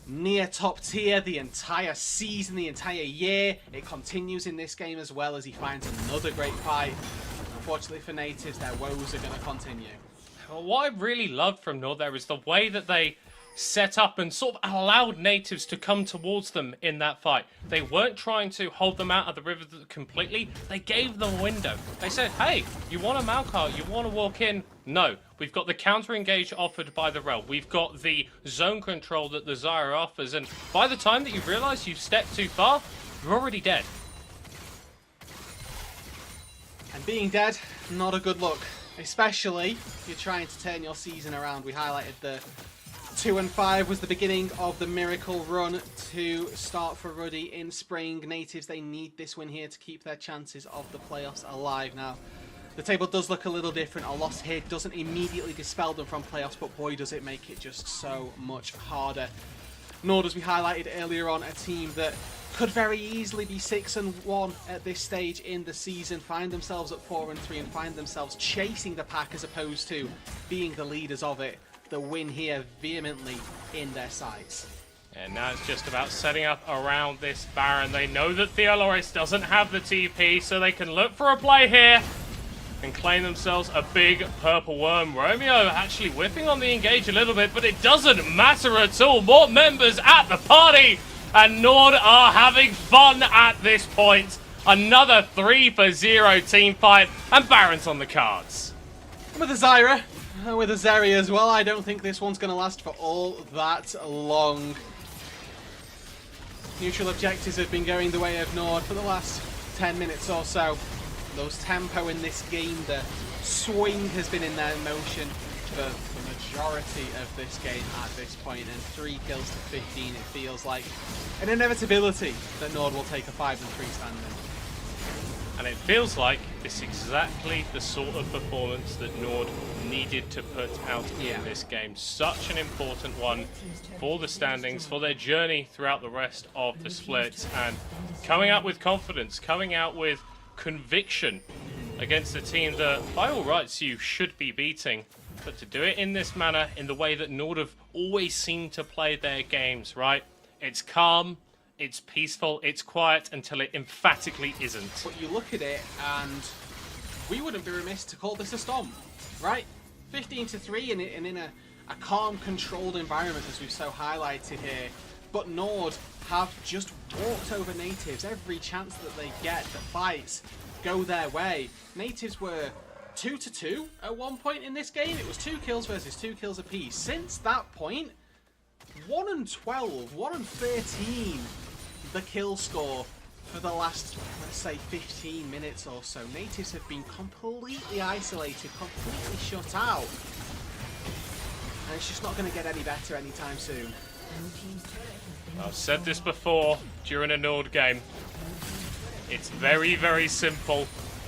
near top tier the entire season, the entire year. It continues in this game as well as he finds another great fight. Unfortunately for Natives, their woes are going to continue. Well, what I really loved from Nord there is the way that they set up and sort of allowed Natives to come towards them in that fight. They weren't trying to hold them out of the river completely. They gave them a window. They said, hey, you want a Malkar? You want to walk in? No. We've got the counter engage offered by the Rel. We've got the zone control that the Zyra offers. And by the time that you've realized you've stepped too far, you're already dead. And being dead, not a good look. Especially if you're trying to turn your season around. We highlighted the 2-5 was the beginning of the miracle run to start for Ruddy in spring. Natives, they need this win here to keep their chances of the playoffs alive. Now, the table does look a little different. A loss here doesn't immediately dispel them from playoffs, but boy, does it make it just so much harder. Nord, as we highlighted earlier on, a team that could very easily be 6-1 at this stage in the season, find themselves at 4-3 and find themselves chasing the pack as opposed to being the leaders of it. The win here vehemently in their sights. And now it's just about setting up around this Baron. They know that Theoloris doesn't have the TP, so they can look for a play here and claim themselves a big purple worm. Romeo actually whipping on the engage a little bit, but it doesn't matter at all. More members at the party, and Nord are having fun at this point. Another 3-0 team fight, and Baron's on the cards. With a Zyra, with a Zeri as well, I don't think this one's going to last for all that long. Neutral objectives have been going the way of Nord for the last 10 minutes or so. Those tempo in this game, the swing has been in their motion for the majority of this game at this point, and 3 kills to 15, it feels like an inevitability that Nord will take a 5-3 standing. And it feels like this is exactly the sort of performance that Nord needed to put out in this game. Such an important one for the standings, for their journey throughout the rest of the splits, and coming out with confidence, coming out with conviction against a team that, by all rights, you should be beating. But to do it in this manner, in the way that Nord have always seemed to play their games, right? It's calm, it's peaceful, it's quiet, until it emphatically isn't. But you look at it, and we wouldn't be remiss to call this a stomp, right? 15-3 and in a calm, controlled environment, as we've so highlighted here. But Nord have just walked over Natives every chance that they get. The fights go their way. Natives were 2-2 at one point in this game. It was 2 kills versus 2 kills apiece. Since that point, 1-12, 1-13, the kill score for the last, let's say, 15 minutes or so. Natives have been completely isolated, completely shut out. And it's just not going to get any better anytime soon. I've said this before during a Nord game. It's very, very simple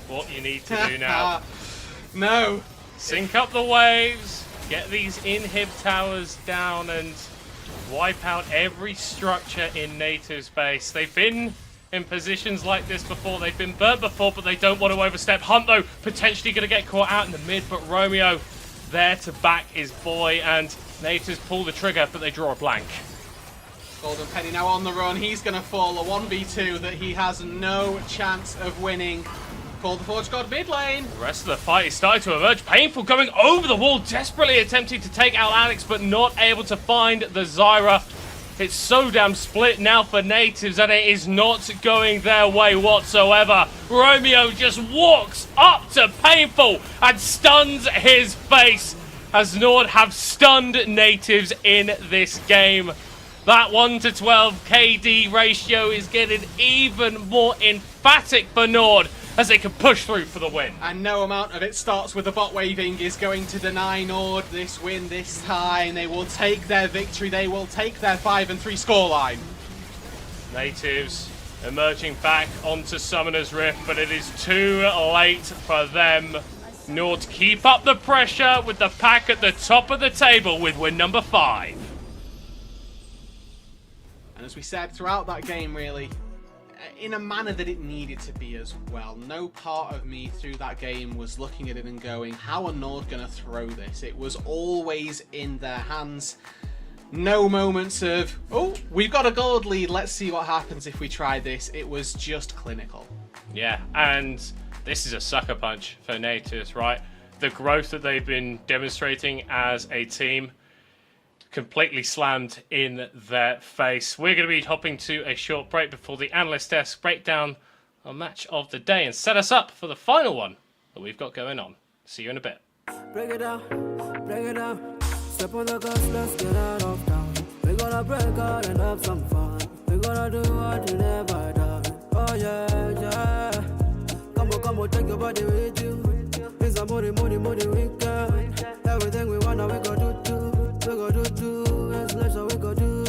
what you need to do now. No. Sync up the waves, get these inhib towers down, and wipe out every structure in Native's base. They've been in positions like this before. They've been burnt before, but they don't want to overstep. Hunt, though, potentially going to get caught out in the mid, but Romeo there to back his boy, and Natives pull the trigger, but they draw a blank. Golden Penny now on the run. He's going to fall a 1v2 that he has no chance of winning. Call the Forge God mid lane. The rest of the fight is starting to emerge. Painful going over the wall, desperately attempting to take out Alex, but not able to find the Zyra. It's so damn split now for Natives, and it is not going their way whatsoever. Romeo just walks up to Painful and stuns his face, as Nord have stunned Natives in this game. That 1-12 KD ratio is getting even more emphatic for Nord, as they can push through for the win. And no amount of it starts with the bot waving is going to deny Nord this win this time. They will take their victory. They will take their 5-3 scoreline. Natives emerging back onto Summoner's Rift, but it is too late for them. Nord keep up the pressure with the pack at the top of the table with win number 5. And as we said throughout that game, really, in a manner that it needed to be as well. No part of me through that game was looking at it and going, how are Nord going to throw this? It was always in their hands. No moments of, oh, we've got a gold lead, let's see what happens if we try this. It was just clinical. Yeah, and this is a sucker punch for Natus, right? The growth that they've been demonstrating as a team completely slammed in their face. We're going to be hopping to a short break before the analyst desk break down our match of the day and set us up for the final one that we've got going on. See you in a bit. Break it down, break it down. Step on the gas, let's get out of town. We gonna break out and have some fun. We gonna do what you never done. Oh yeah, yeah. Come on, take your body with you. It's a money weekend. Everything we wanna, we go do. We go do. It's leisure, we go do.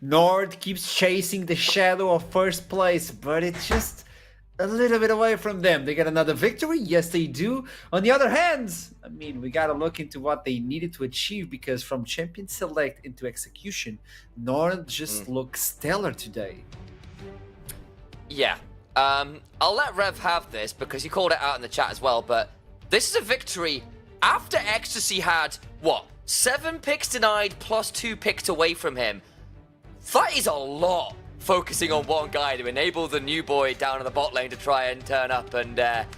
Nord keeps chasing the shadow of first place, but it's just a little bit away from them. They get another victory? Yes, they do. On the other hand, I mean, we got to look into what they needed to achieve, because from champion select into execution, Nord just looks stellar today. Yeah. I'll let Rev have this because he called it out in the chat as well, but this is a victory after Ecstasy had, 7 picks denied plus 2 picked away from him. That is a lot, focusing on one guy to enable the new boy down in the bot lane to try and turn up, and that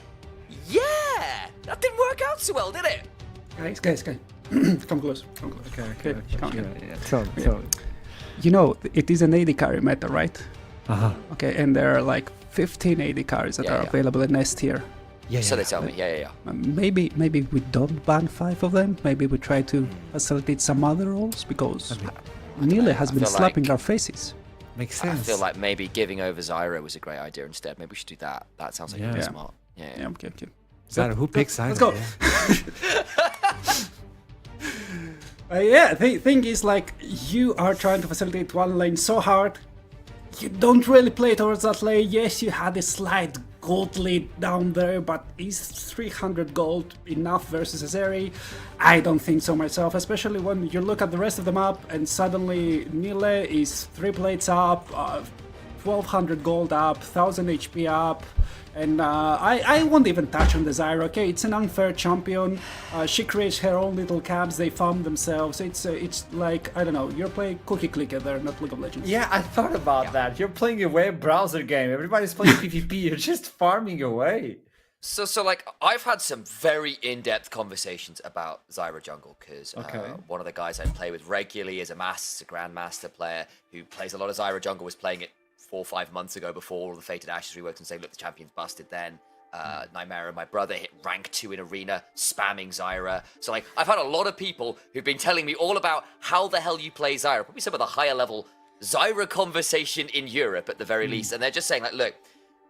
didn't work out so well, did it? Guys, come close. Okay. Come here. Tell me. You know, it is an AD carry meta, right? Uh-huh. Okay, and there are like 15 AD carries that are available in S tier. So they tell me, yeah. Maybe we don't ban 5 of them. Maybe we try to facilitate some other roles, because Nile has been slapping our faces. Makes sense. I feel like maybe giving over Zyra was a great idea instead. Maybe we should do that. That sounds like really smart. Yeah. Okay. Zyra, who picks Zyra? Let's go. Thing is, like, you are trying to facilitate one lane so hard, you don't really play towards that lane. Yes, you had a slight gold lead down there, but is 300 gold enough versus Azeri? I don't think so myself, especially when you look at the rest of the map and suddenly Nile is 3 plates up, 1200 gold up, 1000 HP up, and I won't even touch on the Zyra, okay? It's an unfair champion. She creates her own little camps, they farm themselves. It's like, I don't know, you're playing Cookie Clicker there, not League of Legends. Yeah, I thought about that. You're playing a web browser game. Everybody's playing PvP. You're just farming away. So like, I've had some very in-depth conversations about Zyra jungle, because one of the guys I play with regularly is a Grandmaster player who plays a lot of Zyra jungle, was playing it 4 or 5 months ago before all the Fated Ashes reworked, and saying, look, the champion's busted then. Nightmare, my brother, hit rank 2 in Arena, spamming Zyra. So like, I've had a lot of people who've been telling me all about how the hell you play Zyra, probably some of the higher level Zyra conversation in Europe at the very least, and they're just saying like, look,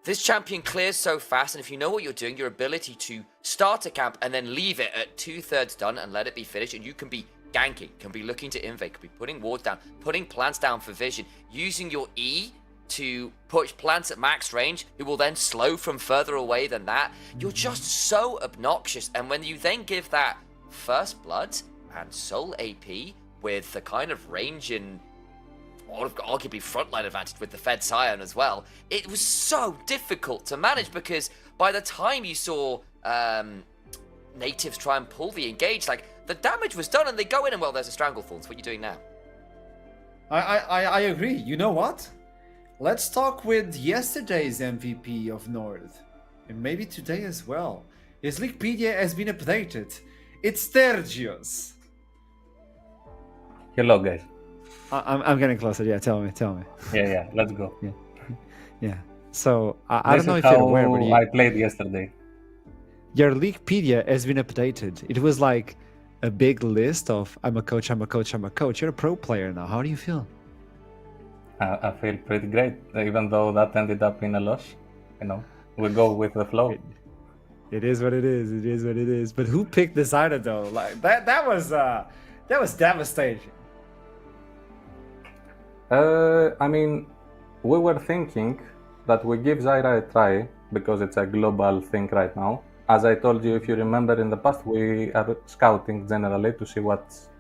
this champion clears so fast, and if you know what you're doing, your ability to start a camp and then leave it at 2/3 done and let it be finished, and you can be ganking, can be looking to invade, can be putting wards down, putting plants down for vision, using your E to push plants at max range, who will then slow from further away than that. You're just so obnoxious, and when you then give that First Blood and Soul AP with the kind of range and arguably frontline advantage with the Fed Scion as well, it was so difficult to manage, because by the time you saw natives try and pull the engage, like, the damage was done and they go in and, well, there's a Stranglethorn. So what are you doing now? I agree. You know what? Let's talk with yesterday's MVP of North, and maybe today as well. His Leaguepedia has been updated. It's Tergios. Hello, guys. I'm getting closer. Yeah, tell me. Yeah. Let's go. Yeah. So I don't know if you're aware, but I played yesterday. Your Leaguepedia has been updated. It was like a big list of I'm a coach. You're a pro player now. How do you feel? I feel pretty great, even though that ended up in a loss. We go with the flow. It is what it is. But who picked the Zyra though? Like that was devastating. I mean, we were thinking that we give Zyra a try because it's a global thing right now. As I told you, if you remember in the past, we are scouting generally to see what's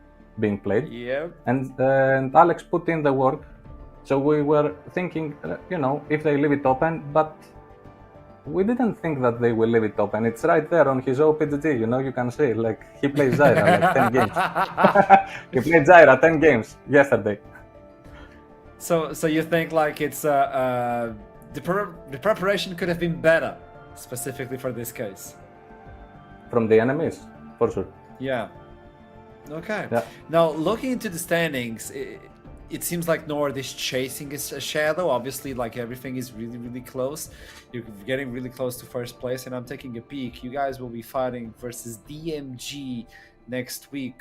being played. Yep. And Alex put in the work. So we were thinking, if they leave it open, but we didn't think that they will leave it open. It's right there on his OPGG, you can see, like, he plays Zyra like 10 games. He played Zyra 10 games yesterday. So you think like it's the preparation could have been better, specifically for this case? From the enemies, for sure. Yeah. Okay. Yeah. Now, looking into the standings, it seems like Nord is chasing a shadow. Obviously, like, everything is really, really close. You're getting really close to first place, and I'm taking a peek. You guys will be fighting versus DMG next week.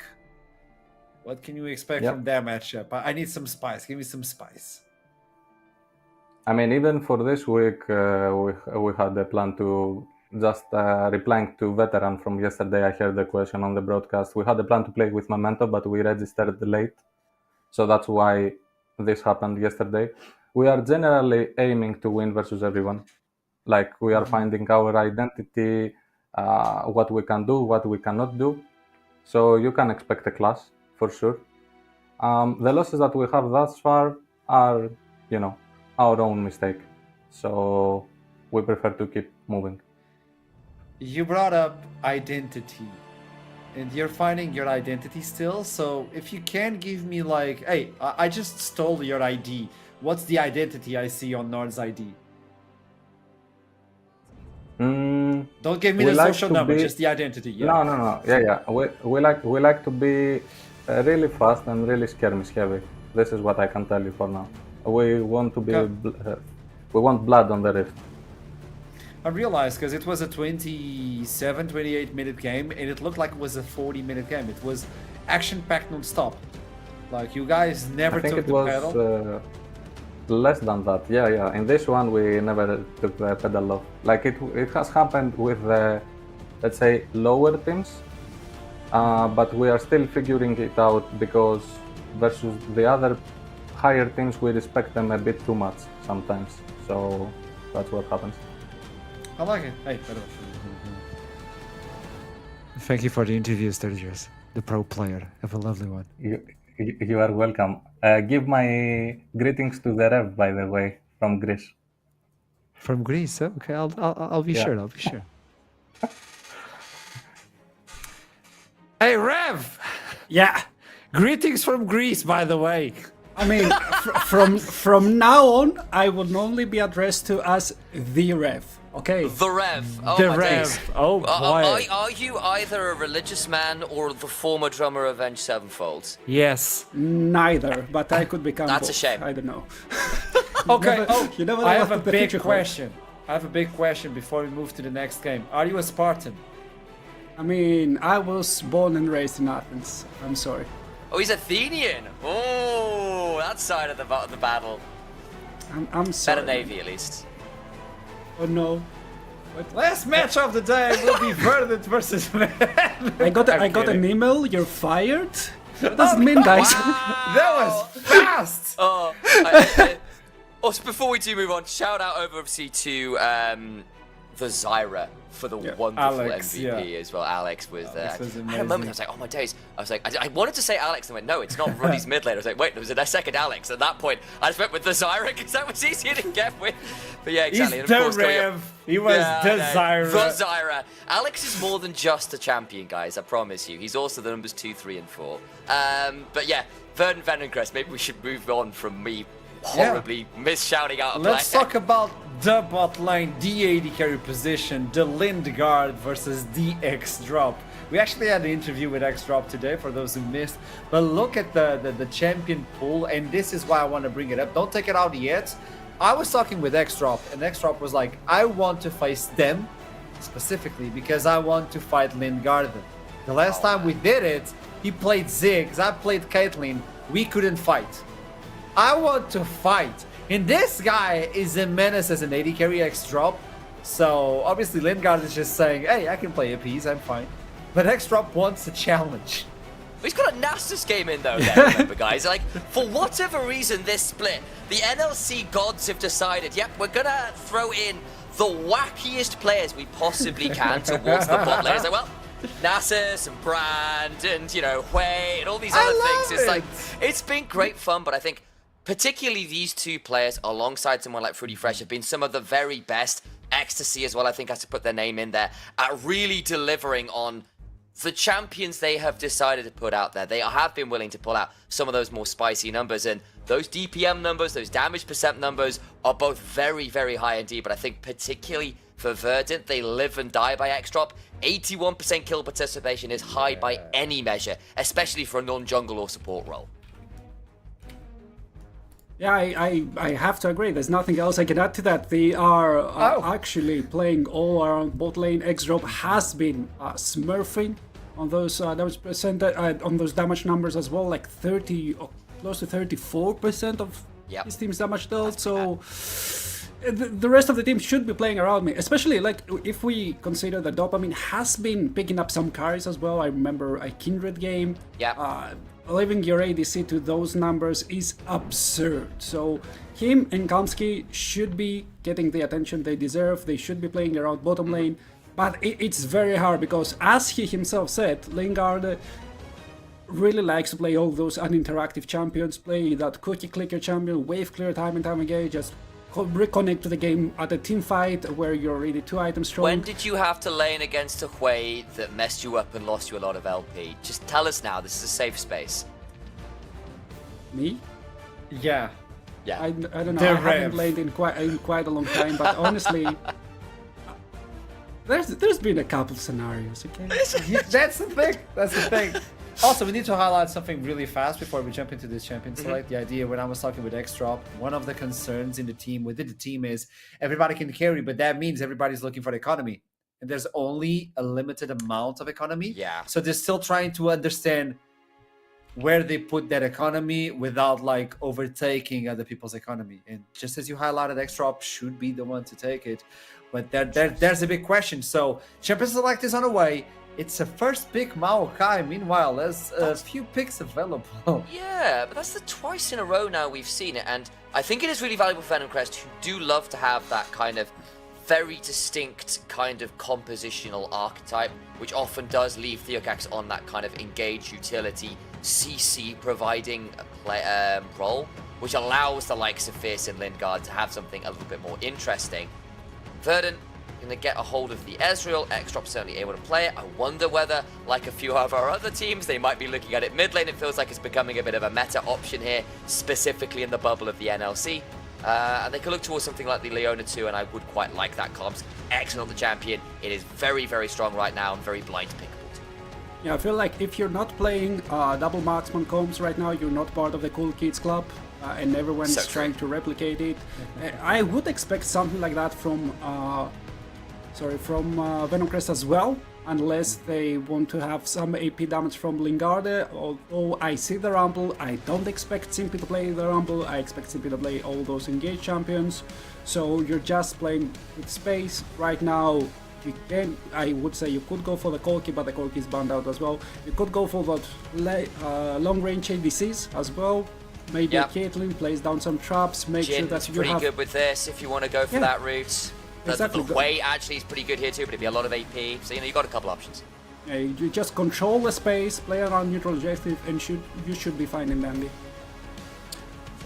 What can you expect from that matchup? I need some spice. Give me some spice. I mean, even for this week, we had a plan to just replying to Veteran from yesterday. I heard the question on the broadcast. We had a plan to play with Memento, but we registered late. So that's why this happened yesterday. We are generally aiming to win versus everyone. Like we are finding our identity, what we can do, what we cannot do. So you can expect a clash for sure. The losses that we have thus far are, our own mistake. So we prefer to keep moving. You brought up identity, and you're finding your identity still. So if you can give me like, hey, I just stole your ID. What's the identity I see on Nord's ID? Don't give me the social number, just the identity. Yeah. No. Yeah. We like to be really fast and really skirmish heavy. This is what I can tell you for now. We want to be. We want blood on the rift. I realized because it was a 28 minute game and it looked like it was a 40-minute game. It was action-packed non-stop. Like you guys never took the pedal. Less than that. Yeah. In this one we never took the pedal off. Like it has happened with the, let's say, lower teams, but we are still figuring it out because versus the other higher teams we respect them a bit too much sometimes. So that's what happens. I like it. Hey, by the way. Thank you for the interview, Sturgis, the pro player. Have a lovely one. You are welcome. Give my greetings to the Rev, by the way, from Greece. From Greece, okay. I'll be sure. I'll be sure. Hey, Rev. Yeah. Greetings from Greece, by the way. I mean, from now on, I will only be addressed to as the Rev. Okay. The Rev. Oh, the my Rev. days. Oh, boy. Are you either a religious man or the former drummer of Avenged Sevenfold? Yes. Neither, but I could become That's both. a shame. I don't know. Okay. You never know I have what a the big future question. I have a big question before we move to the next game. Are you a Spartan? I mean, I was born and raised in Athens. I'm sorry. Oh, he's Athenian. Oh, that side of the battle. I'm sorry. Better Navy, at least. Oh no. Last match of the day will be Verdant versus I got an email. You're fired. What does it mean, guys? That was fast. Oh, also, before we do move on, shout out over obviously to the Zyra for the wonderful Alex, MVP as well. Alex was there. was I had a moment, I was like, oh my days. I was like, I wanted to say Alex, and I went, no, it's not Ruddy's mid lane. I was like, wait, there was a second Alex. At that point, I just went with the Zyra because that was easier to get with. But yeah, exactly. He's the Rev. He was the Zyra. The Zyra. Alex is more than just a champion, guys. I promise you. He's also the numbers 2, 3, and 4. But yeah, Verdant, Venom Crest. Maybe we should move on from me horribly mis-shouting out a play. Let's talk about the bot lane, the AD carry position, the Lindgard versus the X-Drop. We actually had an interview with X-Drop today for those who missed, but look at the champion pool, and this is why I want to bring it up. Don't take it out yet. I was talking with X-Drop, and X-Drop was like, I want to face them specifically because I want to fight Lindgard. The last time we did it, he played Ziggs, I played Caitlyn, we couldn't fight. I want to fight. And this guy is a menace as an AD carry X-Drop. So obviously Lindgard is just saying, hey, I can play APs, I'm fine. But X-Drop wants a challenge. He's got a Nasus game in though, there, remember guys. Like, for whatever reason this split, the NLC gods have decided, yep, we're gonna throw in the wackiest players we possibly can towards the bot lane. It's like, well, Nasus and Brand and, Hui and all these other things. It's like, it's been great fun, but I think particularly these two players, alongside someone like Fruity Fresh, have been some of the very best. Ecstasy as well, I think, has to put their name in there, at really delivering on the champions they have decided to put out there. They have been willing to pull out some of those more spicy numbers, and those DPM numbers, those damage percent numbers, are both very, very high indeed. But I think particularly for Verdant, they live and die by X-Drop. 81% kill participation is high by any measure, especially for a non-jungle or support role. Yeah, I have to agree. There's nothing else I can add to that. They are actually playing all around bot lane. X-Drop has been smurfing on those damage percent, on those damage numbers as well, like 30, close to 34% of his team's damage dealt. So the rest of the team should be playing around me, especially like if we consider that Dopamine has been picking up some carries as well. I remember a Kindred game. Yeah. Leaving your ADC to those numbers is absurd. So him and Kamsky should be getting the attention they deserve. They should be playing around bottom lane. But it's very hard because, as he himself said, Lingard really likes to play all those uninteractive champions, play that cookie clicker champion, wave clear time and time again, just reconnect to the game at a team fight where you're already 2 items strong. When did you have to lane against a Hui that messed you up and lost you a lot of LP? Just tell us now, this is a safe space. Me? Yeah. Yeah. I don't know, I haven't laned in quite a long time, but honestly, there's been a couple scenarios, okay? That's the thing. Also, we need to highlight something really fast before we jump into this champion select. The idea, when I was talking with X-Drop, one of the concerns within the team is everybody can carry, but that means everybody's looking for the economy. And there's only a limited amount of economy. Yeah. So they're still trying to understand where they put that economy without like overtaking other people's economy. And just as you highlighted, X-Drop should be the one to take it. But there's a big question. So champion select is on the way. It's a first pick Maokai. Meanwhile, there's a few picks available. Yeah, but that's the twice in a row now we've seen it, and I think it is really valuable for Venom Crest, who do love to have that kind of very distinct kind of compositional archetype, which often does leave Theocax on that kind of engaged utility CC providing role, which allows the likes of Fierce and Lingard to have something a little bit more interesting. Verdant going to get a hold of the Ezreal. X-Drop certainly able to play it. I wonder whether, like a few of our other teams, they might be looking at it mid lane. It feels like it's becoming a bit of a meta option here, specifically in the bubble of the NLC. And they could look towards something like the Leona 2, and I would quite like that. Comps excellent, the champion. It is very, very strong right now and very blind pickable too. Yeah, I feel like if you're not playing double marksman comps right now, you're not part of the cool kids club, and everyone's trying to replicate it. I would expect something like that from Venom Crest as well, unless they want to have some AP damage from Lingard. Although I see the Rumble, I don't expect Simpy to play the Rumble, I expect Simpy to play all those engaged champions. So you're just playing with space right now. You can, I would say you could go for the Corki, but the Corki is banned out as well. You could go for that long range ADCs as well. Maybe Caitlyn plays down some traps, make sure that you pretty have... good with this if you want to go for that route. Exactly. The way actually is pretty good here too, but it'd be a lot of AP, so you got a couple options. You just control the space, play around neutral objective, and you should be fine in Dandy.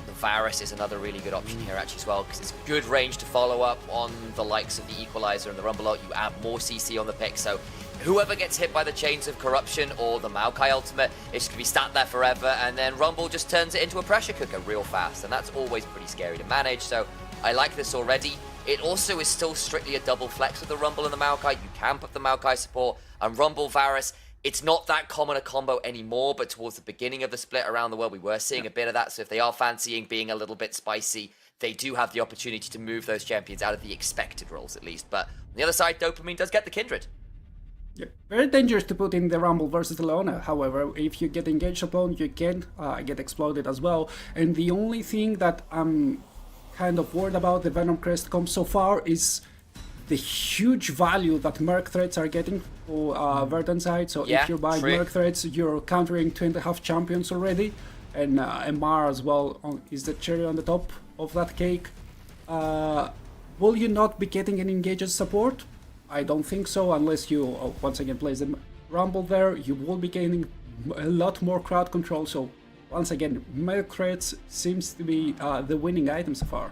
The Varus is another really good option here actually as well, because it's good range to follow up on the likes of the Equalizer and the Rumble ult. You add more CC on the pick, so whoever gets hit by the Chains of Corruption or the Maokai ultimate is going to be sat there forever, and then Rumble just turns it into a pressure cooker real fast, and that's always pretty scary to manage, so I like this already. It also is still strictly a double flex with the Rumble and the Maokai. You can put the Maokai support and Rumble Varus. It's not that common a combo anymore, but towards the beginning of the split around the world, we were seeing a bit of that. So if they are fancying being a little bit spicy, they do have the opportunity to move those champions out of the expected roles at least. But on the other side, Dopamine does get the Kindred. Yeah, very dangerous to put in the Rumble versus the Leona. However, if you get engaged upon, you can get exploded as well. And the only thing that I'm kind of worried about the Venom Crest comp so far is the huge value that Merc threats are getting for Verdant side. So if you're buying Merc threats, you're countering 2.5 champions already, and MR as well is the cherry on the top of that cake. Will you not be getting an engaged support? I don't think so, unless you once again place the Rumble there. You will be gaining a lot more crowd control, so once again, Merc threats seems to be the winning item so far.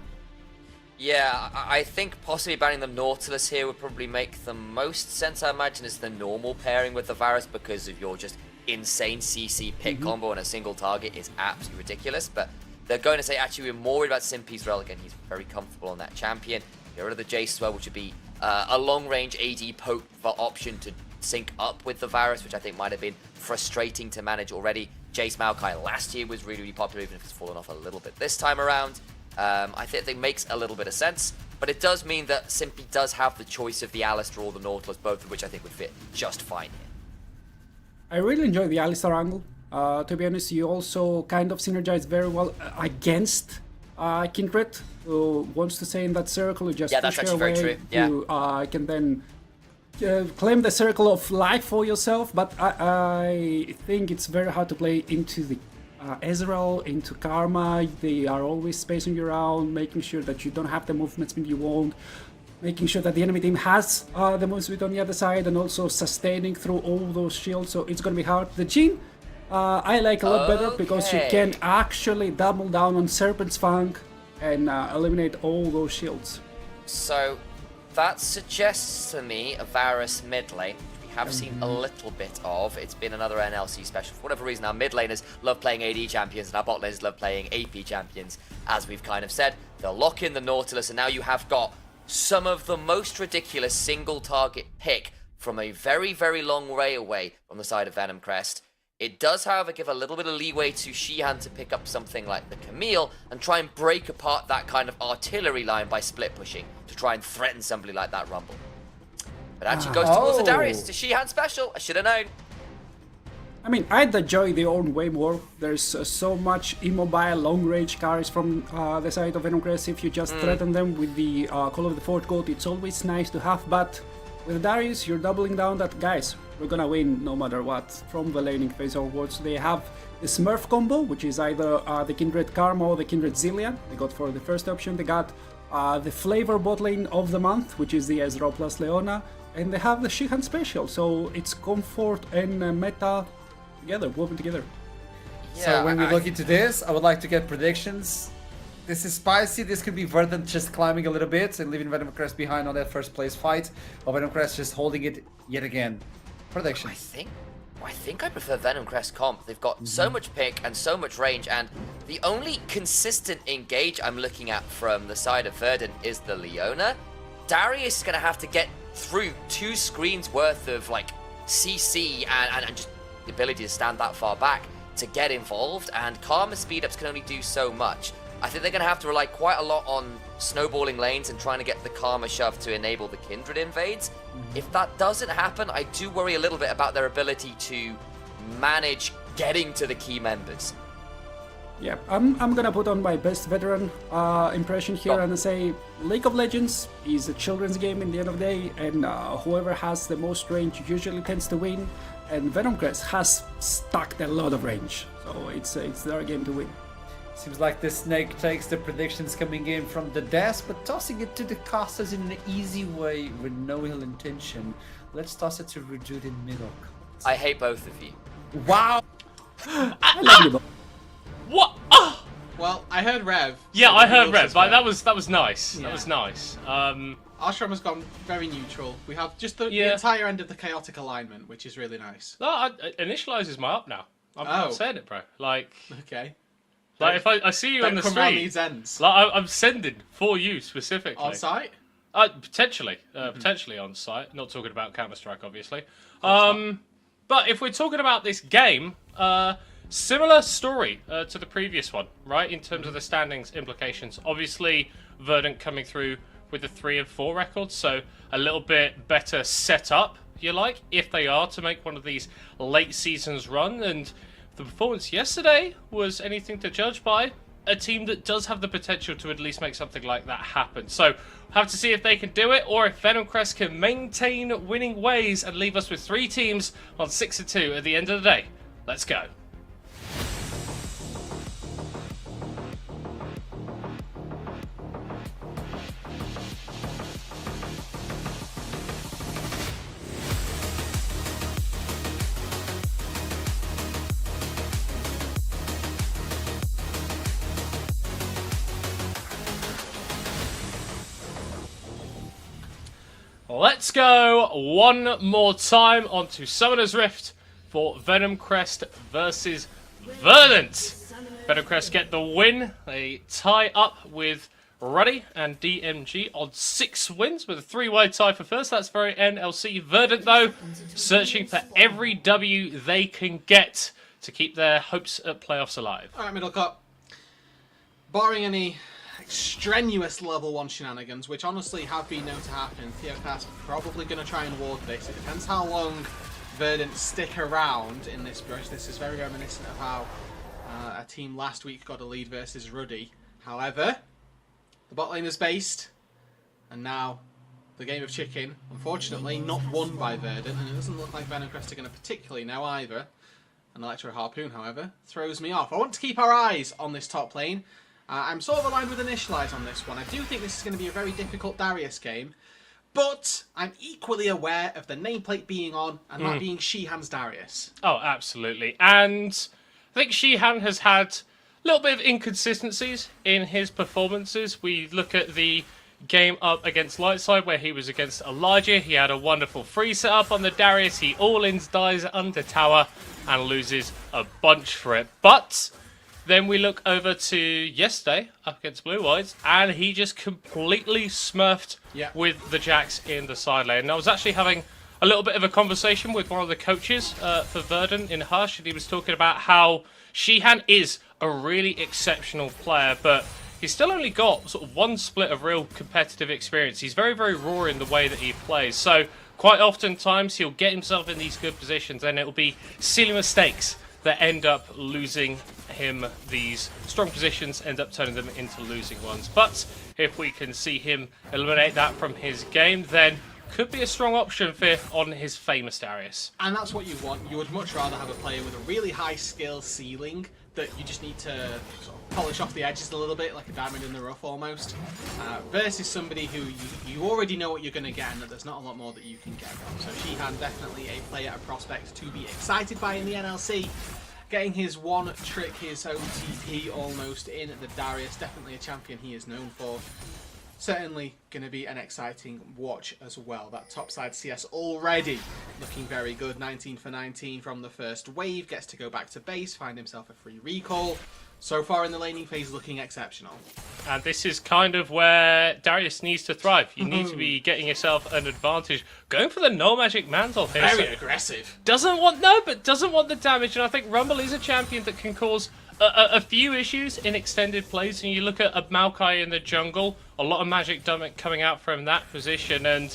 Yeah, I think possibly banning the Nautilus here would probably make the most sense, I imagine, as the normal pairing with the Varus, because of your just insane CC pick combo on a single target is absolutely ridiculous. But they're going to say, actually, we're more worried about Simpy's Relic, and he's very comfortable on that champion. Get rid of the Jace as well, which would be a long-range AD poke option to sync up with the Varus, which I think might have been frustrating to manage already. Jace Maokai last year was really, really popular, even if it's fallen off a little bit this time around. I think it makes a little bit of sense, but it does mean that Simpy does have the choice of the Alistar or the Nautilus, both of which I think would fit just fine here. I really enjoy the Alistar angle. To be honest, you also kind of synergize very well against Kindred, who wants to stay in that circle, who just Yeah, that's push her actually very away. true. Yeah. You can then claim the circle of life for yourself, but I think it's very hard to play into the Ezreal, into Karma. They are always spacing you around, making sure that you don't have the movement speed you want, making sure that the enemy team has the movement speed on the other side, and also sustaining through all those shields, so it's gonna be hard. The Jean, I like a lot better because she can actually double down on Serpent's Fang and eliminate all those shields. So that suggests to me a Varus mid lane, which we have seen a little bit of. It's been another NLC special. For whatever reason, our mid laners love playing AD champions and our bot laners love playing AP champions. As we've kind of said, they'll lock in the Nautilus, and now you have got some of the most ridiculous single target pick from a very, very long way away on the side of Venom Crest. It does, however, give a little bit of leeway to Shihan to pick up something like the Camille and try and break apart that kind of artillery line by split pushing to try and threaten somebody like that Rumble. But actually goes towards the Darius. It's a Shihan special. I should have known. I mean, I'd enjoy the own way more. There's so much immobile, long-range carries from the side of Venom Crest. If you just threaten them with the Call of the Fourth God, it's always nice to have, but with Darius, you're doubling down that, guys, we're gonna win no matter what from the laning phase onwards. They have the Smurf combo, which is either the Kindred Karma or the Kindred Zillion. They got for the first option. They got the flavor bot lane of the month, which is the Ezreal plus Leona, and they have the Shihan special. So it's comfort and meta together, woven together. Yeah, So when we look into this, I would like to get predictions. This is spicy. This could be Verdant just climbing a little bit and leaving Venom Crest behind on that first place fight, or Venom Crest just holding it yet again. Predictions. I think I prefer Venom Crest comp. They've got so much pick and so much range, and the only consistent engage I'm looking at from the side of Verdant is the Leona. Darius is going to have to get through 2 screens worth of like CC and just the ability to stand that far back to get involved, and Karma speed ups can only do so much. I think they're going to have to rely quite a lot on snowballing lanes and trying to get the Karma shove to enable the Kindred invades. If that doesn't happen, I do worry a little bit about their ability to manage getting to the key members. Yeah, I'm gonna put on my best veteran impression here and say League of Legends is a children's game in the end of the day, and whoever has the most range usually tends to win, and Venom Crest has stacked a lot of range, so it's their game to win. Seems like the snake takes the predictions coming in from the desk, but tossing it to the casters in an easy way with no ill intention. Let's toss it to Ruddy in middle. I hate both of you. Wow! I love you both. What? Well, I heard Rev. Yeah, I heard Rev. Like, that was nice. Yeah. That was nice. Ashram has gone very neutral. We have just the entire end of the chaotic alignment, which is really nice. No, Initialize is my up now. I'm saying it, bro. Like, okay. Like if I see you on the street, these ends. Like I'm sending for you specifically. On site? Potentially on site. Not talking about Counter-Strike, obviously. But if we're talking about this game, similar story to the previous one, right? In terms of the standings implications. Obviously, Verdant coming through with the 3 and 4 records, so a little bit better set up, you like, if they are to make one of these late seasons run. And the performance yesterday was anything to judge by. A team that does have the potential to at least make something like that happen. So, have to see if they can do it, or if Venom Crest can maintain winning ways and leave us with 3 teams on 6-2 at the end of the day. Let's go. Let's go one more time onto Summoner's Rift for Venom Crest versus Verdant. Venom Crest get the win. They tie up with Ruddy and DMG on 6 wins with a 3-way tie for first. That's very NLC. Verdant, though, searching for every W they can get to keep their hopes at playoffs alive. Alright, Middle Cup. Barring any strenuous level 1 shenanigans, which honestly have been known to happen, Theocast probably going to try and ward this. It depends how long Verdant stick around in this brush. This is very reminiscent of how a team last week got a lead versus Ruddy However, the bot lane is based, and now the game of chicken, unfortunately, not won by Verdant, and it doesn't look like Venom Crest are going to particularly now either. An Electro Harpoon, however, throws me off. I want to keep our eyes on this top lane. I'm sort of aligned with Initialize on this one. I do think this is going to be a very difficult Darius game, but I'm equally aware of the nameplate being on, and that being Shihan's Darius. Oh, absolutely. And I think Shihan has had a little bit of inconsistencies in his performances. We look at the game up against Lightside where he was against Elijah. He had a wonderful free setup on the Darius. He all-ins, dies under tower and loses a bunch for it. But then we look over to yesterday up against Blue Whites, and he just completely smurfed with the Jax in the side lane. And I was actually having a little bit of a conversation with one of the coaches for Verdant in Hush, and he was talking about how Shihan is a really exceptional player, but he's still only got sort of one split of real competitive experience. He's very, very raw in the way that he plays. So quite oftentimes he'll get himself in these good positions and it'll be silly mistakes that end up losing him these strong positions, end up turning them into losing ones. But if we can see him eliminate that from his game, then could be a strong option for on his famous Darius. And that's what you want. You would much rather have a player with a really high skill ceiling that you just need to sort of polish off the edges a little bit, like a diamond in the rough almost, versus somebody who you already know what you're going to get and that there's not a lot more that you can get from. So Shihan definitely a player, a prospect to be excited by in the NLC. Getting his one trick, his OTP almost in the Darius, definitely a champion he is known for. Certainly going to be an exciting watch as well. That topside CS already looking very good. 19 for 19 from the first wave. Gets to go back to base, find himself a free recall. So far in the laning phase looking exceptional. And this is kind of where Darius needs to thrive. You need to be getting yourself an advantage. Going for the no magic mantle here. Very aggressive. Doesn't want the damage. And I think Rumble is a champion that can cause a few issues in extended plays, and you look at a Maokai in the jungle, a lot of magic coming out from that position, and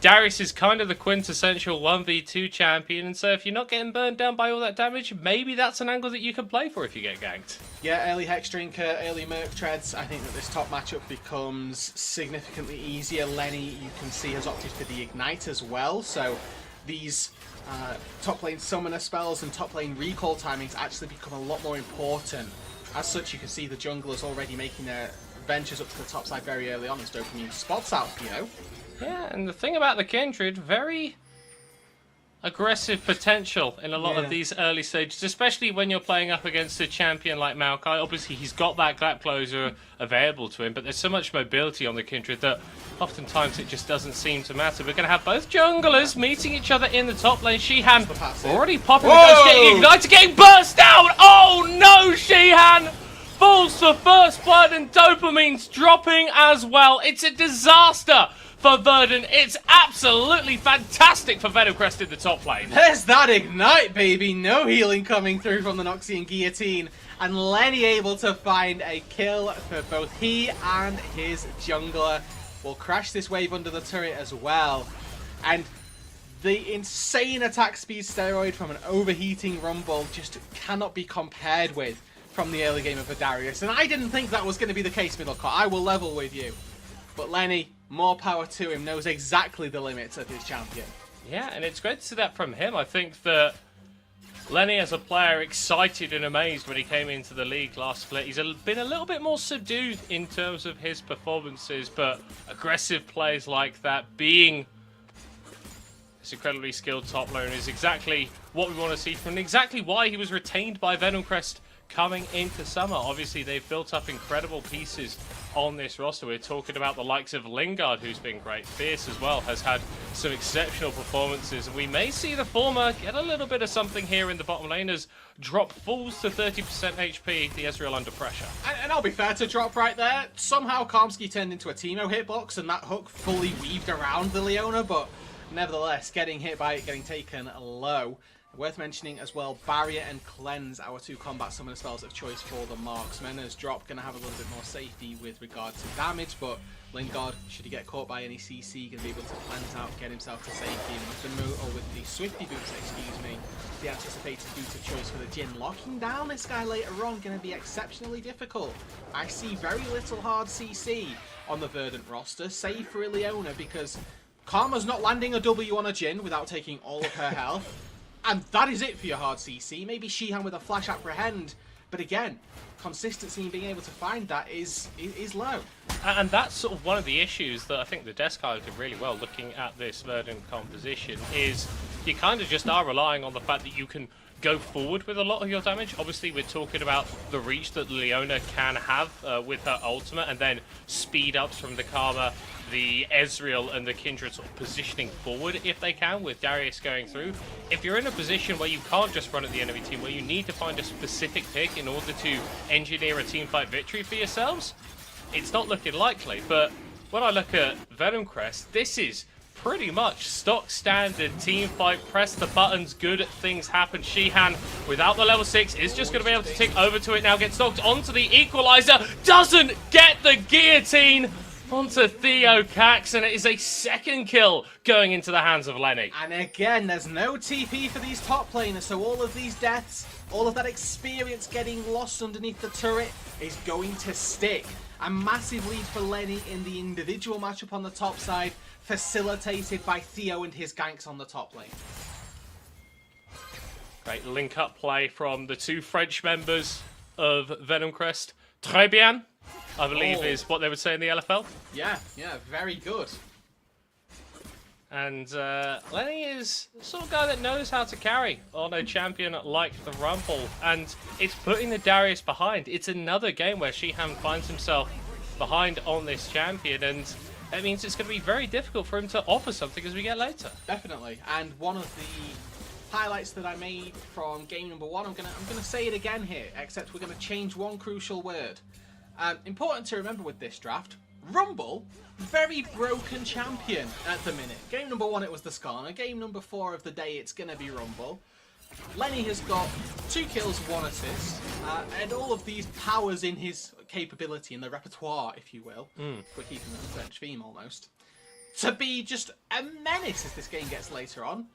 Darius is kind of the quintessential 1v2 champion, and so if you're not getting burned down by all that damage, maybe that's an angle that you can play for if you get ganked. Yeah, early Hex Drinker, early Merc Treads, I think that this top matchup becomes significantly easier. Lenny, you can see, has opted for the Ignite as well, so these top lane summoner spells and top lane recall timings actually become a lot more important. As such, you can see the junglers already making their ventures up to the top side very early on as Dopamine spots out, you know. Yeah, and the thing about the Kindred, very aggressive potential in a lot of these early stages, especially when you're playing up against a champion like Maokai. Obviously, he's got that gap closer available to him, but there's so much mobility on the Kindred that oftentimes it just doesn't seem to matter. We're going to have both junglers meeting each other in the top lane. Shihan already popping the ghost, getting ignited, getting burst down! Oh no, Shihan! Falls to first blood and Dopamine's dropping as well. It's a disaster for Verdant. It's absolutely fantastic for Venom Crest in the top lane. There's that Ignite, baby. No healing coming through from the Noxian Guillotine. And Lenny able to find a kill for both he and his jungler. Will crash this wave under the turret as well. And the insane attack speed steroid from an overheating Rumble just cannot be compared with from the early game of Darius. And I didn't think that was going to be the case, Middlecourt. I will level with you. But Lenny, more power to him, knows exactly the limits of his champion. Yeah, and it's great to see that from him. I think that Lenny, as a player, excited and amazed when he came into the league last split. He's been a little bit more subdued in terms of his performances, but aggressive plays like that, being this incredibly skilled top laner, is exactly what we want to see from him, exactly why he was retained by Venom Crest coming into summer. Obviously, they've built up incredible pieces on this roster. We're talking about the likes of Lingard, who's been great. Fierce as well has had some exceptional performances, and we may see the former get a little bit of something here in the bottom lane as Drop falls to 30% HP, the Ezreal under pressure. And I'll be fair to Drop right there. Somehow Karmsky turned into a Teemo hitbox and that hook fully weaved around the Leona, but nevertheless, getting hit by it, getting taken low. Worth mentioning as well, Barrier and Cleanse, our 2 combat summoner spells of choice for the marksman. As Drop going to have a little bit more safety with regard to damage, but Lingard, should he get caught by any CC, going to be able to cleanse out, get himself to safety. And with the Swifty boots, excuse me, the anticipated boot of choice for the Jhin, locking down this guy later on going to be exceptionally difficult. I see very little hard CC on the Verdant roster, save for Ileona, because Karma's not landing a W on a Jhin without taking all of her health. And that is it for your hard CC. Maybe Shihan with a flash apprehend, but again, consistency in being able to find that is low. And that's sort of one of the issues that I think the Desk did really well looking at this Verdant composition, is you kind of just are relying on the fact that you can go forward with a lot of your damage. Obviously, we're talking about the reach that Leona can have with her ultimate, and then speed ups from the Karma, the Ezreal, and the Kindred sort of positioning forward if they can, with Darius going through. If you're in a position where you can't just run at the enemy team, where you need to find a specific pick in order to engineer a teamfight victory for yourselves, it's not looking likely. But when I look at Venom Crest, this is pretty much stock standard team fight. Press the buttons, good things happen. Shihan, without the level 6, is just going to be able to tick over to it now. Gets knocked onto the equalizer. Doesn't get the guillotine onto Theocax, and it is a second kill going into the hands of Lenny. And again, there's no TP for these top laners, so all of these deaths, all of that experience getting lost underneath the turret is going to stick. A massive lead for Lenny in the individual matchup on the top side, facilitated by Theo and his ganks on the top lane. Great link-up play from the 2 French members of Venom Crest. Très bien, I believe is what they would say in the LFL. Yeah, very good. And Lenny is the sort of guy that knows how to carry on a champion like the Rumble. And it's putting the Darius behind. It's another game where Shihan finds himself behind on this champion, and it means it's going to be very difficult for him to offer something as we get later. Definitely. And one of the highlights that I made from game number 1, I'm gonna say it again here, except we're going to change one crucial word. Important to remember with this draft, Rumble, very broken champion at the minute. Game number 1 it was the Skarner, game number 4 of the day it's going to be Rumble. Lenny has got 2 kills, 1 assist, and all of these powers in his capability, in the repertoire, if you will. We're keeping that French theme almost. To be just a menace as this game gets later on.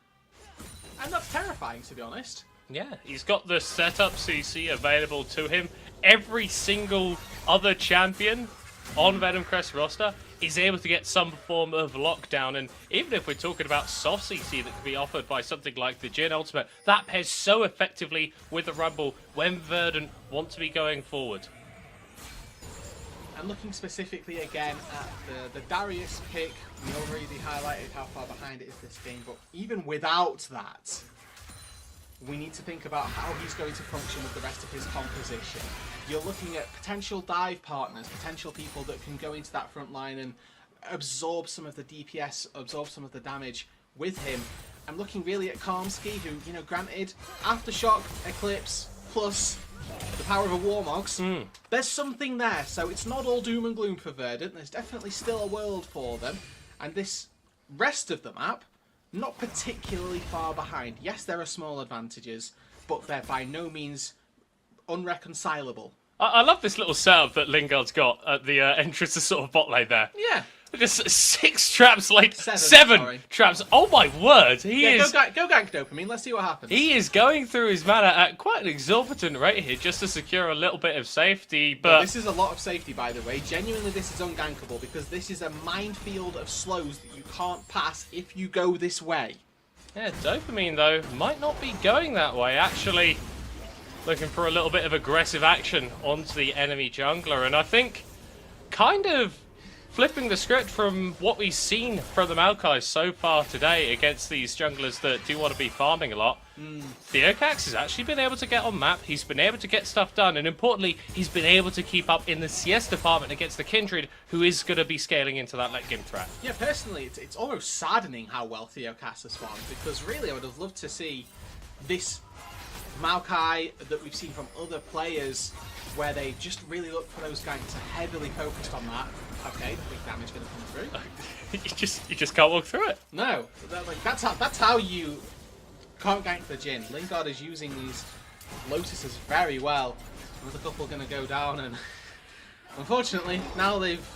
And that's terrifying, to be honest. Yeah, he's got the setup CC available to him. Every single other champion on Venom Crest roster is able to get some form of lockdown, and even if we're talking about soft CC that can be offered by something like the Jhin ultimate, that pairs so effectively with the Rumble when Verdant want to be going forward. And looking specifically again at the Darius pick, we already highlighted how far behind it is this game, but even without that, we need to think about how he's going to function with the rest of his composition. You're looking at potential dive partners, potential people that can go into that front line and absorb some of the DPS, absorb some of the damage with him. I'm looking really at Karmsky, who, you know, granted, Aftershock, Eclipse, plus the power of a Warmogs, there's something there. So it's not all doom and gloom for Verdant. There's definitely still a world for them. And this rest of the map, not particularly far behind. Yes, there are small advantages, but they're by no means unreconcilable. I love this little setup that Lingard's got at the entrance to sort of bot lane there. Yeah. Just 6 traps, like 7 traps. Oh my word! Go gank Dopamine. Let's see what happens. He is going through his mana at quite an exorbitant rate here, just to secure a little bit of safety. But this is a lot of safety, by the way. Genuinely, this is ungankable because this is a minefield of slows that you can't pass if you go this way. Yeah, Dopamine though might not be going that way. Actually, looking for a little bit of aggressive action onto the enemy jungler, and I think kind of flipping the script from what we've seen from the Maokai so far today against these junglers that do want to be farming a lot. Theocax has actually been able to get on map, he's been able to get stuff done, and importantly, he's been able to keep up in the CS department against the Kindred, who is going to be scaling into that late game threat. Yeah, personally, it's almost saddening how well Theocax has farmed, because really I would have loved to see this Maokai that we've seen from other players where they just really look for those ganks and heavily focused on that. Okay, big damage going to come through. you just can't walk through it. No, that's how you can't gank the Jhin. Lingard is using these Lotuses very well. Another couple going to go down, and unfortunately, now they've...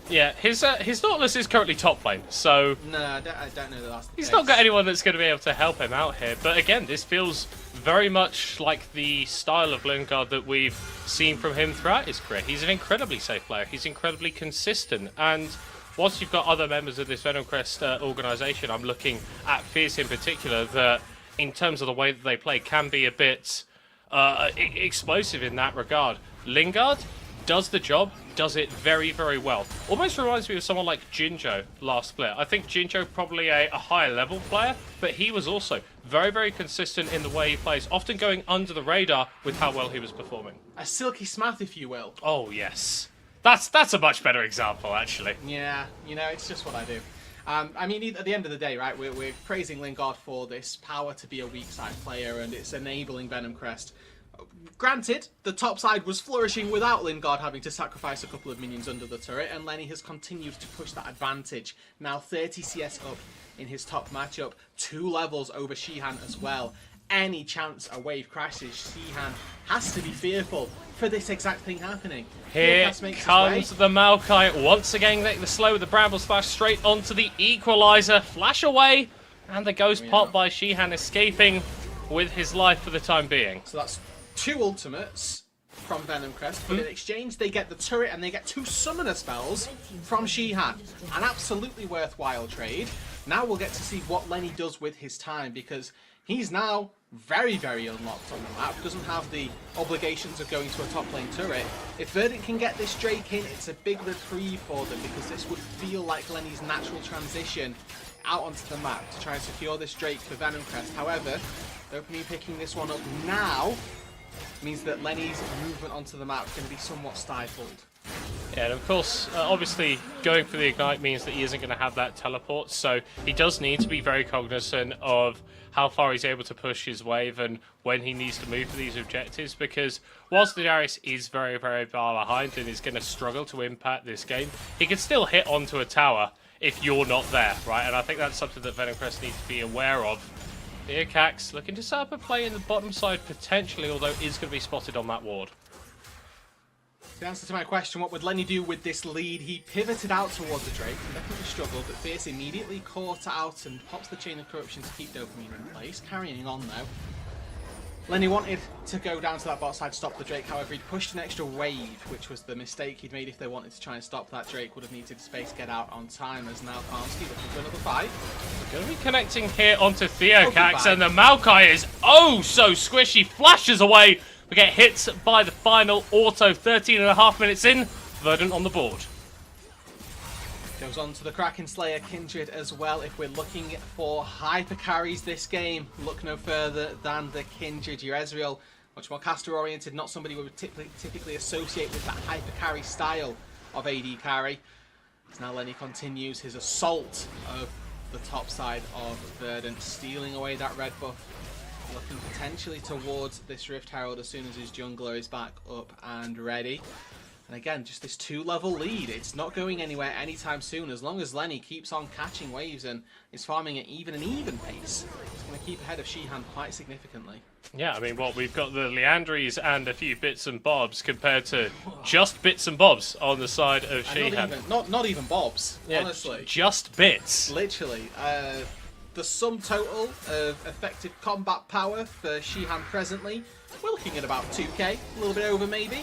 Yeah, his Nautilus is currently top lane, so... No, I don't know that that's the He's case. not got anyone that's going to be able to help him out here. But again, this feels very much like the style of Lingard that we've seen from him throughout his career. He's an incredibly safe player. He's incredibly consistent. And whilst you've got other members of this Venom Crest organisation, I'm looking at Fierce in particular, that in terms of the way that they play can be a bit explosive in that regard. Lingard does the job, does it very, very well. Almost reminds me of someone like Jinjo last split. I think Jinjo probably a higher level player, but he was also very, very consistent in the way he plays, often going under the radar with how well he was performing. A silky smath, if you will. Oh, yes. That's a much better example, actually. Yeah, you know, it's just what I do. I mean, at the end of the day, right, we're praising Lingard for this power to be a weak side player, and it's enabling Venom Crest. Granted, the top side was flourishing without Lingard having to sacrifice a couple of minions under the turret, and Lenny has continued to push that advantage. Now 30 CS up in his top matchup, 2 levels over Shihan as well. Any chance a wave crashes, Shihan has to be fearful for this exact thing happening. Here comes the Maokai once again, getting the slow with the Bramble Splash straight onto the Equalizer. Flash away, and the Ghost Pop by Shihan escaping with his life for the time being. So that's 2 ultimates from Venom Crest, but in exchange they get the turret and they get 2 summoner spells from Shihan. An absolutely worthwhile trade. Now we'll get to see what Lenny does with his time, because he's now very, very unlocked on the map, doesn't have the obligations of going to a top lane turret. If Verdant can get this Drake in, it's a big reprieve for them, because this would feel like Lenny's natural transition out onto the map to try and secure this Drake for Venom Crest. However, Dopamine picking this one up now means that Lenny's movement onto the map is going to be somewhat stifled. Yeah, and of course, obviously, going for the Ignite means that he isn't going to have that teleport, so he does need to be very cognizant of how far he's able to push his wave and when he needs to move for these objectives, because whilst the Darius is very, very far behind and is going to struggle to impact this game, he can still hit onto a tower if you're not there, right? And I think that's something that Venom Crest needs to be aware of. Here, Cax looking to set up a play in the bottom side potentially, although is going to be spotted on that ward. The answer to my question, what would Lenny do with this lead? He pivoted out towards the Drake, and definitely struggled, but Fierce immediately caught out and pops the Chain of Corruption to keep Dopamine in place. Carrying on though. Lenny wanted to go down to that bot side to stop the Drake, however he'd pushed an extra wave, which was the mistake he'd made if they wanted to try and stop that Drake. Would have needed space get out on time, as now Karmsky looking for another fight. We're going to be connecting here onto Theocax, and the Maokai is oh so squishy, flashes away. We get hit by the final auto, 13.5 minutes in, Verdant on the board. Goes on to the Kraken Slayer Kindred as well. If we're looking for hyper carries this game, look no further than the Kindred. Your Ezreal, much more caster oriented, not somebody we would typically associate with that hyper carry style of AD carry. As now Lenny continues his assault of the top side of Verdant, stealing away that red buff. Looking potentially towards this Rift Herald as soon as his jungler is back up and ready. And again, just this 2-level lead. It's not going anywhere anytime soon. As long as Lenny keeps on catching waves and is farming at even an even pace, it's going to keep ahead of Shihan quite significantly. Yeah, I mean, what we've got the Leandries and a few bits and bobs compared to just bits and bobs on the side of Shihan. Not even bobs, yeah, honestly. Just bits. Literally. The sum total of effective combat power for Shihan presently, we're looking at about 2k, a little bit over maybe.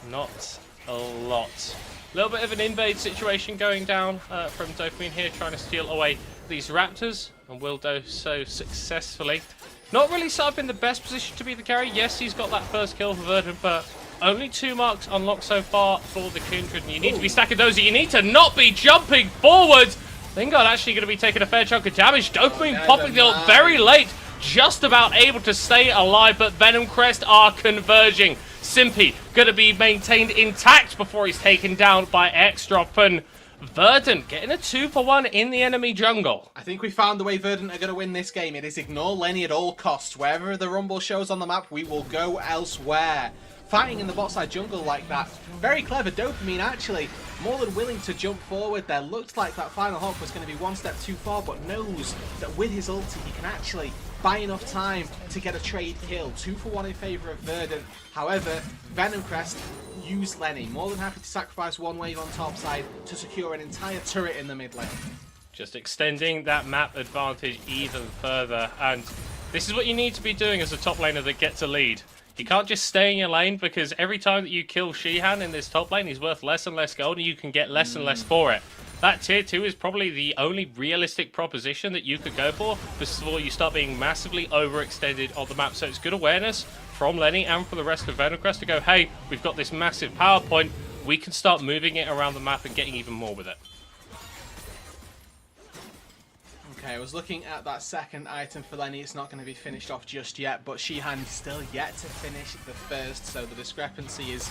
Not a lot. A little bit of an invade situation going down from Dopamine here, trying to steal away these Raptors, and will do so successfully. Not really set up in the best position to be the carry. Yes, he's got that first kill for Verdant, but only 2 marks unlocked so far for the Kindred, and you need to be stacking those. You need to not be jumping forward. Lingard actually going to be taking a fair chunk of damage. Dopamine popping the ult very late, just about able to stay alive, but Venom Crest are converging. Simpy going to be maintained intact before he's taken down by X-Drop, and Verdant getting a 2-for-1 in the enemy jungle. I think we found the way Verdant are going to win this game. It is ignore Lenny at all costs. Wherever the Rumble shows on the map, we will go elsewhere. fighting in the bot side jungle like that. Very clever. Dopamine actually more than willing to jump forward there. Looked like that final hawk was going to be one step too far, but knows that with his ulti he can actually buy enough time to get a trade kill. 2 for 1 in favour of Verdant. However, Venom Crest used Lenny. More than happy to sacrifice one wave on top side to secure an entire turret in the mid lane. Just extending that map advantage even further, and this is what you need to be doing as a top laner that gets a lead. You can't just stay in your lane, because every time that you kill Shihan in this top lane, he's worth less and less gold, and you can get less and less for it. That tier 2 is probably the only realistic proposition that you could go for before you start being massively overextended on the map. So it's good awareness from Lenny and for the rest of Venom Crest to go, hey, we've got this massive power point, we can start moving it around the map and getting even more with it. Okay, I was looking at that second item for Lenny. It's not going to be finished off just yet, but Shihan still yet to finish the first, so the discrepancy is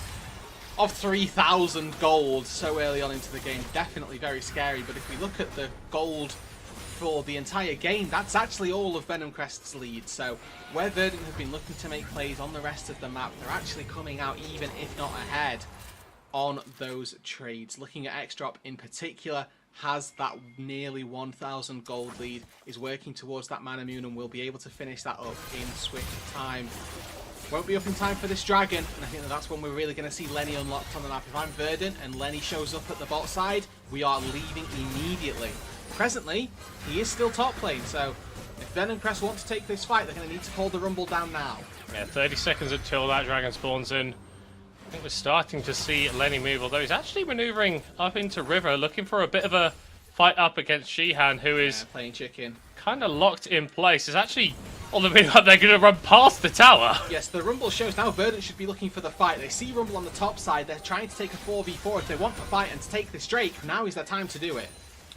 of 3,000 gold so early on into the game. Definitely very scary, but if we look at the gold for the entire game, that's actually all of Venom Crest's lead. So where Verdant have been looking to make plays on the rest of the map, they're actually coming out even if not ahead on those trades. Looking at X-Drop in particular, has that nearly 1,000 gold lead, is working towards that Mana Moon, and will be able to finish that up in swift time. Won't be up in time for this dragon, and I think that's when we're really going to see Lenny unlocked on the map. If I'm Verdant and Lenny shows up at the bot side, we are leaving immediately. Presently, he is still top lane, so if Venom Crest want to take this fight, they're going to need to hold the Rumble down now. Yeah, 30 seconds until that dragon spawns in. I think we're starting to see Lenny move, although he's actually maneuvering up into River, looking for a bit of a fight up against Shihan, who is playing chicken. Kind of locked in place. It's actually on the move up. They're going to run past the tower. Yes, the Rumble shows now Verdant should be looking for the fight. They see Rumble on the top side. They're trying to take a 4v4. If they want the fight and to take this Drake, now is their time to do it.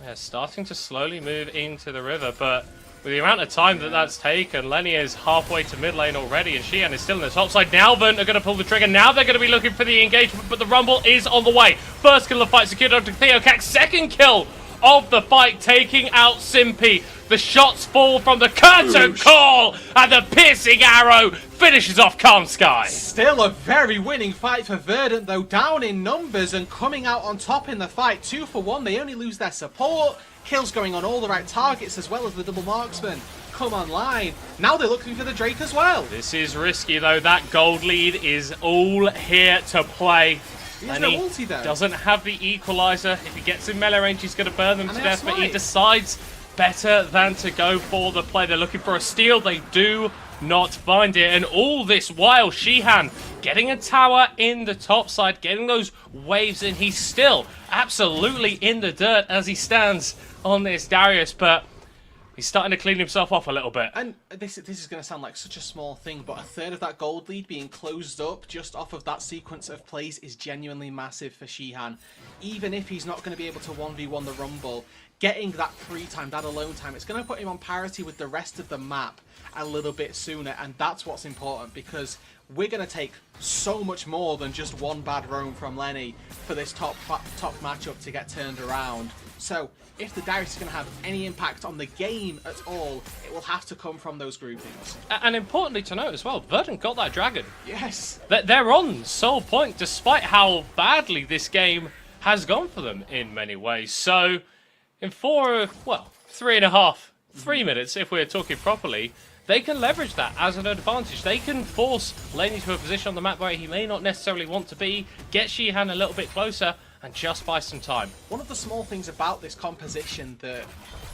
Yeah, starting to slowly move into the river, but with the amount of time that that's taken, Lenny is halfway to mid lane already, and Shihan is still in the top side. Now Verdant are going to pull the trigger. Now they're going to be looking for the engagement, but the Rumble is on the way. First kill of the fight secured onto Theocax. Second kill of the fight, taking out Simpy. The shots fall from the curtain call, and the piercing arrow finishes off Calm Sky. Still a very winning fight for Verdant, though, down in numbers and coming out on top in the fight. 2 for 1, they only lose their support. Kills going on all the right targets, as well as the double marksman come online. Now they're looking for the Drake as well. This is risky, though. That gold lead is all here to play. He no ulti, though. Doesn't have the equalizer. If he gets in melee range, he's going to burn them to death, but he decides better than to go for the play. They're looking for a steal. They do not find it. And all this while, Shihan getting a tower in the top side, getting those waves in. He's still absolutely in the dirt as he stands on this Darius, but he's starting to clean himself off a little bit. And this is going to sound like such a small thing, but a third of that gold lead being closed up just off of that sequence of plays is genuinely massive for Shihan. Even if he's not going to be able to 1v1 the Rumble, getting that free time, that alone time, it's going to put him on parity with the rest of the map a little bit sooner, and that's what's important, because we're going to take so much more than just one bad roam from Lenny for this top matchup to get turned around. So if the Darius is going to have any impact on the game at all, it will have to come from those groupings. And importantly to note as well, Verdant got that dragon. Yes. They're on sole point, despite how badly this game has gone for them in many ways. So in 3 minutes, if we're talking properly, they can leverage that as an advantage. They can force Lenny to a position on the map where he may not necessarily want to be, get Shihan a little bit closer, and just buy some time. One of the small things about this composition that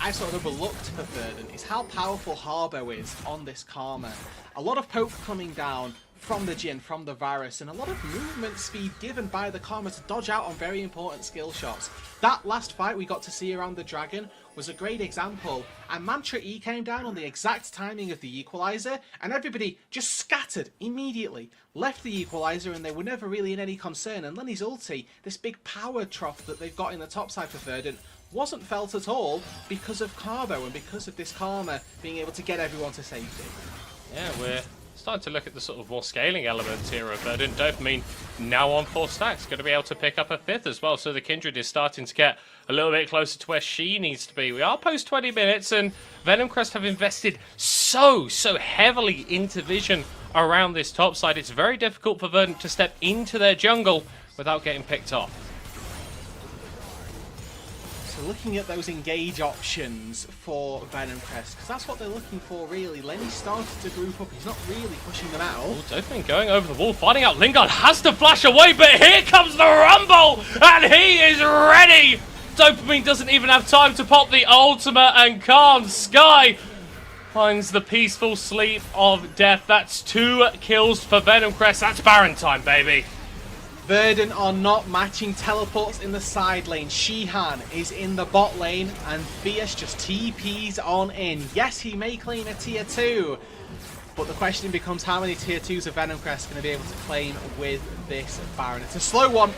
I sort of overlooked for Verdant is how powerful Harbo is on this Karma. A lot of poke coming down from the Jhin, from the Varus, and a lot of movement speed given by the Karma to dodge out on very important skill shots. That last fight we got to see around the Dragon was a great example, and Mantra E came down on the exact timing of the equalizer, and everybody just scattered immediately, left the equalizer, and they were never really in any concern. And Lenny's ulti, this big power trough that they've got in the top side for Verdant, wasn't felt at all because of Carbo and because of this Karma being able to get everyone to safety. Yeah, we're starting to look at the sort of more scaling elements here of Verdant. Dopamine now on 4 stacks, going to be able to pick up a 5th as well. So the Kindred is starting to get a little bit closer to where she needs to be. We are post 20 minutes, and Venom Crest have invested so heavily into vision around this top side. It's very difficult for Verdant to step into their jungle without getting picked off. So looking at those engage options for Venom Crest, because that's what they're looking for really. Lenny started to group up, he's not really pushing them out. Oh, Dopamine going over the wall, finding out Lingard has to flash away, but here comes the Rumble, and he is ready! Dopamine doesn't even have time to pop the ultimate, and Calm Sky finds the peaceful sleep of death. That's 2 kills for Venom Crest. That's Baron time, baby. Verdant are not matching teleports in the side lane. Shihan is in the bot lane, and Fierce just TPs on in. Yes, he may claim a tier 2, but the question becomes how many tier 2s are Venom Crest going to be able to claim with this Baron. It's a slow one,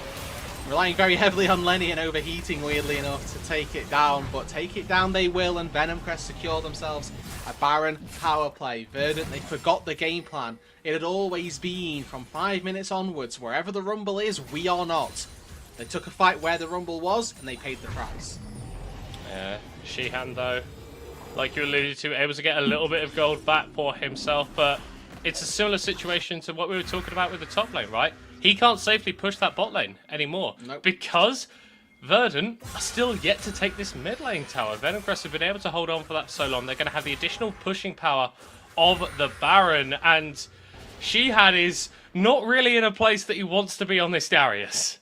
relying very heavily on Lenny and overheating, weirdly enough, to take it down. But take it down they will, and Venom Crest secure themselves a Baron power play. Verdant, they forgot the game plan. It had always been from 5 minutes onwards, wherever the Rumble is, we are not. They took a fight where the Rumble was, and they paid the price. Yeah, Shihan though, like you alluded to, able to get a little bit of gold back for himself, but it's a similar situation to what we were talking about with the top lane, right? He can't safely push that bot lane anymore, because Verdant are still yet to take this mid lane tower. Venom Crest have been able to hold on for that so long. They're going to have the additional pushing power of the Baron, and Shihan is not really in a place that he wants to be on this Darius.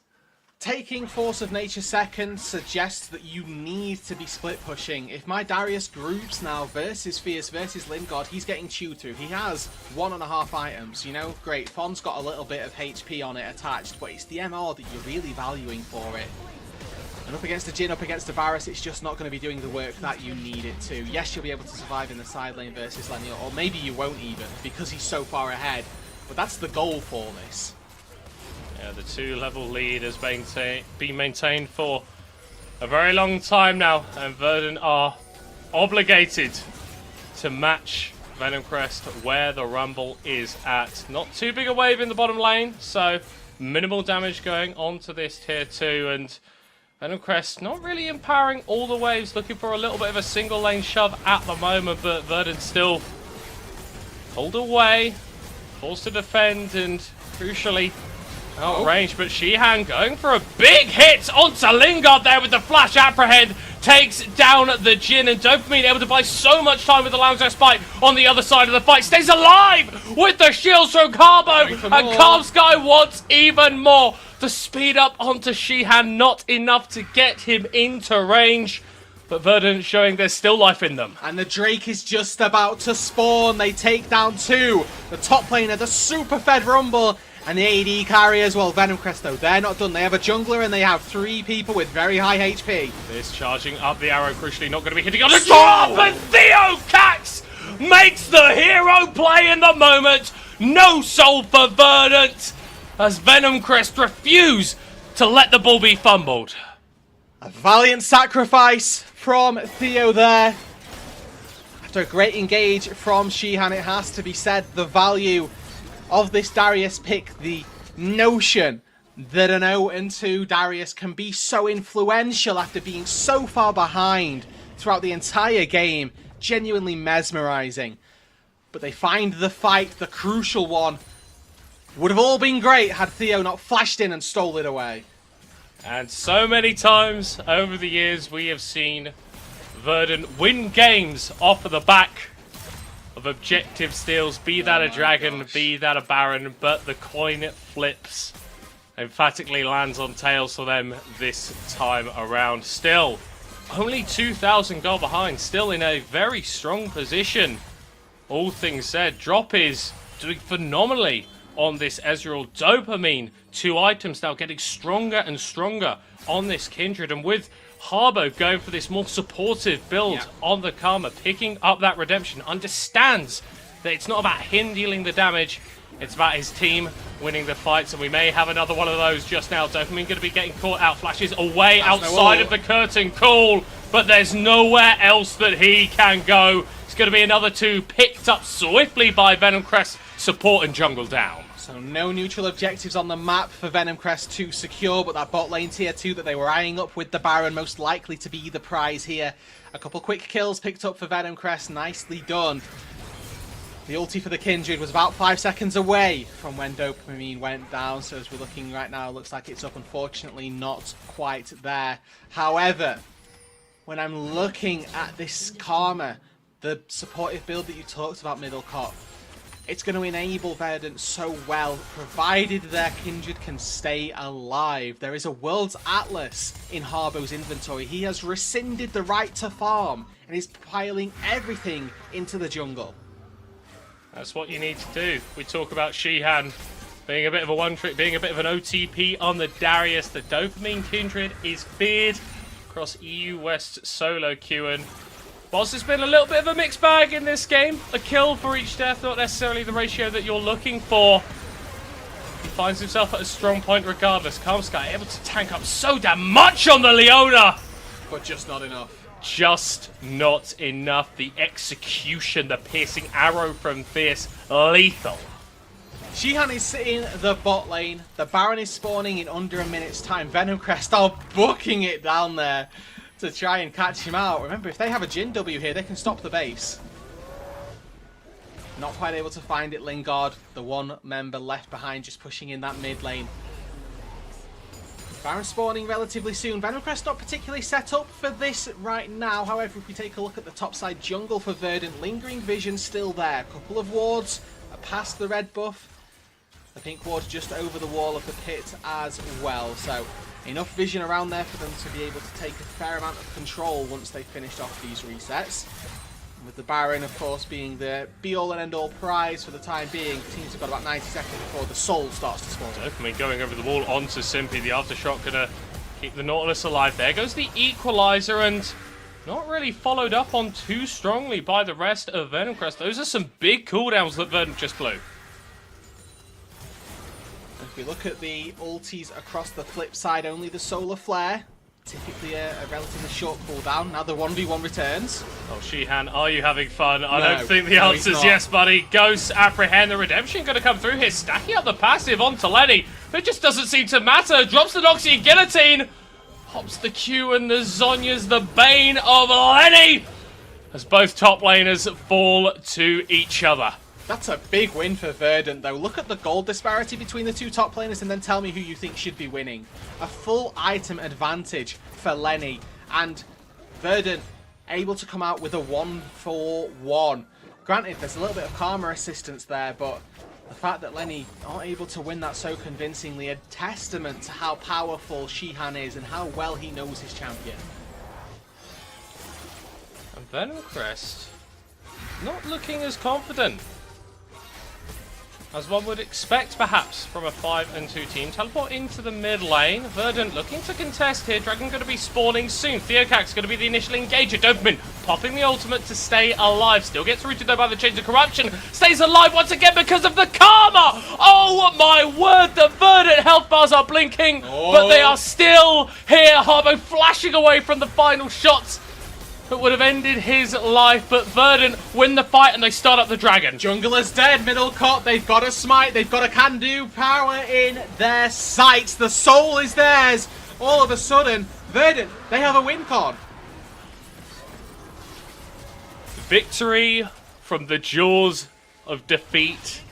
Taking Force of Nature second suggests that you need to be split pushing. If my Darius groups now versus Fierce versus Lingard, he's getting chewed through. He has 1.5 items, you know, great. Fon's got a little bit of HP on it attached, but it's the MR that you're really valuing for it. And up against the Jhin, up against the Varus, it's just not going to be doing the work that you need it to. Yes, you'll be able to survive in the side lane versus Lenny, or maybe you won't even, because he's so far ahead. But that's the goal for this. Yeah, the 2-level lead has been maintained for a very long time now, and Verdant are obligated to match Venom Crest where the Rumble is at. Not too big a wave in the bottom lane, so minimal damage going on to this tier 2, and Venom Crest not really empowering all the waves, looking for a little bit of a single lane shove at the moment, but Verdant still hold away, forced to defend, and crucially out range. But Shihan going for a big hit onto Lingard there with the flash apprehend, takes down the Jhin, and Dopamine able to buy so much time with the Lounge Spike on the other side of the fight. Stays alive with the shields from Carbo, and Calm Sky wants even more. The speed up onto Shihan, not enough to get him into range, but Verdant showing there's still life in them. And the Drake is just about to spawn. They take down 2. The top laner, the super fed Rumble, and the AD carry as well. Venom Crest though, they're not done. They have a jungler and they have 3 people with very high HP. This charging up the arrow, crucially not going to be hitting on the drop, and Theo Cax makes the hero play in the moment. No soul for Verdant, as Venom Crest refuse to let the ball be fumbled. A valiant sacrifice from Theo there. After a great engage from Shihan, it has to be said, the value of this Darius pick, the notion that an 0-2 Darius can be so influential after being so far behind throughout the entire game, genuinely mesmerizing. But they find the fight, the crucial one. Would have all been great had Theo not flashed in and stole it away. And so many times over the years we have seen Verdant win games off of the back of objective steals, be that a dragon, be that a baron, but the coin flips, emphatically lands on tails for them this time around. Still, only 2,000 gold behind, still in a very strong position. All things said, Drop is doing phenomenally on this Ezreal. Dopamine, 2 items now, getting stronger and stronger on this Kindred, and with Harbo going for this more supportive build on the Karma, picking up that redemption, understands that it's not about him dealing the damage, it's about his team winning the fights, and we may have another one of those just now. Dopamine going to be getting caught out, flashes away outside of the curtain call, but there's nowhere else that he can go. It's going to be another 2 picked up swiftly by Venom Crest, support and jungle down. So no neutral objectives on the map for Venom Crest to secure, but that bot lane tier 2 that they were eyeing up with the Baron most likely to be the prize here. A couple quick kills picked up for Venom Crest, nicely done. The ulti for the Kindred was about 5 seconds away from when Dopamine went down, so as we're looking right now, it looks like it's up. Unfortunately, not quite there. However, when I'm looking at this Karma, the supportive build that you talked about, Middlecott, it's going to enable Verdant so well, provided their Kindred can stay alive. There is a World's Atlas in Harbo's inventory. He has rescinded the right to farm and is piling everything into the jungle. That's what you need to do. We talk about Shihan being a bit of a one-trick, being a bit of an OTP on the Darius. The Dopamine Kindred is feared across EU West solo queuing. Whilst it's been a little bit of a mixed bag in this game, a kill for each death, not necessarily the ratio that you're looking for. He finds himself at a strong point regardless. Calmsky able to tank up so damn much on the Leona! But just not enough. Just not enough. The execution, the piercing arrow from Fierce, lethal. Shihan is sitting the bot lane. The Baron is spawning in under a minute's time. Venom Crest are booking it down there to try and catch him out. Remember, if they have a Jin W here, they can stop the base. Not quite able to find it, Lingard. The one member left behind just pushing in that mid lane. Baron spawning relatively soon. Venom Crest not particularly set up for this right now. However, if we take a look at the top side jungle for Verdant, Lingering Vision still there. A couple of wards past the red buff. The pink ward just over the wall of the pit as well. So enough vision around there for them to be able to take a fair amount of control once they've finished off these resets. And with the Baron, of course, being the be-all and end-all prize for the time being, teams have got about 90 seconds before the soul starts to spawn. Dopamine going over the wall onto Simpy. The aftershock going to keep the Nautilus alive. There goes the equalizer, and not really followed up on too strongly by the rest of Venom Crest. Those are some big cooldowns that Verdant just blew. If we look at the ultis across the flip side, only the Solar Flare, typically a relatively short cooldown. Now the 1v1 returns. Oh, Shihan, are you having fun? I No, don't think the no, answer's he's yes, buddy. Ghosts apprehend. The redemption going to come through here. Stacking up the passive onto Lenny. But it just doesn't seem to matter. Drops the Noxie Guillotine. Pops the Q, and the Zonya's the bane of Lenny. As both top laners fall to each other. That's a big win for Verdant, though. Look at the gold disparity between the two top laners and then tell me who you think should be winning. A full item advantage for Lenny, and Verdant able to come out with a 1-4-1. Granted, there's a little bit of Karma assistance there, but the fact that Lenny not able to win that so convincingly, a testament to how powerful Shihan is and how well he knows his champion. And Venom Crest not looking as confident as one would expect, perhaps, from a 5-2 team. Teleport into the mid lane. Verdant looking to contest here. Dragon going to be spawning soon. Theocac's going to be the initial engager. Dopamine popping the ultimate to stay alive. Still gets rooted though by the Chains of Corruption. Stays alive once again because of the Karma! Oh my word, the Verdant health bars are blinking, but they are still here. Harbo flashing away from the final shots that would have ended his life, but Verdant win the fight and they start up the dragon. Jungler's dead, Middlecott. They've got a smite, they've got a can-do power in their sights. The soul is theirs. All of a sudden, Verdant, they have a win con. Victory from the jaws of defeat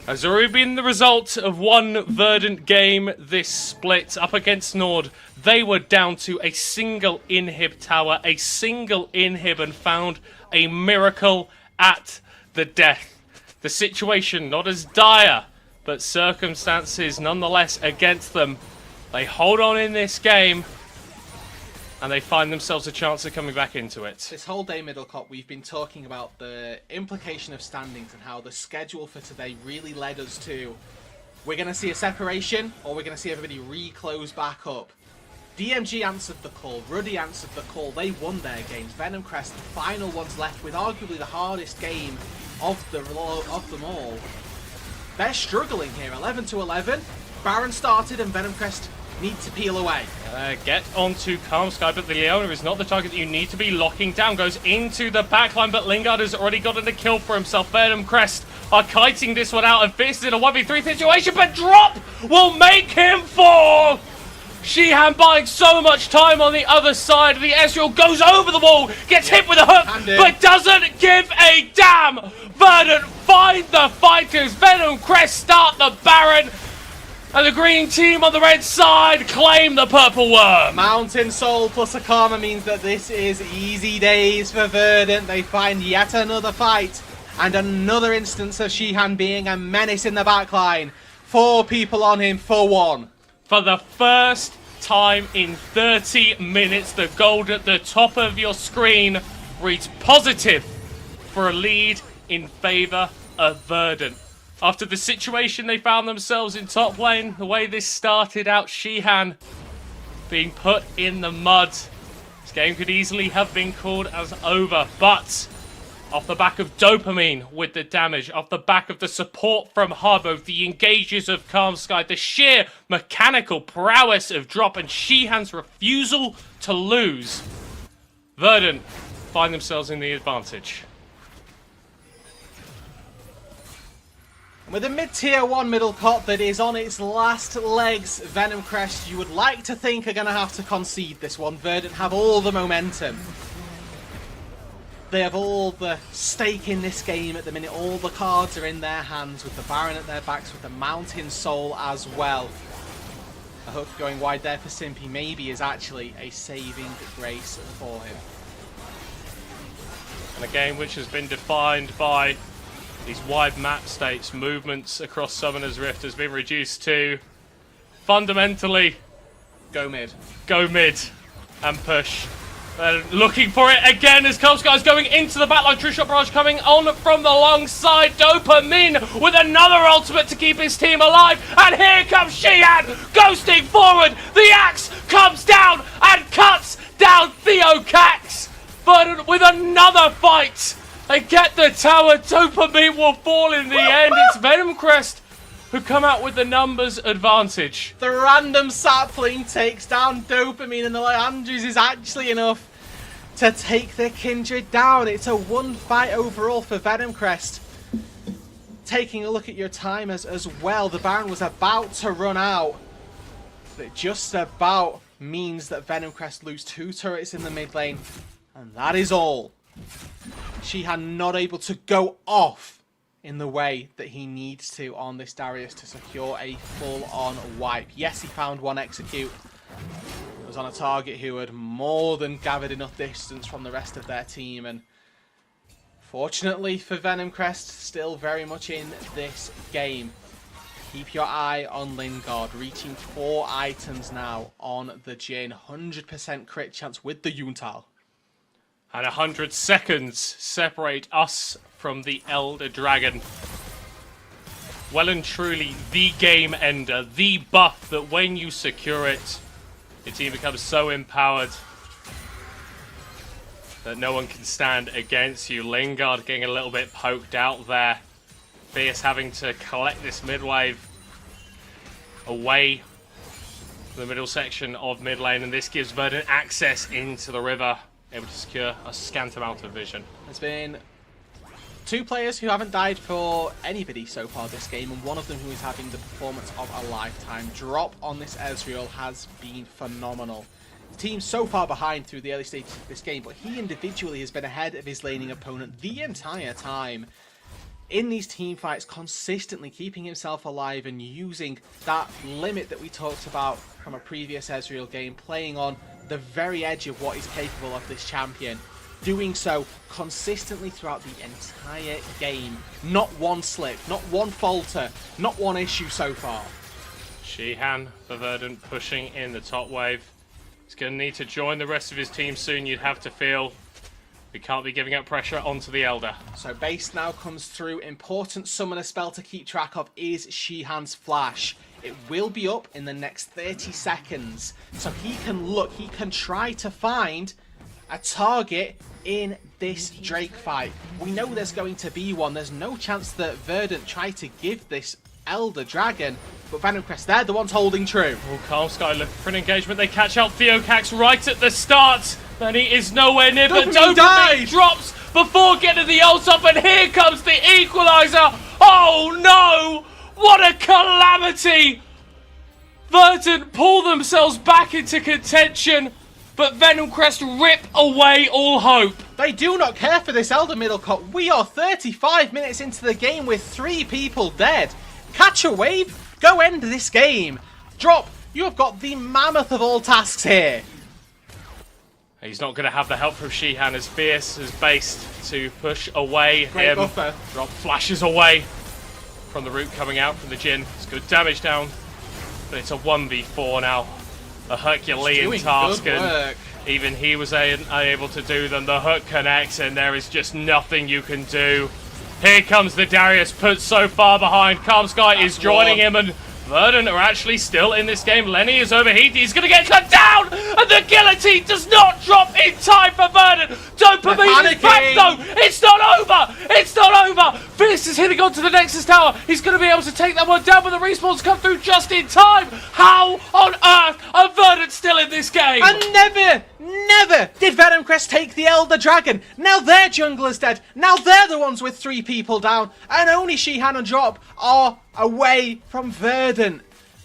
has already been the result of one Verdant game this split up against Nord. They were down to a single inhib tower, a single inhib, and found a miracle at the death. The situation not as dire, but circumstances nonetheless against them. They hold on in this game, and they find themselves a chance of coming back into it. This whole day, Middlecott, we've been talking about the implication of standings and how the schedule for today really led us to, we're going to see a separation or we're going to see everybody re-close back up. DMG answered the call, Ruddy answered the call, they won their games. Venom Crest, the final ones left with arguably the hardest game of them all. They're struggling here, 11-11. Baron started and Venom Crest need to peel away. Get onto Calm Sky, but the Leona is not the target that you need to be locking down. Goes into the backline, but Lingard has already gotten a kill for himself. Venom Crest are kiting this one out, and Fierce is in a 1v3 situation, but drop will make him fall! Sheehan buying so much time on the other side. The Ezreal goes over the wall, gets hit with a hook, but doesn't give a damn! Verdant find the fighters. Venom Crest start the Baron. And the green team on the red side claim the purple worm. Mountain Soul plus a Karma means that this is easy days for Verdant. They find yet another fight and another instance of Sheehan being a menace in the backline. 4 people on him for 1. For the first time in 30 minutes, the gold at the top of your screen reads positive for a lead in favour of Verdant. After the situation they found themselves in top lane, the way this started out, Sheehan being put in the mud. This game could easily have been called as over, but off the back of Dopamine with the damage, off the back of the support from Harbo, the engages of Calm Sky, the sheer mechanical prowess of Drop, and Sheehan's refusal to lose, Verdant find themselves in the advantage. With a mid-tier 1 middle cop that is on its last legs, Venom Crest, you would like to think are going to have to concede this one. Verdant have all the momentum. They have all the stake in this game at the minute. All the cards are in their hands, with the Baron at their backs, with the Mountain Soul as well. A hook going wide there for Simpy maybe is actually a saving grace for him. And a game which has been defined by these wide map states, movements across Summoner's Rift has been reduced to fundamentally go mid and push. Looking for it again as Calm Sky is going into the backline. True Shot Barrage coming on from the long side. Dopamine with another ultimate to keep his team alive. And here comes Sheehan ghosting forward. The axe comes down and cuts down Theo Cax. Verdant with another fight. They get the tower. Dopamine will fall in the end. It's Venom Crest who come out with the numbers advantage. The random sapling takes down Dopamine, and the Andrews is actually enough to take the Kindred down. It's a 1 fight overall for Venom Crest. Taking a look at your time as well, the Baron was about to run out. But it just about means that Venom Crest lose 2 turrets in the mid lane. And that is all. Sheehan not able to go off in the way that he needs to on this Darius to secure a full-on wipe. Yes, he found 1 execute. It was on a target who had more than gathered enough distance from the rest of their team, and fortunately for Venom Crest, still very much in this game. Keep your eye on Lingard, reaching 4 items now on the Jhin. 100% crit chance with the Yuntal. And 100 seconds separate us from the Elder Dragon. Well and truly the game ender, the buff that when you secure it, your team becomes so empowered that no one can stand against you. Lingard getting a little bit poked out there. Fierce having to collect this mid wave away from the middle section of mid lane, and this gives Verdant access into the river, able to secure a scant amount of vision. There's been 2 players who haven't died for anybody so far this game, and one of them who is having the performance of a lifetime. Drop on this Ezreal has been phenomenal. The team's so far behind through the early stages of this game, but he individually has been ahead of his laning opponent the entire time. In these team fights, consistently keeping himself alive and using that limit that we talked about from a previous Ezreal game, playing on the very edge of what is capable of this champion. Doing so consistently throughout the entire game. Not 1 slip, not 1 falter, not 1 issue so far. Sheehan for Verdant pushing in the top wave. He's going to need to join the rest of his team soon, you'd have to feel. We can't be giving up pressure onto the Elder. So base now comes through. Important summoner spell to keep track of is Sheehan's Flash. It will be up in the next 30 seconds. So he can look, he can try to find a target in this Drake fight. We know there's going to be one. There's no chance that Verdant try to give this Elder Dragon But Venom Crest, they're the ones holding true. Oh, Calm Sky looking for an engagement. They catch out Theocax right at the start. Lenny is nowhere near, but Dopamine drops before getting the ult up, and here comes the equaliser. Oh no! What a calamity! Verdant pull themselves back into contention, but Venom Crest rip away all hope. They do not care for this Elder middle cut. We are 35 minutes into the game with 3 people dead. Catch a wave. Go end this game. Drop, you have got the mammoth of all tasks here. He's not going to have the help from Shihan as Fierce is based to push away Great him. buffer. Drop flashes away from the root coming out from the Jhin. It's good damage down, but it's a 1v4 now. A Herculean task, and even he was unable to do them. The hook connects, and there is just nothing you can do. Here comes the Darius, put so far behind. Calm Sky is joining him, and Verdant are actually still in this game. Lenny is overheated. He's going to get cut down, and the guillotine does not drop in time for Verdant. Dopamine is back, though. It's not over. It's not over. Fierce is hitting onto the Nexus Tower. He's going to be able to take that one down, but the respawns come through just in time. How on earth are Verdant still in this game? And never did Venom Crest take the Elder Dragon. Now their jungler's dead. Now they're the ones with 3 people down, and only Shihan and Drop are away from Verdant.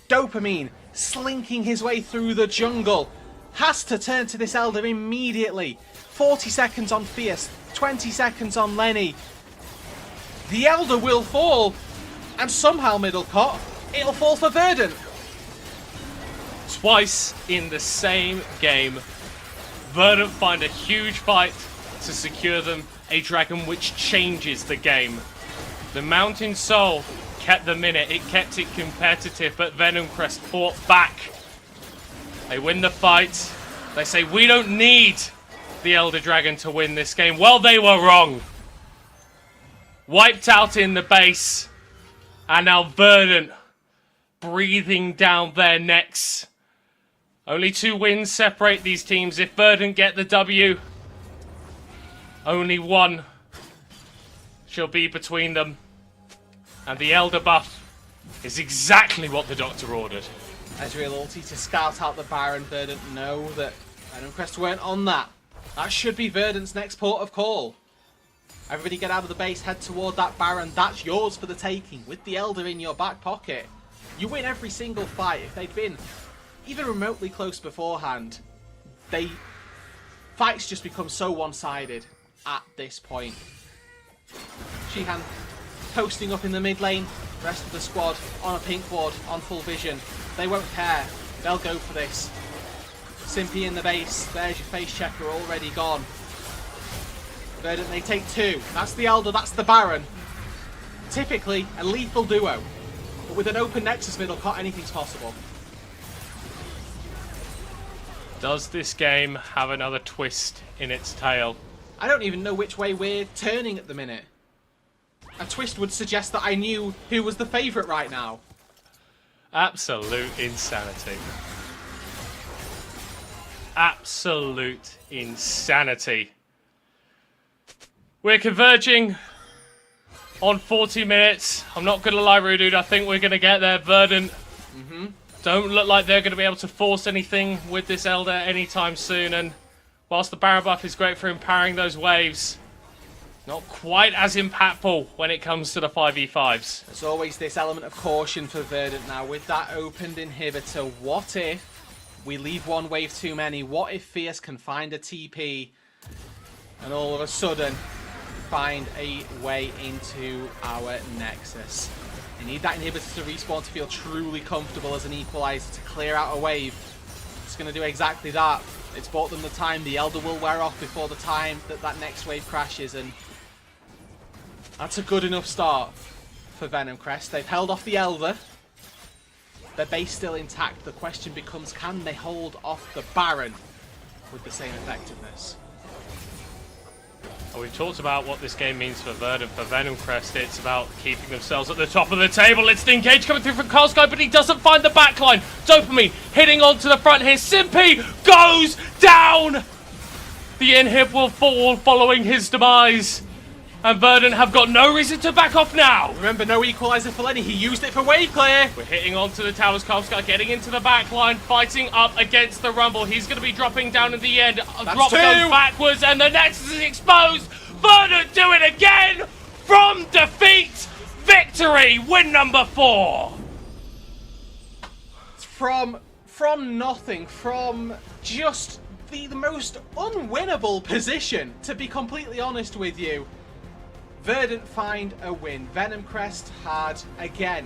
Dopamine, slinking his way through the jungle, has to turn to this Elder immediately. 40 seconds on Fierce, 20 seconds on Lenny. The Elder will fall, and somehow middle cut, it'll fall for Verdant. Twice in the same game, Verdant find a huge fight to secure them a dragon which changes the game. The Mountain Soul kept the minute, it kept it competitive, but Venom Crest fought back. They win the fight. They say, we don't need the Elder Dragon to win this game. Well, they were wrong. Wiped out in the base, and now Verdant breathing down their necks. Only 2 wins separate these teams. If Verdant get the W, only 1 shall be between them. And the Elder buff is exactly what the Doctor ordered. Ezreal ulti to scout out the Baron. Verdant know that Venom Crest weren't on that. That should be Verdant's next port of call. Everybody get out of the base, head toward that Baron. That's yours for the taking, with the Elder in your back pocket. You win every single fight. If they'd been even remotely close beforehand, fights just become so one-sided at this point. Shihan posting up in the mid lane, rest of the squad on a pink ward, on full vision. They won't care, they'll go for this. Simpy in the base, there's your face checker already gone. Verdant, they take 2, that's the Elder, that's the Baron. Typically a lethal duo, but with an open Nexus middle cut, anything's possible. Does this game have another twist in its tail? I don't even know which way we're turning at the minute. A twist would suggest that I knew who was the favourite right now. Absolute insanity. Absolute insanity. We're converging on 40 minutes. I'm not going to lie, Ruddy. I think we're going to get there. Verdant don't look like they're going to be able to force anything with this Elder anytime soon. And whilst the Baron buff is great for empowering those waves, not quite as impactful when it comes to the 5v5s. There's always this element of caution for Verdant now. With that opened inhibitor, what if we leave 1 wave too many? What if Fierce can find a TP and all of a sudden find a way into our Nexus? They need that inhibitor to respawn to feel truly comfortable as an equalizer to clear out a wave. It's going to do exactly that. It's bought them the time. The Elder will wear off before the time that next wave crashes, and that's a good enough start for Venom Crest. They've held off the Elder. Their base still intact. The question becomes, can they hold off the Baron with the same effectiveness? And we've talked about what this game means for Verdant. For Venom Crest, it's about keeping themselves at the top of the table. It's the engage coming through from Calm Sky, but he doesn't find the backline. Dopamine hitting onto the front here. Simpy goes down. The inhib will fall following his demise. and Verdant have got no reason to back off now. Remember, no equalizer for Lenny. He used it for wave clear. We're hitting onto the towers. Karlskar getting into the back line, fighting up against the Rumble. He's going to be dropping down in the end. Drop two. goes backwards, and the Nexus is exposed. Verdant do it again. From defeat, victory. Win number 4. From nothing, from just the most unwinnable position, to be completely honest with you. Verdant find a win. Venom Crest had, again,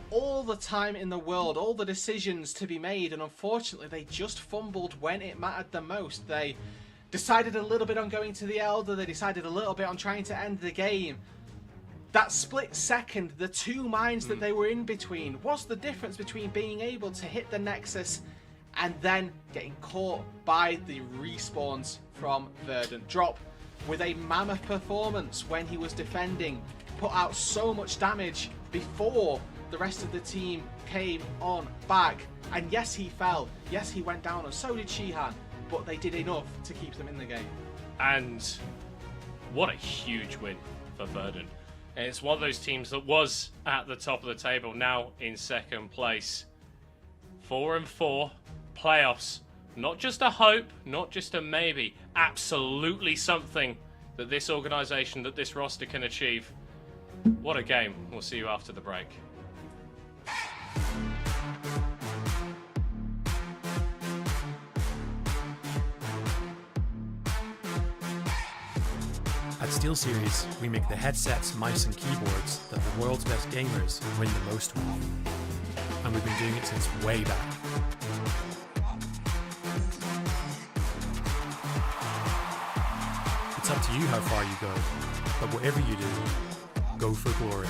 all the time in the world, all the decisions to be made, and unfortunately they just fumbled when it mattered the most. They decided a little bit on going to the Elder, they decided a little bit on trying to end the game. That split second, the two minds that they were in between, was the difference between being able to hit the Nexus and then getting caught by the respawns from Verdant. Drop, with a mammoth performance when he was defending, put out so much damage before the rest of the team came on back. And yes, he fell, yes, he went down, and so did Shihan, but they did enough to keep them in the game. And what a huge win for Verdant. And it's one of those teams that was at the top of the table, now in second place. 4-4, playoffs. Not just a hope, not just a maybe, absolutely something that this organisation, that this roster can achieve. What a game. We'll see you after the break. At SteelSeries, we make the headsets, mice and keyboards that the world's best gamers win the most with. And we've been doing it since way back. It's up to you how far you go, but whatever you do, go for glory.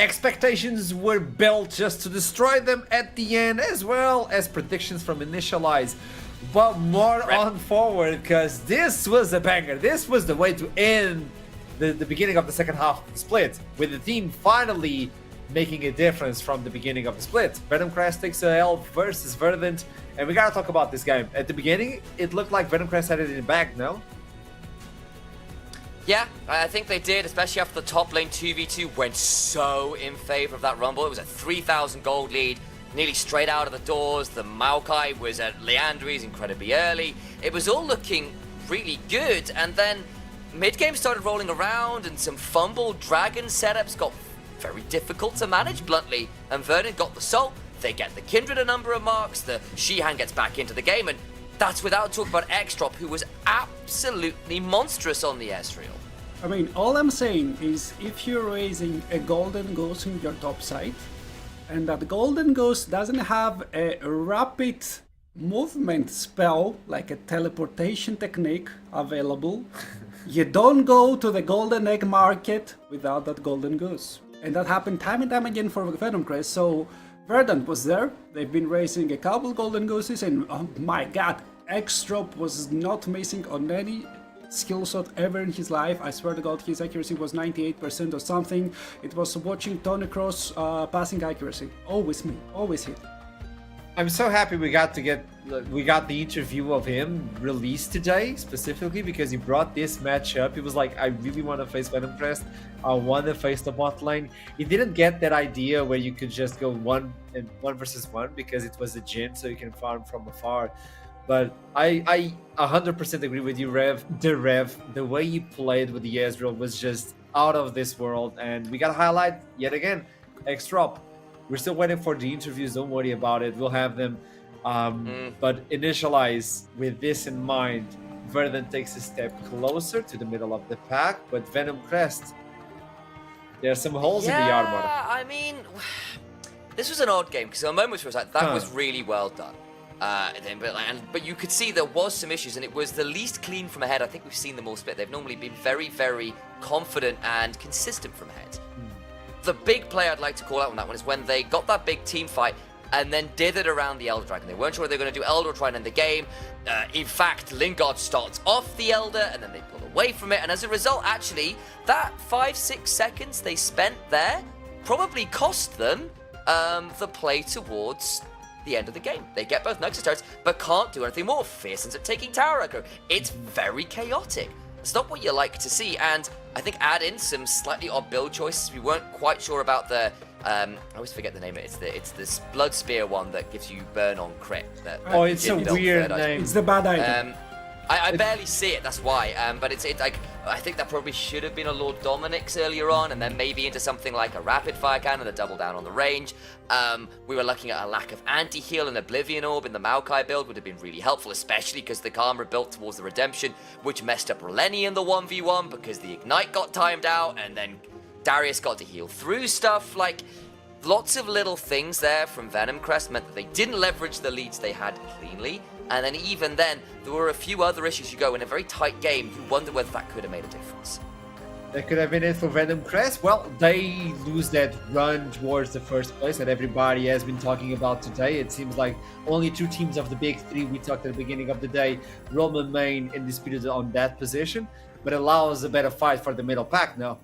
expectations were built just to destroy them at the end, as well as predictions from Initialize. But more on forward, because this was a banger. This was the way to end the beginning of the second half of the split, with the team finally making a difference from the beginning of the split. Venom Crest takes a L versus Verdant, and we gotta talk about this game. At the beginning, it looked like Venom Crest had it in the bag, no? Yeah, I think they did, especially after the top lane 2v2 went so in favor of that Rumble. It was a 3,000 gold lead, nearly straight out of the doors. The Maokai was at Leandry's incredibly early. It was all looking really good, and then mid-game started rolling around, and some fumble dragon setups got very difficult to manage, bluntly, and Verdant got the Soul. They get the Kindred a number of marks, the Shihan gets back into the game, and that's without talking about X-Drop, who was absolutely monstrous on the Ezreal. I mean, all I'm saying is if you're raising a Golden Ghost in your top side, and that Golden Ghost doesn't have a rapid movement spell, like a teleportation technique available, you don't go to the Golden Egg Market without that Golden Goose. And that happened time and time again for Venom Crest, so Verdant was there, they've been raising a couple Golden Gooses, and oh my god, X-Drop was not missing on any skill shot ever in his life. I swear to god, his accuracy was 98% or something. It was watching Tony Cross passing accuracy. Always me, always hit. I'm so happy we got the interview of him released today, specifically because he brought this match up. He was like, I really want to face Venom Crest. I want to face the bot lane. He didn't get that idea where you could just go one versus one because it was a Jhin, so you can farm from afar. But I 100% agree with you, Rev. The way he played with the Ezreal was just out of this world, and we gotta highlight yet again X-Drop. We're still waiting for the interviews. Don't worry about it. We'll have them. But Initialize, with this in mind, Verdant takes a step closer to the middle of the pack. But Venom Crest, there are some holes in the armor. Yeah, I mean, this was an odd game because there were moments where it was like, that was really well done. But you could see there was some issues, and it was the least clean from ahead. I think we've seen them all split. They've normally been very, very confident and consistent from ahead. The big play I'd like to call out on that one is when they got that big team fight and then dithered around the Elder Dragon. They weren't sure they were going to do Elder or try and end the game. In fact, Lingard starts off the Elder and then they pull away from it. And as a result, actually, that 5-6 seconds they spent there probably cost them the play towards the end of the game. They get both Nexus turrets, but can't do anything more. Fierce ends up taking Tower Echo. It's very chaotic. It's not what you like to see, and I think add in some slightly odd build choices. We weren't quite sure about the, I always forget the name of it. It's this Blood Spear one that gives you burn on crit. It's a weird name. It's the bad item. I barely see it, that's why. But it's like, I think that probably should have been a Lord Dominic's earlier on, and then maybe into something like a rapid fire cannon to double down on the range. We were looking at a lack of anti-heal and Oblivion Orb in the Maokai build would have been really helpful, especially because the Karma built towards the Redemption, which messed up Releni in the 1v1 because the Ignite got timed out, and then Darius got to heal through stuff. Like, lots of little things there from Venom Crest meant that they didn't leverage the leads they had cleanly. And then even then, there were a few other issues. You go in a very tight game, you wonder whether that could have made a difference. That could have been it for Venom Crest. Well, they lose that run towards the first place that everybody has been talking about today. It seems like only two teams of the big three we talked at the beginning of the day will remain undisputed on that position, but allows a better fight for the middle pack now.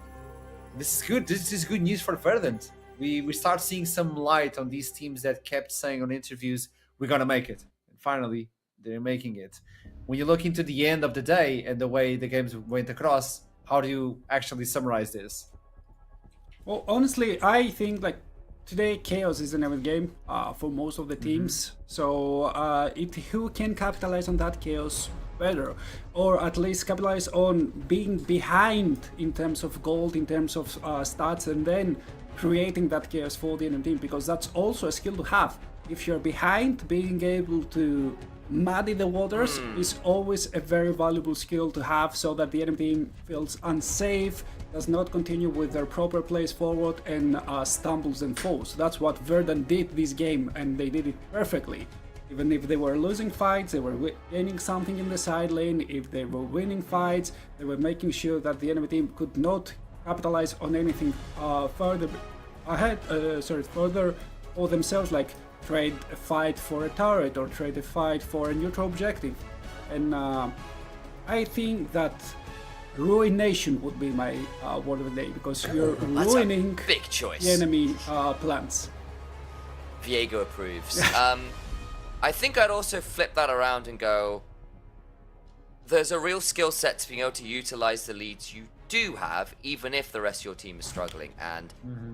This is good. This is good news for Verdant. We start seeing some light on these teams that kept saying on interviews, we're going to make it. And finally, they're making it. When you look into the end of the day and the way the games went across, how do you actually summarize this? Well, honestly, I think like today chaos is an every game for most of the teams. So who can capitalize on that chaos better, or at least capitalize on being behind in terms of gold, in terms of stats, and then creating that chaos for the enemy team, because that's also a skill to have. If you're behind, being able to muddy the waters is always a very valuable skill to have, so that the enemy team feels unsafe, does not continue with their proper plays forward, and stumbles and falls. That's what Verdant did this game, and they did it perfectly. Even if they were losing fights, they were gaining something in the side lane. If they were winning fights, they were making sure that the enemy team could not capitalize on anything further ahead, further for themselves, like trade a fight for a turret or trade a fight for a neutral objective. And I think that ruination would be my word of the day, because you're ruining big choice. the enemy plans. Viego approves. I think I'd also flip that around and go, there's a real skill set to being able to utilize the leads you do have, even if the rest of your team is struggling. And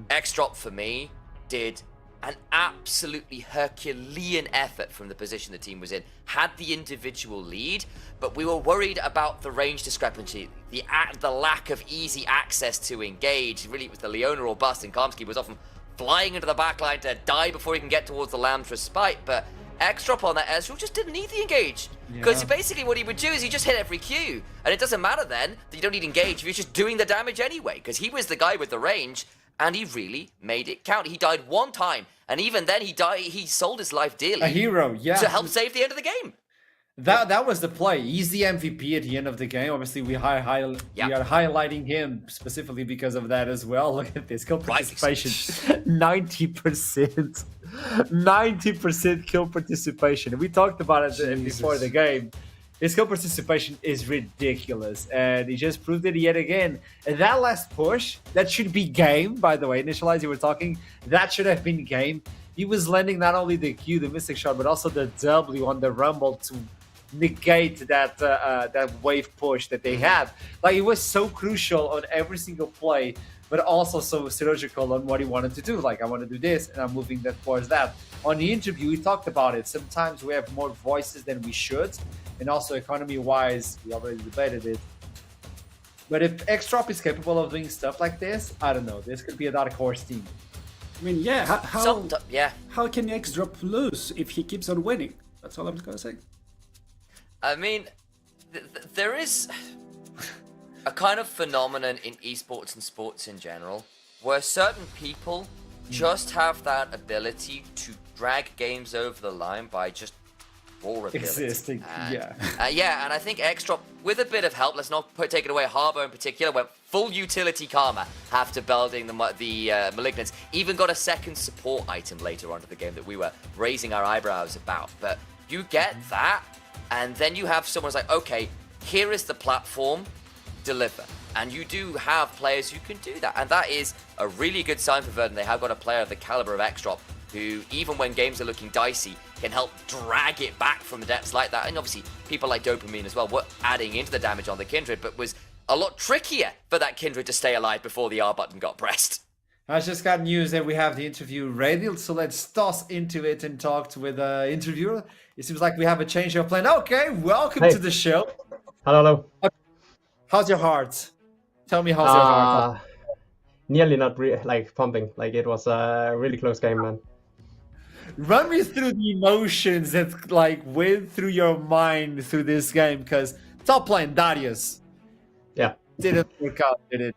X-Drop, for me, did an absolutely Herculean effort from the position the team was in. Had the individual lead, but we were worried about the range discrepancy, the lack of easy access to engage. Really, it was the Leona or bust, and Karmsky was often flying into the backline to die before he can get towards the Lamb's Respite, but X-Drop on that Ezreal just didn't need the engage. Because basically what he would do is he just hit every Q, and it doesn't matter then that you don't need engage if you're just doing the damage anyway, because he was the guy with the range, and he really made it count. He died one time, and even then he sold his life dearly. A hero, yeah. To help save the end of the game. That was the play. He's the MVP at the end of the game. Obviously, we are highlighting him specifically because of that as well. Look at this kill participation, 90%, 90% kill participation. We talked about it before the game. His kill participation is ridiculous, and he just proved it yet again. And that last push, that should be game. By the way, Initialize, you were talking. That should have been game. He was landing not only the Q, the Mystic Shot, but also the W on the Rumble to negate that wave push that they had. Like, it was so crucial on every single play, but also so surgical on what he wanted to do. Like, I want to do this, and I'm moving that towards that. On the interview, we talked about it. Sometimes we have more voices than we should, and also economy-wise, we already debated it. But if X-Drop is capable of doing stuff like this, I don't know. This could be a dark horse team. I mean, how can X-Drop lose if he keeps on winning? That's all I'm gonna say. I mean, there is a kind of phenomenon in esports and sports in general where certain people just have that ability to drag games over the line by just raw ability. Existing, and I think X-Drop, with a bit of help, let's not take it away, Harbour in particular, went full utility karma after building the Malignants, even got a second support item later on to the game that we were raising our eyebrows about. But you get that, and then you have someone's like, okay, here is the platform, deliver. And you do have players who can do that, and that is a really good sign for Verdant. They have got a player of the caliber of X-Drop who, even when games are looking dicey, can help drag it back from the depths like that. And obviously, people like Dopamine as well were adding into the damage on the Kindred, but was a lot trickier for that Kindred to stay alive before the R button got pressed. I just got news that we have the interview ready, so let's toss into it and talk with the interviewer. It seems like we have a change of plan. Okay, welcome to the show. Hello. How's your heart? Tell me how's your heart. Nearly not pumping. Like, it was a really close game, man. Run me through the emotions that went through your mind through this game, because top lane Darius. Yeah. Didn't work out, did it?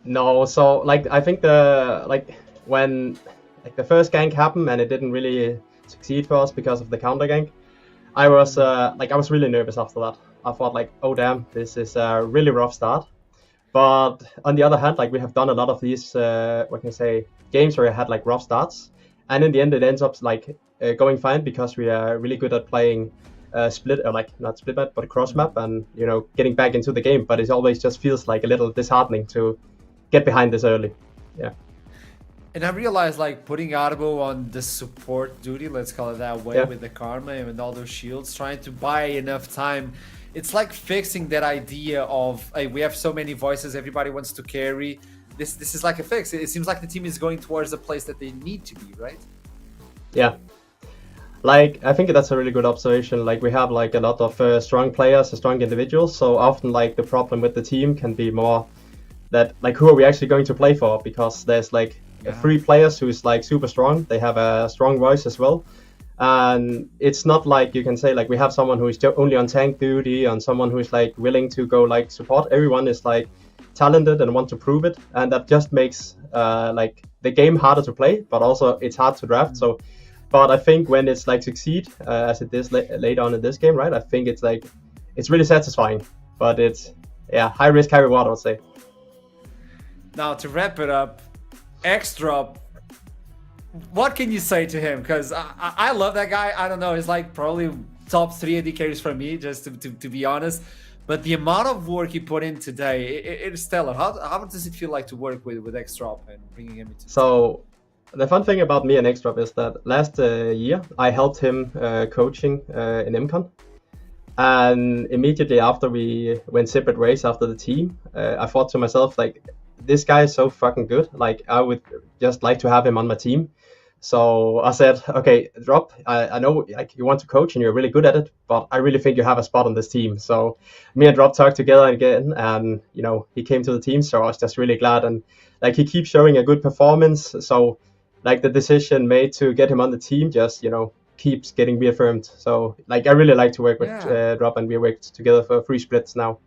No, so I think when the first gank happened and it didn't really succeed for us because of the counter gank, I was really nervous after that. I thought oh damn, this is a really rough start. But on the other hand, we have done a lot of these games where I had rough starts, and in the end it ends up going fine because we are really good at playing split, or not split map but cross map, and getting back into the game. But it always just feels a little disheartening to get behind this early. Yeah. And I realized putting Arbo on the support duty, let's call it that way, with the Karma and all those shields, trying to buy enough time. It's like fixing that idea of, hey, we have so many voices, everybody wants to carry. This is like a fix. It seems like the team is going towards the place that they need to be, right? Yeah. I think that's a really good observation. We have a lot of strong players, strong individuals. So often the problem with the team can be more that who are we actually going to play for? Because there's 3 players who's super strong. They have a strong voice as well. And it's not you can say we have someone who is only on tank duty and someone who is willing to go support. Everyone is talented and want to prove it, and that just makes the game harder to play, but also it's hard to draft. So, but I think when it's succeed as it is later on in this game, right? I think it's it's really satisfying, but it's high risk, high reward, I would say. Now to wrap it up, X-Drop, what can you say to him? Because I love that guy. I don't know. He's like probably top 3 AD carries for me, just to be honest. But the amount of work he put in today, it's stellar. How does it feel like to work with X-Drop and bringing him into? So the fun thing about me and X-Drop is that last year I helped him coaching in MCon. And immediately after we went separate ways after the team, I thought to myself, like, this guy is so fucking good. Like, I would just like to have him on my team. So I said, okay, Drop, I know like you want to coach and you're really good at it, but I really think you have a spot on this team. So me and Drop talked together again, and you know, he came to the team. So I was just really glad, and like he keeps showing a good performance. So like the decision made to get him on the team just, you know, keeps getting reaffirmed. So like I really like to work with Drop, and we worked together for 3 splits now.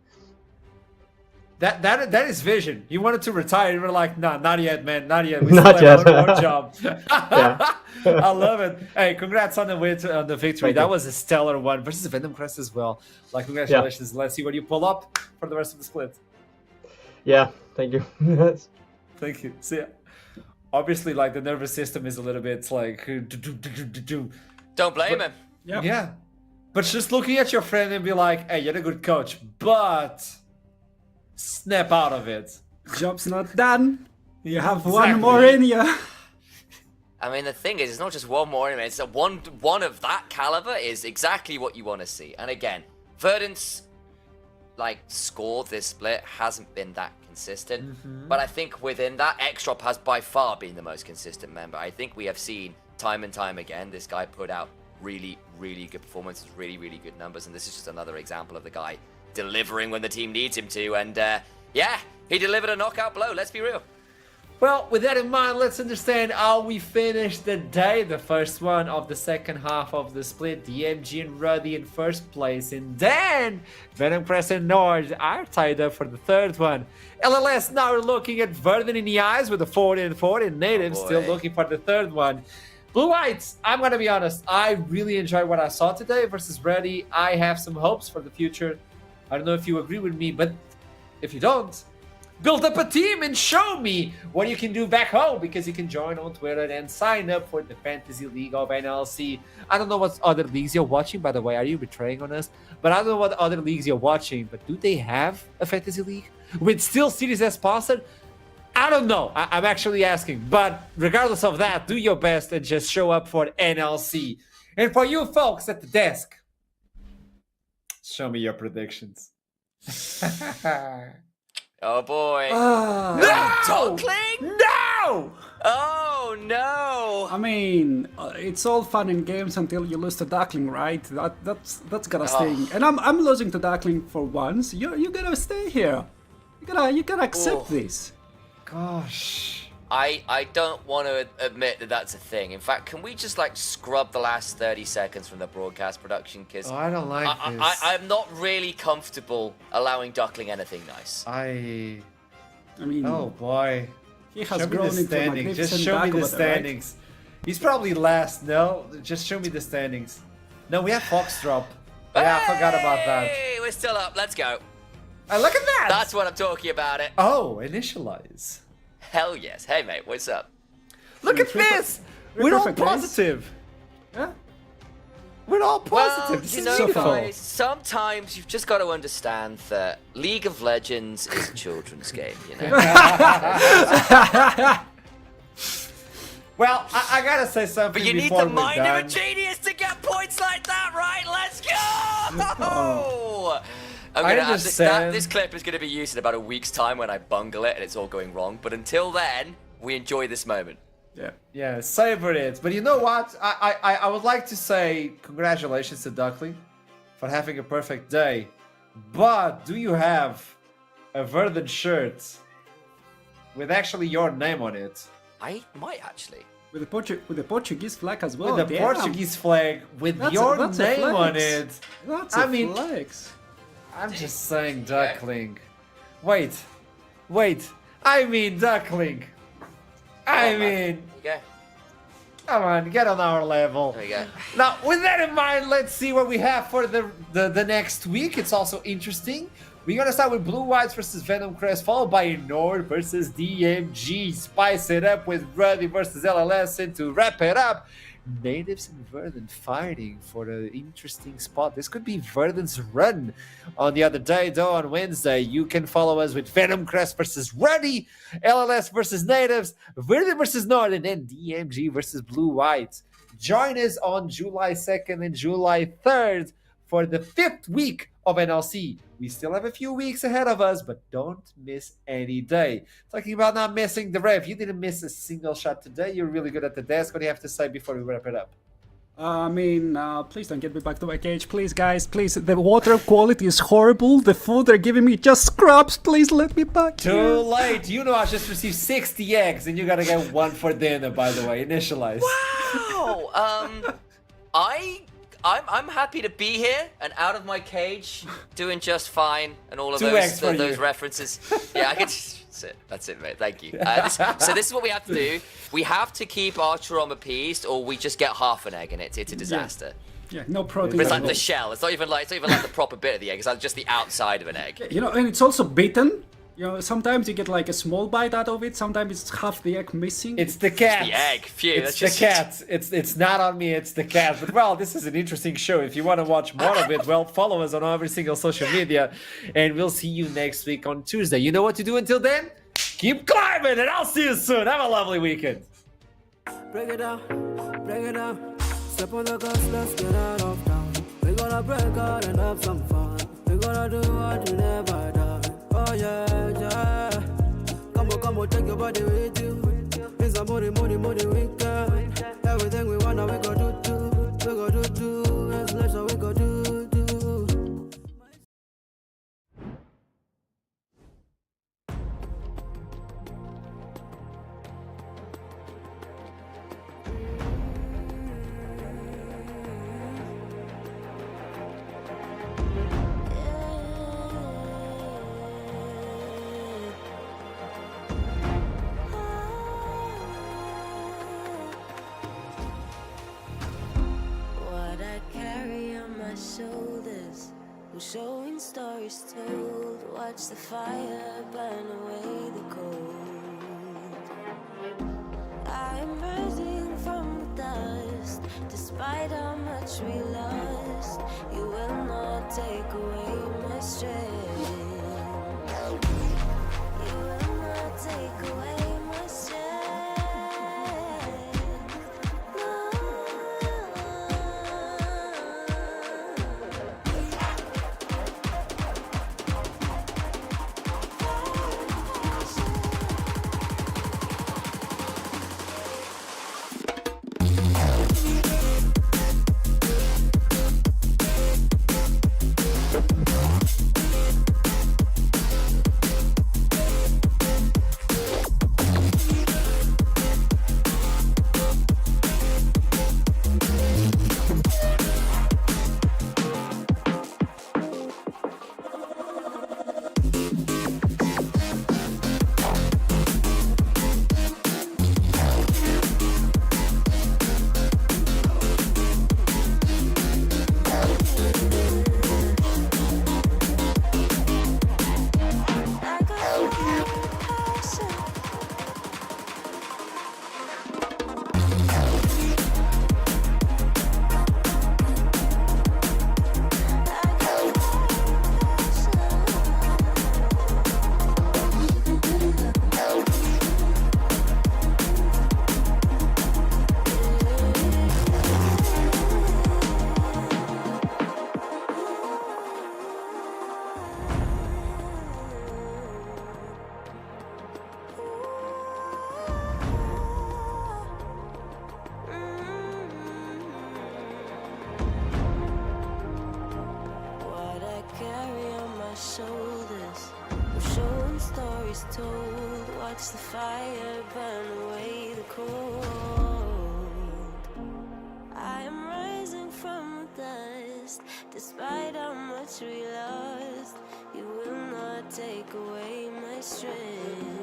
That is vision. You wanted to retire. You were like, nah, not yet, man, not yet. We Not still have yet. one more job. I love it. Hey, congrats on the victory. Thank that you. was a stellar one versus Venom Crest as well. Like, congratulations. Let's see what you pull up for the rest of the split. Yeah, thank you. Thank you. See ya. Obviously, like the nervous system is a little bit like. Don't blame him. Yeah. But just looking at your friend and be like, hey, you're a good coach, but snap out of it. Job's not done. You have Exactly. one more in you. I mean, the thing is, it's not just one more. It's a one of that caliber is exactly what you want to see. And again, Verdant's like score this split hasn't been that consistent, but I think within that, X-Drop has by far been the most consistent member. I think we have seen time and time again this guy put out really, really good performances, really, really good numbers, and this is just another example of the guy delivering when the team needs him to. And yeah, he delivered a knockout blow. Let's be real. Well, with that in mind, let's understand how we finished the day. The first one of the second half of the split. DMG and Ruddy in first place. And then Venom Crest and Nord are tied up for the third one. LLS now looking at Verdant in the eyes with a 40-40. And Native still looking for the third one. Blue Whites, I'm going to be honest. I really enjoyed what I saw today versus Ruddy. I have some hopes for the future. I don't know if you agree with me, but if you don't, build up a team and show me what you can do back home, because you can join on Twitter and sign up for the Fantasy League of NLC. I don't know what other leagues you're watching, by the way. Are you betraying on us? But I don't know what other leagues you're watching, but do they have a Fantasy League with Steel Cities as sponsor? I don't know. I'm actually asking. But regardless of that, do your best and just show up for NLC. And for you folks at the desk, show me your predictions. Oh boy. No! Duckling? No! Oh no! I mean, it's all fun and games until you lose to Duckling, right? That's gotta sting. And I'm losing to Duckling for once. You gotta stay here. You gotta accept this. Gosh. I don't want to admit that that's a thing. In fact, can we just like scrub the last 30 seconds from the broadcast production? Because I don't like this. I'm not really comfortable allowing Duckling anything nice. I mean, oh boy. He has show grown me the into a standings. magnificent Just show me the back over there, right? standings. He's probably last. No, just show me the standings. No, we have Foxdrop. Yeah, I forgot about that. Hey, we're still up. Let's go. Look at that. That's what I'm talking about. It. Oh, initialize. Hell yes. Hey mate, what's up? Look at this. We're all positive. Yeah. We're all positive. Well, This you is know, beautiful. guys, sometimes you've just got to understand that League of Legends is a children's game, you know? Well, I gotta say something. But you need before the we're mind of a done. genius to get points like that, right? Let's go! I'm I gonna have understand. this clip is going to be used in about a week's time when I bungle it and it's all going wrong. But until then, we enjoy this moment. Yeah, savor it. But you know what? I would like to say congratulations to Duckling for having a perfect day. But do you have a Verdant shirt with actually your name on it? I might actually. With the Portuguese flag as well. With the damn. Portuguese flag with That's your a name on flex. it. That's I a mean, flex. I'm just saying Duckling. Wait. I mean Duckling. I mean, There you come on, get on our level. go. There you go. Now, with that in mind, let's see what we have for the next week. It's also interesting. We're gonna start with Blue Whites versus Venom Crest, followed by Nord versus DMG. Spice it up with Ruddy versus LLS, and to wrap it up, Natives and Verdant fighting for the interesting spot. This could be Verdant's run on the other day, though. On Wednesday, you can follow us with Venom Crest versus Ruddy, LLS versus Natives, Verdant versus Nord, and then DMG versus Blue White. Join us on July 2nd and July 3rd for the 5th week of NLC. We still have a few weeks ahead of us, but don't miss any day. Talking about not missing the ref, you didn't miss a single shot today. You're really good at the desk. What do you have to say before we wrap it up? Please don't get me back to my cage. Please, guys, please. The water quality is horrible. The food they're giving me just scrubs. Please let me back Too here. late. You know I just received 60 eggs, and you gotta get one for dinner, by the way. Initialize. Wow. I'm happy to be here and out of my cage, doing just fine, and all of those references. Yeah, I can. That's it, mate. Thank you. So this is what we have to do. We have to keep Archeron appeased, or we just get half an egg, and it's a disaster. Yeah, no protein. It's like the shell. It's not even like the proper bit of the egg. It's like just the outside of an egg. You know, and it's also bitten. You know, sometimes you get like a small bite out of it. Sometimes it's half the egg missing. It's the cat. It's the egg. Phew, it's the cat. It's not on me. It's the cat. But well, this is an interesting show. If you want to watch more of it, well, follow us on every single social media, and we'll see you next week on Tuesday. You know what to do until then? Keep climbing, and I'll see you soon. Have a lovely weekend. Break it down, break it down. Step on the gas, let's get out of town. We're gonna break out and have some fun. We're gonna do what you never done. Oh yeah, yeah. Come on, take your body with you. It's a money weekend. Everything we wanna, we go do. We go do. Let's we go do. Shoulders, we're showing stories told. Watch the fire burn away the cold. I am rising from the dust. Despite how much we lost, you will not take away my strength. You will not take away my strength. Shoulders, we're showing stories told. Watch the fire burn away the cold. I am rising from the dust. Despite how much we lost, you will not take away my strength.